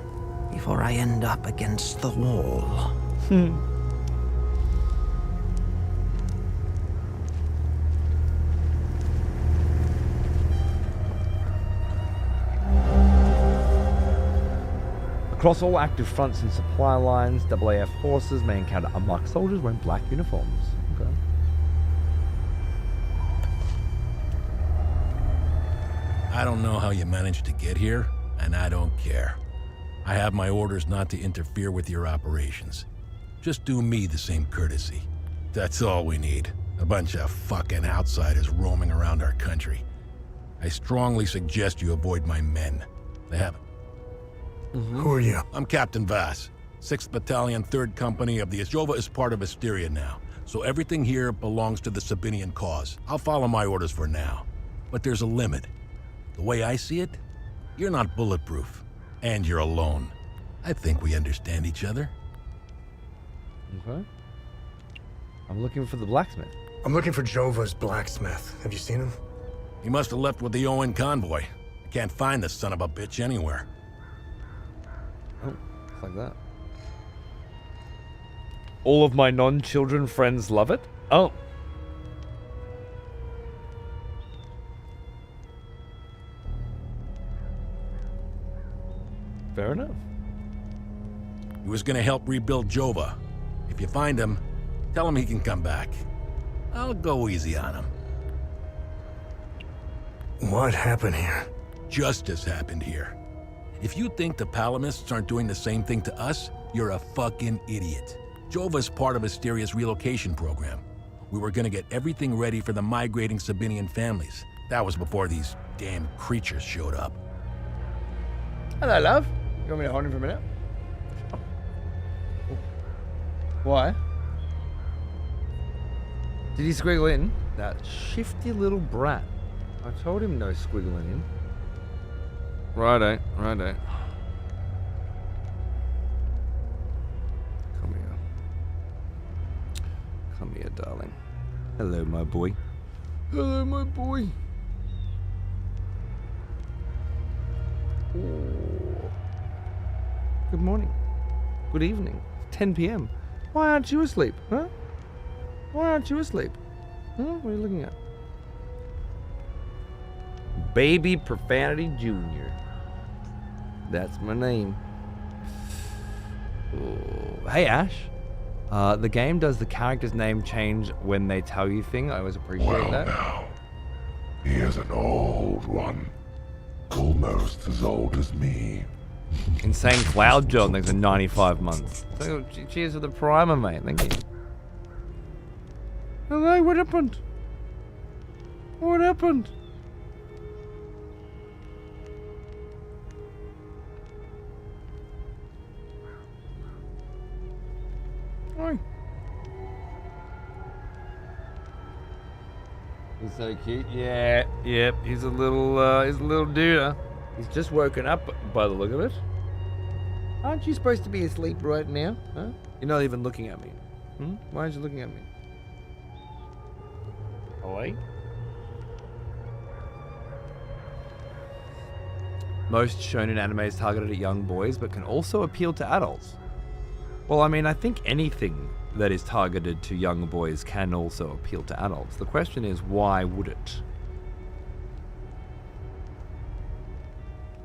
before I end up against the wall. Across all active fronts and supply lines, AAF forces may encounter unmarked soldiers wearing black uniforms. Okay. I don't know how you managed to get here, and I don't care. I have my orders not to interfere with your operations. Just do me the same courtesy. That's all we need. A bunch of fucking outsiders roaming around our country. I strongly suggest you avoid my men. They have... Who are you? I'm Captain Vass. 6th Battalion, 3rd Company of the Jova is part of Asteria now, so everything here belongs to the Sabinian cause. I'll follow my orders for now, but there's a limit. The way I see it, you're not bulletproof, and you're alone. I think we understand each other. Okay. I'm looking for the blacksmith. I'm looking for Jova's blacksmith. Have you seen him? He must have left with the UN convoy. I can't find this son of a bitch anywhere. Oh, it's like that. All of my non-children friends love it? Oh. Fair enough. He was gonna help rebuild Jova. If you find him, tell him he can come back. I'll go easy on him. What happened here? Justice happened here. If you think the Palamists aren't doing the same thing to us, you're a fucking idiot. Jova's part of Asteria's relocation program. We were gonna get everything ready for the migrating Sabinian families. That was before these damn creatures showed up. Hello, love. You want me to hold him for a minute? Why? Did he squiggle in? That shifty little brat. I told him no squiggling in. Righto. Come here. Come here, darling. Hello, my boy. Hello, my boy. Oh. Good morning. Good evening. It's 10 p.m. Why aren't you asleep, huh? Why aren't you asleep? Huh? What are you looking at? Baby Profanity Jr. That's my name. Oh. Hey, Ash. The game does the character's name change when they tell you thing. I always appreciate that. Now, he is an old one. Almost as old as me. Insane Cloud John thanks for 95 months. So, cheers for the primer, mate. Thank you. Hello, what happened? What happened? Hi. He's so cute. Yeah, yep. He's a little dude. He's just woken up by the look of it. Aren't you supposed to be asleep right now? Huh? You're not even looking at me. Why aren't you looking at me? Oi. Most shonen anime is targeted at young boys, but can also appeal to adults. Well, I mean, I think anything that is targeted to young boys can also appeal to adults. The question is, why would it?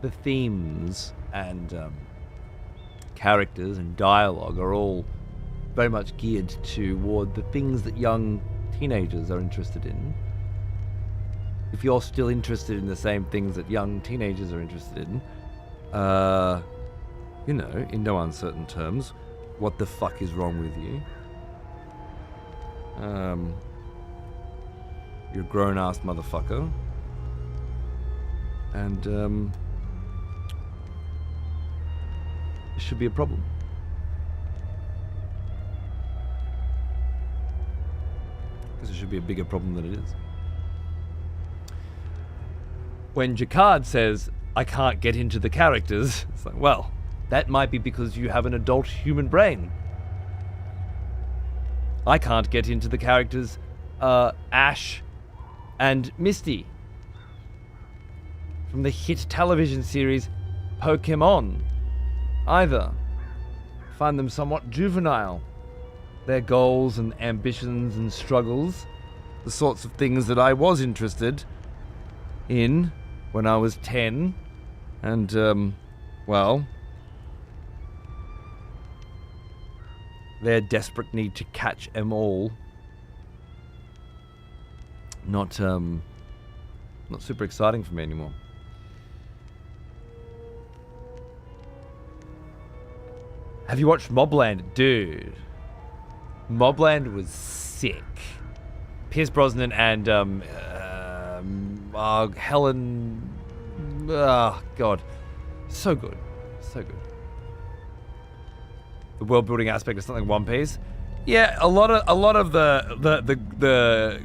The themes and characters and dialogue are all very much geared toward the things that young teenagers are interested in. If you're still interested in the same things that young teenagers are interested in, you know, in no uncertain terms, what the fuck is wrong with you? You're a grown-ass motherfucker. And, it should be a problem. Because it should be a bigger problem than it is. When Jacquard says, I can't get into the characters, it's like, well, that might be because you have an adult human brain. I can't get into the characters, Ash and Misty from the hit television series Pokemon either. Find them somewhat juvenile. Their goals and ambitions and struggles, the sorts of things that I was interested in when I was 10, and, well, their desperate need to catch them all. Not super exciting for me anymore. Have you watched Mobland? Dude. Mobland was sick. Pierce Brosnan and, Helen... Oh, God. So good. So good. The world building aspect of something One Piece. Yeah, a lot of the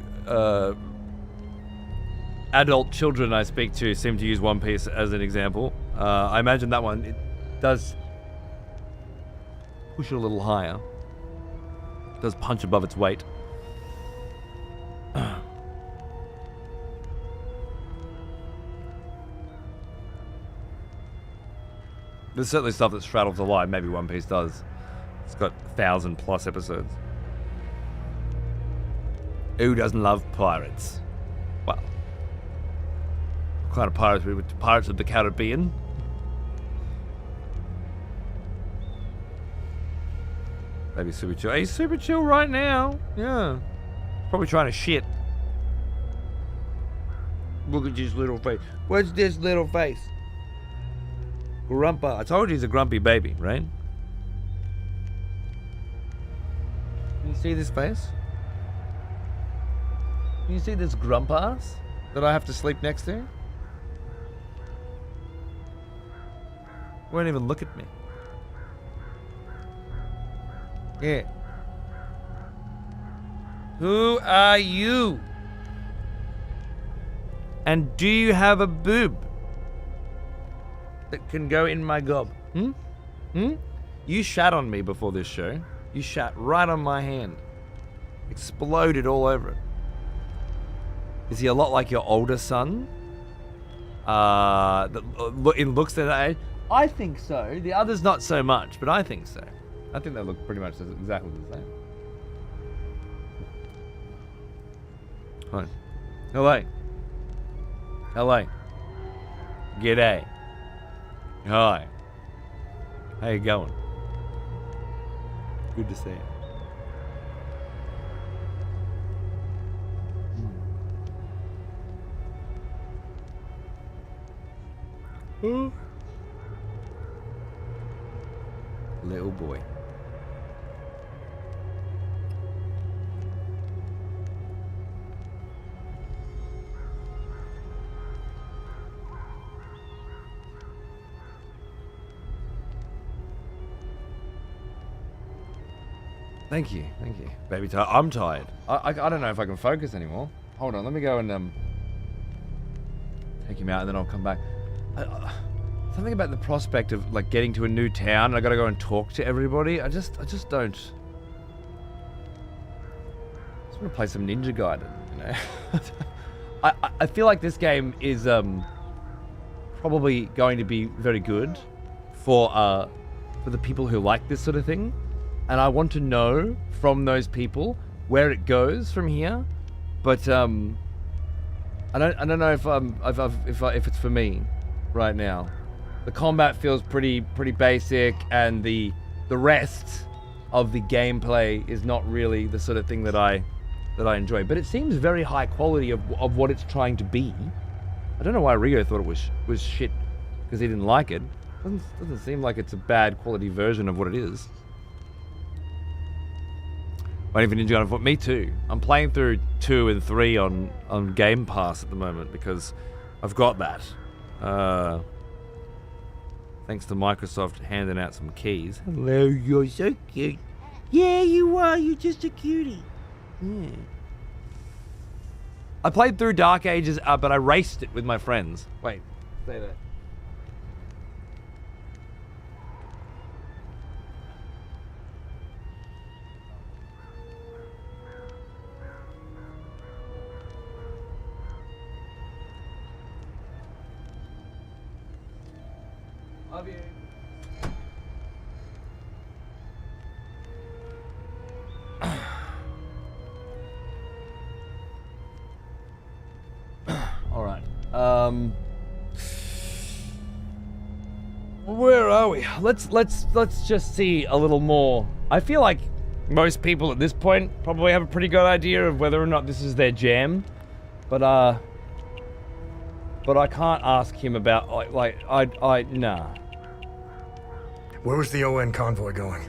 adult children I speak to seem to use One Piece as an example. I imagine that one, it does push it a little higher. It does punch above its weight. There's certainly stuff that straddles the line. Maybe One Piece does. It's got 1,000+ episodes. Who doesn't love pirates? Well, what kind of pirates? We were Pirates of the Caribbean. Maybe super chill. He's super chill right now. Yeah. Probably trying to shit. Look at this little face. What's this little face? Grumpa. I told you he's a grumpy baby, right? Can you see this face? Can you see this grump ass that I have to sleep next to? Won't even look at me. Yeah. Who are you? And do you have a boob that can go in my gob? You shat on me before this show. You shat right on my hand. Exploded all over it. Is he a lot like your older son? In looks at age? I think so. The others not so much, but I think so. I think they look pretty much exactly the same. Hi. Hello. Hello. G'day. Hi. How you going? Good to see you. Little boy. Thank you, baby. I'm tired. I don't know if I can focus anymore. Hold on, let me go and take him out, and then I'll come back. Something about the prospect of like getting to a new town, and I gotta go and talk to everybody. I just don't. I just want to play some Ninja Gaiden, you know. I feel like this game is probably going to be very good for the people who like this sort of thing. And I want to know from those people where it goes from here, but I don't know if it's for me right now. The combat feels pretty basic, and the rest of the gameplay is not really the sort of thing that I enjoy. But it seems very high quality of what it's trying to be. I don't know why Rio thought it was shit because he didn't like it. Doesn't seem like it's a bad quality version of what it is. Waiting for Ninja Gaiden. Me too. I'm playing through 2 and 3 on Game Pass at the moment because I've got that. Thanks to Microsoft handing out some keys. Hello, you're so cute. Yeah, you are. You're just a cutie. Yeah. I played through Dark Ages, but I raced it with my friends. Wait, say that. Love you. All right. Where are we? Let's just see a little more. I feel like most people at this point probably have a pretty good idea of whether or not this is their jam, but I can't ask him about nah. Where was the ON convoy going?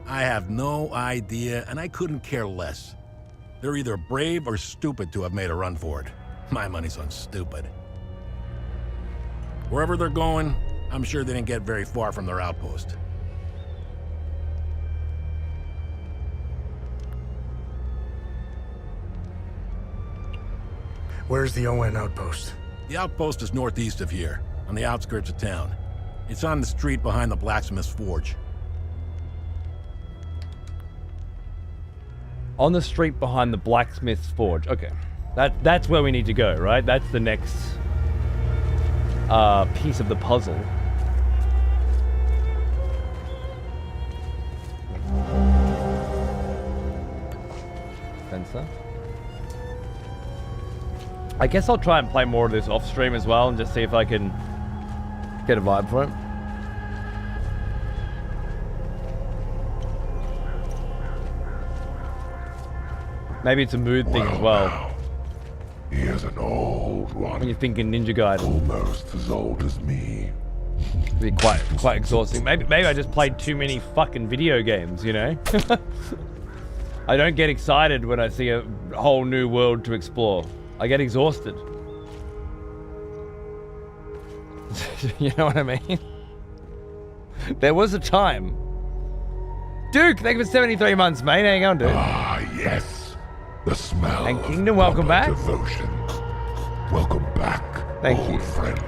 I have no idea, and I couldn't care less. They're either brave or stupid to have made a run for it. My money's on stupid. Wherever they're going, I'm sure they didn't get very far from their outpost. Where's the ON outpost? The outpost is northeast of here, on the outskirts of town. It's on the street behind the blacksmith's forge. On the street behind the blacksmith's forge. Okay. That's where we need to go, right? That's the next piece of the puzzle. Sensor. I guess I'll try and play more of this off stream as well and just see if I can get a vibe for it. Maybe it's a mood thing as well. Now, he is an old one. When you're thinking Ninja Gaiden. Almost as old as me. It'd be quite exhausting. Maybe I just played too many fucking video games, you know? I don't get excited when I see a whole new world to explore. I get exhausted. You know what I mean? There was a time. Duke, thank you for 73 months, mate. How you going, dude? Ah, yes. The smell. And Kingdom, welcome back. Devotion. Welcome back, Thank old you. friend.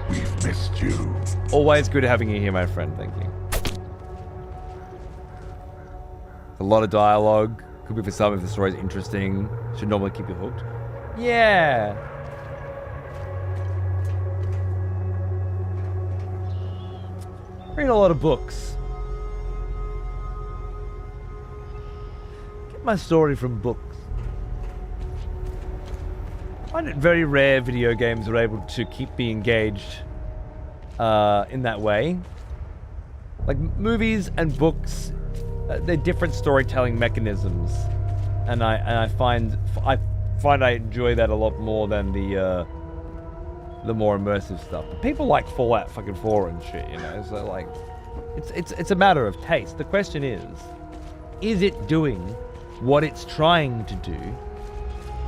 We've missed you. Always good having you here, my friend. Thank you. A lot of dialogue. Could be for some if the story's interesting. Should normally keep you hooked. Yeah. Read a lot of books. Get my story from books. I find it very rare video games are able to keep me engaged in that way. Like movies and books, they're different storytelling mechanisms, and I find I enjoy that a lot more than the more immersive stuff. But people like Fallout fucking 4 and shit, you know. So like, it's a matter of taste. The question is it doing what it's trying to do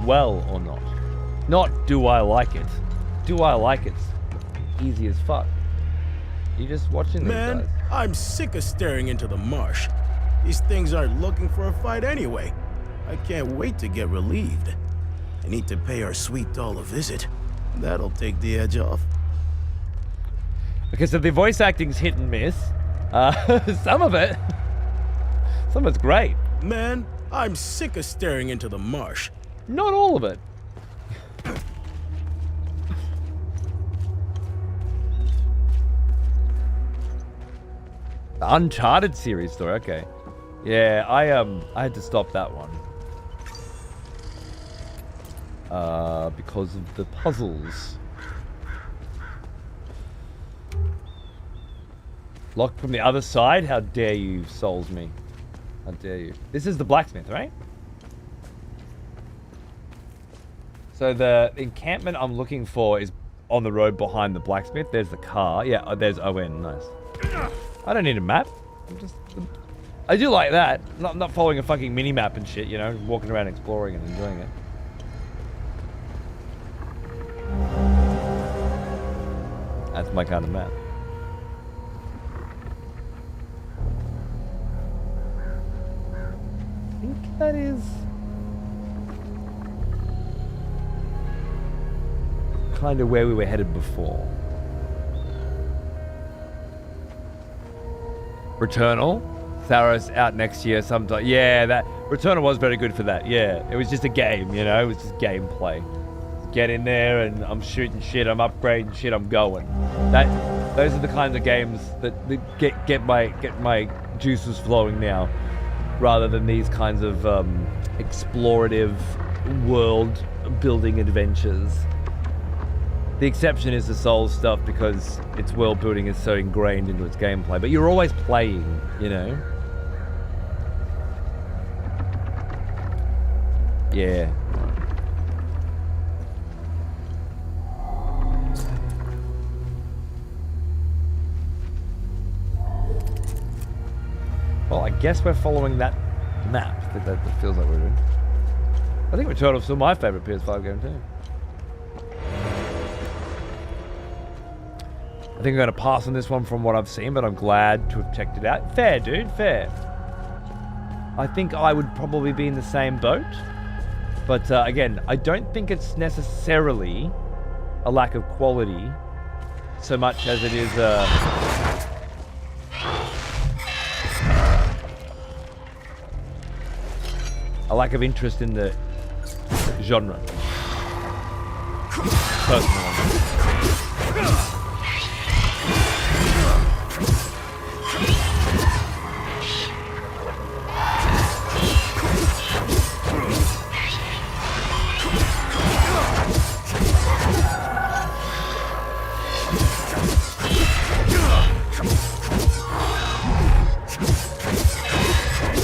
well or not? Not do I like it. Do I like it? Easy as fuck. You just watching these Man, guys. I'm sick of staring into the marsh. These things aren't looking for a fight anyway. I can't wait to get relieved. I need to pay our sweet doll a visit. That'll take the edge off. Okay, so the voice acting's hit and miss. Some of it's great. Man, I'm sick of staring into the marsh. Not all of it. The Uncharted series story, okay. Yeah, I had to stop that one. Because of the puzzles. Locked from the other side? How dare you, souls me. How dare you. This is the blacksmith, right? So the encampment I'm looking for is on the road behind the blacksmith. There's the car. Yeah, there's Owen. Nice. I don't need a map. I do like that. I'm not following a fucking mini-map and shit, you know, walking around exploring and enjoying it. That's my kind of map. I think that is kind of where we were headed before. Returnal. Tharos out next year sometime. Yeah, that Returnal was very good for that. Yeah, it was just a game, you know. It was just gameplay. Get in there and I'm shooting shit. I'm upgrading shit. I'm going. Those are the kinds of games that get my juices flowing now, rather than these kinds of explorative world building adventures. The exception is the Souls stuff because its world building is so ingrained into its gameplay. But you're always playing, you know? Yeah. Well, I guess we're following that map that feels like we're doing. I think Returnal's still my favorite PS5 game too. I think I'm going to pass on this one from what I've seen, but I'm glad to have checked it out. Fair, dude, fair. I think I would probably be in the same boat. But again, I don't think it's necessarily a lack of quality so much as it is a lack of interest in the genre. Personally.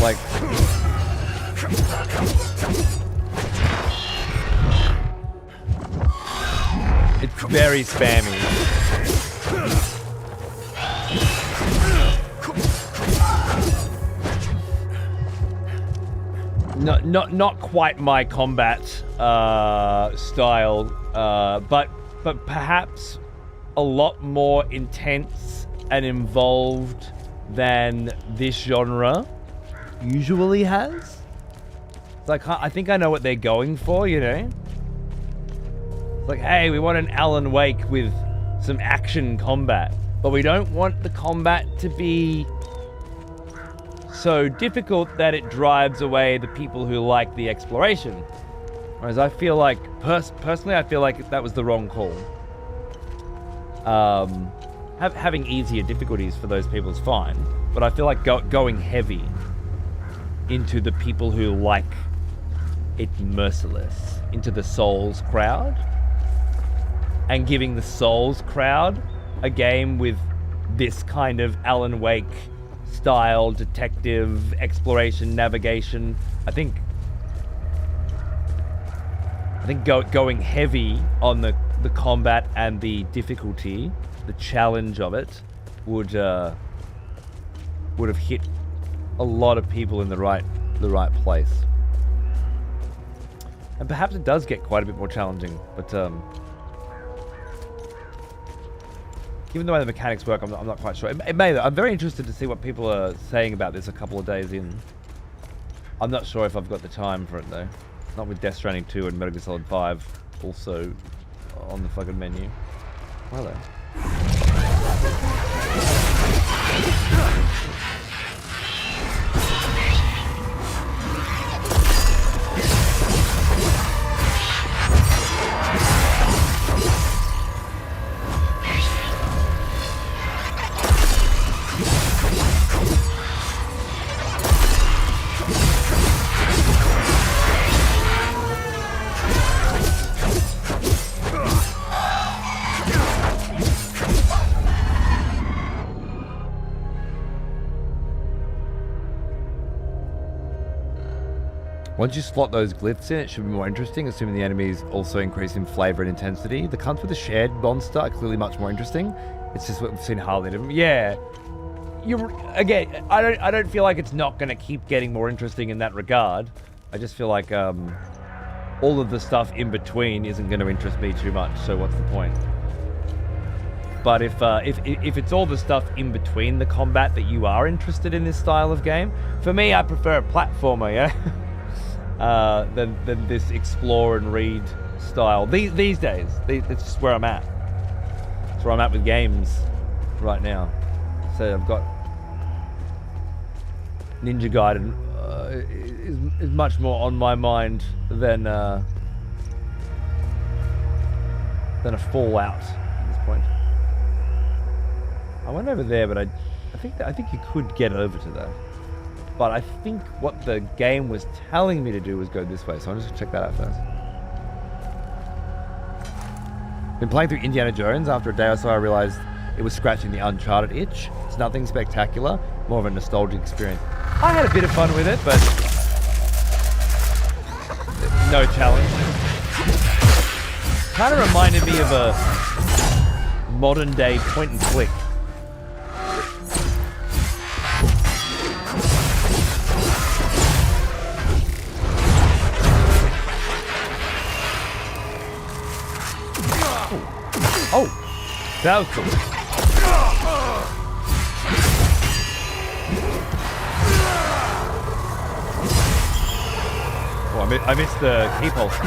Like, it's very spammy. Not quite my combat style, but perhaps a lot more intense and involved than this genre usually has. So I think I know what they're going for, you know? It's like, hey, we want an Alan Wake with some action combat, but we don't want the combat to be so difficult that it drives away the people who like the exploration. Whereas I feel like, personally, I feel like that was the wrong call. Having easier difficulties for those people is fine, but I feel like going heavy into the people who like it merciless, into the Souls crowd, and giving the Souls crowd a game with this kind of Alan Wake style detective exploration navigation. I think going heavy on the combat and the difficulty, the challenge of it, would have hit a lot of people in the right place. And perhaps it does get quite a bit more challenging, but given the way the mechanics work, I'm not quite sure. It may though. I'm very interested to see what people are saying about this a couple of days in. I'm not sure if I've got the time for it though. Not with Death Stranding 2 and Metal Gear Solid 5 also on the fucking menu. Hello. Once you slot those glyphs in, it should be more interesting, assuming the enemies also increase in flavor and intensity. The cunts with the shared monster are clearly much more interesting. It's just what we've seen hardly of them. Yeah. Again, I don't feel like it's not going to keep getting more interesting in that regard. I just feel like all of the stuff in between isn't going to interest me too much, so what's the point? But if it's all the stuff in between the combat that you are interested in this style of game, for me, I prefer a platformer, yeah? Than this explore and read style. These days, it's just where I'm at. It's where I'm at with games right now. So I've got Ninja Gaiden is much more on my mind than a Fallout at this point. I went over there, but I think you could get over to that. But I think what the game was telling me to do was go this way, so I'm just gonna check that out first. Been playing through Indiana Jones. After a day or so, I realized it was scratching the Uncharted itch. It's nothing spectacular, more of a nostalgic experience. I had a bit of fun with it, but no challenge. Kind of reminded me of a modern day point and click. Oh, that was cool. Oh, I missed the key pulse.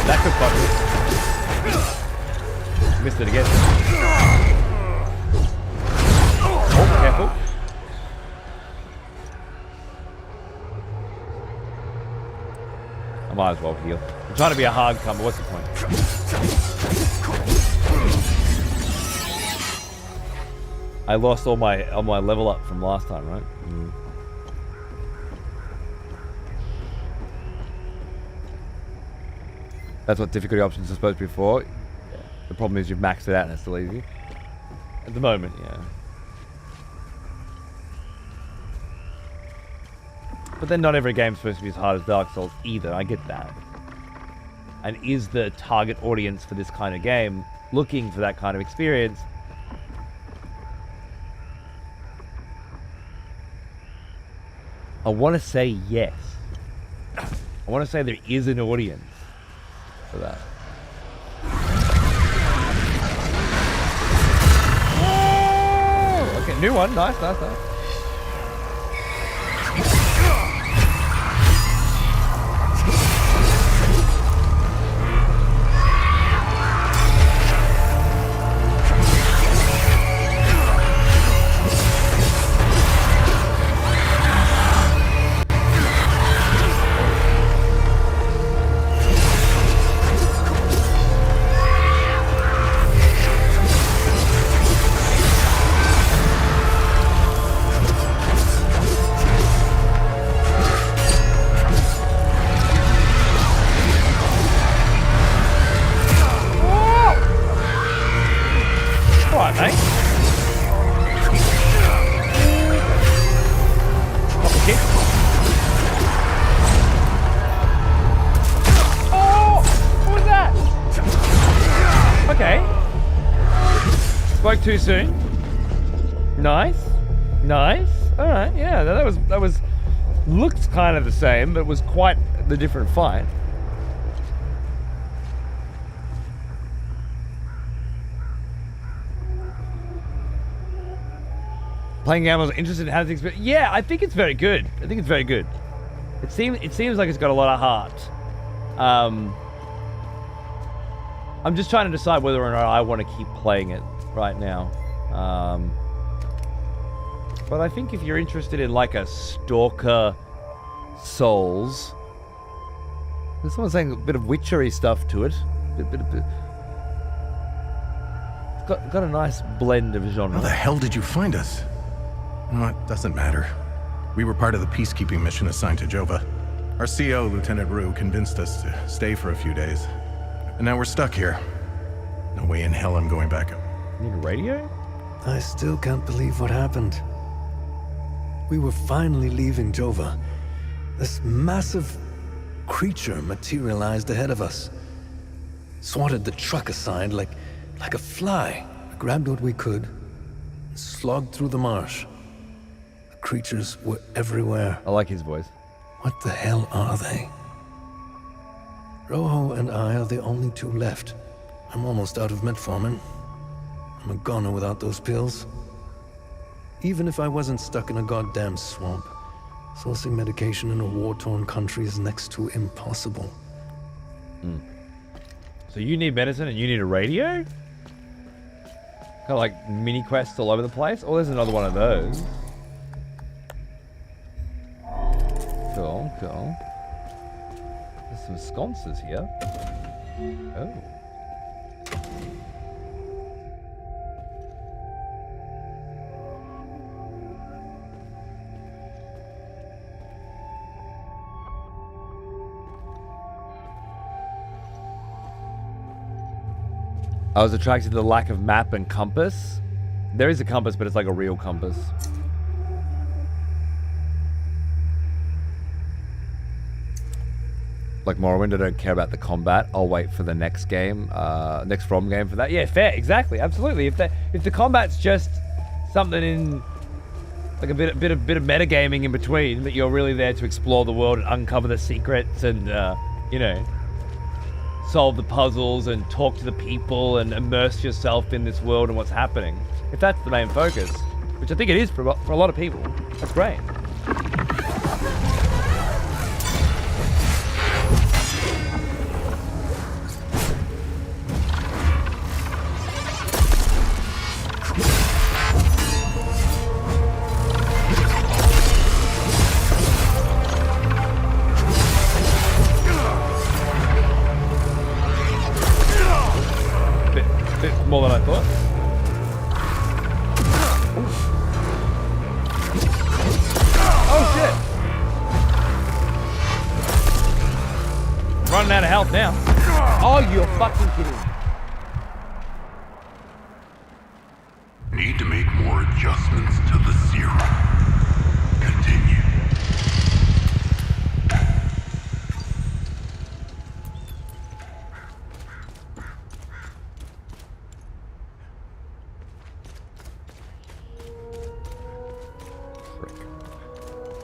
That could fuck me. Missed it again. Oh, careful. I might as well heal. I'm trying to be a hard comer. What's the point? I lost all my level up from last time, right? Mm. That's what difficulty options are supposed to be for. Yeah. The problem is you've maxed it out and it's still easy. At the moment, yeah. But then not every game's supposed to be as hard as Dark Souls either. I get that. And is the target audience for this kind of game looking for that kind of experience? I want to say yes. I want to say there is an audience for that. Oh, okay. Okay, new one. Nice. Too soon. Nice. All right. Yeah, that was looked kind of the same, but was quite the different fight. Playing gambles, interested in how things. Yeah, I think it's very good. It seems like it's got a lot of heart. I'm just trying to decide whether or not I want to keep playing it right now. But I think if you're interested in like a Stalker Souls, there's someone saying a bit of witchery stuff to it. It's got a nice blend of genre. How the hell did you find us? No, it doesn't matter. We were part of the peacekeeping mission assigned to Jova. Our CO, Lieutenant Rue, convinced us to stay for a few days. And now we're stuck here. No way in hell I'm going back. Need a radio? I still can't believe what happened. We were finally leaving Jova. This massive creature materialized ahead of us. Swatted the truck aside like a fly. We grabbed what we could, and slogged through the marsh. The creatures were everywhere. I like his voice. What the hell are they? Rojo and I are the only two left. I'm almost out of metformin. I'm a goner without those pills. Even if I wasn't stuck in a goddamn swamp, sourcing medication in a war-torn country is next to impossible. So you need medicine and you need a radio? Kind of like mini quests all over the place? Oh, there's another one of those. Cool. There's some sconces here. Oh. I was attracted to the lack of map and compass. There is a compass, but it's like a real compass. Like Morrowind, I don't care about the combat. I'll wait for the next game, next From game for that. Yeah, fair, exactly, absolutely. If the combat's just something in like a bit of metagaming in between, that you're really there to explore the world and uncover the secrets and you know, solve the puzzles and talk to the people and immerse yourself in this world and what's happening. If that's the main focus, which I think it is for a lot of people, that's great. More than I thought. Oh shit! Running out of health now. Oh, you're fucking kidding. Need to make more adjustments to the serum. Continue.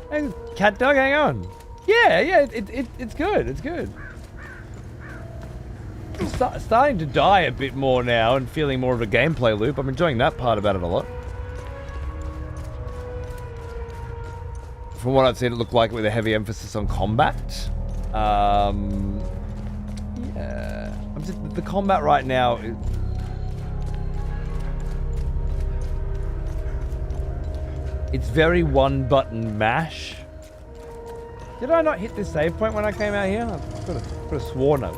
Hey, cat dog, hang on. Yeah, it's good. It's good. I'm starting to die a bit more now and feeling more of a gameplay loop. I'm enjoying that part about it a lot. from what I've seen, it looked like with a heavy emphasis on combat. Yeah, the combat right now is... It's very one-button mash. Did I not hit this save point when I came out here? I could have sworn I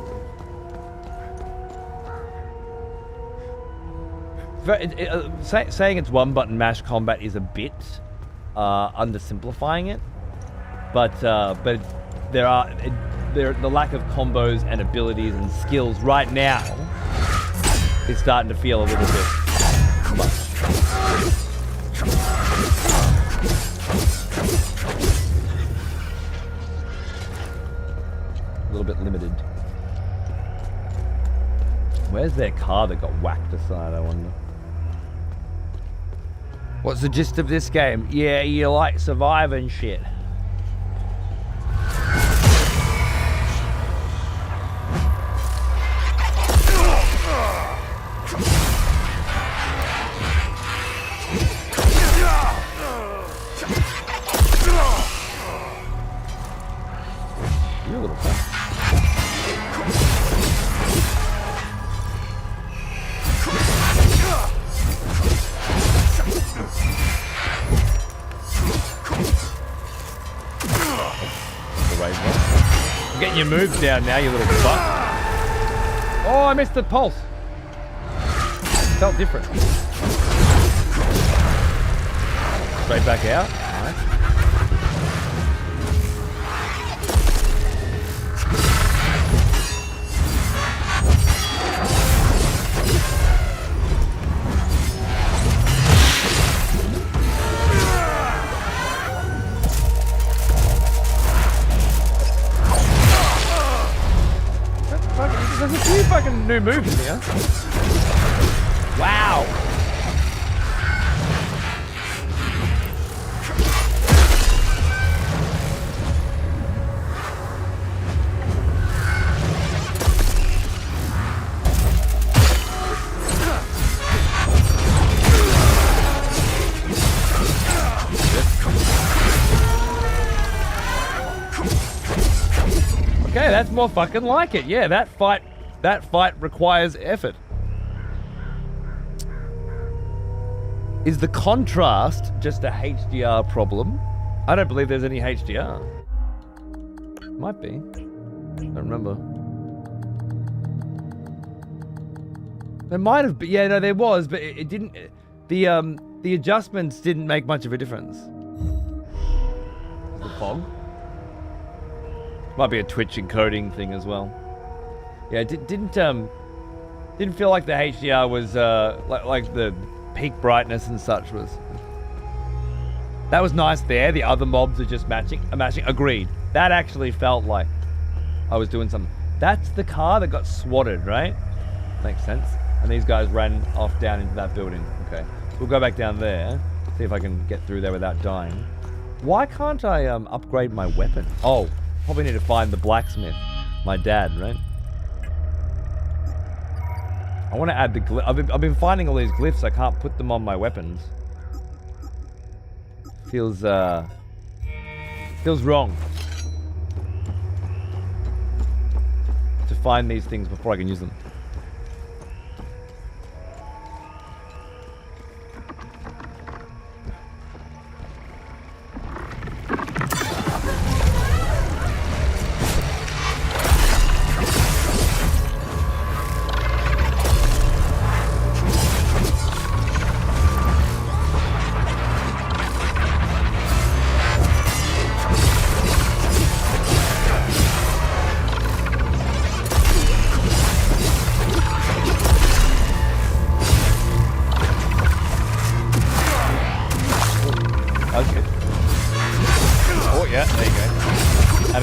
would. Saying it's one-button mash combat is a bit undersimplifying it, but the lack of combos and abilities and skills right now is starting to feel a little bit much. A little bit limited. Where's their car that got whacked aside, I wonder? What's the gist of this game? Yeah, you like surviving shit. You're a little fast. I'm getting your moves down now, you little fuck. Oh, I missed the pulse. Felt different. Straight back out. Nice. There's a few fucking new moves in here. Wow. Okay, that's more fucking like it. Yeah, that fight requires effort. Is the contrast just a HDR problem? I don't believe there's any HDR. Might be. Don't remember. There might have been. Yeah, no, there was, but it didn't. The adjustments didn't make much of a difference. The fog. Might be a Twitch encoding thing as well. Yeah, it didn't feel like the HDR was like the peak brightness and such was. That was nice there. The other mobs are just matching. Agreed. That actually felt like I was doing something. That's the car that got swatted, right? Makes sense. And these guys ran off down into that building. Okay, so we'll go back down there. See if I can get through there without dying. Why can't I upgrade my weapon? Oh. Probably need to find the blacksmith. My dad, right? I want to add the glyph. I've been finding all these glyphs. I can't put them on my weapons. Feels wrong to find these things before I can use them.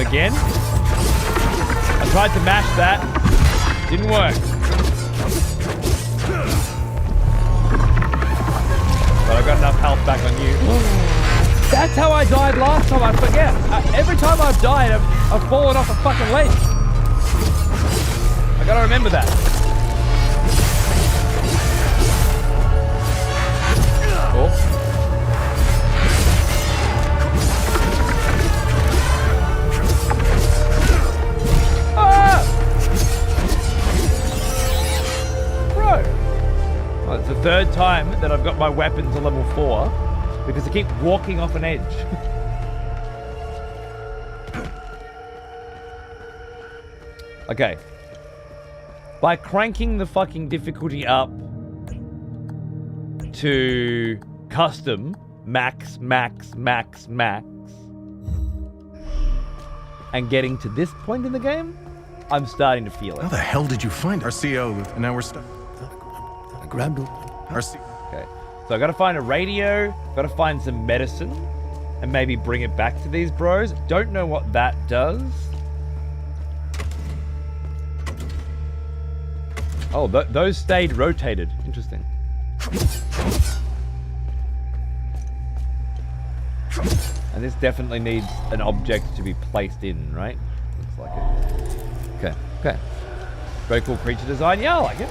Again. I tried to mash that. Didn't work. But I got enough health back on you. That's how I died last time. I forget. Every time I've died, I've fallen off a fucking ledge. I gotta remember that. Oh. that I've got my weapon to level 4 because I keep walking off an edge. Okay. By cranking the fucking difficulty up to custom, max, and getting to this point in the game, I'm starting to feel it. How the hell did you find our CO? And now we're stuck. I grabbed it. Okay. So I gotta find a radio, gotta find some medicine, and maybe bring it back to these bros. Don't know what that does. Oh, those stayed rotated. Interesting. And this definitely needs an object to be placed in, right? Looks like it. Okay, okay. Very cool creature design. Yeah, I like it.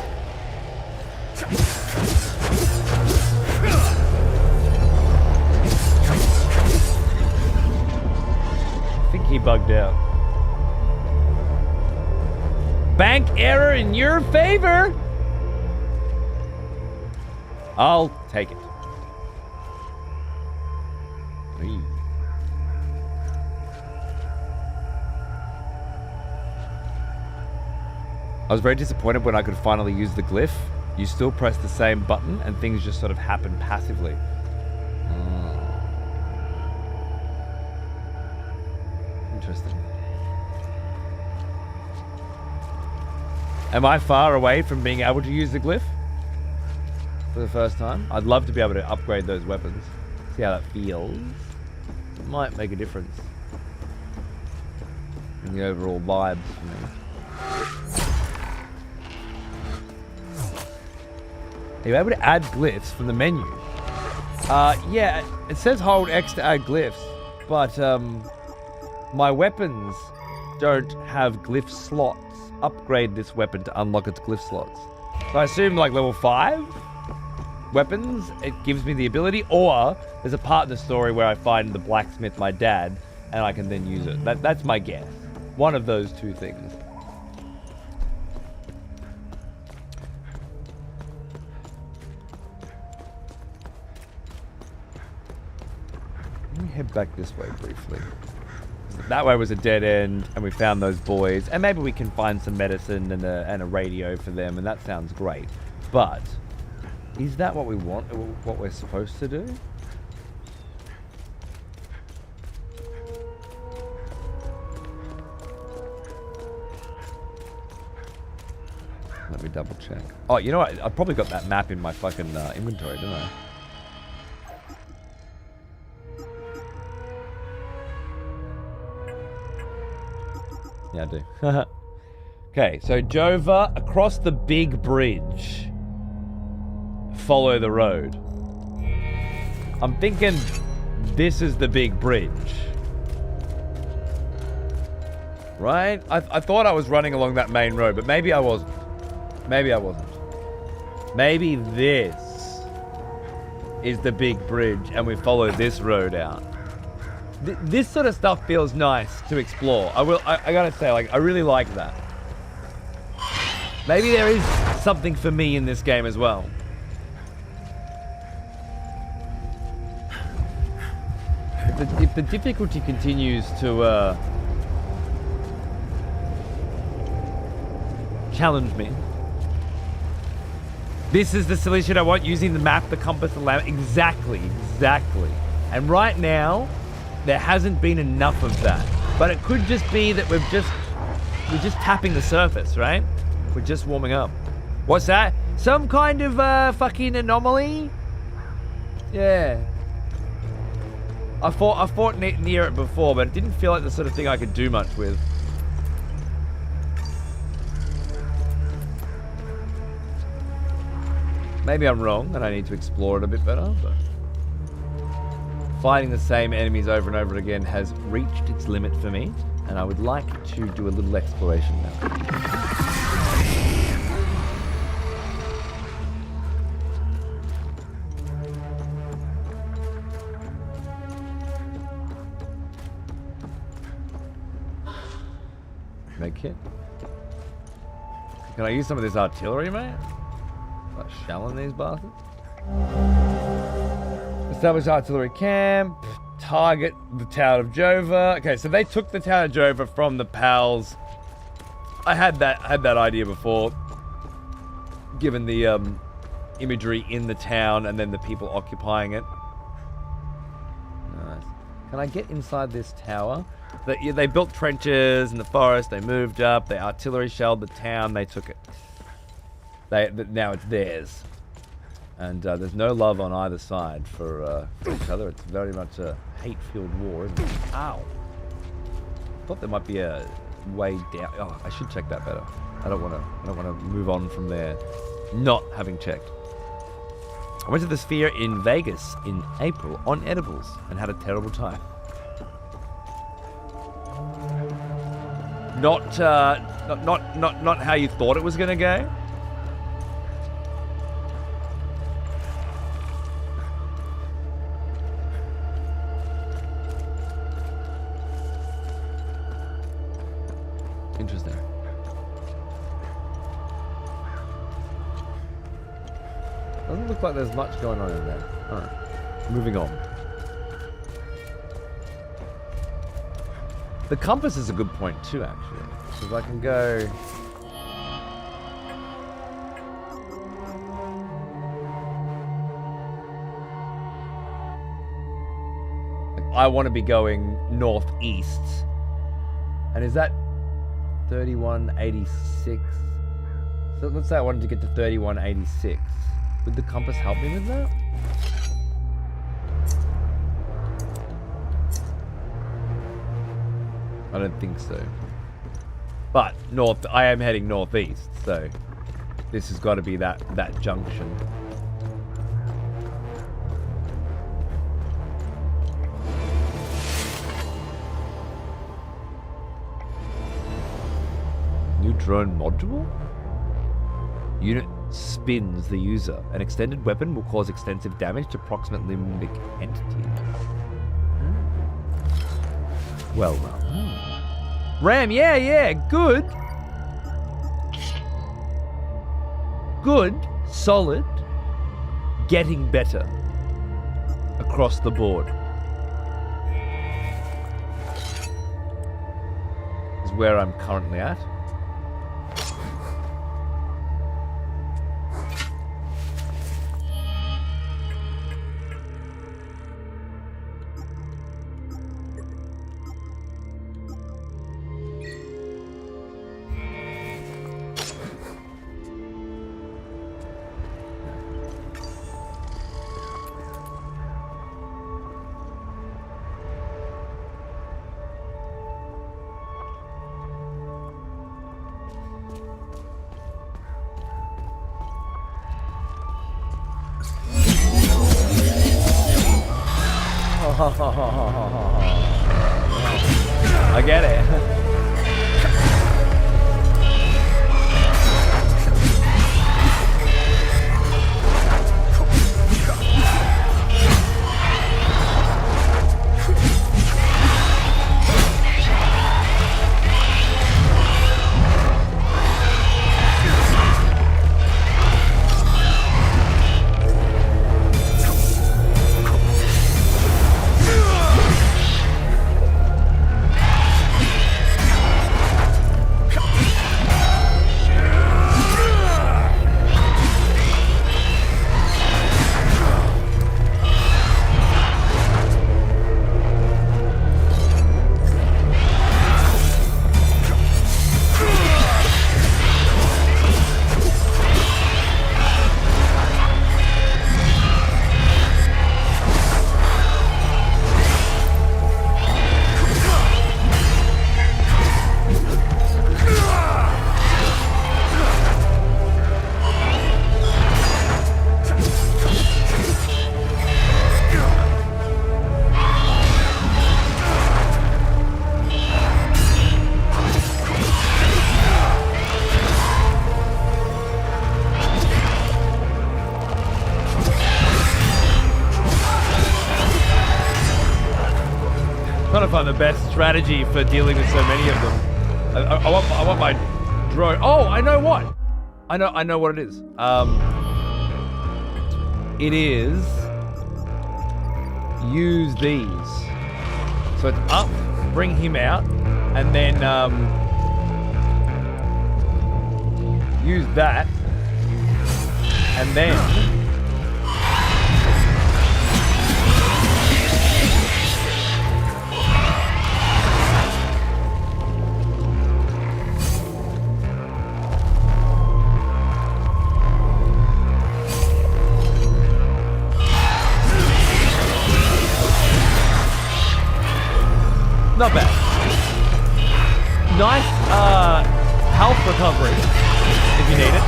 I think he bugged out. Bank error in your favor. I'll take it. Eee. I was very disappointed when I could finally use the glyph. You still press the same button and things just sort of happen passively. Interesting. Am I far away from being able to use the glyph for the first time? I'd love to be able to upgrade those weapons. See how that feels. It might make a difference in the overall vibes for me. Are you able to add glyphs from the menu? Yeah, it says hold X to add glyphs, but my weapons don't have glyph slots. Upgrade this weapon to unlock its glyph slots. So I assume like level 5 weapons, it gives me the ability, or there's a part of the story where I find the blacksmith, my dad, and I can then use it. That's my guess. One of those two things. Let me head back this way briefly. That way was a dead end, and we found those boys, and maybe we can find some medicine and a radio for them, and that sounds great. But is that what we want? What we're supposed to do? Let me double check. Oh, you know what? I probably got that map in my fucking inventory, didn't I? Yeah, I do. Okay, so Jova, across the big bridge. Follow the road. I'm thinking this is the big bridge. Right? I thought I was running along that main road, but maybe I wasn't. Maybe I wasn't. Maybe this is the big bridge and we follow this road out. This sort of stuff feels nice to explore. I gotta say, like, I really like that. Maybe there is something for me in this game as well. If the difficulty continues to challenge me. This is the solution I want, using the map, the compass, the lamp. Exactly. And right now, there hasn't been enough of that. But it could just be that we're just tapping the surface, right? We're just warming up. What's that? Some kind of fucking anomaly? Yeah. I fought near it before, but it didn't feel like the sort of thing I could do much with. Maybe I'm wrong and I need to explore it a bit better, but fighting the same enemies over and over again has reached its limit for me, and I would like to do a little exploration now. Make kit. Can I use some of this artillery, mate? Like shelling these bastards? Establish artillery camp. Target the town of Jova. Okay, so they took the town of Jova from the PALs. I had that idea before, given the imagery in the town and then the people occupying it. Nice. Can I get inside this tower? They built trenches in the forest. They moved up. They artillery shelled the town. They took it. Now it's theirs. And there's no love on either side for each other. It's very much a hate-filled war, isn't it? Ow. Thought there might be a way down. Oh, I should check that better. I don't want to move on from there, not having checked. I went to the Sphere in Vegas in April on edibles and had a terrible time. Not how you thought it was gonna go. Interesting. Doesn't look like there's much going on in there. Alright. Moving on. The compass is a good point too, actually. Because I can go... I want to be going northeast. And is that 3186? So let's say I wanted to get to 3186. Would the compass help me with that? I don't think so. But I am heading northeast, so this has got to be that junction. New drone module? Unit spins the user. An extended weapon will cause extensive damage to proximate limbic entities. Well done. Ram, yeah, good. Good, solid, getting better across the board. Is where I'm currently at. I get it. Trying to find the best strategy for dealing with so many of them. I want my drone. Oh, I know what. I know what it is. it is use these. So it's up, bring him out, and then use that, and then not bad. Nice health recovery if you need it.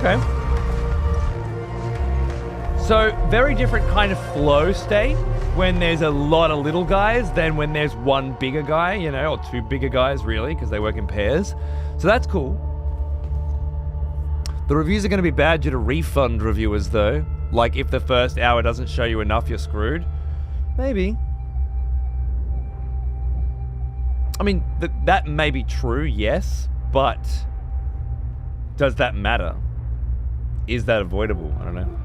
Okay. So, very different kind of flow state when there's a lot of little guys than when there's one bigger guy, you know, or two bigger guys, really, because they work in pairs. So that's cool. The reviews are going to be bad due to refund reviewers, though. Like, if the first hour doesn't show you enough, you're screwed. Maybe. I mean, that may be true, yes, but does that matter? Is that avoidable? I don't know.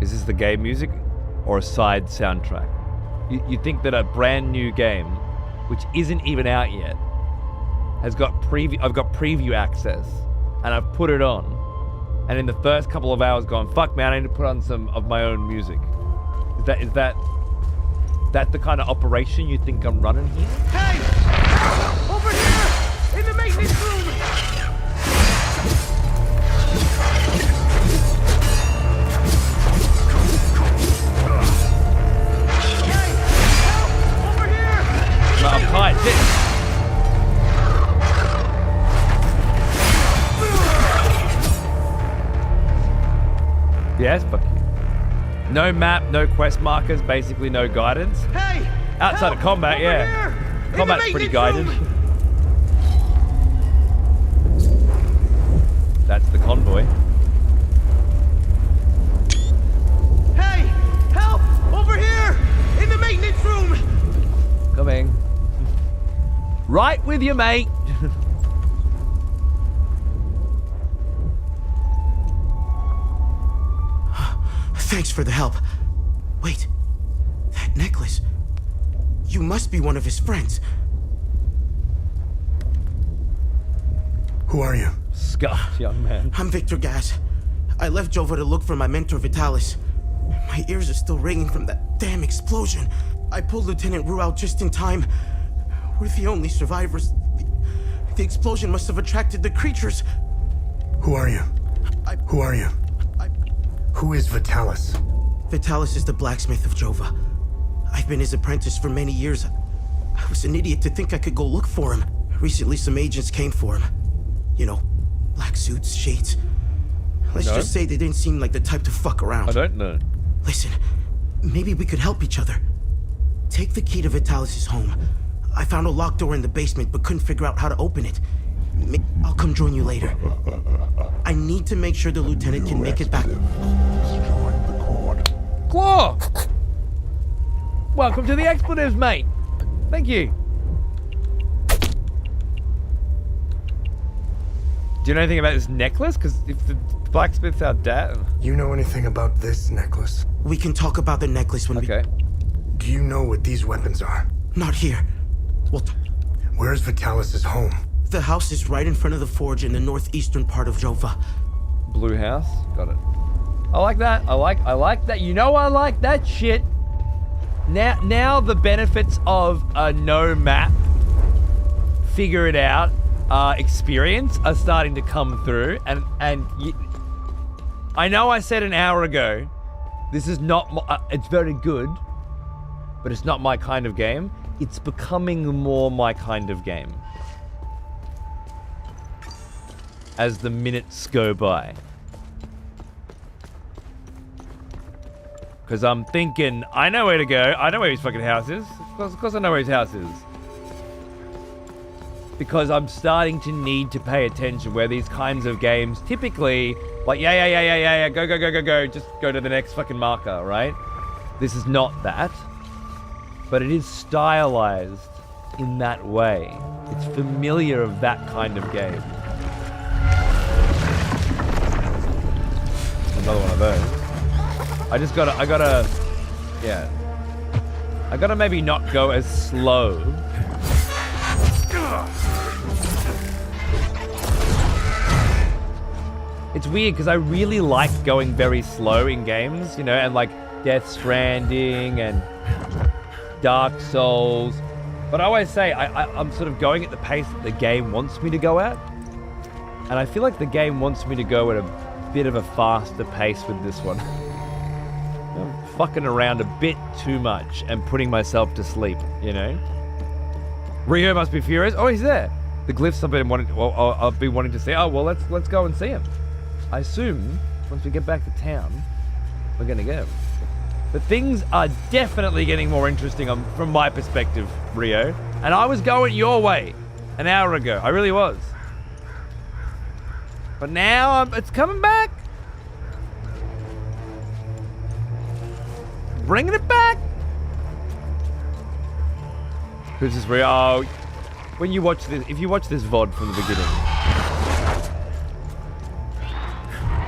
Is this the game music or a side soundtrack? You think that a brand new game, which isn't even out yet, has got I've got preview access, and I've put it on, and in the first couple of hours gone, fuck man, I need to put on some of my own music. Is that the kind of operation you think I'm running here? Hey! Over here! In the maintenance room! Hey! Help! Over here! No, I'm tired. Sit. Yes, fuck you. No map, no quest markers, basically no guidance. Hey! Outside of combat, yeah. Here! Combat's pretty guided. That's the convoy. Hey! Help! Over here! In the maintenance room! Coming. Right with you, mate. Thanks for the help. Wait, that necklace. You must be one of his friends. Who are you? Scuffed young man. I'm Victor Gaz. I left Jova to look for my mentor Vitalis. My ears are still ringing from that damn explosion. I pulled Lieutenant Rue out just in time. We're the only survivors. The explosion must have attracted the creatures. Who are you? Who are you? Who is Vitalis? Vitalis is the blacksmith of Jova. I've been his apprentice for many years. I was an idiot to think I could go look for him. Recently, some agents came for him. You know, black suits, shades. Let's just say they didn't seem like the type to fuck around. I don't know. Listen, maybe we could help each other. Take the key to Vitalis' home. I found a locked door in the basement, but couldn't figure out how to open it. I'll come join you later. I need to make sure the lieutenant can make it back. Claw! Welcome to the expletives, mate. Thank you. Do you know anything about this necklace? Because if the blacksmith's our dad... You know anything about this necklace? We can talk about the necklace when Okay. Do you know what these weapons are? Not here. Well... Where's Vitalis' home? The house is right in front of the forge in the northeastern part of Jova. Blue house? Got it. I like that. I like that. You know I like that shit. Now the benefits of a no map, figure it out, experience are starting to come through, and I know I said an hour ago, this is not, it's very good, but it's not my kind of game. It's becoming more my kind of game as the minutes go by. Because I'm thinking, I know where to go. I know where his fucking house is. Of course I know where his house is. Because I'm starting to need to pay attention where these kinds of games typically, like, yeah, go. Just go to the next fucking marker, right? This is not that. But it is stylized in that way. It's familiar of that kind of game. Another one of those. I gotta maybe not go as slow. It's weird because I really like going very slow in games, you know, and like Death Stranding and Dark Souls. But I always say I'm sort of going at the pace that the game wants me to go at. And I feel like the game wants me to go at a bit of a faster pace with this one. I'm fucking around a bit too much and putting myself to sleep, you know? Rio must be furious. Oh, he's there. The glyphs I've been wanting to see. Oh, well, let's go and see him. I assume once we get back to town, we're gonna go. But things are definitely getting more interesting from my perspective, Rio. And I was going your way an hour ago. I really was. But now it's coming back. Bringing it back. Who's this, Rio? Oh, when you watch this, if you watch this VOD from the beginning,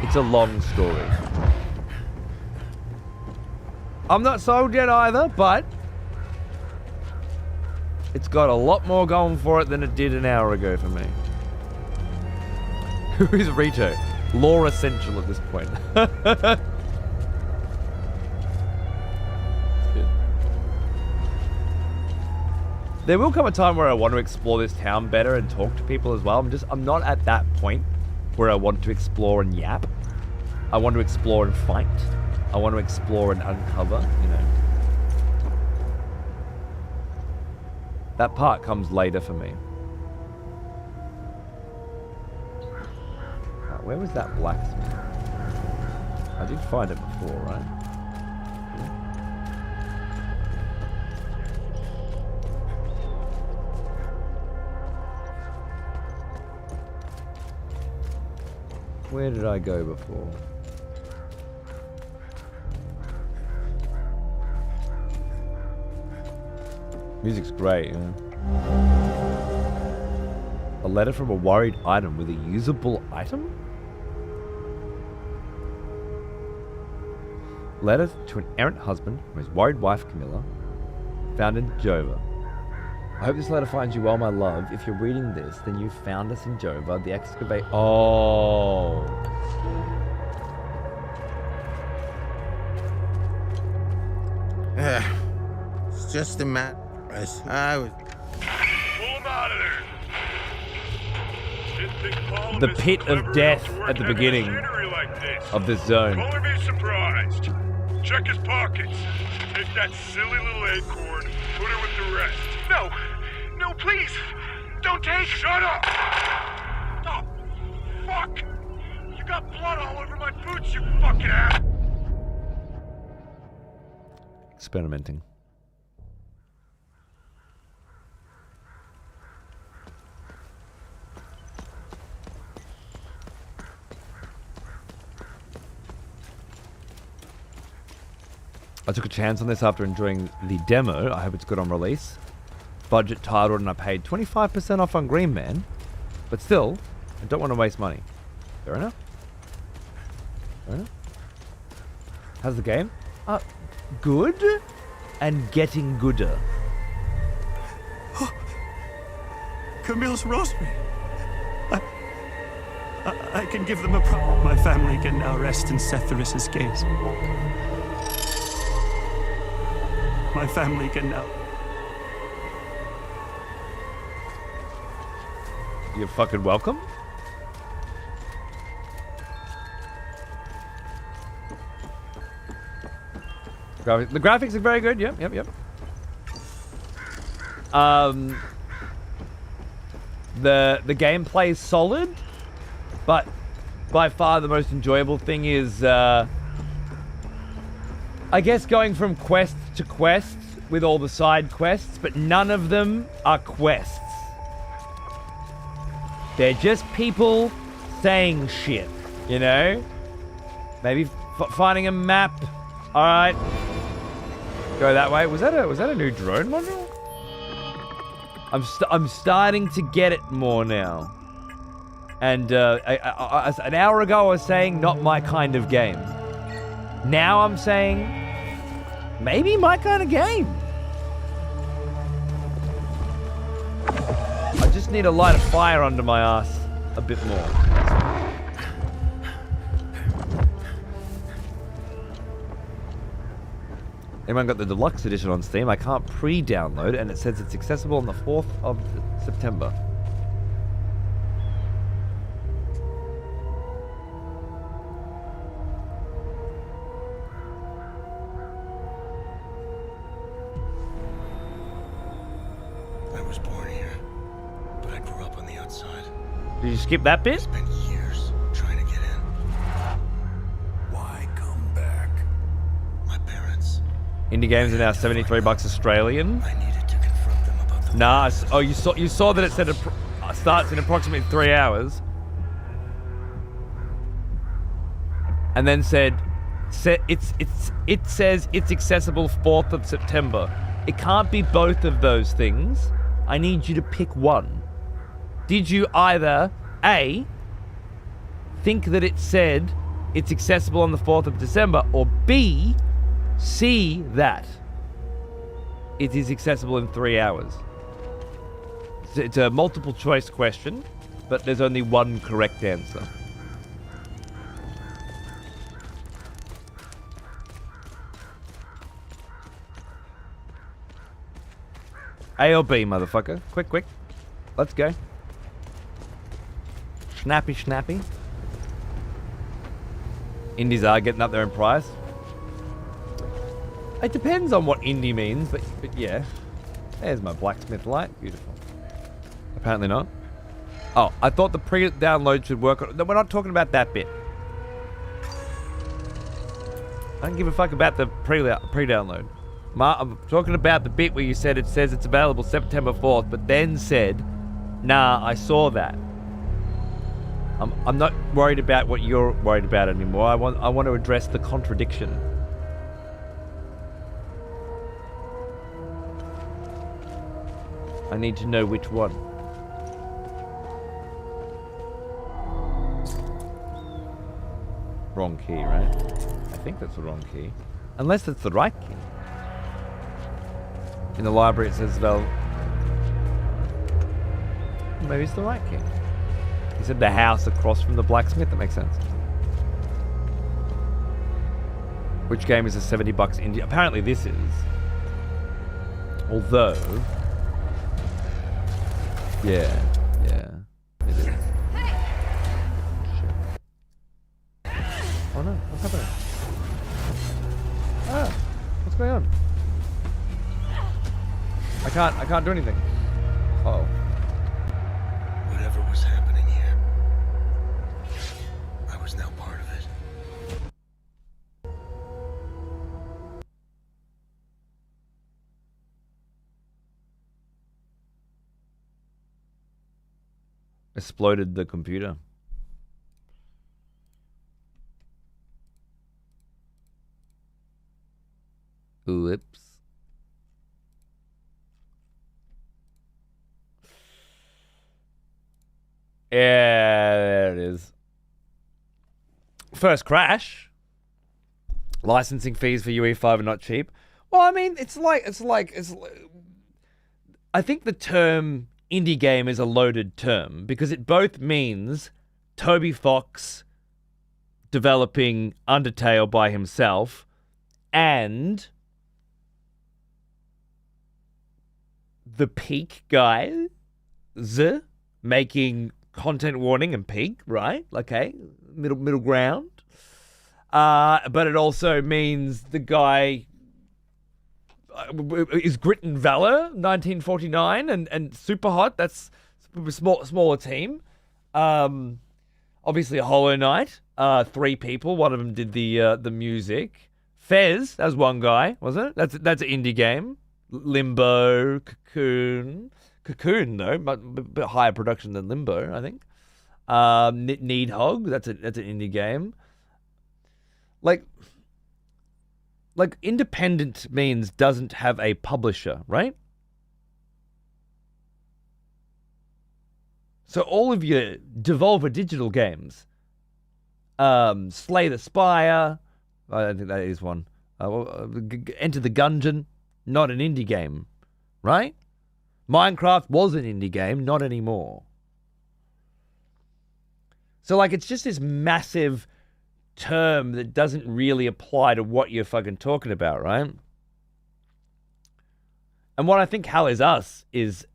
it's a long story. I'm not sold yet either, but it's got a lot more going for it than it did an hour ago for me. Who is Rito? Lore essential at this point. There will come a time where I want to explore this town better and talk to people as well. I'm not at that point where I want to explore and yap. I want to explore and fight. I want to explore and uncover, you know. That part comes later for me. Where was that blacksmith? I did find it before, right? Where did I go before? Music's great, yeah. A letter from a worried item with a usable item? Letter to an errant husband from his worried wife Camilla, found in Jova. I hope this letter finds you well, my love. If you're reading this, then you found us in Jova. The excavate. Oh. It's just a matter. I was. Pull him out of there. The pit of death at the beginning of this zone. Only be surprised. Check his pockets. Take that silly little acorn, put it with the rest. No, please! Don't take... Shut up! Oh, fuck! You got blood all over my boots, you fucking ass! Experimenting. I took a chance on this after enjoying the demo. I hope it's good on release. Budget titled and I paid 25% off on Green Man. But still, I don't want to waste money. Fair enough. Fair enough. How's the game? Good and getting gooder. Camille's rosemary. I can give them a problem. My family can now rest in Setharis's gaze. My family can now... You're fucking welcome. The graphics are very good. Yep. The gameplay is solid, but by far the most enjoyable thing is I guess going from quest to quest with all the side quests, but none of them are quests. They're just people saying shit, you know? Maybe finding a map. All right. Go that way. Was that a new drone module? I'm starting to get it more now. And an hour ago I was saying not my kind of game. Now I'm saying maybe my kind of game. I just need to light a fire under my ass a bit more. Anyone got the deluxe edition on Steam? I can't pre-download, and it says it's accessible on the 4th of September. I was born here, but I grew up on the outside. Did you skip that bit? Spent years trying to get in. Why come back? My parents. Indie games are now $73 Australian. I needed to confront them about the... Nah, oh, you saw that it said it starts in approximately 3 hours. And then said it says it's accessible 4th of September. It can't be both of those things. I need you to pick one. Did you either A, think that it said it's accessible on the 4th of December, or B, see that it is accessible in 3 hours? It's a multiple choice question, but there's only one correct answer. A or B, motherfucker. Quick, quick. Let's go. Snappy, snappy. Indies are getting up there in price. It depends on what indie means, but yeah. There's my blacksmith light. Beautiful. Apparently not. Oh, I thought the pre-download should work on... We're not talking about that bit. I don't give a fuck about the pre-download. I'm talking about the bit where you said it says it's available September 4th, but then said, nah, I saw that. I'm not worried about what you're worried about anymore. I want to address the contradiction. I need to know which one. Wrong key, right? I think that's the wrong key. Unless it's the right key. In the library it says, well, maybe it's the right key. He said the house across from the blacksmith. That makes sense. Which game is a $70 indie? Apparently this is. Although, yeah, it is. Oh no, what's happening? Ah, what's going on? I can't do anything. Uh-oh. Whatever was happening here, I was now part of it. Exploded the computer. Oops. Yeah, there it is. First crash. Licensing fees for UE5 are not cheap. Well, I mean, it's like I think the term indie game is a loaded term because it both means Toby Fox developing Undertale by himself and the Peak guys making content warning and Peak, right? Okay, middle ground. But it also means the guy is Grit and Valor, 1949, and Super Hot. That's a smaller team. Obviously, a Hollow Knight. 3 people. One of them did the music. Fez, that was one guy, wasn't it? That's an indie game. Limbo, Cocoon though, but bit higher production than Limbo, I think. Needhog, that's an indie game. Like independent means doesn't have a publisher, right? So all of your Devolver Digital games, Slay the Spire, I think that is one. Enter the Gungeon, not an indie game, right? Minecraft was an indie game, not anymore. So like it's just this massive term that doesn't really apply to what you're fucking talking about, right? And what I think Hell Is Us is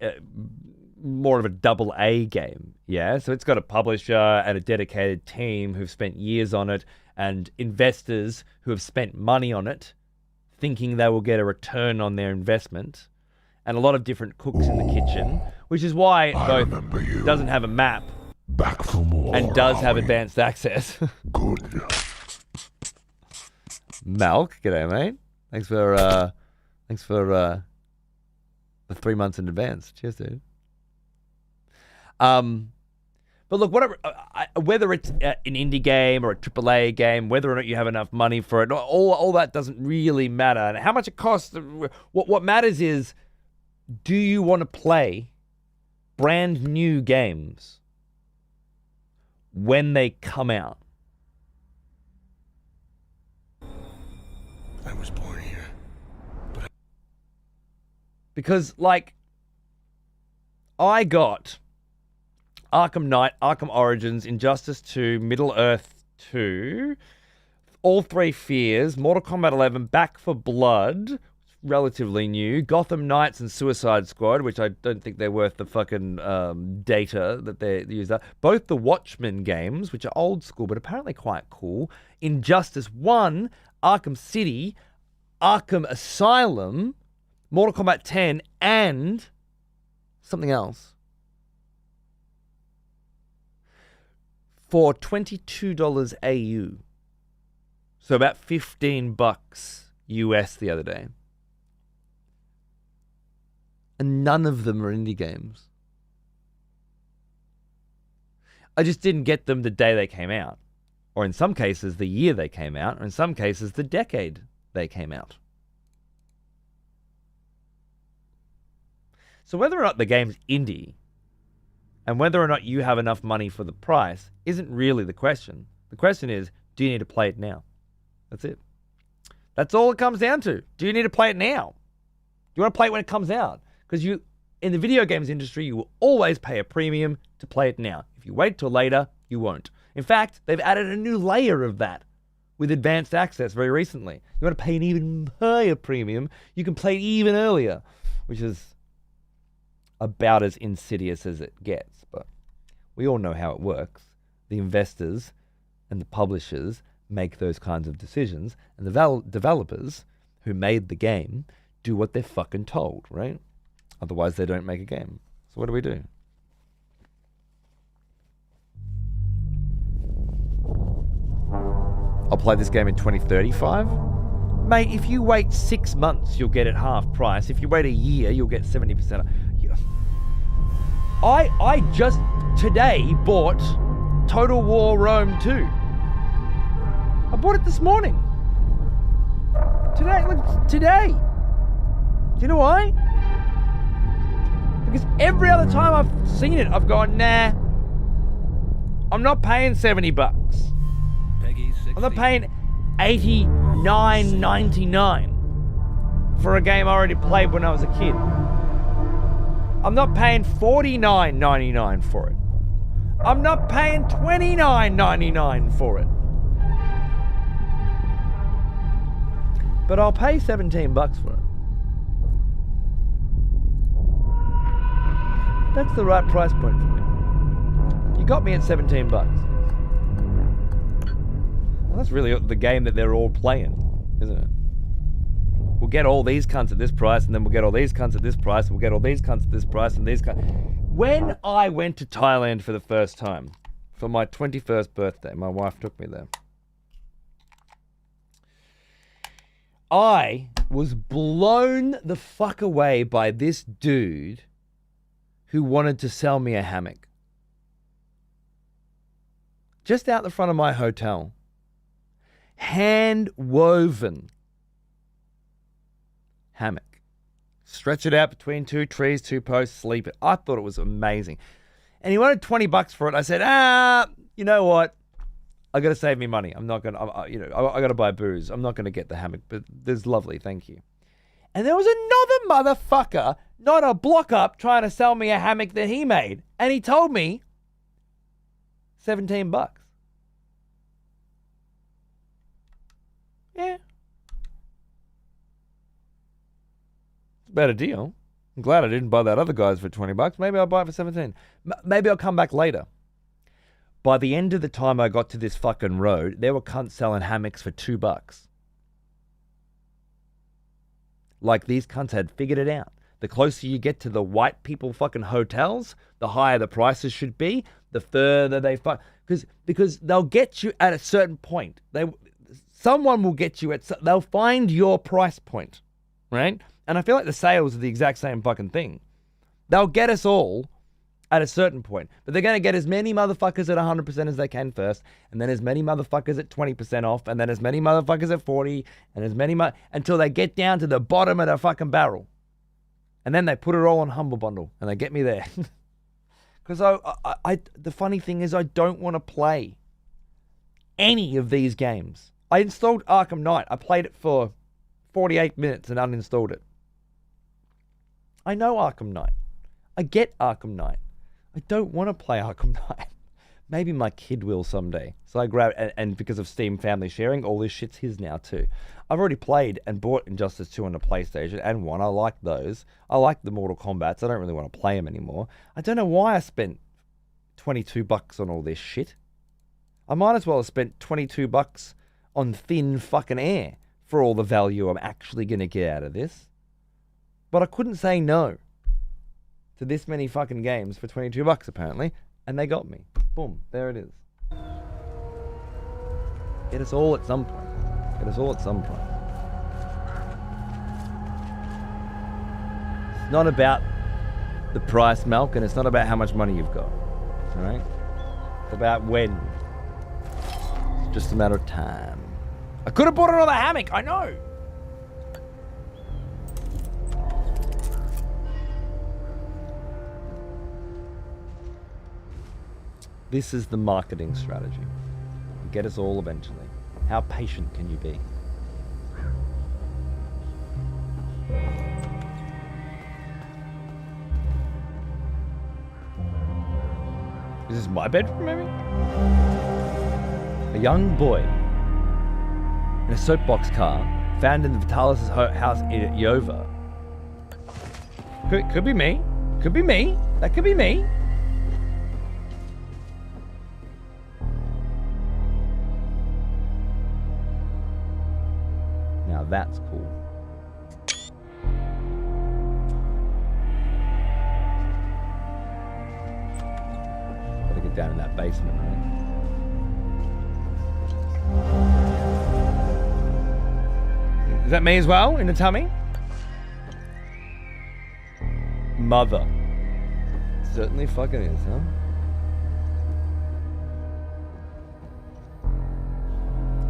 more of a double A game, yeah? So it's got a publisher and a dedicated team who've spent years on it and investors who have spent money on it thinking they will get a return on their investment and a lot of different cooks in the kitchen, which is why it both doesn't have a map Back for more, and does have advanced access. Good. Malk, g'day, mate. Thanks for the 3 months in advance. Cheers, dude. But look, whatever, whether it's an indie game or a AAA game, whether or not you have enough money for it, all that doesn't really matter. And how much it costs, what matters is, do you want to play brand new games when they come out? I was born here. Because, like, I got Arkham Knight, Arkham Origins, Injustice 2, Middle-earth 2, All Three Fears, Mortal Kombat 11, Back for Blood, relatively new, Gotham Knights and Suicide Squad, which I don't think they're worth the fucking data that they use that. Both the Watchmen games, which are old school but apparently quite cool, Injustice 1, Arkham City, Arkham Asylum, Mortal Kombat 10, and something else. For $22 AU. So about $15 US the other day. And none of them are indie games. I just didn't get them the day they came out. Or in some cases, the year they came out. Or in some cases, the decade they came out. So whether or not the game's indie, and whether or not you have enough money for the price, isn't really the question. The question is, do you need to play it now? That's it. That's all it comes down to. Do you need to play it now? Do you want to play it when it comes out? Because you, in the video games industry, you will always pay a premium to play it now. If you wait till later, you won't. In fact, they've added a new layer of that with advanced access very recently. You want to pay an even higher premium, you can play it even earlier, which is about as insidious as it gets. But we all know how it works. The investors and the publishers make those kinds of decisions, and the developers who made the game do what they're fucking told, right? Otherwise, they don't make a game. So what do? I'll play this game in 2035? Mate, if you wait 6 months, you'll get it half price. If you wait a year, you'll get 70%. I just today bought Total War Rome 2. I bought it this morning. Today. Do you know why? Because every other time I've seen it, I've gone, nah, I'm not paying $70. I'm not paying $89.99 for a game I already played when I was a kid. I'm not paying $49.99 for it. I'm not paying $29.99 for it. But I'll pay $17 for it. That's the right price point for me. You got me at $17. Well, that's really the game that they're all playing, isn't it? We'll get all these cunts at this price, and then we'll get all these cunts at this price, and we'll get all these cunts at this price, and these cunts. When I went to Thailand for the first time, for my 21st birthday, my wife took me there. I was blown the fuck away by this dude who wanted to sell me a hammock. Just out the front of my hotel. Hand woven hammock. Stretch it out between two trees, two posts, sleep it. I thought it was amazing. And he wanted $20 for it. I said, you know what? I got to save me money. I'm not going to, I got to buy booze. I'm not going to get the hammock, but this is lovely. Thank you. And there was another motherfucker, not a block up, trying to sell me a hammock that he made. And he told me $17. Yeah. It's a better deal. I'm glad I didn't buy that other guy's for $20. Maybe I'll buy it for 17. Maybe I'll come back later. By the end of the time I got to this fucking road, there were cunts selling hammocks for $2. Like these cunts had figured it out. The closer you get to the white people fucking hotels, the higher the prices should be, the further they fuck. Because they'll get you at a certain point. Someone will get you they'll find your price point, right? And I feel like the sales are the exact same fucking thing. They'll get us all at a certain point, but they're going to get as many motherfuckers at 100% as they can first, and then as many motherfuckers at 20% off, and then as many motherfuckers at 40, and as many until they get down to the bottom of the fucking barrel. And then they put it all on Humble Bundle, and they get me there. Because the funny thing is I don't want to play any of these games. I installed Arkham Knight. I played it for 48 minutes and uninstalled it. I know Arkham Knight. I get Arkham Knight. I don't want to play Arkham Knight. Maybe my kid will someday. So I grab and because of Steam family sharing, all this shit's his now too. I've already played and bought Injustice 2 on the PlayStation and 1. I like those. I like the Mortal Kombats. I don't really want to play them anymore. I don't know why I spent $22 on all this shit. I might as well have spent $22 on thin fucking air for all the value I'm actually going to get out of this. But I couldn't say no to this many fucking games for $22 apparently, and they got me. Boom, there it is. Get us all at some point. Get us all at some point. It's not about the price, Malk, and it's not about how much money you've got. Alright? It's about when. It's just a matter of time. I could have bought another hammock, I know! This is the marketing strategy. Get us all eventually. How patient can you be? Is this my bedroom, maybe? A young boy in a soapbox car found in the Vitalis' house in Yova. Could be me. Could be me. That could be me. Now that's cool. Gotta get down in that basement, right? Is that me as well, in the tummy? Mother. Certainly fucking is, huh?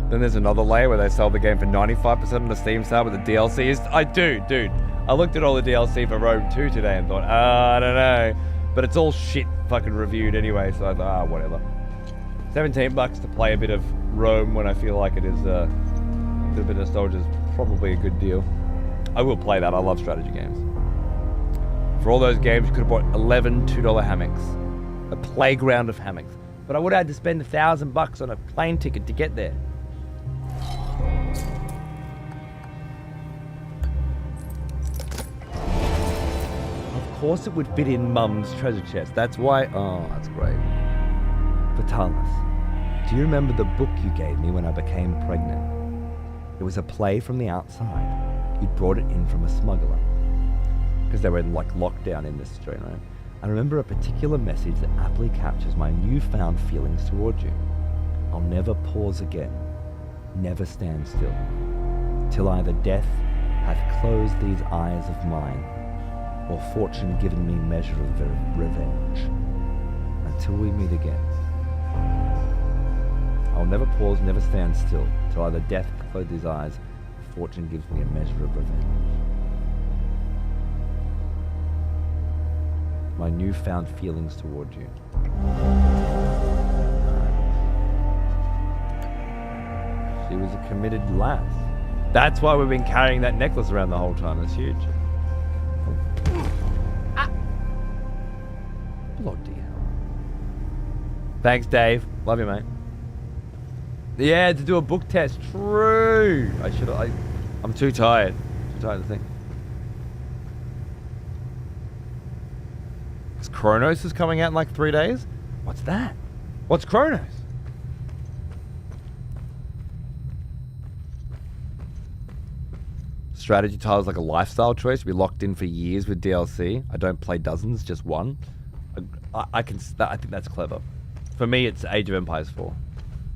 Then there's another layer where they sell the game for 95% on the Steam sale with the DLCs. I do, dude. I looked at all the DLC for Rome 2 today and thought, I don't know. But it's all shit fucking reviewed anyway, so I thought, whatever. $17 to play a bit of Rome when I feel like it is a little bit of nostalgia is probably a good deal. I will play that. I love strategy games. For all those games, you could have bought 11 $2 hammocks. A playground of hammocks. But I would have had to spend $1,000 on a plane ticket to get there. Of course it would fit in Mum's treasure chest. That's why... Oh, that's great. Vitalis, do you remember the book you gave me when I became pregnant? It was a play from the outside. You'd brought it in from a smuggler. Because they were in like lockdown in this street, right? I remember a particular message that aptly captures my newfound feelings towards you. I'll never pause again. Never stand still. till either death hath closed these eyes of mine, or fortune given me measure of revenge. Until we meet again. I'll never pause, never stand still, till either death close these eyes, or fortune gives me a measure of revenge. My newfound feelings toward you. She was a committed lass. That's why we've been carrying that necklace around the whole time. That's huge. Bloody hell. Thanks, Dave. Love you, mate. Yeah, to do a book test. True. I'm too tired. Too tired to think. Kronos is coming out in like 3 days? What's that? What's Kronos? Strategy tile is like a lifestyle choice. Be locked in for years with DLC. I don't play dozens, just one. I think that's clever. For me, it's Age of Empires 4.